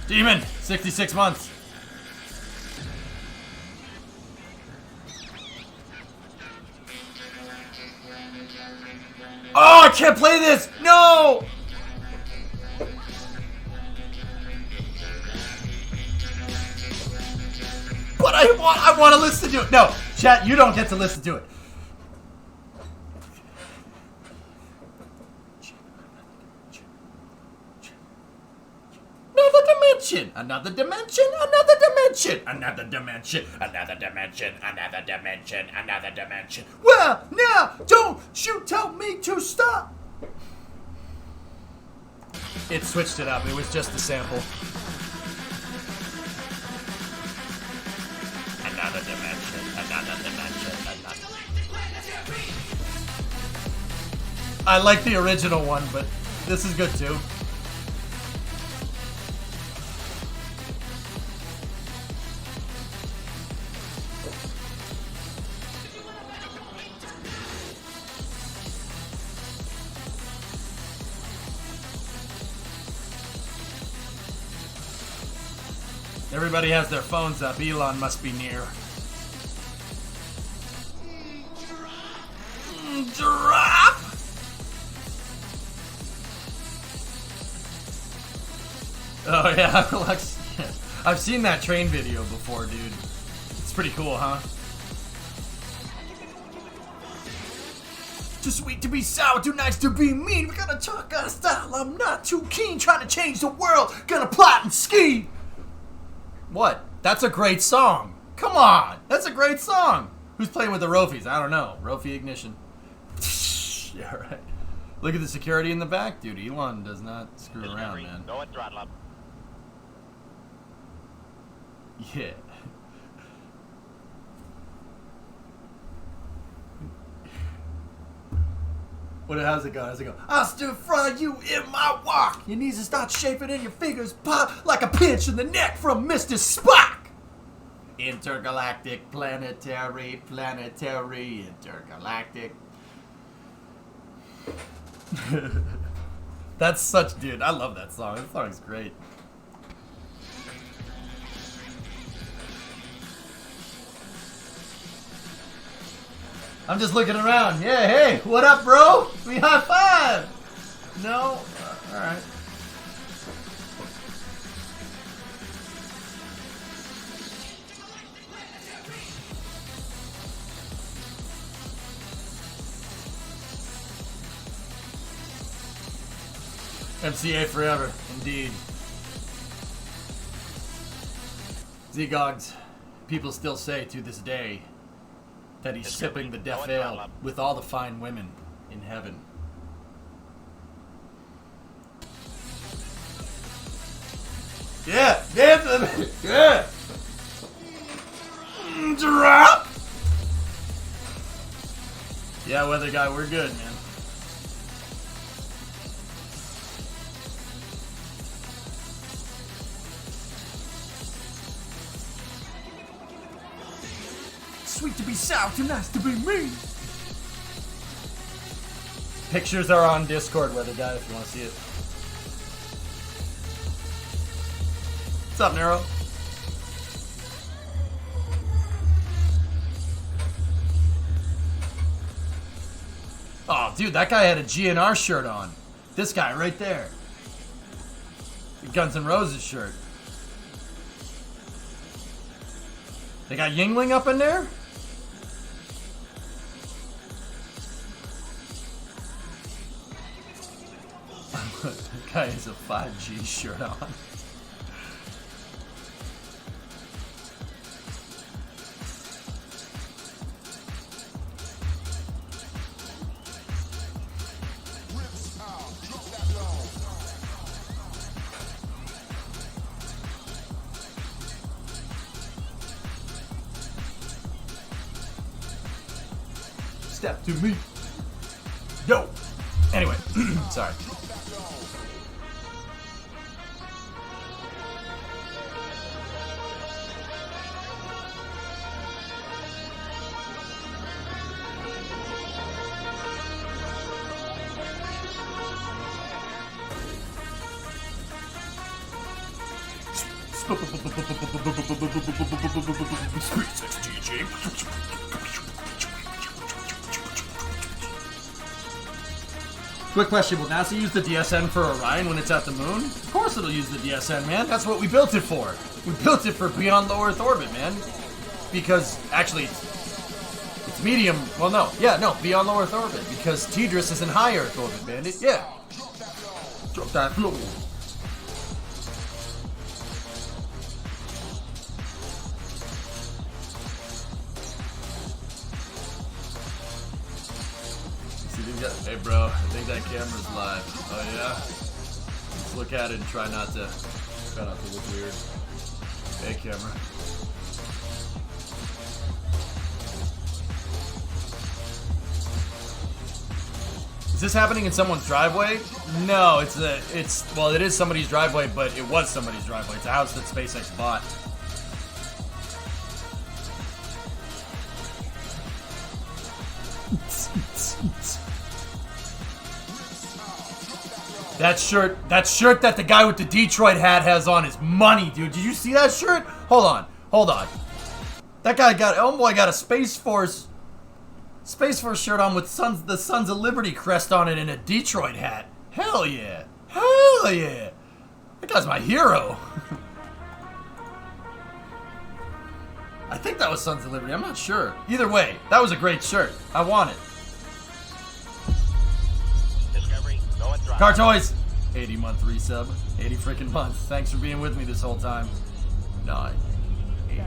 Demon, 66 months. Oh, I can't play this! No! But I want to listen to it. No, chat, you don't get to listen to it. Another dimension, another dimension, another dimension, another dimension, another dimension, another dimension. Well, now, don't you tell me to stop. It switched it up. It was just a sample. Another dimension, another dimension, another. I like the original one, but this is good too. Everybody has their phones up. Elon must be near. Drop! Oh yeah, Alex. I've seen that train video before, dude. It's pretty cool, huh? Too sweet to be sour, too nice to be mean. We're gonna talk our style. I'm not too keen. Trying to change the world. Gonna plot and scheme. What? That's a great song. Come on. That's a great song. Who's playing with the Rofies? I don't know. Rofi ignition. Yeah, right. Look at the security in the back, dude. Elon does not screw around, man. Go and throttle up. Yeah. How's it go? How's it go? I'll stir fry you in my wok. Your knees will start shaping and your fingers pop like a pinch in the neck from Mr. Spock. Intergalactic, planetary, intergalactic. That's such, dude. I love that song. That song's great. I'm just looking around. Yeah, hey, what up, bro? We high five. No? All right. MCA forever, indeed. Zegogs, people still say to this day that he's sipping the death ale with all the fine women in heaven. Yeah, definitely. Yeah. Drop. Yeah, weather guy, we're good, man. Sweet to be sour, too nice to be me. Pictures are on Discord, weather guy, if you want to see it. What's up, Nero? Oh, dude, that guy had a GNR shirt on. This guy right there. The Guns N' Roses shirt. They got Yingling up in there? That guy has a 5G shirt on. Step to me. Yo. Anyway, sorry. Quick question, will NASA use the DSN for Orion when it's at the moon? Of course it'll use the DSN, man. That's what we built it for. We built it for beyond low Earth orbit, man. Because, actually, it's medium. Well, no. Yeah, no, beyond low Earth orbit. Because TDRS is in high Earth orbit, man. Yeah. Drop that flow. Hey bro, I think that camera's live. Oh yeah? Let's look at it and try not to look weird. Hey camera. Is this happening in someone's driveway? No, well, it is somebody's driveway, but it was somebody's driveway. It's a house that SpaceX bought. That shirt that the guy with the Detroit hat has on is money, dude. Did you see that shirt? Hold on. That guy got a Space Force shirt on with the Sons of Liberty crest on it and a Detroit hat. Hell yeah. Hell yeah. That guy's my hero. I think that was Sons of Liberty. I'm not sure. Either way, that was a great shirt. I want it. Car Toys, 80-month resub, 80 freaking months. Thanks for being with me this whole time. 9, 8,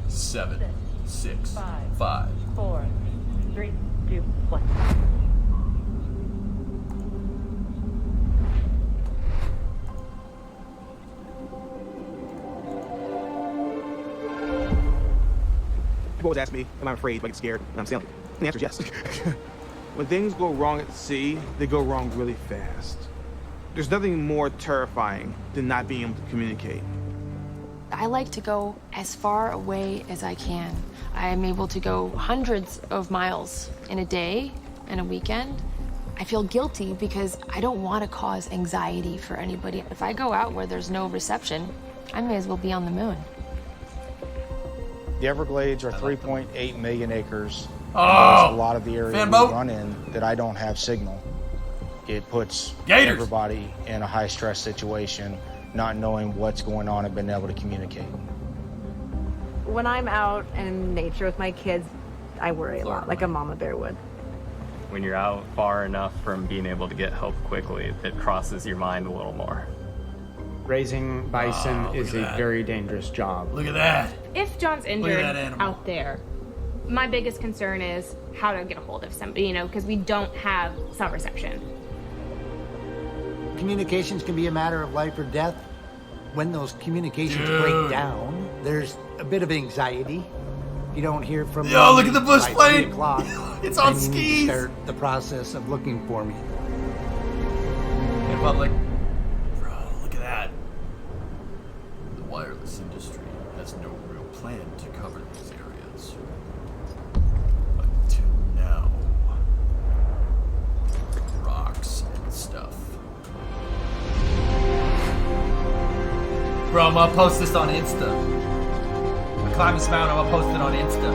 7, 6, 5, 4, 3, 2, 1. People always ask me, am I afraid? Do I get scared? And I'm saying, the answer is yes. When things go wrong at sea, they go wrong really fast. There's nothing more terrifying than not being able to communicate. I like to go as far away as I can. I'm able to go hundreds of miles in a day and a weekend. I feel guilty because I don't want to cause anxiety for anybody. If I go out where there's no reception, I may as well be on the moon. The Everglades are 3.8 million acres. Oh, there's a lot of the area we run in that I don't have signal. It puts everybody in a high-stress situation, not knowing what's going on and being able to communicate. When I'm out in nature with my kids, I worry a lot, like a mama bear would. When you're out far enough from being able to get help quickly, it crosses your mind a little more. Raising bison is a very dangerous job. Look at that. If John's injured animal out there, my biggest concern is how to get a hold of somebody, because we don't have cell reception. Communications can be a matter of life or death. When those communications break down, there's a bit of anxiety. You don't hear from me. Yo, look at the bush plane. It's on skis. skis. You start the process of looking for me. In public. Bro, look at that. The wireless industry has no real plan to cover these areas. Until now. Rocks and stuff. Bro, I'm gonna post this on Insta. I climb this mountain, I'm gonna post it on Insta.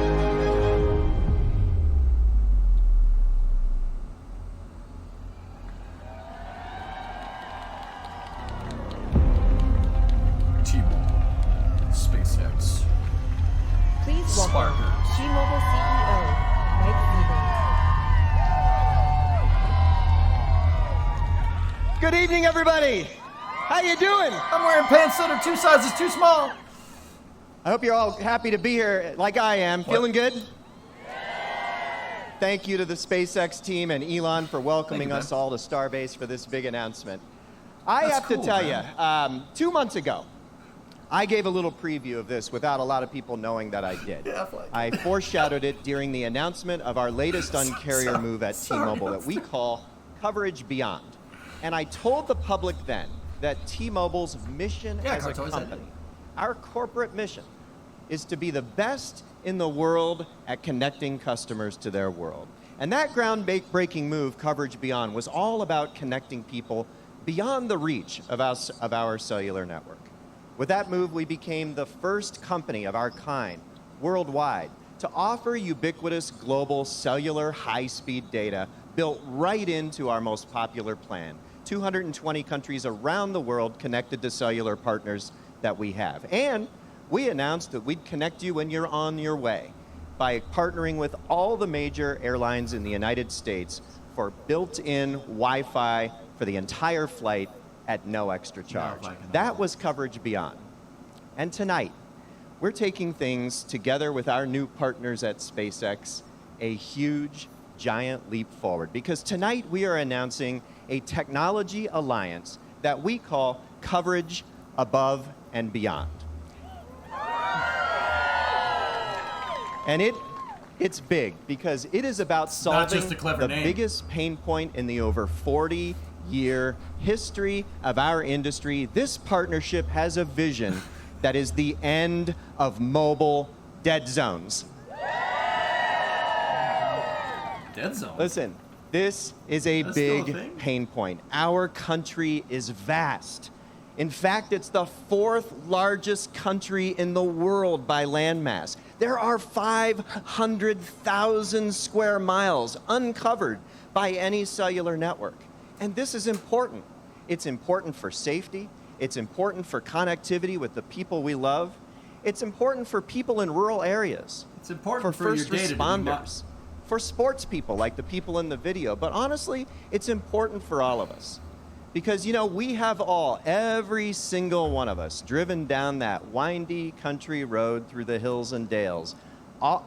Good evening, everybody. How you doing? I'm wearing pants that are 2 sizes too small. I hope you're all happy to be here like I am. Feeling good? Thank you to the SpaceX team and Elon for welcoming us all to Starbase for this big announcement. I have to tell you, 2 months ago, I gave a little preview of this without a lot of people knowing that I did. I foreshadowed it during the announcement of our latest uncarrier move at T-Mobile that we call Coverage Beyond. And I told the public then that T-Mobile's mission as a company, our corporate mission, is to be the best in the world at connecting customers to their world. And that groundbreaking move, Coverage Beyond, was all about connecting people beyond the reach of our cellular network. With that move, we became the first company of our kind worldwide to offer ubiquitous global cellular high-speed data built right into our most popular plan. 220 countries around the world connected to cellular partners that we have. And we announced that we'd connect you when you're on your way by partnering with all the major airlines in the United States for built-in Wi-Fi for the entire flight at no extra charge. That was Coverage Beyond. And tonight, we're taking things together with our new partners at SpaceX, a huge, giant leap forward. Because tonight we are announcing a technology alliance that we call Coverage Above and Beyond. And it's big because it is about solving the biggest pain point in the over 40-year history of our industry. This partnership has a vision that is the end of mobile dead zones. Dead zones? Listen, this is a big pain point. Our country is vast. In fact, it's the 4th largest country in the world by landmass. There are 500,000 square miles uncovered by any cellular network. And this is important. It's important for safety. It's important for connectivity with the people we love. It's important for people in rural areas. It's important for first your data responders, for sports people like the people in the video. But honestly, it's important for all of us. Because, you know, we have every single one of us, driven down that windy country road through the hills and dales,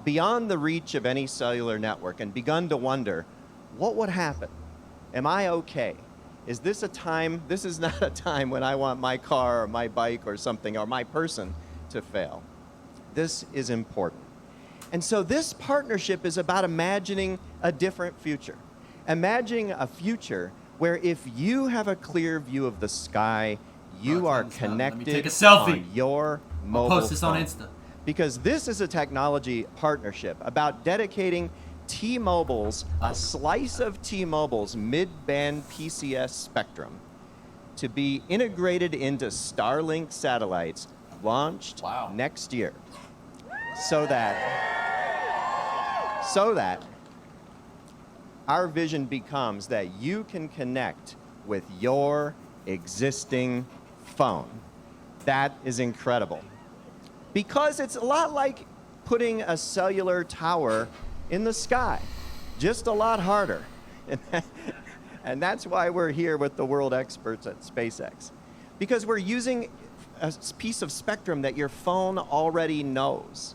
beyond the reach of any cellular network, and begun to wonder, what would happen? Am I okay? Is this a time? This is not a time when I want my car or my bike or something or my person to fail. This is important. And so this partnership is about imagining a different future. Imagining a future where if you have a clear view of the sky, you are connected on your mobile phone. Post this on Insta. Because this is a technology partnership about dedicating a slice of T-Mobile's mid-band PCS spectrum to be integrated into Starlink satellites launched next year. So that our vision becomes that you can connect with your existing phone. That is incredible. Because it's a lot like putting a cellular tower in the sky, just a lot harder. And that's why we're here with the world experts at SpaceX. Because we're using a piece of spectrum that your phone already knows.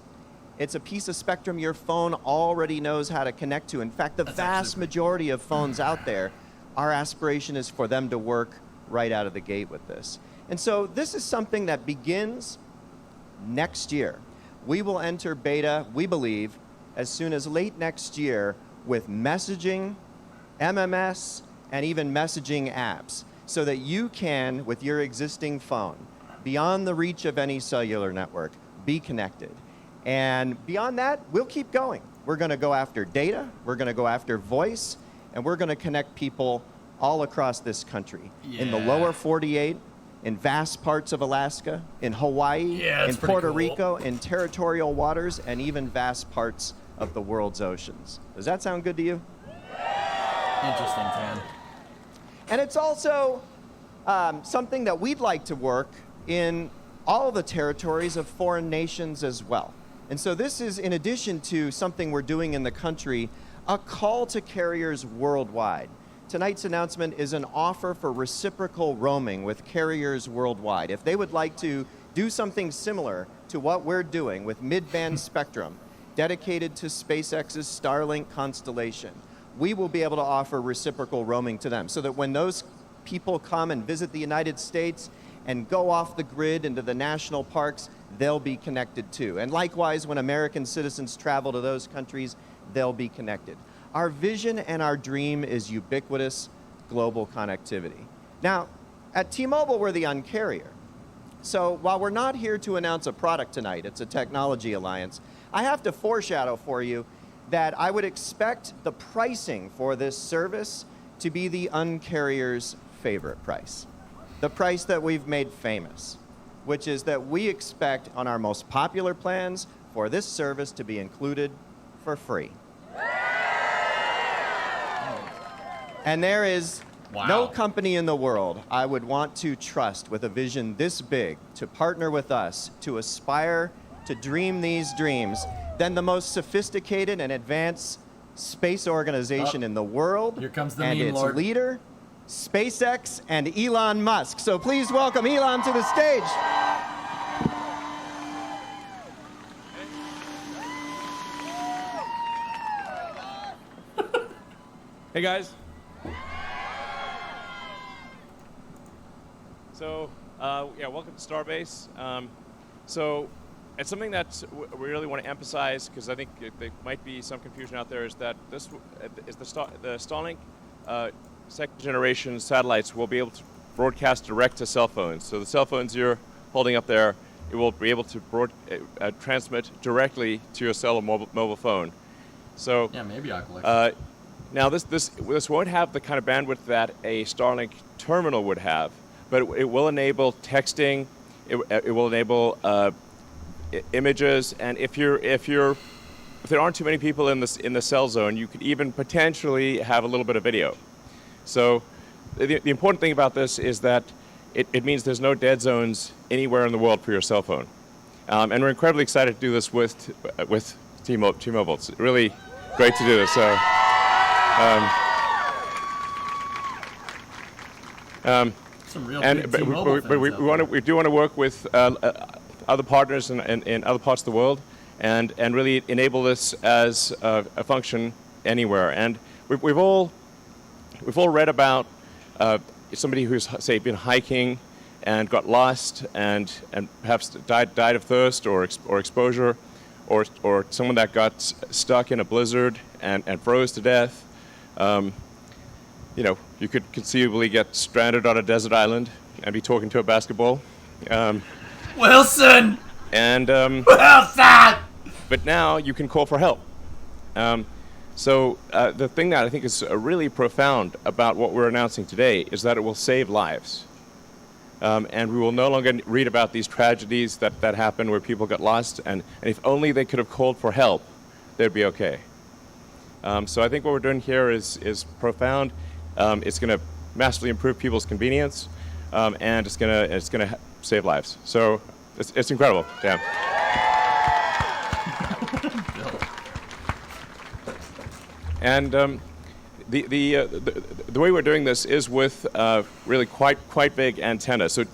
It's a piece of spectrum your phone already knows how to connect to. In fact, the vast majority of phones out there, our aspiration is for them to work right out of the gate with this. And so this is something that begins next year. We will enter beta, we believe, as soon as late next year with messaging, MMS, and even messaging apps so that you can, with your existing phone, beyond the reach of any cellular network, be connected. And beyond that, we'll keep going. We're going to go after data, we're going to go after voice, and we're going to connect people all across this country. In the lower 48, in vast parts of Alaska, in Hawaii, in Puerto Rico, in territorial waters, and even vast parts of the world's oceans. Does that sound good to you? Interesting, Tan. And it's also something that we'd like to work in all the territories of foreign nations as well. And so this is, in addition to something we're doing in the country, a call to carriers worldwide tonight's announcement is an offer for reciprocal roaming with carriers worldwide. If they would like to do something similar to what we're doing with mid-band spectrum dedicated to SpaceX's Starlink constellation, we will be able to offer reciprocal roaming to them so that when those people come and visit the United States and go off the grid into the national parks, they'll be connected too. And likewise, when American citizens travel to those countries, they'll be connected. Our vision and our dream is ubiquitous global connectivity. Now, at T-Mobile, we're the Un-carrier. So while we're not here to announce a product tonight, it's a technology alliance, I have to foreshadow for you that I would expect the pricing for this service to be the Un-carrier's favorite price. The price that we've made famous, which is that we expect on our most popular plans for this service to be included for free. And there is no company in the world I would want to trust with a vision this big to partner with us to aspire to dream these dreams than the most sophisticated and advanced space organization in the world. Here comes the and meme its lord. leader, SpaceX and Elon Musk. So please welcome Elon to the stage. Hey guys. So, yeah, welcome to Starbase. So, it's something that we really want to emphasize because I think there might be some confusion out there. Is that this is the Starlink second generation satellites will be able to broadcast direct to cell phones. So the cell phones you're holding up there, it will be able to transmit directly to your cell or mobile phone. So yeah, maybe I'll collect. Now this won't have the kind of bandwidth that a Starlink terminal would have, but it will enable texting. It will enable images, and if there aren't too many people in the cell zone, you could even potentially have a little bit of video. So the important thing about this is that it means there's no dead zones anywhere in the world for your cell phone, and we're incredibly excited to do this with T-Mobile. It's really great to do this. So. Some real And big but T-Mobile we do want to work with other partners in other parts of the world, and really enable this as a function anywhere. And we've all read about somebody who's, say, been hiking and got lost and perhaps died of thirst or exposure, or someone that got stuck in a blizzard and froze to death. You know, you could conceivably get stranded on a desert island and be talking to a basketball. Wilson! And Wilson! But now you can call for help. So the thing that I think is really profound about what we're announcing today is that it will save lives. And we will no longer read about these tragedies that happen where people got lost, and if only they could have called for help, they'd be okay. So I think what we're doing here is profound. It's going to massively improve people's convenience, and it's going to save lives. So it's incredible. Damn. And the way we're doing this is with really quite big antennas. So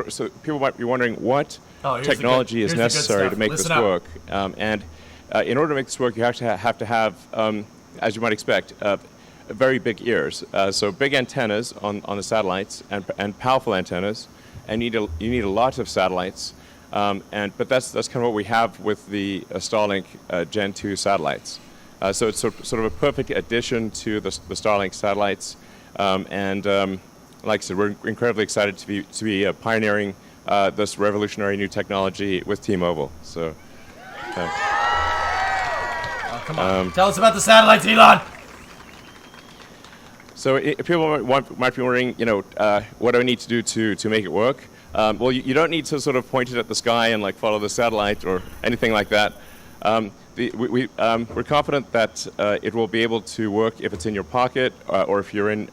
so people might be wondering what technology is necessary to make this work. And in order to make this work, you have to have as you might expect, very big ears. So big antennas on the satellites and powerful antennas, and you need a lot of satellites. But that's kind of what we have with the Starlink Gen 2 satellites. So it's sort of a perfect addition to the Starlink satellites. Like I said, we're incredibly excited to be pioneering this revolutionary new technology with T-Mobile. So. Come on. Tell us about the satellites, Elon. So if people might be wondering, what do I need to do to make it work? Well, you don't need to sort of point it at the sky and like follow the satellite or anything like that. We're confident that it will be able to work if it's in your pocket or if you're in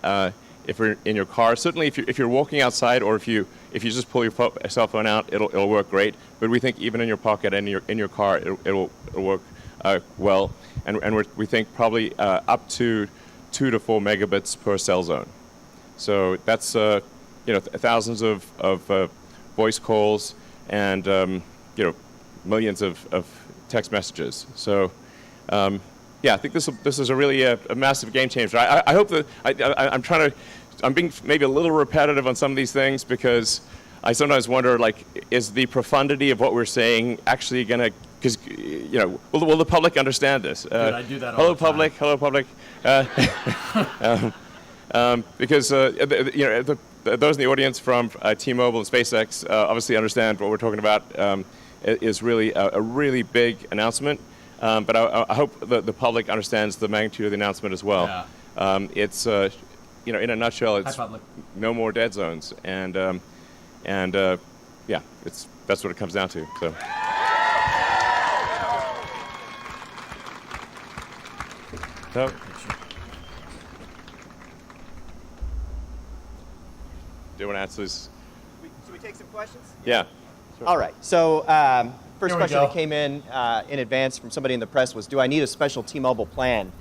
your car. Certainly, if you're walking outside or if you just pull your cell phone out, it'll work great. But we think even in your pocket and in your car, it'll work well. And we think probably up to 2 to 4 megabits per cell zone. So that's thousands of voice calls and millions of text messages. So I think this is a really a massive game changer. I hope that I'm being maybe a little repetitive on some of these things because I sometimes wonder, like, is the profundity of what we're saying actually going to, because, will the public understand this? Dude, I do that all the time. Hello, public. Because, those in the audience from T-Mobile and SpaceX obviously understand what we're talking about. It is really a really big announcement. But I hope the public understands the magnitude of the announcement as well. Yeah. It's, in a nutshell, it's no more dead zones. And that's what it comes down to. So. So. Do you want to answer this? Should we take some questions? Yeah. Sure. All right. So first question that came in advance from somebody in the press was, do I need a special T-Mobile plan?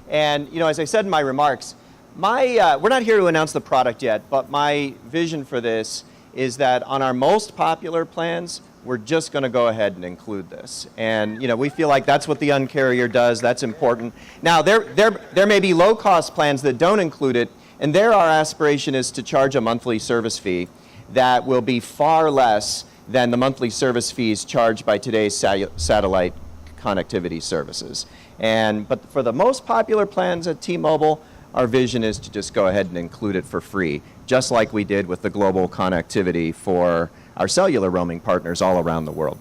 And as I said in my remarks, we're not here to announce the product yet, but my vision for this is that on our most popular plans, we're just going to go ahead and include this. And we feel like that's what the Un-carrier does. That's important. Now there may be low-cost plans that don't include it, and there our aspiration is to charge a monthly service fee that will be far less than the monthly service fees charged by today's satellite connectivity services. But for the most popular plans at T-Mobile, our vision is to just go ahead and include it for free, just like we did with the global connectivity for our cellular roaming partners all around the world.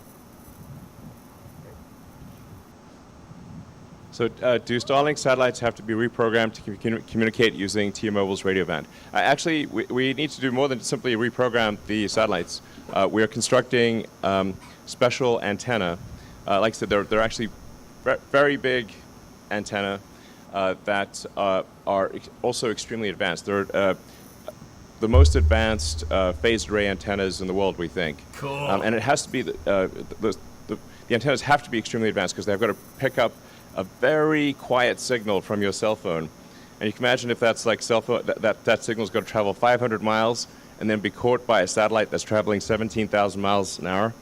So do Starlink satellites have to be reprogrammed to communicate using T-Mobile's radio band? Actually, we need to do more than simply reprogram the satellites. We are constructing special antenna. Like I said, they're actually very big antenna that are also extremely advanced. They're the most advanced phased array antennas in the world, we think. Cool. And it has to be the antennas have to be extremely advanced because they've got to pick up a very quiet signal from your cell phone. And you can imagine if that's like cell phone, that signal's going to travel 500 miles and then be caught by a satellite that's traveling 17,000 miles an hour.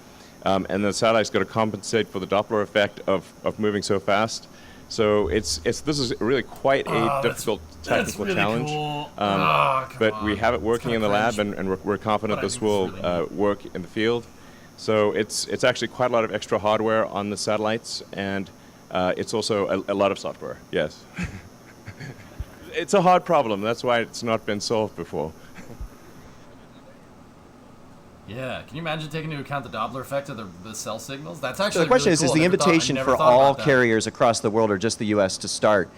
And the satellite's got to compensate for the Doppler effect of moving so fast. So this is really quite a difficult technical really challenge. Cool. But we have it working in the lab, and we're confident this will work in the field. So it's actually quite a lot of extra hardware on the satellites, and it's also a lot of software. Yes. It's a hard problem. That's why it's not been solved before. Yeah, can you imagine taking into account the Doppler effect of the cell signals? That's actually so the question really cool. Is the invitation for all carriers across the world or just the U.S. to start?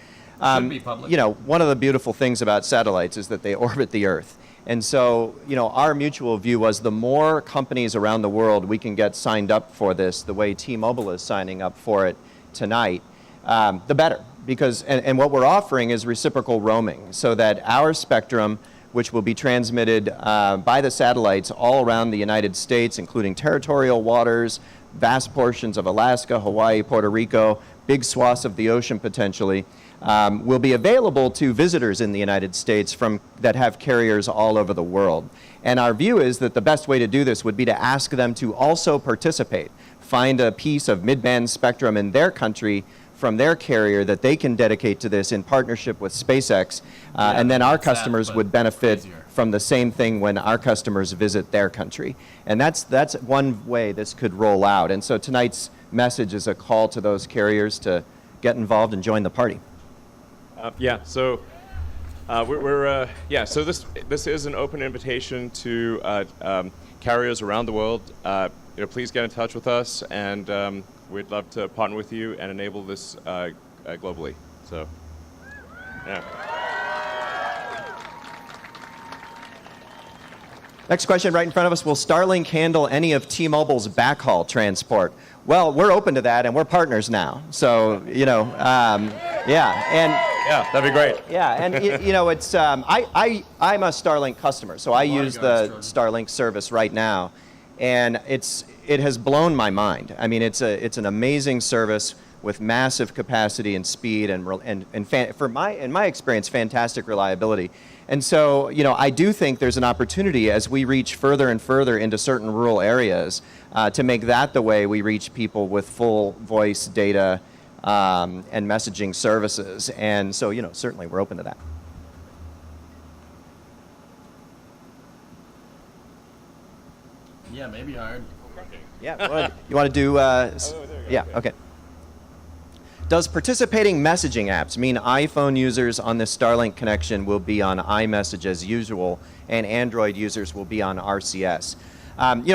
Should be public. One of the beautiful things about satellites is that they orbit the Earth. And so, our mutual view was the more companies around the world we can get signed up for this, the way T-Mobile is signing up for it tonight, the better. Because, and what we're offering is reciprocal roaming, so that our spectrum, which will be transmitted by the satellites all around the United States, including territorial waters, vast portions of Alaska, Hawaii, Puerto Rico, big swaths of the ocean potentially, will be available to visitors in the United States that have carriers all over the world. And our view is that the best way to do this would be to ask them to also participate, find a piece of mid-band spectrum in their country from their carrier that they can dedicate to this in partnership with SpaceX, and then our customers would benefit from the same thing when our customers visit their country. And that's one way this could roll out. And so tonight's message is a call to those carriers to get involved and join the party. So so this is an open invitation to carriers around the world. Please get in touch with us, and we'd love to partner with you and enable this globally. So, yeah. Next question right in front of us. Will Starlink handle any of T-Mobile's backhaul transport? Well, we're open to that, and we're partners now. So, Yeah, that'd be great. Yeah, and it's I'm a Starlink customer, so I use the Starlink service right now, and it has blown my mind. I mean, it's an amazing service. with massive capacity and speed and in my experience, fantastic reliability. And so, I do think there's an opportunity as we reach further and further into certain rural areas to make that the way we reach people with full voice data and messaging services. And so, certainly we're open to that. Yeah, maybe hard. Yeah, you want to do, yeah, okay. Does participating messaging apps mean iPhone users on this Starlink connection will be on iMessage as usual and Android users will be on RCS?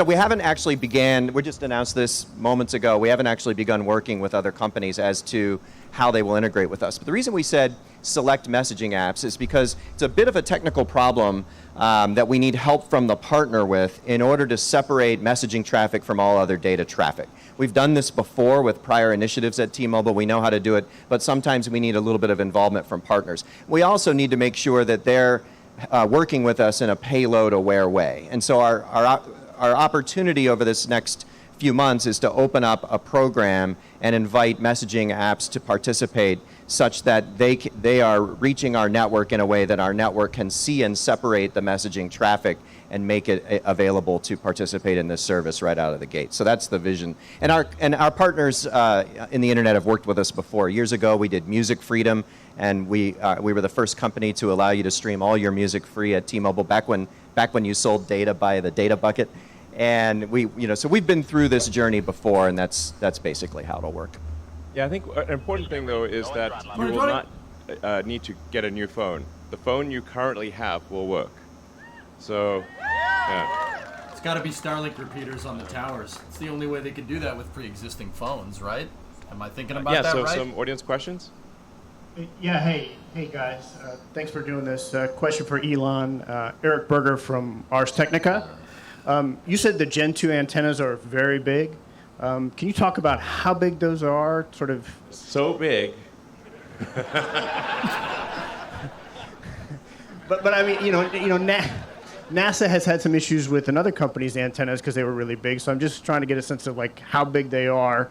We haven't actually we just announced this moments ago, we haven't actually begun working with other companies as to how they will integrate with us. But the reason we said select messaging apps is because it's a bit of a technical problem that we need help from the partner with in order to separate messaging traffic from all other data traffic. We've done this before with prior initiatives at T-Mobile. We know how to do it, but sometimes we need a little bit of involvement from partners. We also need to make sure that they're working with us in a payload-aware way. And so our opportunity over this next few months is to open up a program and invite messaging apps to participate such that they are reaching our network in a way that our network can see and separate the messaging traffic and make it available to participate in this service right out of the gate. So that's the vision. And our partners in the internet have worked with us before. Years ago, we did Music Freedom, and we were the first company to allow you to stream all your music free at T-Mobile back when you sold data by the data bucket. And so we've been through this journey before, and that's basically how it'll work. Yeah, I think an important thing though is that you will not need to get a new phone. The phone you currently have will work. So, yeah. It's got to be Starlink repeaters on the towers. It's the only way they could do that with pre-existing phones, right? Am I thinking about that right? Yeah, so some audience questions? Yeah, hey guys. Thanks for doing this. Question for Elon. Eric Berger from Ars Technica. You said the Gen 2 antennas are very big. Can you talk about how big those are? Sort of. So big. but I mean, NASA has had some issues with another company's antennas because they were really big. So I'm just trying to get a sense of how big they are,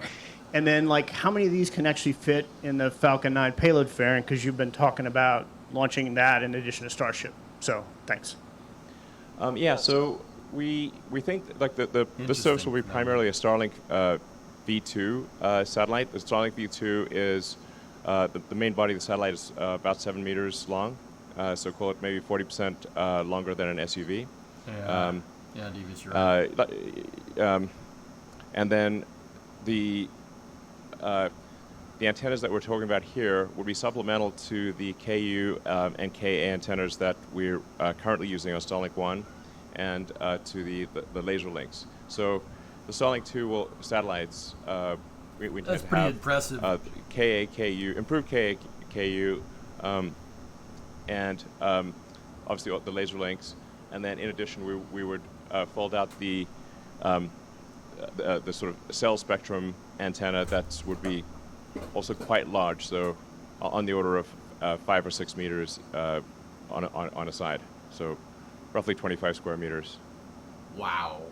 and then how many of these can actually fit in the Falcon 9 payload fairing, because you've been talking about launching that in addition to Starship. So thanks. Yeah. So. We think the service will be primarily a Starlink V2 satellite. The Starlink V2 is the main body of the satellite is about 7 meters long, so call it maybe 40% longer than an SUV. Yeah, Davis, you're right. And then the antennas that we're talking about here would be supplemental to the KU and KA antennas that we're currently using on Starlink 1. And to the laser links. So the Starlink 2 satellites, we that's have pretty impressive. KA-KU, improved KA-KU, and obviously the laser links. And then in addition, we would fold out the sort of cell spectrum antenna that would be also quite large, so on the order of 5 or 6 meters on a side. So roughly 25 square meters. Wow.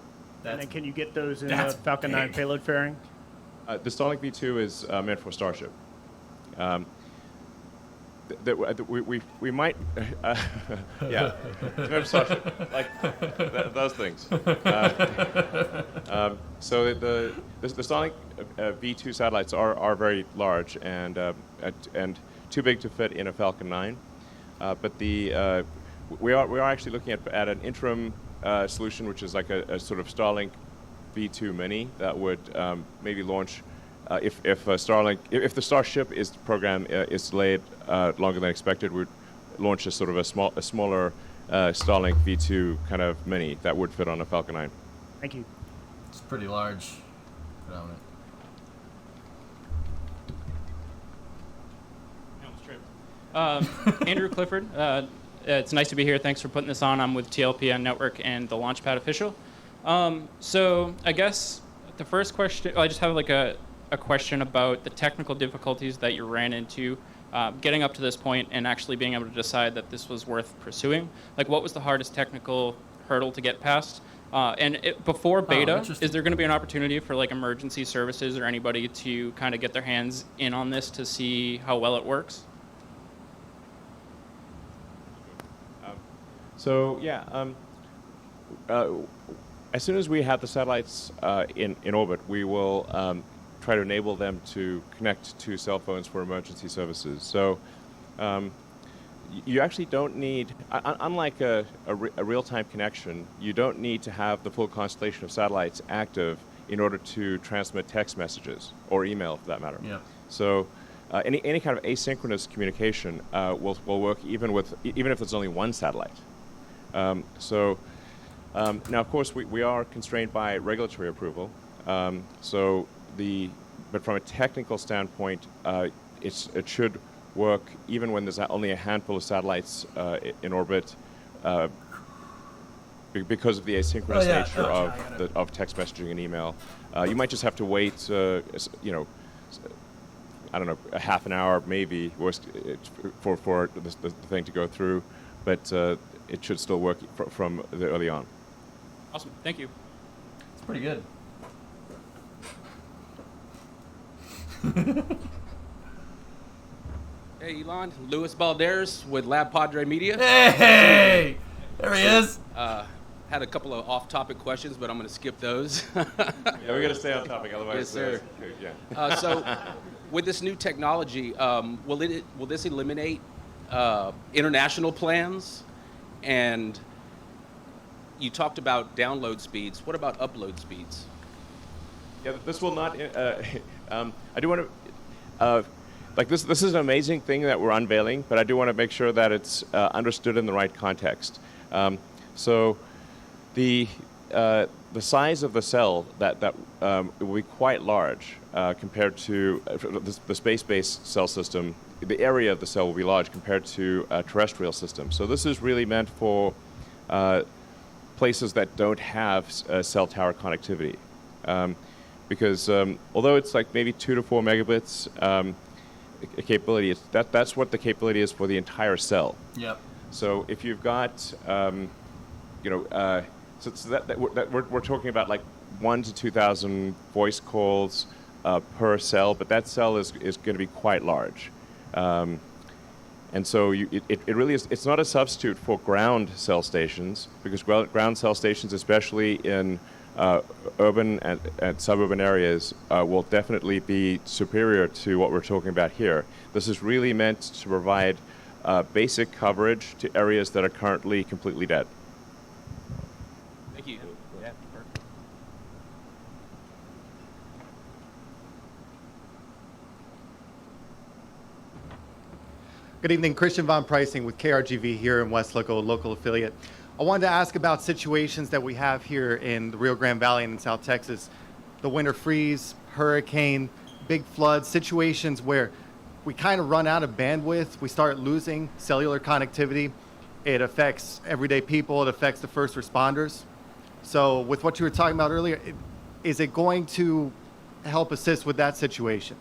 And then can you get those in the Falcon 9 payload fairing? The Starlink V2 is meant for Starship. We might, yeah, Starship, those things. So the Starlink V2 satellites are very large and too big to fit in a Falcon 9, but we are actually looking at an interim solution, which is like a sort of Starlink V2 Mini that would maybe launch if the Starship program is delayed longer than expected. Would launch a sort of a smaller Starlink V2 kind of Mini that would fit on a Falcon 9. Thank you. It's pretty large. Andrew Clifford. It's nice to be here. Thanks for putting this on. I'm with TLPN Network and the Launchpad official. So I guess the first question, I just have a question about the technical difficulties that you ran into getting up to this point and actually being able to decide that this was worth pursuing. What was the hardest technical hurdle to get past? Before beta, interesting. is there going to be an opportunity for like emergency services or anybody to kind of get their hands in on this to see how well it works? As soon as we have the satellites in orbit, we will try to enable them to connect to cell phones for emergency services. So you actually don't need, unlike a real-time connection, you don't need to have the full constellation of satellites active in order to transmit text messages or email, for that matter. Yeah. So any kind of asynchronous communication will work even if there's only one satellite. Now, of course, we are constrained by regulatory approval. But from a technical standpoint, it should work even when there's only a handful of satellites in orbit, because of the asynchronous nature of text messaging and email. You might just have to wait, I don't know, a half an hour maybe for the thing to go through, but it should still work from the early on. Awesome, thank you. It's pretty good. Hey, Elon. Luis Balderas with Lab Padre Media. Hey! There he is. Had a couple of off-topic questions, but I'm going to skip those. Yeah, we got to stay on topic, otherwise. Yes, sir. Yeah. So, with this new technology, will this eliminate international plans? And you talked about download speeds. What about upload speeds? Yeah, this will not. I do want to. This is an amazing thing that we're unveiling, but I do want to make sure that it's understood in the right context. So, the size of the cell that will be quite large compared to the space-based cell system. The area of the cell will be large compared to a terrestrial system. So this is really meant for places that don't have cell tower connectivity, because although it's like maybe 2 to 4 megabits capability, that's what the capability is for the entire cell. Yep. So if you've got, we're talking about like 1,000 to 2,000 voice calls per cell, but that cell is going to be quite large. And so it really is, it's not a substitute for ground cell stations, because ground cell stations, especially in urban and suburban areas, will definitely be superior to what we're talking about here. This is really meant to provide basic coverage to areas that are currently completely dead. Thank you. Yeah. Good evening, Christian Von Pricing with KRGV here in Westlaco, local affiliate. I wanted to ask about situations that we have here in the Rio Grande Valley and in South Texas. The winter freeze, hurricane, big floods, situations where we kind of run out of bandwidth, we start losing cellular connectivity. It affects everyday people, it affects the first responders. So with what you were talking about earlier, is it going to help assist with that situation?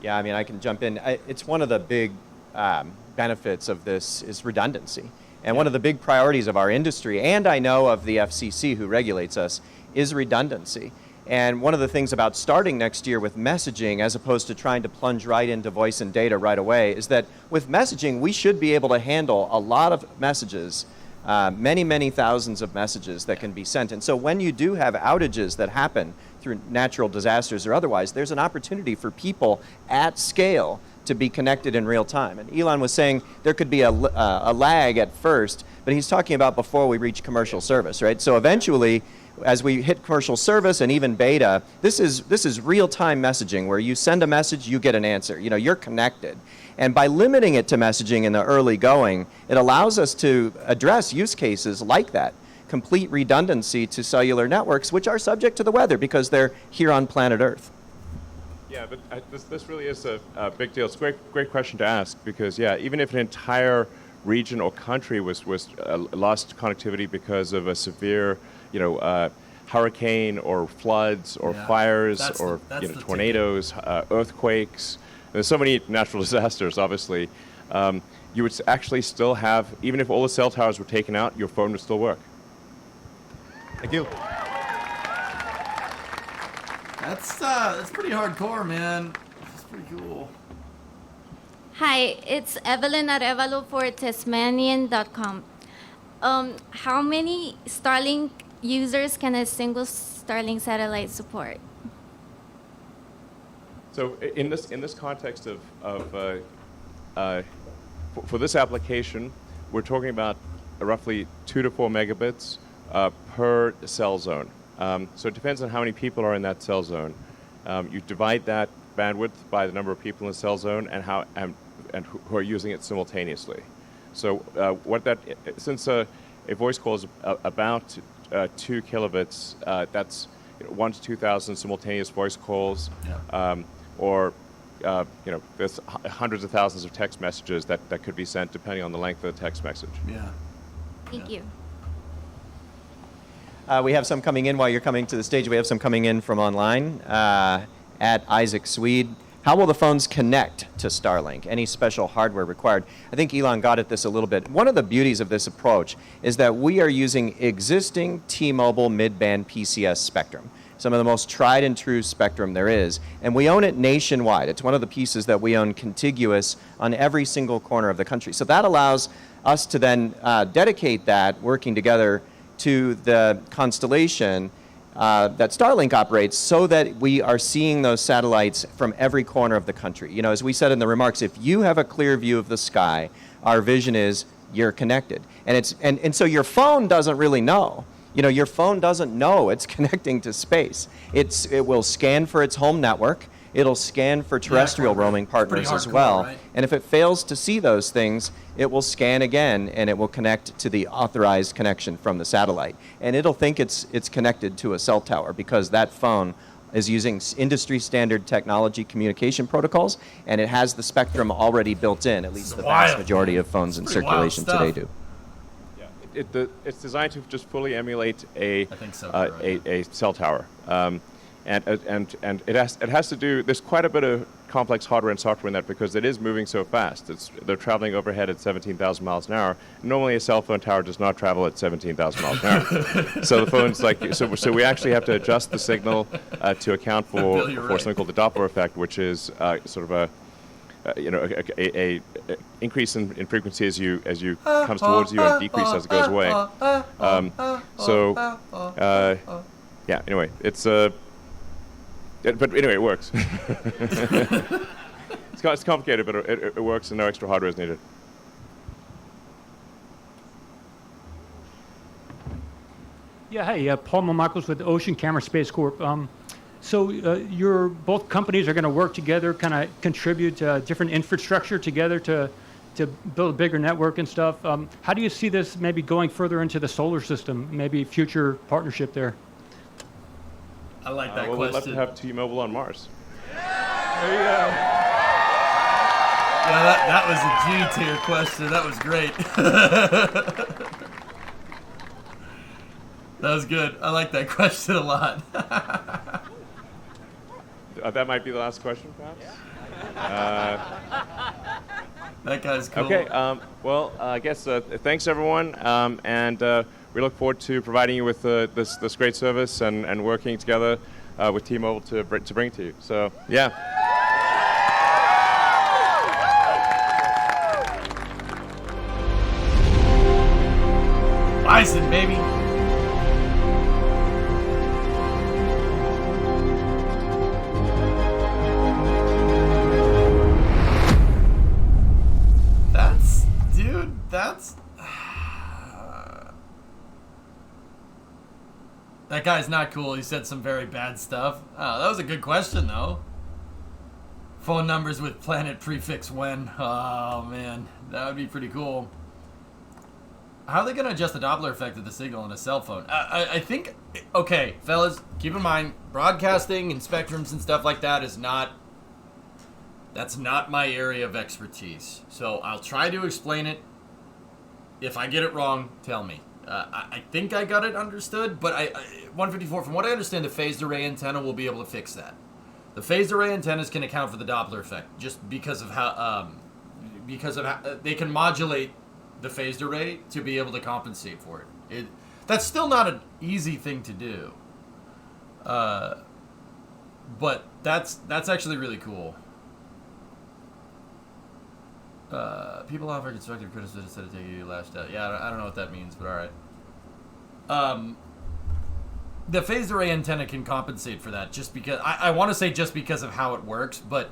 Yeah, I mean, I can jump in. It's one of the big benefits of this is redundancy. And one of the big priorities of our industry, and I know of the FCC who regulates us, is redundancy. And one of the things about starting next year with messaging, as opposed to trying to plunge right into voice and data right away, is that with messaging, we should be able to handle a lot of messages, many thousands of messages that can be sent. And so when you do have outages that happen through natural disasters or otherwise, there's an opportunity for people at scale to be connected in real time. And Elon was saying there could be a lag at first, but he's talking about before we reach commercial service, right? So eventually, as we hit commercial service and even beta, this is real-time messaging where you send a message, you get an answer. You know, you're connected. And by limiting it to messaging in the early going, it allows us to address use cases like that, complete redundancy to cellular networks, which are subject to the weather because they're here on planet Earth. Yeah, but this really is a big deal. It's a great question to ask, because yeah, even if an entire region or country was lost connectivity because of a severe, hurricane or floods or fires or tornadoes, earthquakes. There's so many natural disasters, obviously. You would actually still have, even if all the cell towers were taken out, your phone would still work. Thank you. That's pretty hardcore, man. That's pretty cool. Hi, it's Evelyn Arevalo for Tasmanian.com. How many Starlink users can a single Starlink satellite support? So in this context for this application, we're talking about roughly 2 to 4 megabits per cell zone. So it depends on how many people are in that cell zone. You divide that bandwidth by the number of people in the cell zone and who are using it simultaneously. So since a voice call is about 2 kilobits, that's 1 to 2,000 simultaneous voice calls, or there's hundreds of thousands of text messages that could be sent depending on the length of the text message. Yeah. Thank you. We have some coming in while you're coming to the stage. We have some coming in from online. At Isaac Swede, how will the phones connect to Starlink? Any special hardware required? I think Elon got at this a little bit. One of the beauties of this approach is that we are using existing T-Mobile mid-band PCS spectrum, some of the most tried and true spectrum there is, and we own it nationwide. It's one of the pieces that we own contiguous on every single corner of the country. So that allows us to then dedicate that, working together, to the constellation that Starlink operates, so that we are seeing those satellites from every corner of the country. As we said in the remarks, if you have a clear view of the sky, our vision is you're connected. And so your phone doesn't really know. Your phone doesn't know it's connecting to space. It will scan for its home network. It'll scan for terrestrial roaming partners as well. Right? And if it fails to see those things, it will scan again, and it will connect to the authorized connection from the satellite. And it'll think it's connected to a cell tower, because that phone is using industry standard technology communication protocols, and it has the spectrum already built in. At least the vast majority of phones in circulation today do. It's designed to just fully emulate a cell tower. And it has to do. There's quite a bit of complex hardware and software in that, because it is moving so fast. They're traveling overhead at 17,000 miles an hour. Normally, a cell phone tower does not travel at 17,000 miles an hour. So the phone's so we actually have to adjust the signal to account for something called the Doppler effect, which is sort of a increase in frequency as you comes towards you, and decrease as it goes away. Yeah. Anyway, it's but anyway, it works. It's complicated, but it works, and no extra hardware is needed. Yeah, hey, Paul Michaels with Ocean Camera Space Corp. So both companies are going to work together, kind of contribute different infrastructure together to build a bigger network and stuff. How do you see this maybe going further into the solar system, maybe future partnership there? I like that question. We'd love to have T-Mobile on Mars. There you go. Yeah, that was a G-tier question. That was great. That was good. I like that question a lot. That might be the last question, perhaps? That guy's cool. Okay, well, I guess thanks, everyone, and we look forward to providing you with this great service and working together with T-Mobile to bring it to you. So, yeah. Bison, baby. That's that guy's not cool. He said some very bad stuff. Oh, that was a good question though. Phone numbers with planet prefix when. Oh man, that would be pretty cool. How are they going to adjust the Doppler effect of the signal on a cell phone? I think, okay, fellas, keep in mind, broadcasting and spectrums and stuff like that is not, that's not my area of expertise. So I'll try to explain it. If I get it wrong, tell me. I think I got it understood, but 154, from what I understand, the phased array antenna will be able to fix that. The phased array antennas can account for the Doppler effect just because of how they can modulate the phased array to be able to compensate for it. That's still not an easy thing to do. But that's actually really cool. People offer constructive criticism instead of taking you lashed out. Yeah, I don't know what that means, but all right. The phased array antenna can compensate for that just because... I want to say just because of how it works, but...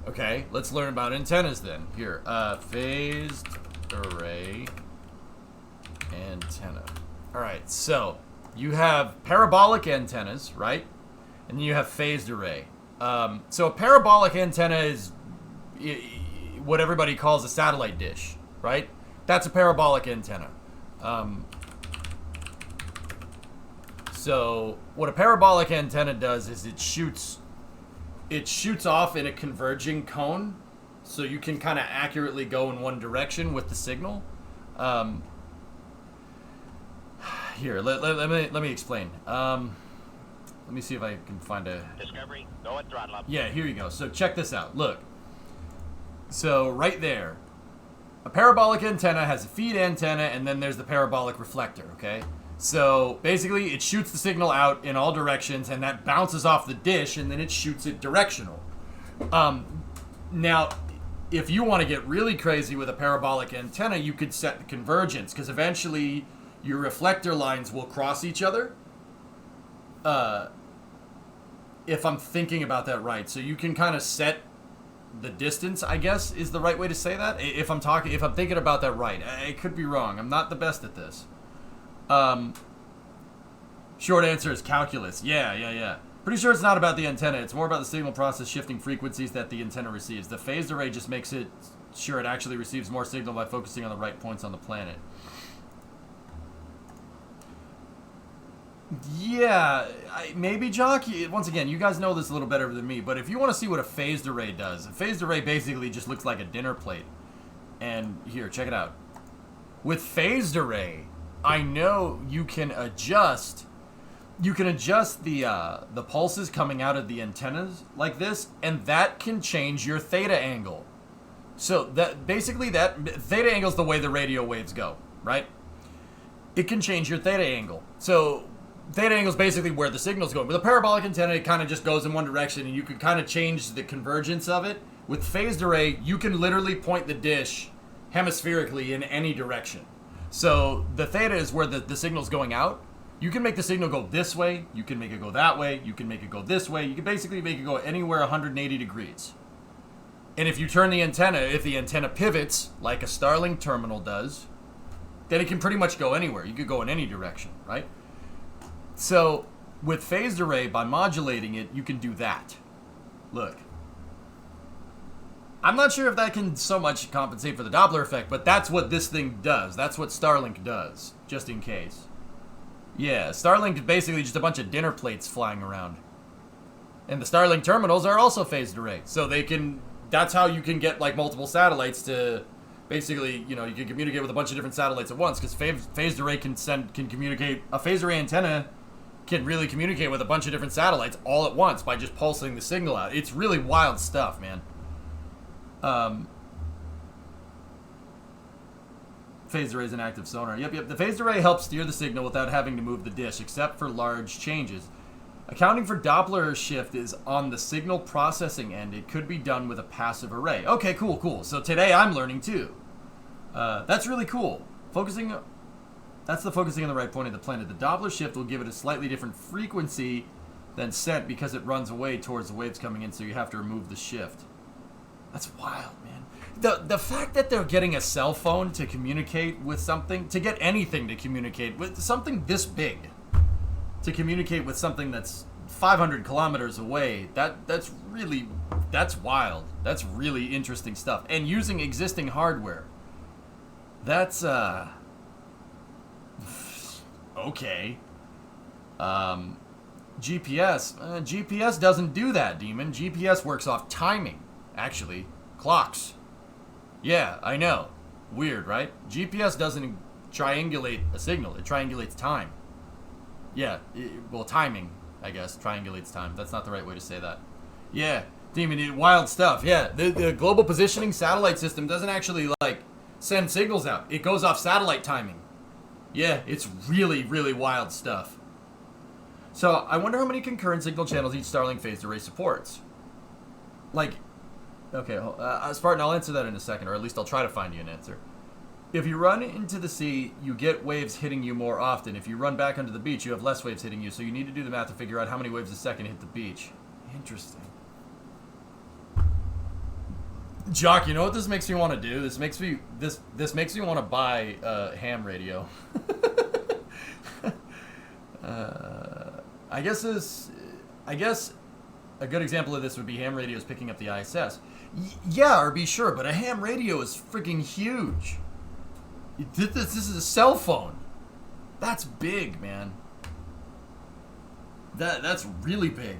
Okay, let's learn about antennas then. Here, phased array antenna. Alright, so you have parabolic antennas, right? And then you have phased array. So a parabolic antenna is what everybody calls a satellite dish, right? That's a parabolic antenna. So what a parabolic antenna does is it shoots off in a converging cone, so you can kind of accurately go in one direction with the signal. Here, let me explain. Let me see if I can find a... Discovery, go at throttle up. Yeah, here you go. So check this out. Look. So right there, a parabolic antenna has a feed antenna, and then there's the parabolic reflector, okay? So basically, it shoots the signal out in all directions, and that bounces off the dish, and then it shoots it directional. Now, if you want to get really crazy with a parabolic antenna, you could set the convergence, because eventually your reflector lines will cross each other. If I'm thinking about that right. So you can kind of set the distance, I guess, is the right way to say that. If I'm thinking about that right. I could be wrong. I'm not the best at this. Short answer is calculus. Yeah. Pretty sure it's not about the antenna. It's more about the signal process shifting frequencies that the antenna receives. The phased array just makes it sure it actually receives more signal by focusing on the right points on the planet. Yeah, maybe, Jock. Once again, you guys know this a little better than me, but if you want to see what a phased array does, a phased array basically just looks like a dinner plate. And here, check it out. With phased array, I know you can adjust the pulses coming out of the antennas like this, and that can change your theta angle. So that basically that theta angle is the way the radio waves go, right? It can change your theta angle. So theta angle is basically where the signal's going. With a parabolic antenna, it kind of just goes in one direction, and you can kind of change the convergence of it. With phased array, you can literally point the dish hemispherically in any direction. So the theta is where the signal's going out. You can make the signal go this way, you can make it go that way, you can make it go this way, you can basically make it go anywhere 180 degrees. And if you turn the antenna, if the antenna pivots, like a Starlink terminal does, then it can pretty much go anywhere. You could go in any direction, right? So with phased array, by modulating it, you can do that. Look. I'm not sure if that can so much compensate for the Doppler effect, but that's what this thing does. That's what Starlink does, just in case. Yeah, Starlink is basically just a bunch of dinner plates flying around. And the Starlink terminals are also phased array. So they can, that's how you can get like multiple satellites to basically, you can communicate with a bunch of different satellites at once, because phased array can communicate, a phased array antenna can really communicate with a bunch of different satellites all at once by just pulsing the signal out. It's really wild stuff, man. Phased array is an active sonar. Yep. The phased array helps steer the signal without having to move the dish, except for large changes. Accounting for Doppler shift is on the signal processing end. It could be done with a passive array. Okay, cool. So today I'm learning too. That's really cool. That's the focusing on the right point of the planet. The Doppler shift will give it a slightly different frequency than sent because it runs away towards the waves coming in, so you have to remove the shift. That's wild, man. The fact that they're getting a cell phone to communicate with something, to get anything to communicate with something this big, to communicate with something that's 500 kilometers away, that's wild. That's really interesting stuff. And using existing hardware, that's okay. GPS doesn't do that, Demon. GPS works off timing, actually. Clocks. Yeah, I know. Weird, right? GPS doesn't triangulate a signal. It triangulates time. Yeah, timing, I guess. Triangulates time. That's not the right way to say that. Yeah, Demon, wild stuff. Yeah, the global positioning satellite system doesn't actually, send signals out. It goes off satellite timing. Yeah, it's really, really wild stuff. So, I wonder how many concurrent signal channels each Starlink phased array supports. Like, okay, Spartan, I'll answer that in a second, or at least I'll try to find you an answer. If you run into the sea, you get waves hitting you more often. If you run back onto the beach, you have less waves hitting you, so you need to do the math to figure out how many waves a second hit the beach. Interesting. Jock, you know what this makes me want to do? This makes me want to buy a ham radio. I guess a good example of this would be ham radios picking up the ISS. Yeah, RB, sure, but a ham radio is freaking huge. This is a cell phone. That's big, man. That's really big.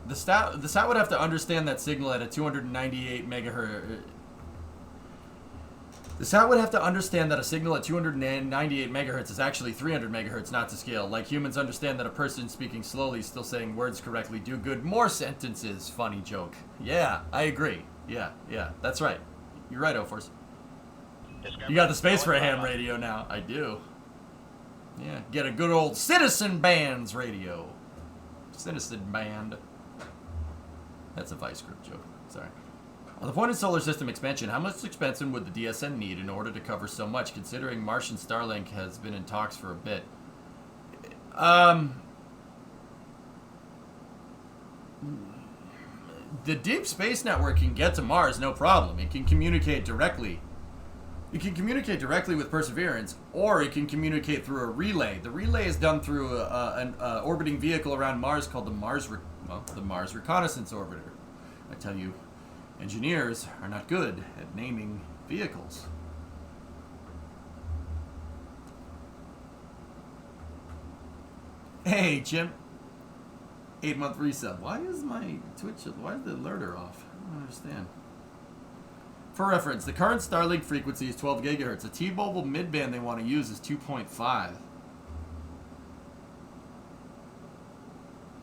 The stat would have to understand that signal at a 298 megahertz. The sat would have to understand that a signal at 298 megahertz is actually 300 megahertz, not to scale. Like humans understand that a person speaking slowly is still saying words correctly. Do good. More sentences. Funny joke. Yeah, I agree. Yeah, that's right. You're right, O-Force. You got the space for a ham radio now. I do. Yeah, get a good old Citizen Band's radio. Citizen Band. That's a Vice Grip joke. Sorry. On the point of solar system expansion, how much expansion would the DSN need in order to cover so much, considering Martian Starlink has been in talks for a bit? The Deep Space Network can get to Mars, no problem. It can communicate directly. It can communicate directly with Perseverance, or it can communicate through a relay. The relay is done through an orbiting vehicle around Mars called the Mars Reconnaissance Orbiter. I tell you, engineers are not good at naming vehicles. Hey, Jim. 8-month resub. Why is my Twitch, why is the alerter off? I don't understand. For reference, the current Starlink frequency is 12 gigahertz. The T-Mobile midband they want to use is 2.5.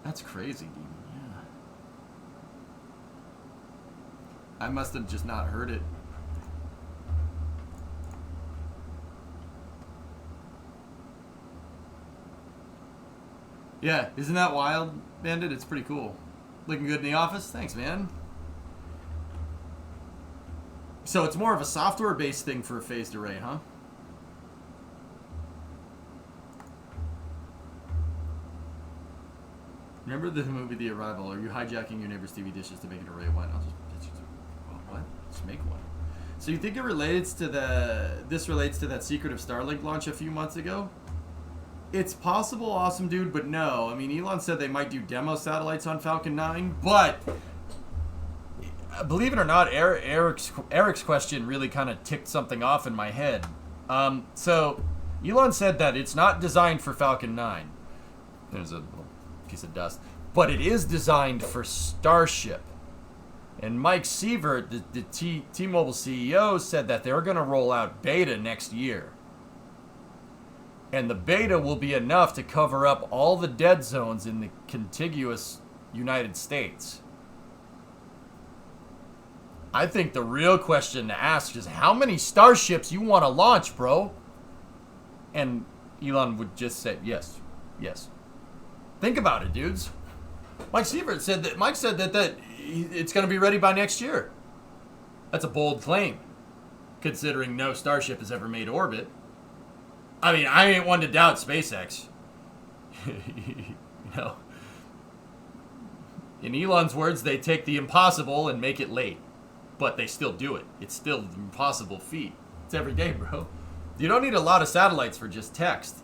That's crazy, Demon. Yeah. I must have just not heard it. Yeah, isn't that wild, Bandit? It's pretty cool. Looking good in the office? Thanks, man. So it's more of a software-based thing for a phased array, huh? Remember the movie The Arrival? Are you hijacking your neighbor's TV dishes to make an array? Why not what? Just make one. So you think it relates to this relates to that secretive Starlink launch a few months ago? It's possible, awesome dude, but no. I mean, Elon said they might do demo satellites on Falcon 9, but believe it or not, Eric's question really kind of ticked something off in my head. So Elon said that it's not designed for Falcon 9. There's a little piece of dust. But it is designed for Starship. And Mike Sievert, the T-Mobile CEO, said that they're going to roll out beta next year. And the beta will be enough to cover up all the dead zones in the contiguous United States. I think the real question to ask is how many Starships you want to launch, bro? And Elon would just say, yes. Think about it, dudes. Mike Sievert said that, Mike said that it's going to be ready by next year. That's a bold claim, considering no Starship has ever made orbit. I mean, I ain't one to doubt SpaceX. You know, in Elon's words, they take the impossible and make it late. But they still do it. It's still an impossible feat. It's every day, bro. You don't need a lot of satellites for just text.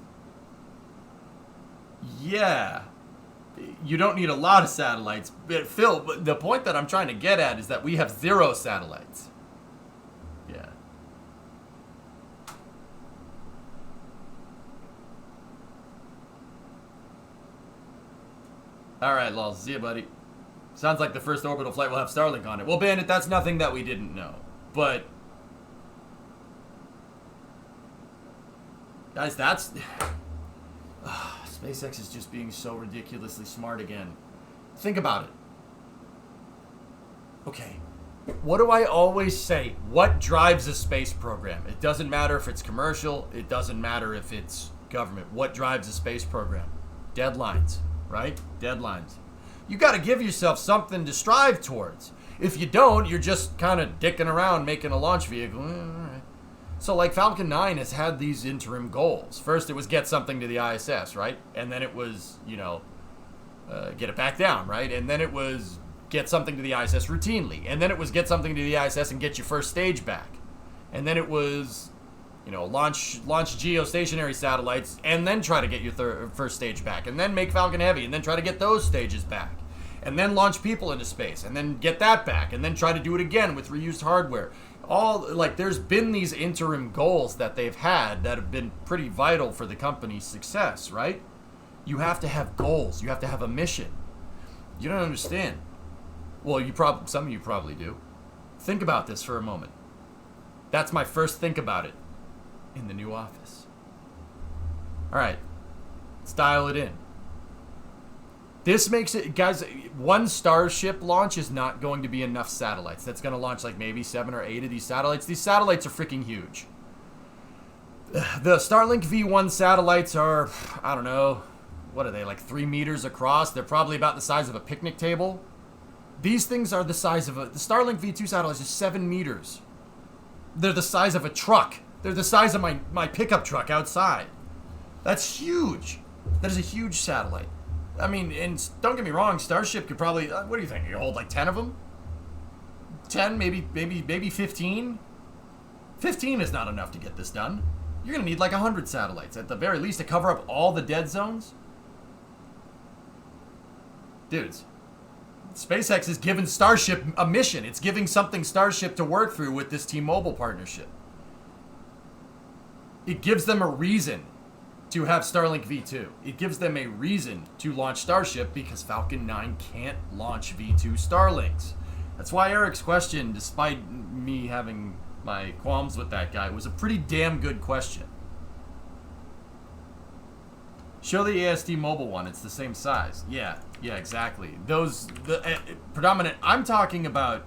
Yeah. You don't need a lot of satellites. But Phil, the point that I'm trying to get at is that we have 0 satellites. Yeah. Alright, lol. See ya, buddy. Sounds like the first orbital flight will have Starlink on it. Well, Bandit, that's nothing that we didn't know. But guys, that's SpaceX is just being so ridiculously smart again. Think about it. Okay. What do I always say? What drives a space program? It doesn't matter if it's commercial. It doesn't matter if it's government. What drives the space program? Deadlines, right? Deadlines. You got to give yourself something to strive towards. If you don't, you're just kind of dicking around making a launch vehicle. All right. So like Falcon 9 has had these interim goals. First it was get something to the ISS, right? And then it was, get it back down, right? And then it was get something to the ISS routinely. And then it was get something to the ISS and get your first stage back. And then it was, launch geostationary satellites and then try to get your first stage back. And then make Falcon Heavy and then try to get those stages back. And then launch people into space and then get that back. And then try to do it again with reused hardware. There's been these interim goals that they've had that have been pretty vital for the company's success, right? You have to have goals. You have to have a mission. You don't understand. Well, some of you probably do. Think about this for a moment. That's my first think about it in the new office. All right, let's dial it in. This makes it, guys, one Starship launch is not going to be enough satellites. That's going to launch like maybe 7 or 8 of these satellites. These satellites are freaking huge. The Starlink V1 satellites are, I don't know, what are they, like 3 meters across? They're probably about the size of a picnic table. These things are the size of the Starlink V2 satellites is 7 meters. They're the size of a truck. They're the size of my pickup truck outside. That's huge. That is a huge satellite. I mean, and don't get me wrong, Starship could probably, what do you think? You hold like 10 of them? 10, maybe 15? 15 is not enough to get this done. You're going to need like 100 satellites at the very least to cover up all the dead zones. Dudes, SpaceX is giving Starship a mission. It's giving something Starship to work through with this T-Mobile partnership. It gives them a reason to have Starlink V2. It gives them a reason to launch Starship because Falcon 9 can't launch V2 Starlinks. That's why Eric's question, despite me having my qualms with that guy, was a pretty damn good question. Show the ASD mobile one. It's the same size. Yeah, exactly. The predominant. I'm talking about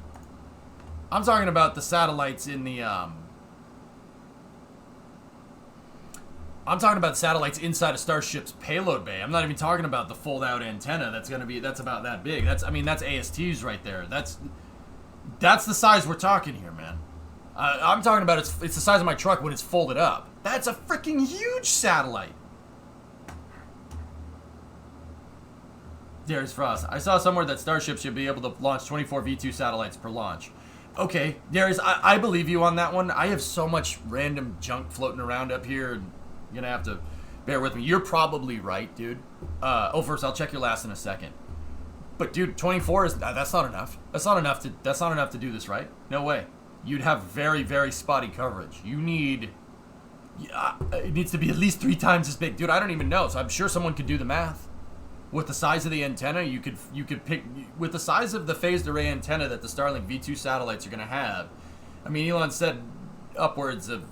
the satellites in the I'm talking about satellites inside a Starship's payload bay. I'm not even talking about the fold-out antenna. That's about that big. That's ASTs right there. That's the size we're talking here, man. I'm talking about it's the size of my truck when it's folded up. That's a freaking huge satellite. There's Frost. I saw somewhere that Starship should be able to launch 24 V2 satellites per launch. Okay, Darius, I believe you on that one. I have so much random junk floating around up here. And you're gonna have to bear with me. You're probably right, dude. First, I'll check your last in a second. But dude, 24 that's not enough. That's not enough to do this, right? No way. You'd have very, very spotty coverage. You need. It needs to be at least 3 times as big, dude. I don't even know. So I'm sure someone could do the math. With the size of the antenna, you could pick with the size of the phased array antenna that the Starlink V2 satellites are gonna have. I mean, Elon said upwards of.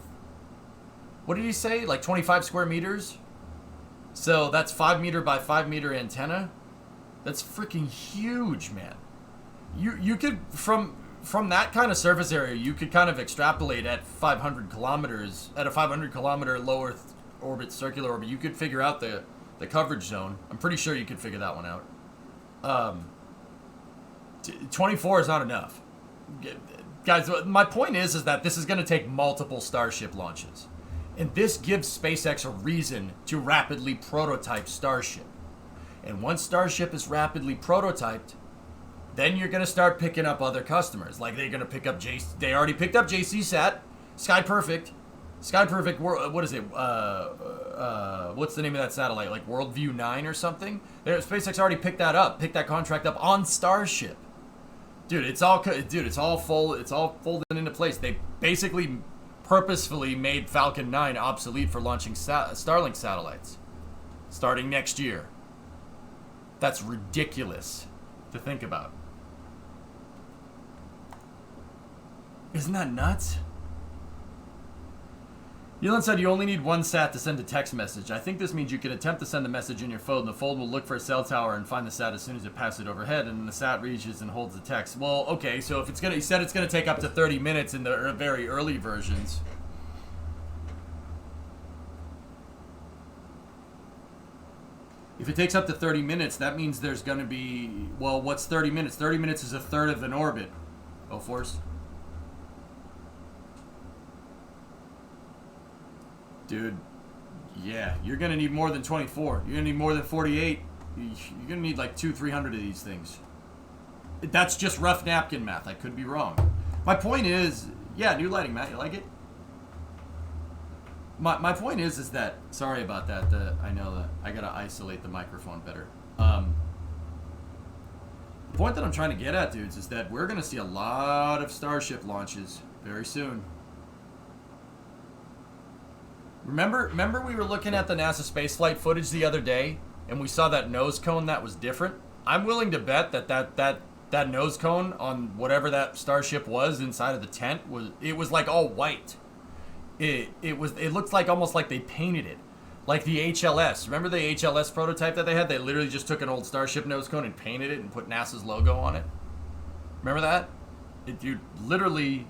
What did he say? Like 25 square meters? So that's 5 meter by 5 meter antenna. That's freaking huge, man. You could from that kind of surface area, you could kind of extrapolate at 500 kilometers at a 500 kilometer low Earth orbit, circular orbit. You could figure out the coverage zone. I'm pretty sure you could figure that one out. 24 is not enough, guys. My point is that this is going to take multiple Starship launches. And this gives SpaceX a reason to rapidly prototype Starship. And once Starship is rapidly prototyped, then you're going to start picking up other customers. Like they're going to pick up they already picked up JCSat, Sky Perfect, what is it? What's the name of that satellite? Like Worldview 9 or something? SpaceX already picked that contract up on Starship. Dude, it's all folded into place. They basically purposefully made Falcon 9 obsolete for launching Starlink satellites starting next year. That's ridiculous to think about. Isn't that nuts? Elon said you only need 1 sat to send a text message. I think this means you can attempt to send a message in your phone. The phone will look for a cell tower and find the sat as soon as it passes it overhead, and then the sat reaches and holds the text. Well, okay, so if he said it's gonna take up to 30 minutes in the very early versions. If it takes up to 30 minutes, that means there's going to be... Well, what's 30 minutes? 30 minutes is a third of an orbit. Oh, force. Dude, yeah, you're going to need more than 24. You're going to need more than 48. You're going to need like 200-300 of these things. That's just rough napkin math. I could be wrong. My point is... Yeah, new lighting, Matt. You like it? My point is that... Sorry about that. I know that I got to isolate the microphone better. The point that I'm trying to get at, dudes, is that we're going to see a lot of Starship launches very soon. Remember we were looking at the NASA spaceflight footage the other day, and we saw that nose cone that was different? I'm willing to bet that nose cone on whatever that Starship was inside of the tent was like all white. It looked like almost like they painted it. Like the HLS. Remember the HLS prototype that they had? They literally just took an old Starship nose cone and painted it and put NASA's logo on it. Remember that? You literally...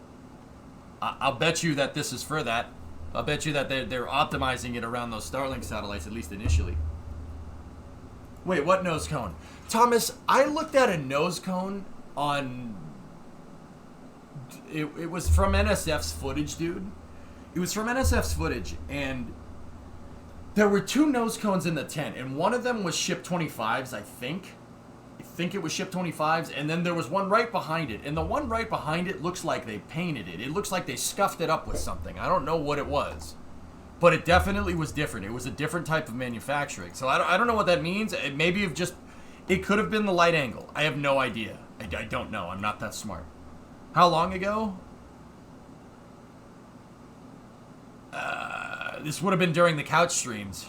I'll bet you that this is for that. I'll bet you that they're optimizing it around those Starlink satellites, at least initially. Wait, what nose cone? Thomas, I looked at a nose cone on... It was from NSF's footage, dude. It was from NSF's footage, and there were 2 nose cones in the tent, and one of them was Ship 25s, I think. I think it was Ship 25s, and then there was one right behind it, and the one right behind it looks like they painted it. It looks like they scuffed it up with something. I don't know what it was, but it definitely was different. It was a different type of manufacturing. So I don't know what that means. It could have been the light angle. I have no idea. I don't know. I'm not that smart. How long ago? This would have been during the couch streams.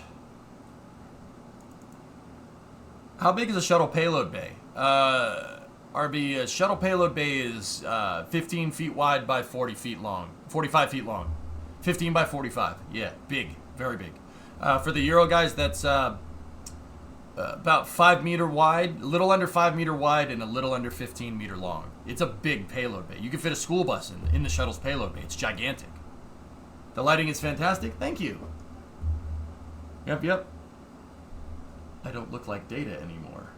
How big is a shuttle payload bay? RB, a shuttle payload bay is 15 feet wide by 40 feet long. 45 feet long. 15 by 45. Yeah, big. Very big. For the Euro guys, that's about 5 meter wide, a little under 5 meter wide, and a little under 15 meter long. It's a big payload bay. You can fit a school bus in the shuttle's payload bay. It's gigantic. The lighting is fantastic. Thank you. Yep. I don't look like Data anymore.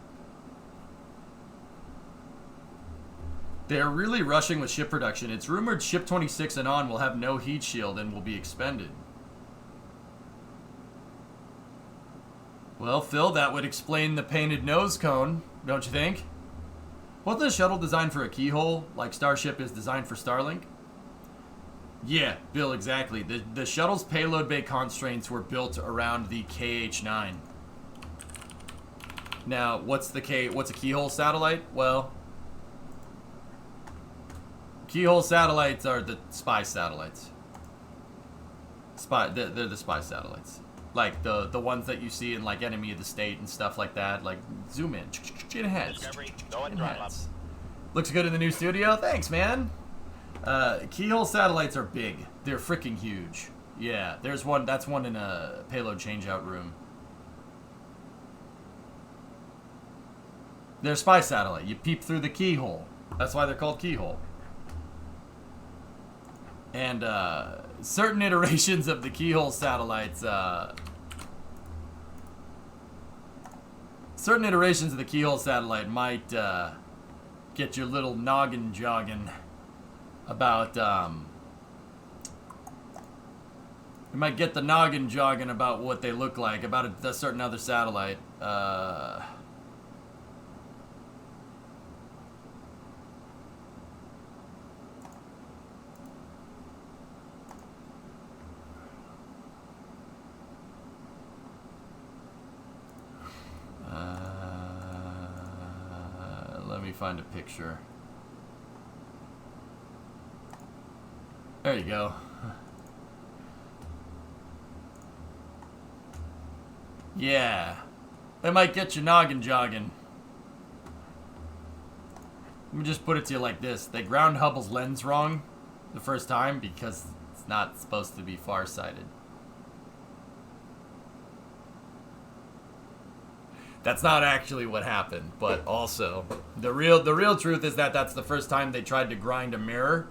They're really rushing with ship production. It's rumored Ship 26 and on will have no heat shield and will be expended. Well, Phil, that would explain the painted nose cone, don't you think? Wasn't the shuttle designed for a keyhole, like Starship is designed for Starlink? Yeah, Bill, exactly. The shuttle's payload bay constraints were built around the KH-9. Now, what's a keyhole satellite? Well, keyhole satellites are the spy satellites. They're the spy satellites. Like the ones that you see in like Enemy of the State and stuff like that. Like zoom in. Enhance. Enhance. Looks good in the new studio. Thanks, man. Keyhole satellites are big. They're freaking huge. Yeah, there's one. That's one in a payload changeout room. They're a spy satellite. You peep through the keyhole. That's why they're called keyhole. And certain iterations of the keyhole satellites, might get your little noggin jogging about, it might get the noggin jogging about what they look like, about a certain other satellite. Let me find a picture. There you go. Yeah. It might get your noggin jogging. Let me just put it to you like this. They ground Hubble's lens wrong the first time because it's not supposed to be farsighted. That's not actually what happened, but also the real truth is that that's the first time they tried to grind a mirror,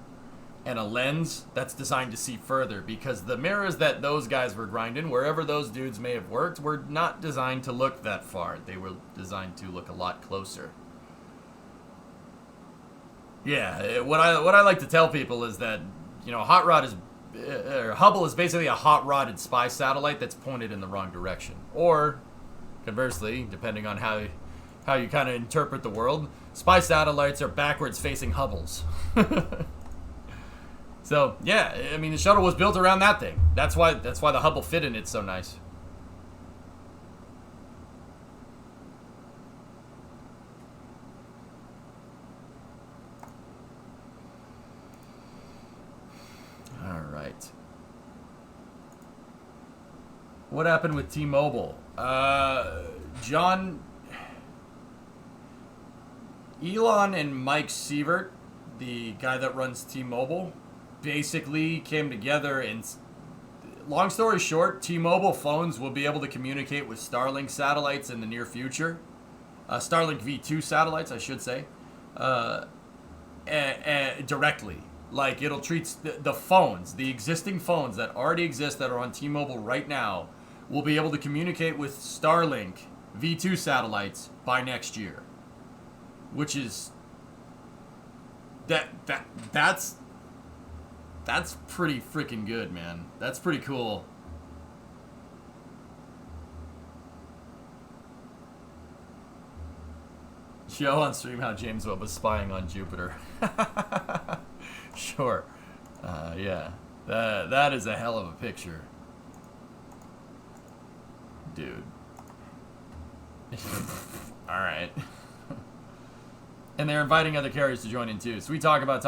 and a lens that's designed to see further, because the mirrors that those guys were grinding, wherever those dudes may have worked, were not designed to look that far. They were designed to look a lot closer. Yeah, what I like to tell people is that, you know, Hubble is basically a hot-rodded spy satellite that's pointed in the wrong direction. Or, conversely, depending on how you kind of interpret the world, spy satellites are backwards-facing Hubbles. So, yeah, I mean, the shuttle was built around that thing. That's why the Hubble fit in it so nice. All right. What happened with T-Mobile? Elon and Mike Sievert, the guy that runs T-Mobile, basically came together, and long story short, T-Mobile phones will be able to communicate with Starlink satellites in the near future. Starlink V2 satellites, I should say, directly. Like, it'll treat the phones, the existing phones that already exist that are on T-Mobile right now, will be able to communicate with Starlink V2 satellites by next year. Which is that's pretty freaking good, man. That's pretty cool. Show on stream how James Webb was spying on Jupiter. Sure. Yeah. That is a hell of a picture. Dude. Alright. And they're inviting other carriers to join in too. So we talk about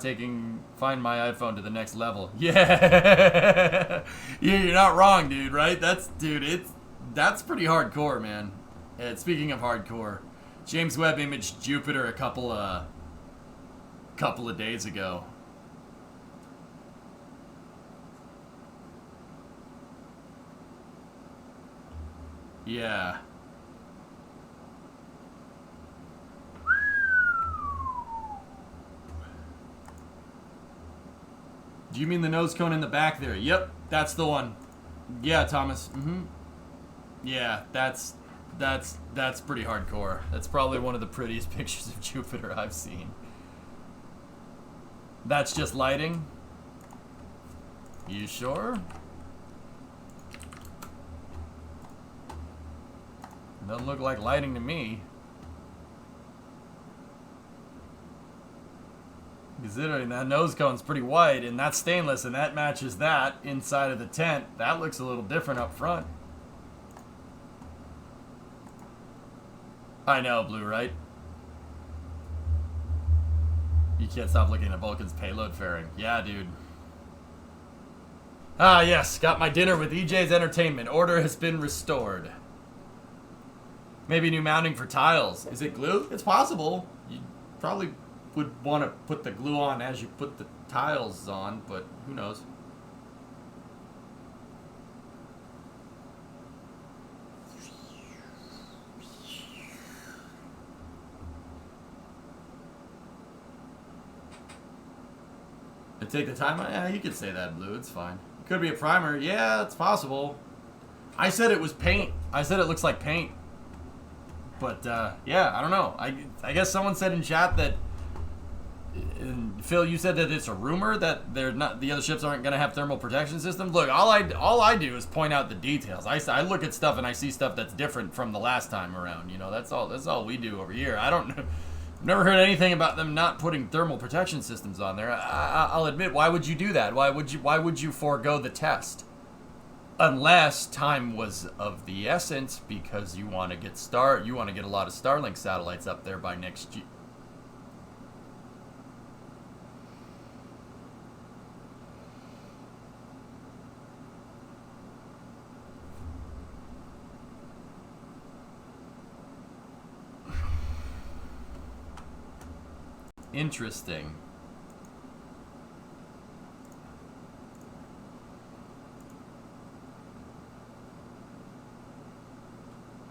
taking Find My iPhone to the next level. Yeah. You're not wrong, dude, right? That's pretty hardcore, man. And speaking of hardcore, James Webb imaged Jupiter a couple of days ago. Yeah. Do you mean the nose cone in the back there? Yep, that's the one. Yeah, Thomas. Yeah, that's pretty hardcore. That's probably one of the prettiest pictures of Jupiter I've seen. That's just lighting? You sure? Doesn't look like lighting to me. Considering that nose cone's pretty white, and that's stainless, and that matches that inside of the tent. That looks a little different up front. I know, Blue, right? You can't stop looking at Vulcan's payload fairing. Yeah, dude. Ah, yes. Got my dinner with EJ's Entertainment. Order has been restored. Maybe new mounting for tiles. Is it glue? It's possible. You probably would want to put the glue on as you put the tiles on, but who knows? To take the time? Yeah, you could say that, Blue. It's fine. It could be a primer. Yeah, it's possible. I said it was paint. I said it looks like paint. But, yeah, I don't know. I guess someone said in chat that... Phil, you said that it's a rumor that the other ships aren't going to have thermal protection systems. Look, all I do is point out the details. I look at stuff and I see stuff that's different from the last time around. You know, that's all we do over here. I've never heard anything about them not putting thermal protection systems on there. I'll admit, why would you do that? Why would you forego the test? Unless time was of the essence because you want to get a lot of Starlink satellites up there by next year. Interesting.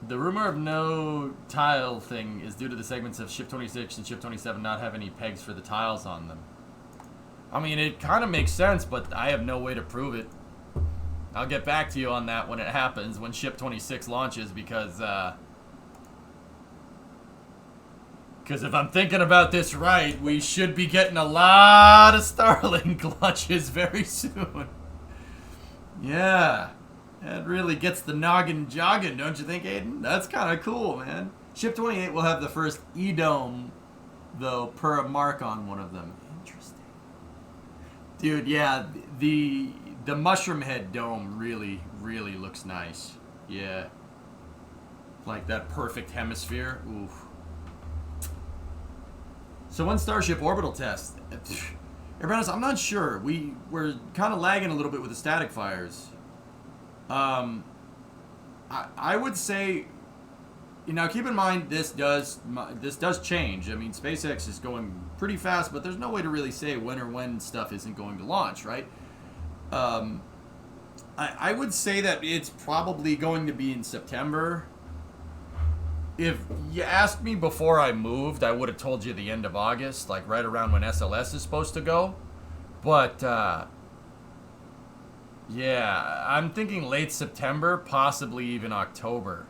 The rumor of no tile thing is due to the segments of Ship 26 and Ship 27 not have any pegs for the tiles on them. I mean, it kind of makes sense, but I have no way to prove it. I'll get back to you on that when it happens, when Ship 26 launches, because if I'm thinking about this right, we should be getting a lot of Starlink launches very soon. Yeah. That really gets the noggin jogging, don't you think, Aiden? That's kind of cool, man. Ship 28 will have the first E-dome, though, per a mark on one of them. Interesting. Dude, yeah, the mushroom head dome really, really looks nice. Yeah. Like that perfect hemisphere. Oof. So when Starship orbital test? Everybody, I'm not sure. We're kind of lagging a little bit with the static fires. I would say, now keep in mind this does change. I mean, SpaceX is going pretty fast, but there's no way to really say when stuff isn't going to launch, right? I would say that it's probably going to be in September. If you asked me before I moved, I would have told you the end of August, like right around when SLS is supposed to go. But, yeah, I'm thinking late September, possibly even October.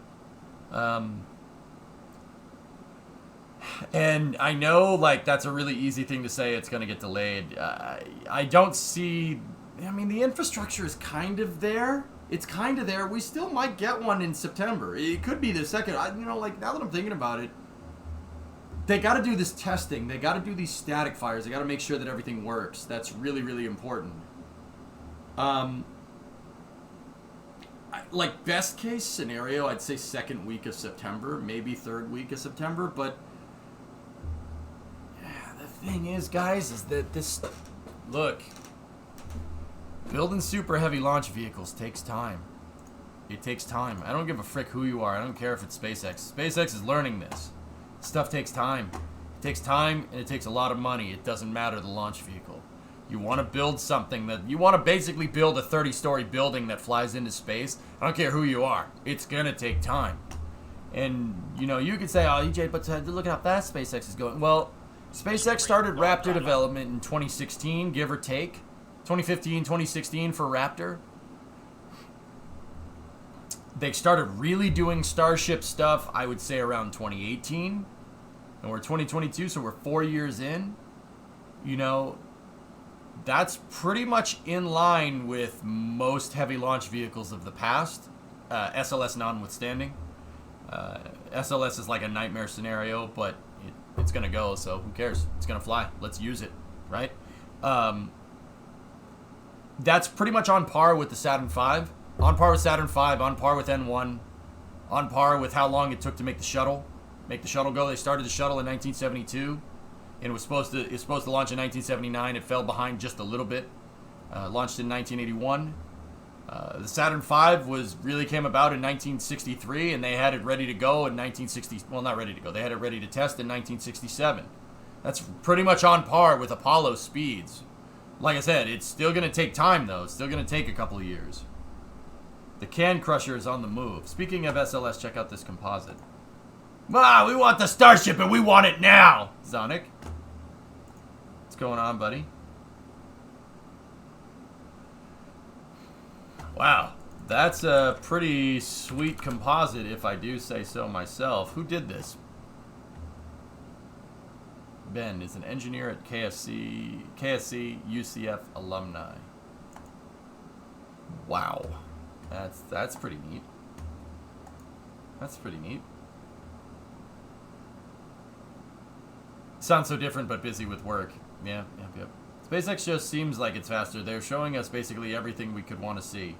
And I know, like, that's a really easy thing to say, it's going to get delayed. I don't see... I mean, the infrastructure is kind of there. It's kind of there. We still might get one in September. It could be the second. Like, now that I'm thinking about it, they got to do this testing. They got to do these static fires. They got to make sure that everything works. That's really, really important. Like, best case scenario, I'd say second week of September, maybe third week of September, but yeah, the thing is, guys, is that this, look, building super heavy launch vehicles takes time. It takes time. I don't give a frick who you are. I don't care if it's SpaceX. SpaceX is learning this. Stuff takes time. It takes time, and it takes a lot of money. It doesn't matter the launch vehicle. You want to build something that... You want to basically build a 30-story building that flies into space. I don't care who you are. It's going to take time. And, you know, you could say, oh, EJ, but look at how fast SpaceX is going. Well, SpaceX started Raptor development in 2016, give or take. 2015, 2016 for Raptor. They started really doing Starship stuff, I would say, around 2018. And we're 2022, so we're 4 years in. You know... That's pretty much in line with most heavy launch vehicles of the past, SLS notwithstanding. SLS is like a nightmare scenario, but it's going to go, so who cares? It's going to fly. Let's use it, right? That's pretty much on par with the Saturn V. On par with Saturn V, on par with N1, on par with how long it took to make the shuttle go. They started the shuttle in 1972. And it was supposed to launch in 1979. It fell behind just a little bit. Launched in 1981. The Saturn V really came about in 1963, and they had it ready to go in 1960. Well, not ready to go. They had it ready to test in 1967. That's pretty much on par with Apollo speeds. Like I said, it's still going to take time, though. It's still going to take a couple of years. The Can Crusher is on the move. Speaking of SLS, check out this composite. Ah, we want the Starship, and we want it now, Zonic. What's going on, buddy? Wow, that's a pretty sweet composite, if I do say so myself. Who did this? Ben is an engineer at KSC UCF alumni. Wow, that's pretty neat. That's pretty neat. Sounds so different, but busy with work. Yeah, yep. SpaceX just seems like it's faster. They're showing us basically everything we could want to see.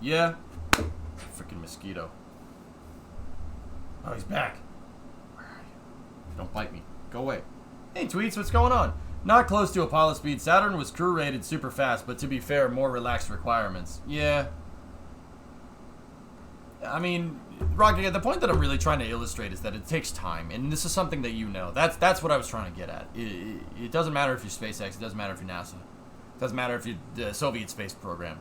Yeah. Freaking mosquito. Oh, he's back. Where are you? Don't bite me. Go away. Hey, Tweets, what's going on? Not close to Apollo speed. Saturn was crew rated super fast, but to be fair, more relaxed requirements. Yeah. I mean, Rocky, the point that I'm really trying to illustrate is that it takes time, and this is something that you know. That's what I was trying to get at. It doesn't matter if you're SpaceX. It doesn't matter if you're NASA. It doesn't matter if you're the Soviet space program.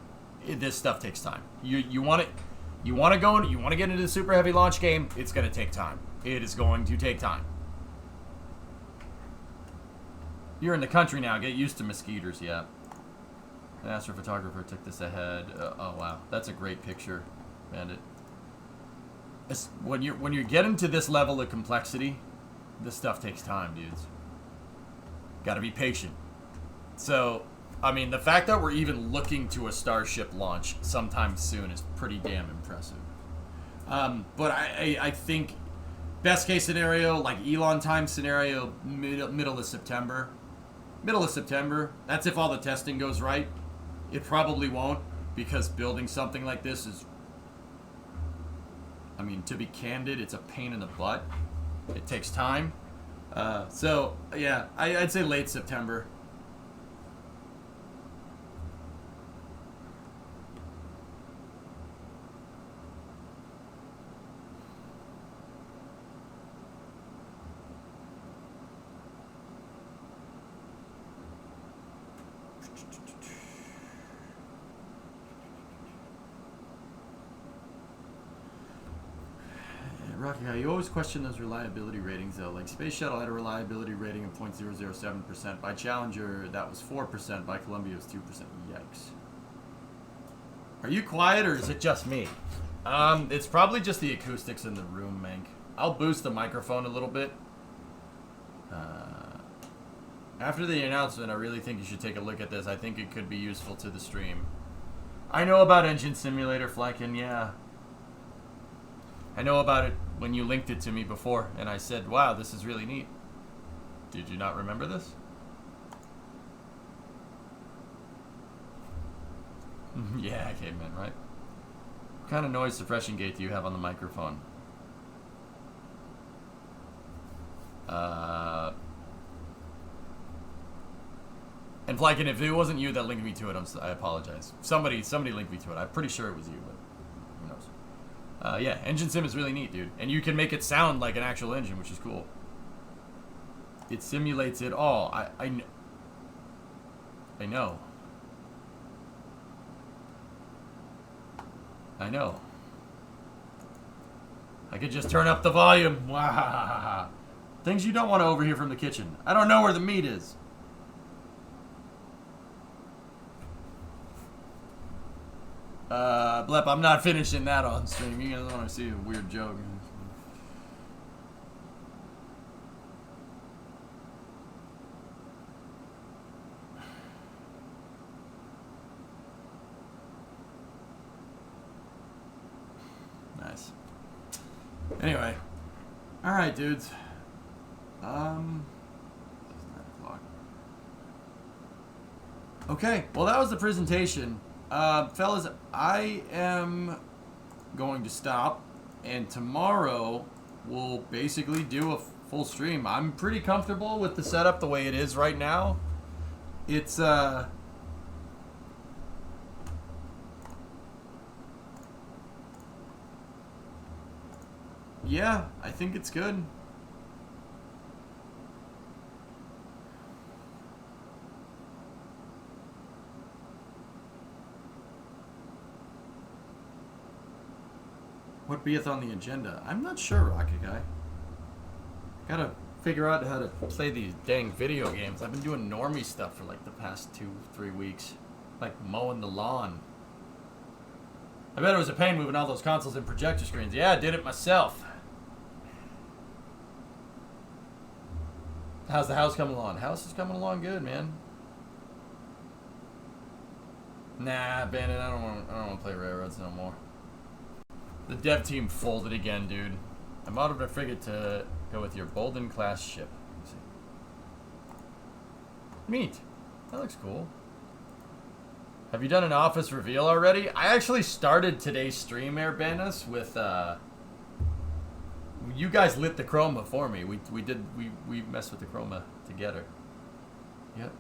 This stuff takes time. You want to get into the super heavy launch game. It's going to take time. It is going to take time. You're in the country now. Get used to mosquitoes, yeah. An astrophotographer took this ahead. Oh, wow. That's a great picture, Bandit. When you get into this level of complexity, this stuff takes time, dudes. Gotta be patient. So, I mean, the fact that we're even looking to a Starship launch sometime soon is pretty damn impressive. But I think best case scenario, like Elon time scenario, middle of September. Middle of September. That's if all the testing goes right. It probably won't, because building something like this is, I mean, to be candid, it's a pain in the butt. It takes time. So, yeah, I'd say late September. Rocky Guy, you always question those reliability ratings, though. Like, Space Shuttle had a reliability rating of 0.007%. By Challenger, that was 4%. By Columbia, it was 2%. Yikes. Are you quiet, or is it just me? It's probably just the acoustics in the room, Mank. I'll boost the microphone a little bit. After the announcement, I really think you should take a look at this. I think it could be useful to the stream. I know about Engine Simulator, Flykin, yeah. I know about it when you linked it to me before, and I said, wow, this is really neat. Did you not remember this? Yeah, caveman, right? What kind of noise suppression gate do you have on the microphone? And Flykin, if it wasn't you that linked me to it, I apologize. Somebody linked me to it. I'm pretty sure it was you, but who knows? Yeah, Engine Sim is really neat, dude. And you can make it sound like an actual engine, which is cool. It simulates it all. I know. I know. I could just turn up the volume. Wow. Things you don't want to overhear from the kitchen. I don't know where the meat is. Blep, I'm not finishing that on stream. You guys want to see a weird joke. Nice. Anyway. Alright, dudes. It's 9 o'clock. Okay, well that was the presentation. Fellas, I am going to stop, and tomorrow we'll basically do a full stream. I'm pretty comfortable with the setup the way it is right now. It's, yeah, I think it's good. What beeth on the agenda? I'm not sure, Rocket Guy. Gotta figure out how to play these dang video games. I've been doing normie stuff for like the past 2-3 weeks. Like mowing the lawn. I bet it was a pain moving all those consoles and projector screens. Yeah, I did it myself. How's the house coming along? House is coming along good, man. Nah, Bandit, I don't want to play railroads no more. The dev team folded again, dude. I modeled a frigate to go with your Bolden class ship. Neat. That looks cool. Have you done an office reveal already? I actually started today's stream, Airbanus, with you guys lit the chroma for me. We messed with the chroma together. Yep.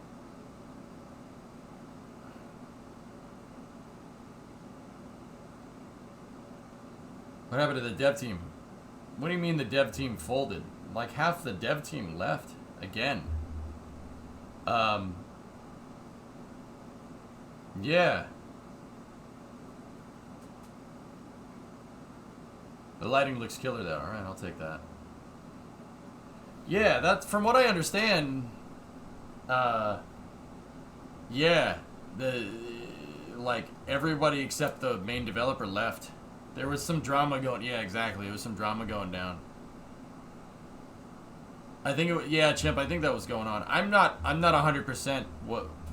What happened to the dev team? What do you mean the dev team folded? Like half the dev team left again. Yeah. The lighting looks killer though. Alright, I'll take that. Yeah, that's from what I understand. Yeah, like everybody except the main developer left. There was some drama going. Yeah, exactly. It was some drama going down. I think yeah, Chimp. I think that was going on. I'm not 100%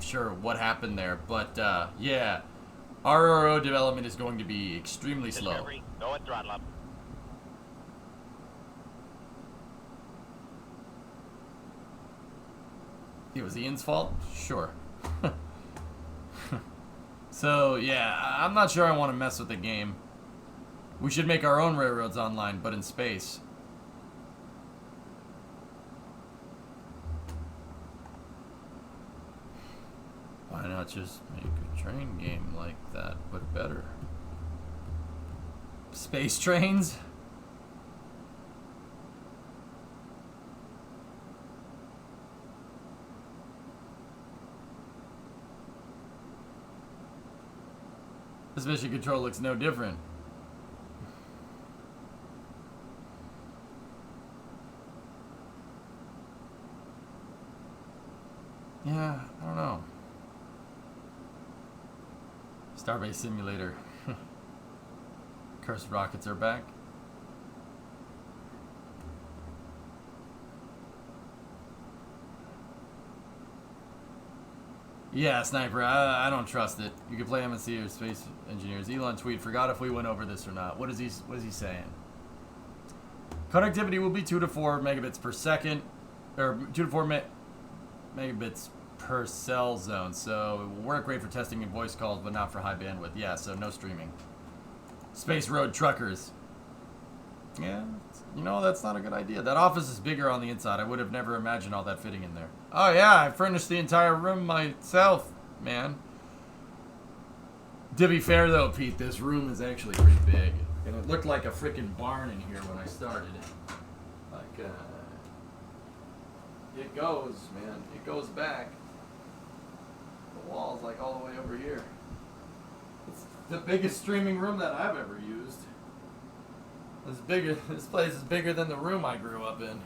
sure what happened there, but yeah, RRO development is going to be extremely slow. Discovery, go and throttle up. It was Ian's fault? Sure. So, yeah, I'm not sure I want to mess with the game. We should make our own railroads online, but in space. Why not just make a train game like that, but better? Space trains? This mission control looks no different. Yeah, I don't know. Starbase Simulator. Cursed rockets are back. Yeah, Sniper, I don't trust it. You can play MSC or Space Engineers. Elon tweet, forgot if we went over this or not. What is he saying? Connectivity will be 2 to 4 megabits per second, or 2 to 4 megabits per cell zone. So it will work great for testing and voice calls, but not for high bandwidth. Yeah, so no streaming. Space Road Truckers. Yeah, you know, that's not a good idea. That office is bigger on the inside. I would have never imagined all that fitting in there. Oh yeah, I furnished the entire room myself, man. To be fair though, Pete, this room is actually pretty big. And it looked like a freaking barn in here when I started. Like, it goes, man. It goes back. The wall's like all the way over here. It's the biggest streaming room that I've ever used. It's bigger. This place is bigger than the room I grew up in.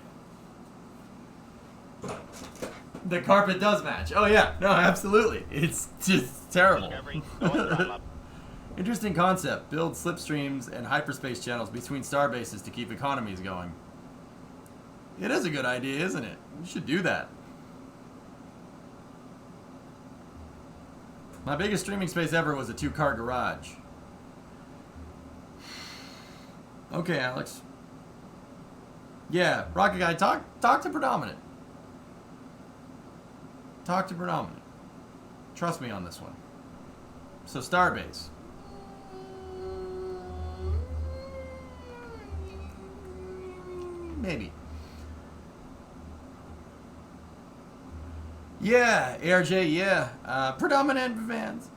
The carpet does match. Oh yeah, no, absolutely. It's just terrible. Interesting concept. Build slipstreams and hyperspace channels between star bases to keep economies going. It is a good idea, isn't it? We should do that. My biggest streaming space ever was a 2-car garage. Okay, Alex. Yeah, Rocket Guy, talk to Predominant. Talk to Predominant. Trust me on this one. So, Starbase. Maybe. Yeah, ARJ, yeah. Predominant fans.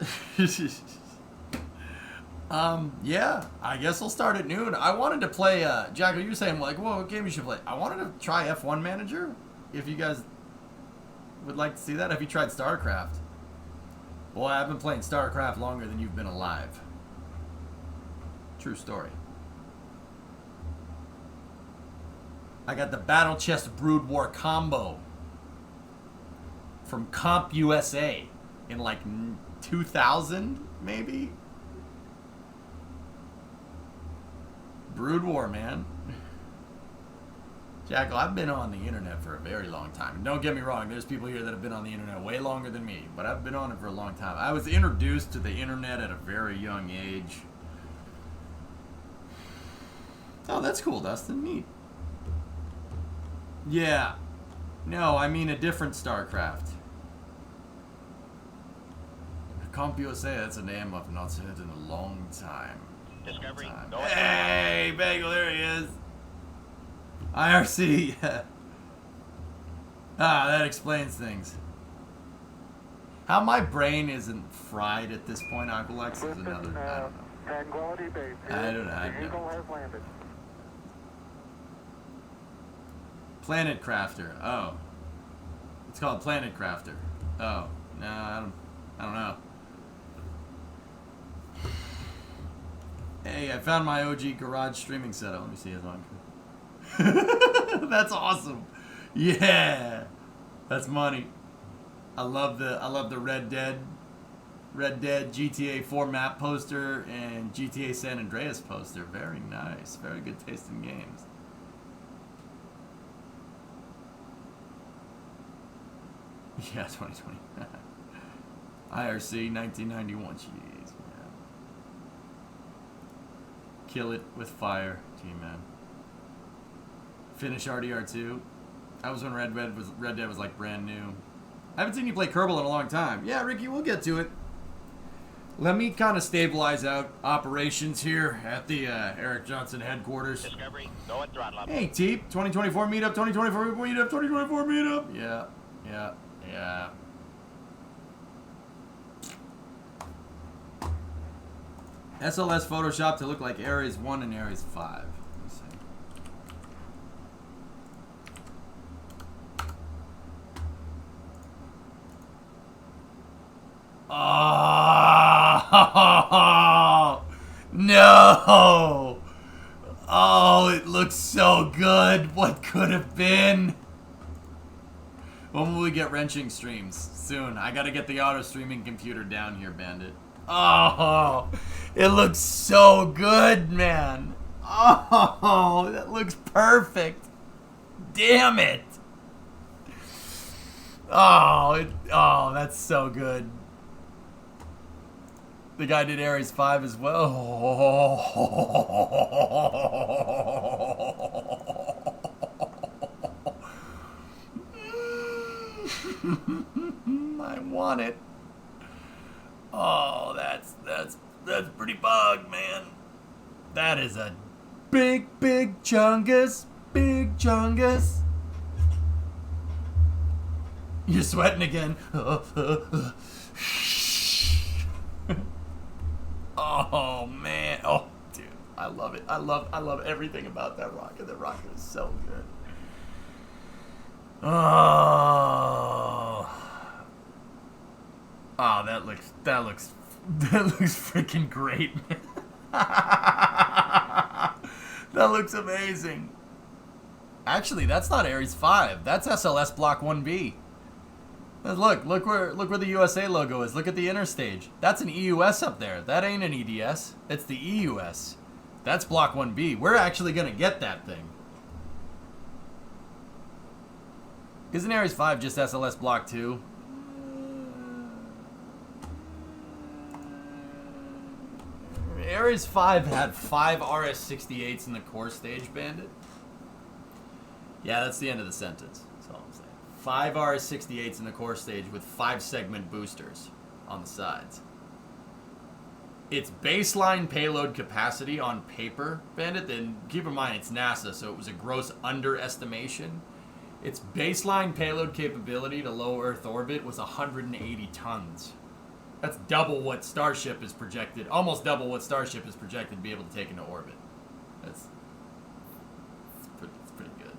Yeah, I guess I'll start at noon. I wanted to play, Jacko, you were saying, like, well, what game you should play? I wanted to try F1 Manager, if you guys would like to see that. Have you tried StarCraft? Boy, I've been playing StarCraft longer than you've been alive. True story. I got the Battle Chest Brood War combo from Comp USA in, like, 2000, maybe? Brood War, man. Jackal, I've been on the internet for a very long time. Don't get me wrong, there's people here that have been on the internet way longer than me, but I've been on it for a long time. I was introduced to the internet at a very young age. Oh, that's cool, Dustin. Neat. Yeah. No, I mean a different StarCraft. Comp USA, that's a name I've not said in a long time. Discovery. Hey, Bagel, there he is. IRC, yeah. Ah, that explains things. How my brain isn't fried at this point, Aqualex, is another. I don't know. Planet Crafter. Oh. It's called Planet Crafter. Oh. No, I don't know. Hey, I found my OG garage streaming setup. Let me see his on. That's awesome. Yeah. That's money. I love the Red Dead GTA 4 map poster and GTA San Andreas poster. Very nice. Very good taste in games. Yeah, 2020. IRC 1991. Jeez, man. Kill it with fire, G-Man. Finish RDR2. That was when Red Dead was like brand new. I haven't seen you play Kerbal in a long time. Yeah, Ricky, we'll get to it. Let me kind of stabilize out operations here at the Eric Johnson headquarters. Discovery, go at throttle up. Hey, Teep, 2024 meetup, 2024 meetup, 2024 meetup. Yeah. SLS Photoshop to look like Ares 1 and Ares 5. Let me see. Oh, no. Oh, it looks so good. What could have been? When will we get wrenching streams? Soon. I gotta get the auto streaming computer down here, Bandit. Oh, it looks so good, man. Oh, that looks perfect. Damn it. Oh, that's so good. The guy did Ares 5 as well. I want it. Oh, that's pretty bug, man. That is a big chungus. Big chungus. You're sweating again. Oh man. Oh dude. I love it. I love everything about that rocket. That rocket is so good. Oh, that looks freaking great, man. That looks amazing. Actually, that's not Ares 5. That's SLS Block 1B. Look where the USA logo is. Look at the interstage. That's an EUS up there. That ain't an EDS. It's the EUS. That's Block 1B. We're actually gonna get that thing. Isn't Ares 5 just SLS Block 2? Ares 5 had 5 RS-68s in the core stage, Bandit. Yeah, that's the end of the sentence. That's all I'm saying. 5 RS-68s in the core stage with 5-segment boosters on the sides. Its baseline payload capacity on paper, Bandit, then keep in mind it's NASA, so it was a gross underestimation. Its baseline payload capability to low Earth orbit was 180 tons. That's double what Starship is projected, almost double what Starship is projected to be able to take into orbit. It's pretty good.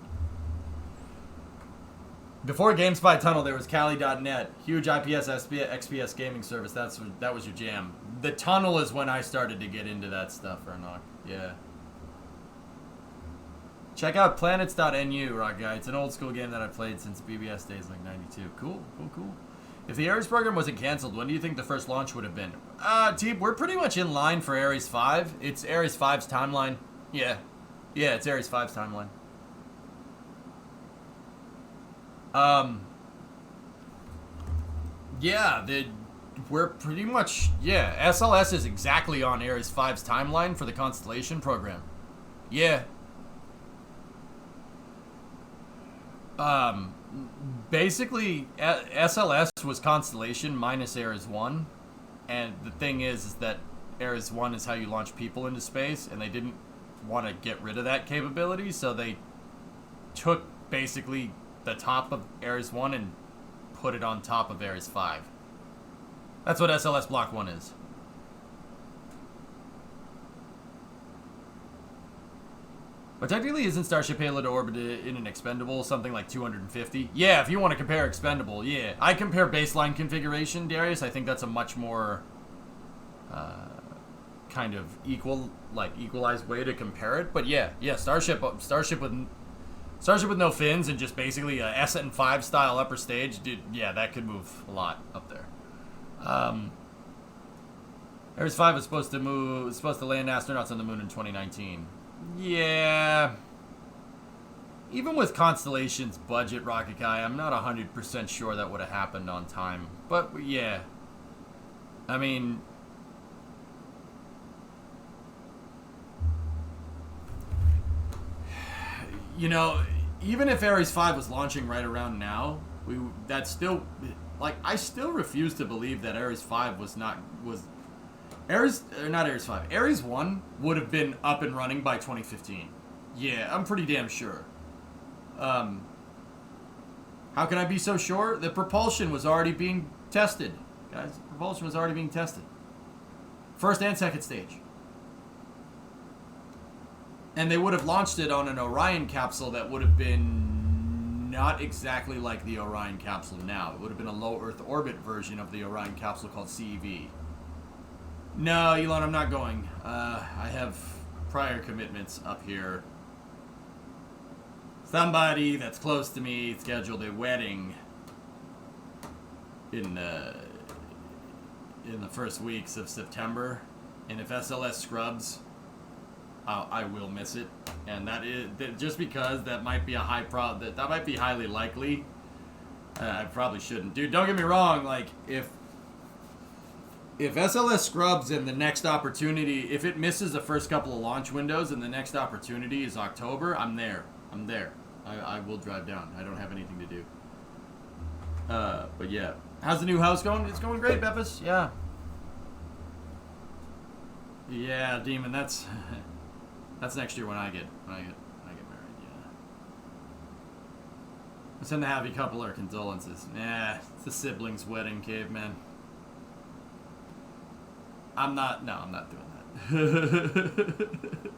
Before GameSpy Tunnel, there was Kali.net, huge IPS XPS gaming service. That was your jam. The Tunnel is when I started to get into that stuff, Ernok. Yeah. Check out planets.nu, Rock Guy. It's an old school game that I've played since BBS days, like 92. Cool. If the Ares program wasn't canceled, when do you think the first launch would have been? Teep, we're pretty much in line for Ares 5. It's Ares 5's timeline. Yeah, it's Ares 5's timeline. We're pretty much, SLS is exactly on Ares 5's timeline for the Constellation program. Yeah. Basically, SLS was Constellation minus Ares 1, and the thing is that Ares 1 is how you launch people into space, and they didn't want to get rid of that capability, so they took basically the top of Ares 1 and put it on top of Ares 5. That's what SLS Block 1 is. But technically, isn't Starship payload orbit in an expendable something like 250? Yeah, if you want to compare expendable, yeah. I compare baseline configuration, Darius. I think that's a much more kind of equalized way to compare it. But yeah, Starship Starship with no fins and just basically a SN5 style upper stage, dude, yeah, that could move a lot up there. Ares 5 is supposed to land astronauts on the moon in 2019. Yeah. Even with Constellation's budget, Rocket Guy, I'm not 100% sure that would have happened on time. But, yeah. I mean... You know, even if Ares 5 was launching right around now, that's still... Like, I still refuse to believe that Ares 5 was not... Ares 1 would have been up and running by 2015. Yeah, I'm pretty damn sure. How can I be so sure? The propulsion was already being tested. Guys, propulsion was already being tested. First and second stage. And they would have launched it on an Orion capsule that would have been not exactly like the Orion capsule now. It would have been a low Earth orbit version of the Orion capsule called CEV. No, Elon, I'm not going. I have prior commitments up here. Somebody that's close to me scheduled a wedding in the first weeks of September, and if SLS scrubs, I will miss it. And that is just because that might be a high that might be highly likely. I probably shouldn't, dude. Don't get me wrong. Like if SLS scrubs and the next opportunity, if it misses the first couple of launch windows and the next opportunity is October, I'm there. I'm there. I will drive down. I don't have anything to do. But yeah. How's the new house going? It's going great, Beppis. Yeah. Yeah, Demon, that's next year when I get married, yeah. I send the happy couple our condolences. Yeah, it's a siblings wedding, caveman. I'm not doing that.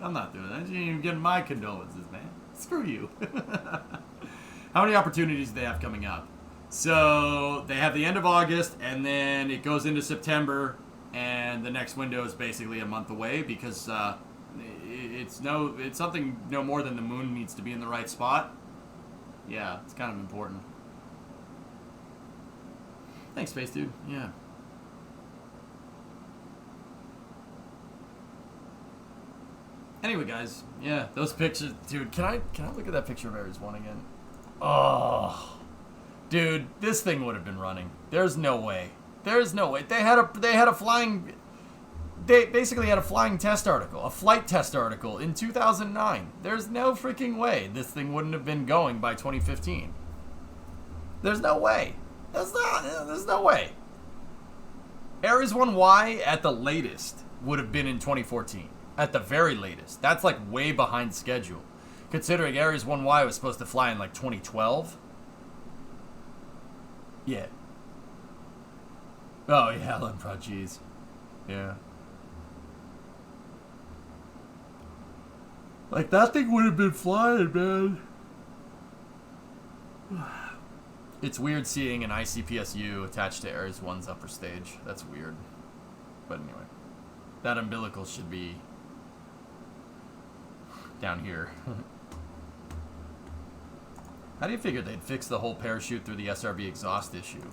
I'm not doing that. You ain't even getting my condolences, man. Screw you. How many opportunities do they have coming up? So they have the end of August, and then it goes into September, and the next window is basically a month away because it's something no more than the moon needs to be in the right spot. Yeah, it's kind of important. Thanks, Space Dude. Yeah. Anyway, guys, yeah, those pictures, dude. Can I look at that picture of Ares 1 again? Oh, dude, this thing would have been running. There's no way. There's no way. They basically had a flying test article, a flight test article in 2009. There's no freaking way this thing wouldn't have been going by 2015. There's no way. There's no way. Ares 1Y at the latest would have been in 2014. At the very latest. That's like way behind schedule. Considering Ares 1Y was supposed to fly in like 2012. Yeah. Oh yeah, Helen Pro, jeez. Yeah. Like that thing would have been flying, man. It's weird seeing an ICPSU attached to Ares 1's upper stage. That's weird. But anyway. That umbilical should be down here. How do you figure they'd fix the whole parachute through the SRB exhaust issue?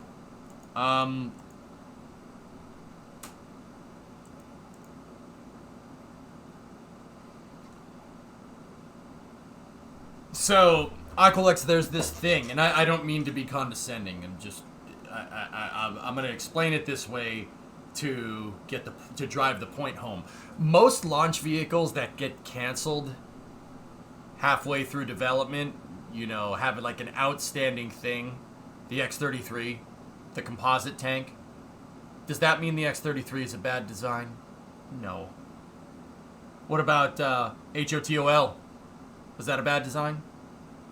So, Aqualex, there's this thing, and I don't mean to be condescending, and just I'm going to explain it this way to drive the point home. Most launch vehicles that get canceled halfway through development, you know, have like an outstanding thing. The X-33, the composite tank. Does that mean the X-33 is a bad design? No. What about HOTOL? Was that a bad design?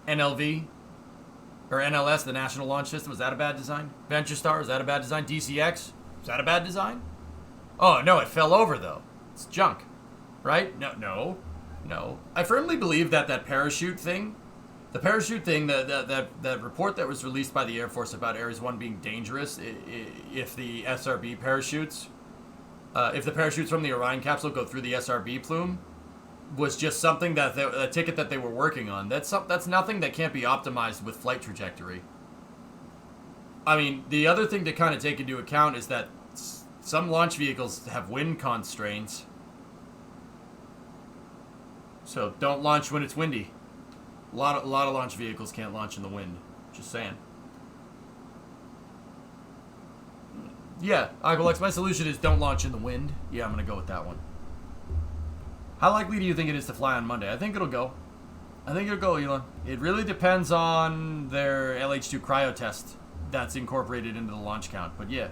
NLV? Or NLS, the National Launch System, was that a bad design? VentureStar, is that a bad design? DCX? Is that a bad design? Oh, no, it fell over, though. It's junk. Right? No. I firmly believe that parachute thing, that report that was released by the Air Force about Ares 1 being dangerous, if the SRB parachutes, if the parachutes from the Orion capsule go through the SRB plume, was just something that a ticket that they were working on. That's nothing that can't be optimized with flight trajectory. I mean, the other thing to kind of take into account is that some launch vehicles have wind constraints. So don't launch when it's windy. A lot of launch vehicles can't launch in the wind. Just saying. Yeah, Aqualex, my solution is don't launch in the wind. Yeah, I'm going to go with that one. How likely do you think it is to fly on Monday? I think it'll go. I think it'll go, Elon. It really depends on their LH2 cryo test that's incorporated into the launch count. But yeah.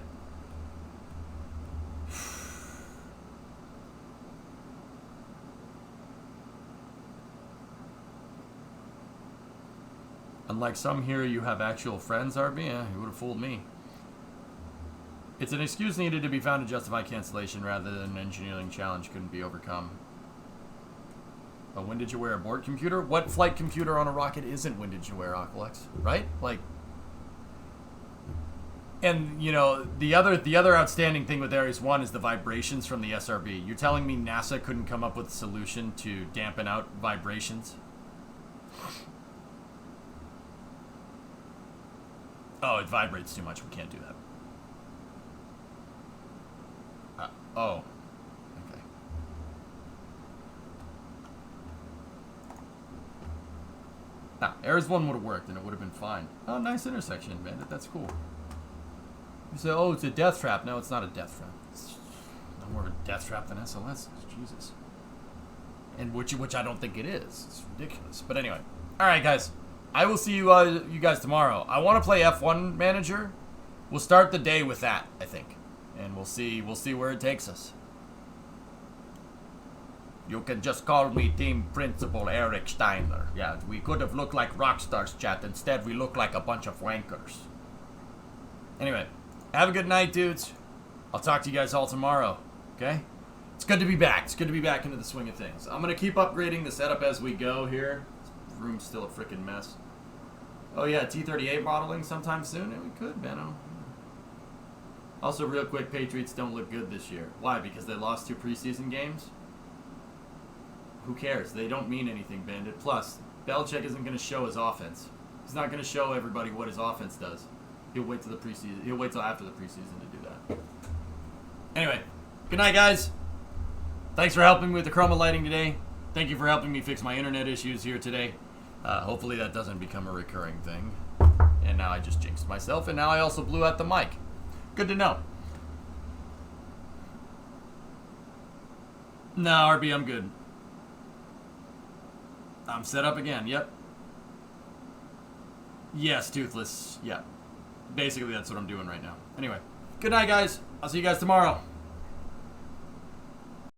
Unlike some here, you have actual friends, RB? Yeah, you would have fooled me. It's an excuse needed to be found to justify cancellation rather than an engineering challenge couldn't be overcome. But when did you wear a board computer? What flight computer on a rocket isn't when did you wear, Aqualex? Right? Like, and you know, the other outstanding thing with Ares 1 is the vibrations from the SRB. You're telling me NASA couldn't come up with a solution to dampen out vibrations? Oh, it vibrates too much. We can't do that. Oh. Okay. Nah, Ares 1 would have worked and it would have been fine. Oh, nice intersection, Bandit. That's cool. You say, oh, it's a death trap. No, it's not a death trap. It's no more of a death trap than SOS. Jesus. And which I don't think it is. It's ridiculous. But anyway. Alright, guys. I will see you guys tomorrow. I want to play F1 Manager. We'll start the day with that, I think. And we'll see where it takes us. You can just call me Team Principal Eric Steiner. Yeah, we could have looked like rock stars, chat. Instead, we look like a bunch of wankers. Anyway, have a good night, dudes. I'll talk to you guys all tomorrow, okay? It's good to be back. It's good to be back into the swing of things. I'm going to keep upgrading the setup as we go here. This room's still a freaking mess. Oh, yeah, T-38 modeling sometime soon? Yeah, we could, Benno. Also, real quick, Patriots don't look good this year. Why? Because they lost 2 preseason games? Who cares? They don't mean anything, Bandit. Plus, Belichick isn't going to show his offense. He's not going to show everybody what his offense does. He'll wait till the preseason. He'll wait till after the preseason to do that. Anyway, good night, guys. Thanks for helping me with the chroma lighting today. Thank you for helping me fix my internet issues here today. Hopefully that doesn't become a recurring thing. And now I just jinxed myself, and now I also blew out the mic. Good to know. No, RB, I'm good. I'm set up again, yep. Yes, Toothless, yeah. Basically, that's what I'm doing right now. Anyway, good night, guys. I'll see you guys tomorrow.